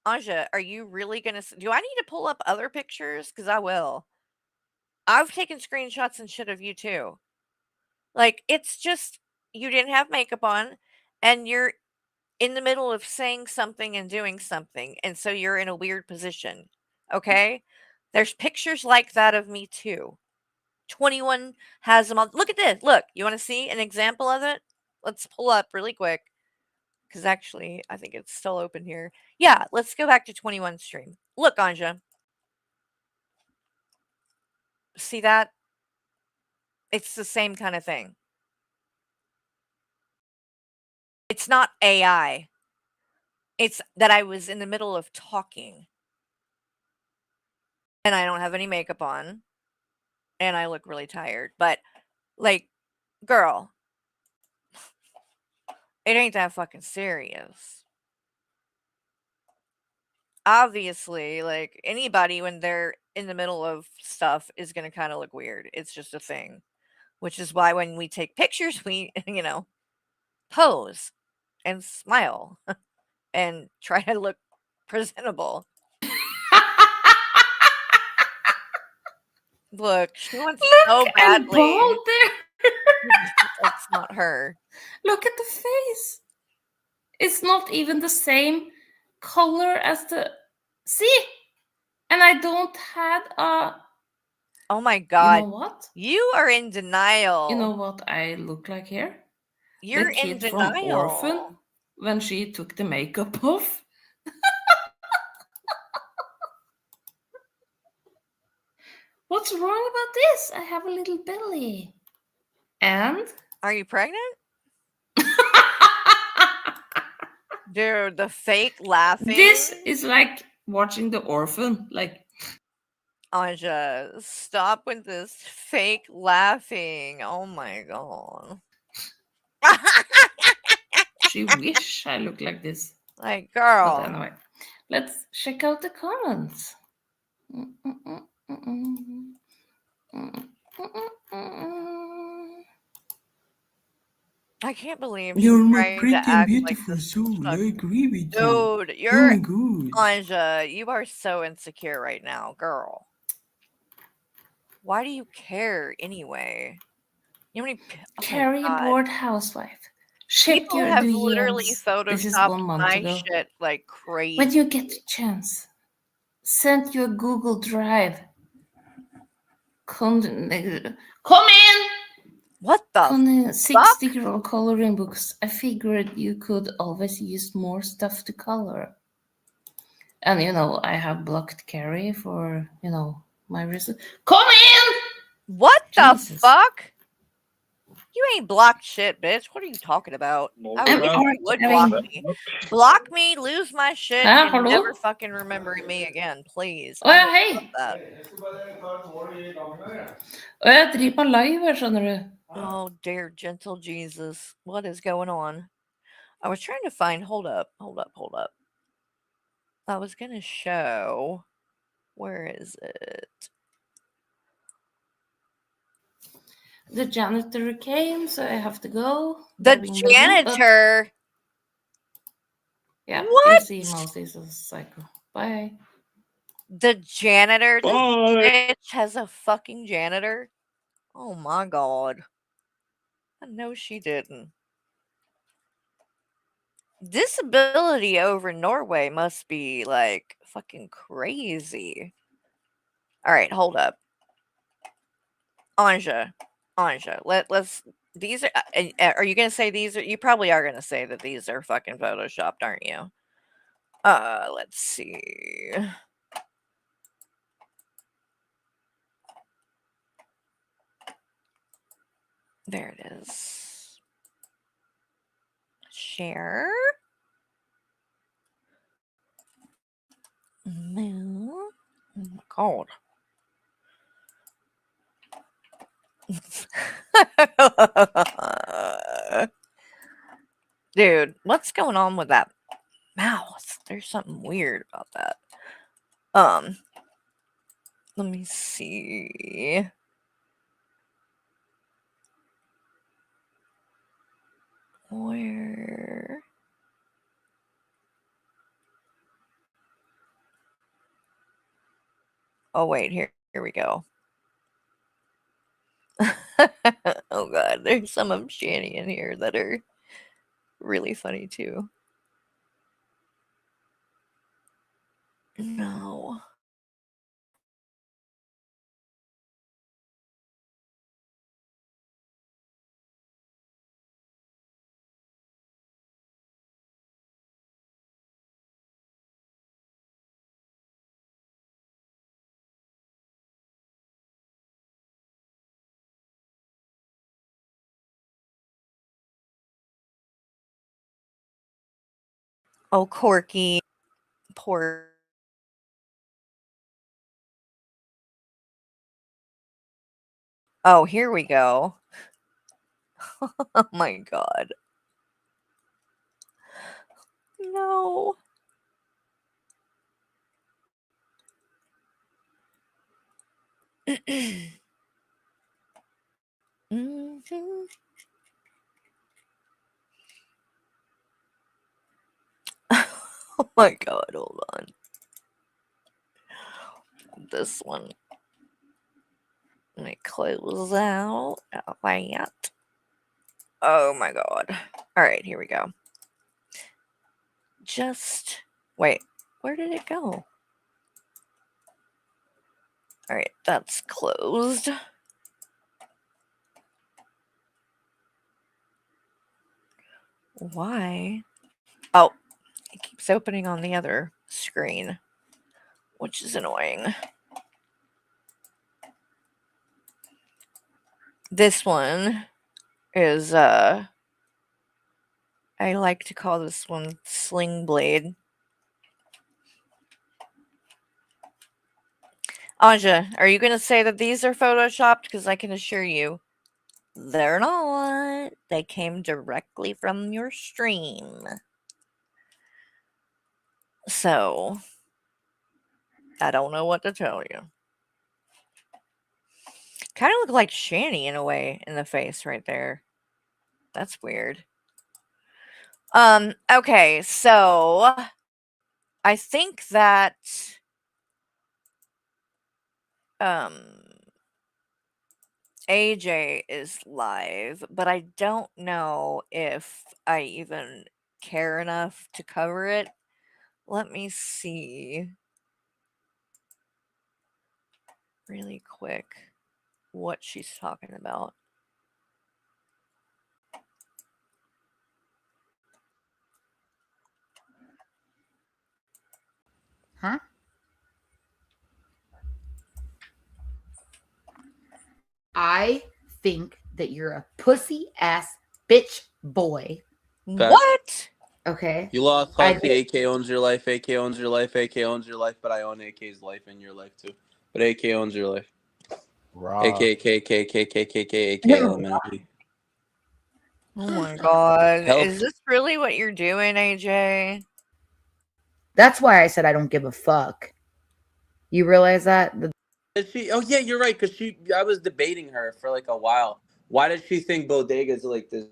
Anja, are you really gonna. Do I need to pull up other pictures? Because I will. I've taken screenshots and shit of you too. Like, it's just. You didn't have makeup on, and you're in the middle of saying something and doing something, and so you're in a weird position. Okay? There's pictures like that of me too. 21 has them all. Look at this. Look, you want to see an example of it? Let's pull up really quick. Because actually, I think it's still open here. Yeah, let's go back to 21 stream. Look, Anja. See that? It's the same kind of thing. It's not AI. It's that I was in the middle of talking. And I don't have any makeup on. And I look really tired. But, like, girl, it ain't that fucking serious. Obviously, like, anybody when they're in the middle of stuff is going to kind of look weird. It's just a thing. Which is why when we take pictures, we, pose and smile and try to look presentable. Look, she wants so badly. Bald there. That's not her. Look at the face. It's not even the same color as the. See? And I don't have a. Oh my god. You know what? You are in denial. You know what I look like here? You're the in kid from denial. Orphan when she took the makeup off. What's wrong about this? I have a little belly. And? Are you pregnant? Dude, the fake laughing. This is like watching The Orphan. Like, Anja, stop with this fake laughing. Oh my god. she wish I looked like this. Like, girl. But anyway, let's check out the comments. I can't believe You're she's my trying pretty to and act beautiful like soul. I agree with Dude, you. you're Oh my god. Anja, you are so insecure right now, girl. Why do you care anyway? You know how many Carrie bored housewife. Check people your have literally DMs. This is photoshopped 1 month my ago. shit like crazy. When you get the chance, send your Google Drive. Come in! What the 60 coloring books. I figured you could always use more stuff to color. And I have blocked Carrie for my reason. Come in! What Jesus. the fuck? You ain't blocked shit, bitch. What are you talking about? I wish you would block me. Block me, lose my shit, and hello? never fucking remember me again, please. Å ja, hei! Jeg driver på live her, skjønner du. Oh, dear gentle Jesus. What is going on? I was trying to find. Hold up. I was going to show. Where is it? The janitor came, so I have to go. The janitor? Yeah, what? You see Mouse is a psycho. Bye. The janitor? This Bye. bitch has a fucking janitor? Oh my god. I know she didn't. Disability over Norway must be like fucking crazy. All right, hold up. Anja, let's. These are you gonna say these are? You probably are gonna say that these are fucking photoshopped, aren't you? Let's see. There it is. Share. No. Oh my god. Dude, what's going on with that mouse? There's something weird about that. Let me see. Where? Oh wait, here we go. Oh god, there's some of Shani in here that are really funny too. No. Oh, Corky. Poor. Oh, here we go. Oh my god. No. Mhm. Oh my god, hold on. This one. Let me close out that. Oh my god. Alright, here we go. Just wait, where did it go? Alright, that's closed. Why? Oh, it keeps opening on the other screen, which is annoying. This one is I like to call this one Sling Blade. Anja, are you gonna say that these are photoshopped? Because I can assure you they're not. They came directly from your stream. So I don't know what to tell you. Kind of look like Shani in a way in the face right there. That's weird. Okay, so I think that AJ is live, but I don't know if I even care enough to cover it. Let me see really quick what she's talking about. Huh? I think that you're a pussy ass bitch boy. What? Okay. You lost I Hussy. AK owns your life. AK owns your life. AK owns your life. But I own AK's life and your life too. But AK owns your life. AK LMNOP. Oh my god. Help. Is this really what you're doing, AJ? That's why I said I don't give a fuck. You realize that? Is she? Oh yeah, you're right. Cause I was debating her for like a while. Why does she think Bodega's like this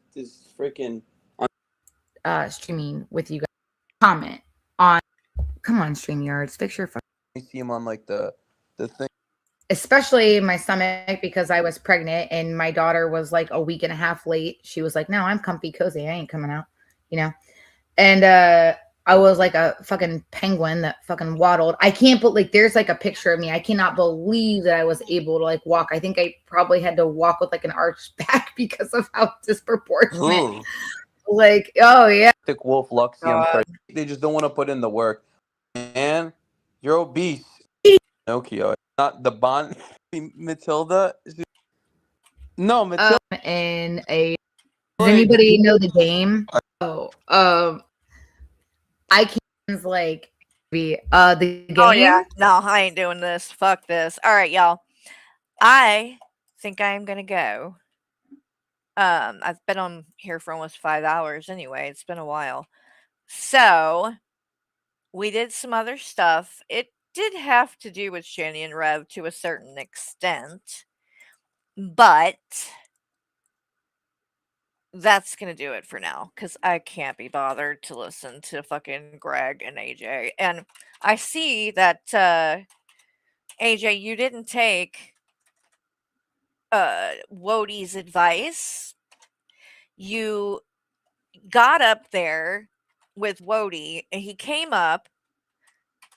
freaking? Streaming with you guys. Comment on. Come on, StreamYards. Fix your fuck. You see him on like the thing. Especially my stomach because I was pregnant and my daughter was like a week and a half late. She was like, "No, I'm comfy cozy. I ain't coming out," you know. And I was like a fucking penguin that fucking waddled. I can't but like there's like a picture of me. I cannot believe that I was able to like walk. I think I probably had to walk with like an arched back because of how disproportionate. Like, oh yeah. Thick Wolf, Luxium, they just don't want to put in the work. And you're obese. Pinocchio. Not the Bond. Matilda. No, Matilda. In a does anybody know the game? Oh, I can't like be the game. Oh yeah, no, I ain't doing this. Fuck this. All right, y'all. I think I am gonna go. I've been on here for almost 5 hours anyway. It's been a while. So we did some other stuff. It did have to do with Shani and Rev to a certain extent, but that's gonna do it for now because I can't be bothered to listen to fucking Greg and AJ. And I see that AJ, you didn't take Wodie's advice. You got up there with Wodie, and he came up,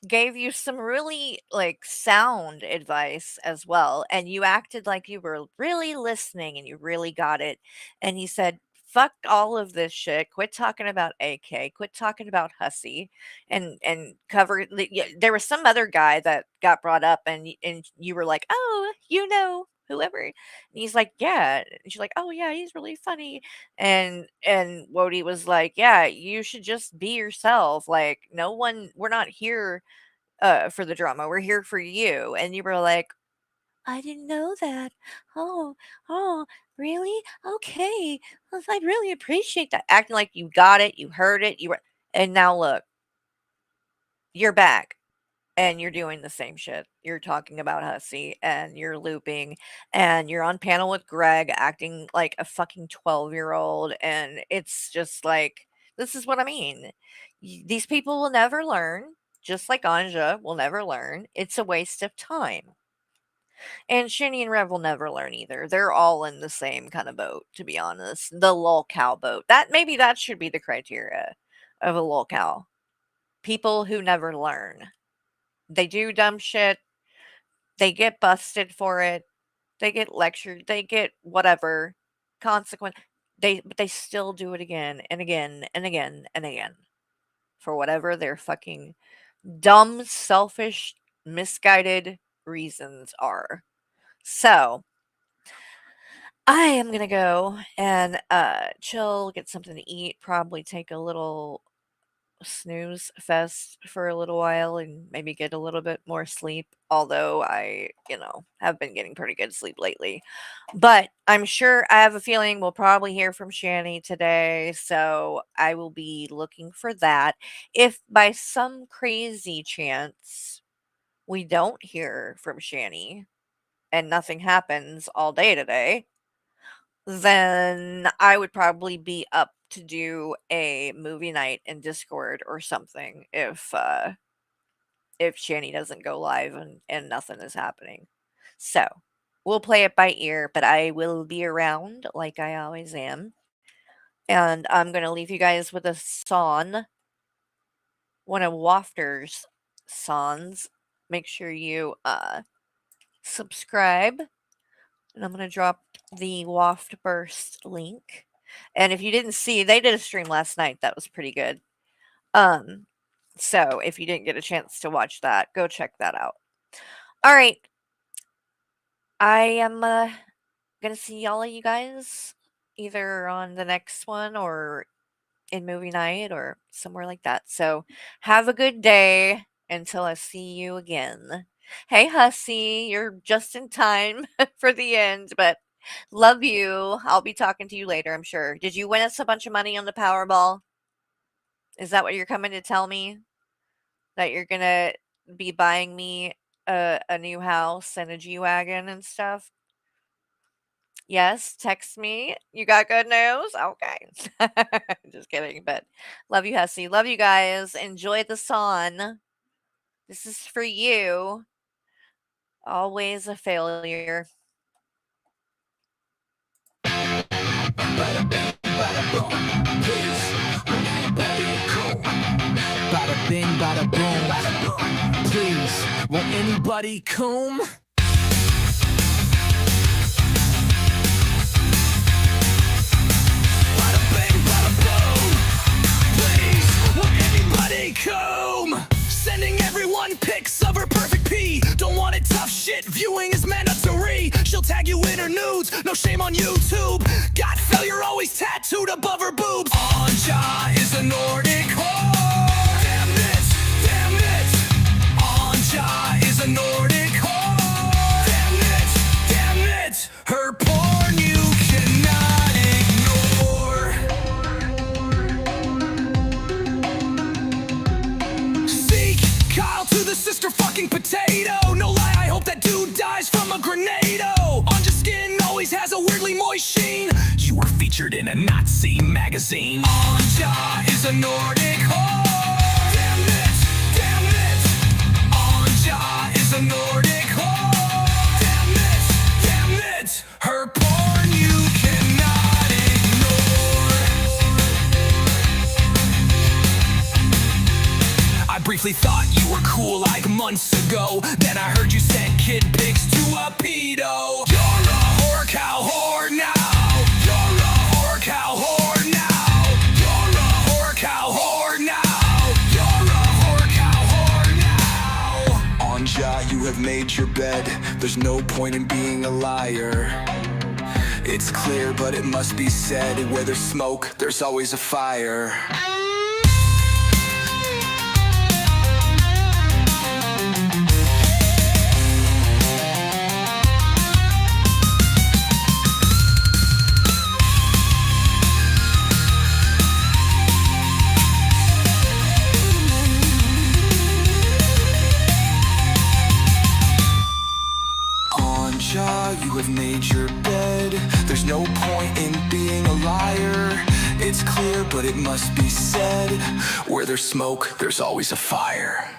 gave you some really like sound advice as well, and you acted like you were really listening and you really got it. And he said, fuck all of this shit, quit talking about AK, quit talking about Hussy, and cover there was some other guy that got brought up, and you were like, oh, you know, whoever. And he's like, yeah. And she's like, oh yeah, he's really funny. And Wodie was like, yeah, you should just be yourself. Like, we're not here for the drama. We're here for you. And you were like, I didn't know that. Oh, really? Okay. Well, I'd really appreciate that. Acting like you got it, you heard it, and now look, you're back. And you're doing the same shit. You're talking about Hussy, and you're looping, and you're on panel with Greg acting like a fucking 12-year-old. And it's just like, this is what I mean. These people will never learn, just like Anja will never learn. It's a waste of time. And Shinny and Rev will never learn either. They're all in the same kind of boat, to be honest. The lol cow boat. Maybe that should be the criteria of a lol cow. People who never learn. They do dumb shit. They get busted for it. They get lectured. They get whatever consequence. But they still do it again and again and again and again for whatever their fucking dumb, selfish, misguided reasons are. So I am gonna go and chill, get something to eat, probably take a little snooze fest for a little while and maybe get a little bit more sleep, although I have been getting pretty good sleep lately. But I'm sure, I have a feeling we'll probably hear from Shani today, so I will be looking for that. If by some crazy chance we don't hear from Shani and nothing happens all day today, then I would probably be up to do a movie night in Discord or something if Shani doesn't go live and nothing is happening. So we'll play it by ear, but I will be around like I always am. And I'm gonna leave you guys with a song, one of Wafter's songs. Make sure you subscribe. And I'm going to drop the Waft Burst link. And if you didn't see, they did a stream last night that was pretty good. So if you didn't get a chance to watch that, go check that out. All right. I am going to see all of you guys either on the next one or in movie night or somewhere like that. So have a good day until I see you again. Hey, Hussy, you're just in time for the end, but love you. I'll be talking to you later, I'm sure. Did you win us a bunch of money on the Powerball? Is that what you're coming to tell me? That you're going to be buying me a new house and a G-Wagon and stuff? Yes, text me. You got good news? Okay. Just kidding, but love you, Hussy. Love you guys. Enjoy the song. This is for you. Always a failure. Bada bing, bada boom. This, when anybody cool. Won't anybody come? Bada bang, bada boom. Please, won't anybody come? Sending everyone pics of her perfect pee. Don't want it tough shit, viewing is mandatory. She'll tag you in her nudes, no shame on YouTube. Got failure always tattooed above her boobs. Anja is a Nordic whore. Damn it, damn it. Anja is a Nordic whore. Damn it, damn it. Her porn you cannot ignore. Seek Kyle to the sister fucking potato. No lie, I hope that dude dies from a grenado. Anja's skin always has a weirdly moist sheen. You were featured in a Nazi magazine. Anja is a Nordic whore. Damn it, damn it. Anja is a Nordic whore. Damn it, damn it. Her porn you cannot ignore. I briefly thought you were cool like months ago. Then I heard you sent kid pics to a pedo. You're a whore cow whore now. You're a whore cow whore now. You're a whore cow whore now. You're a whore cow whore now. Anja, you have made your bed. There's no point in being a liar. It's clear, but it must be said. Where there's smoke, there's always a fire. You have made your bed. There's no point in being a liar. It's clear, but it must be said. Where there's smoke, there's always a fire.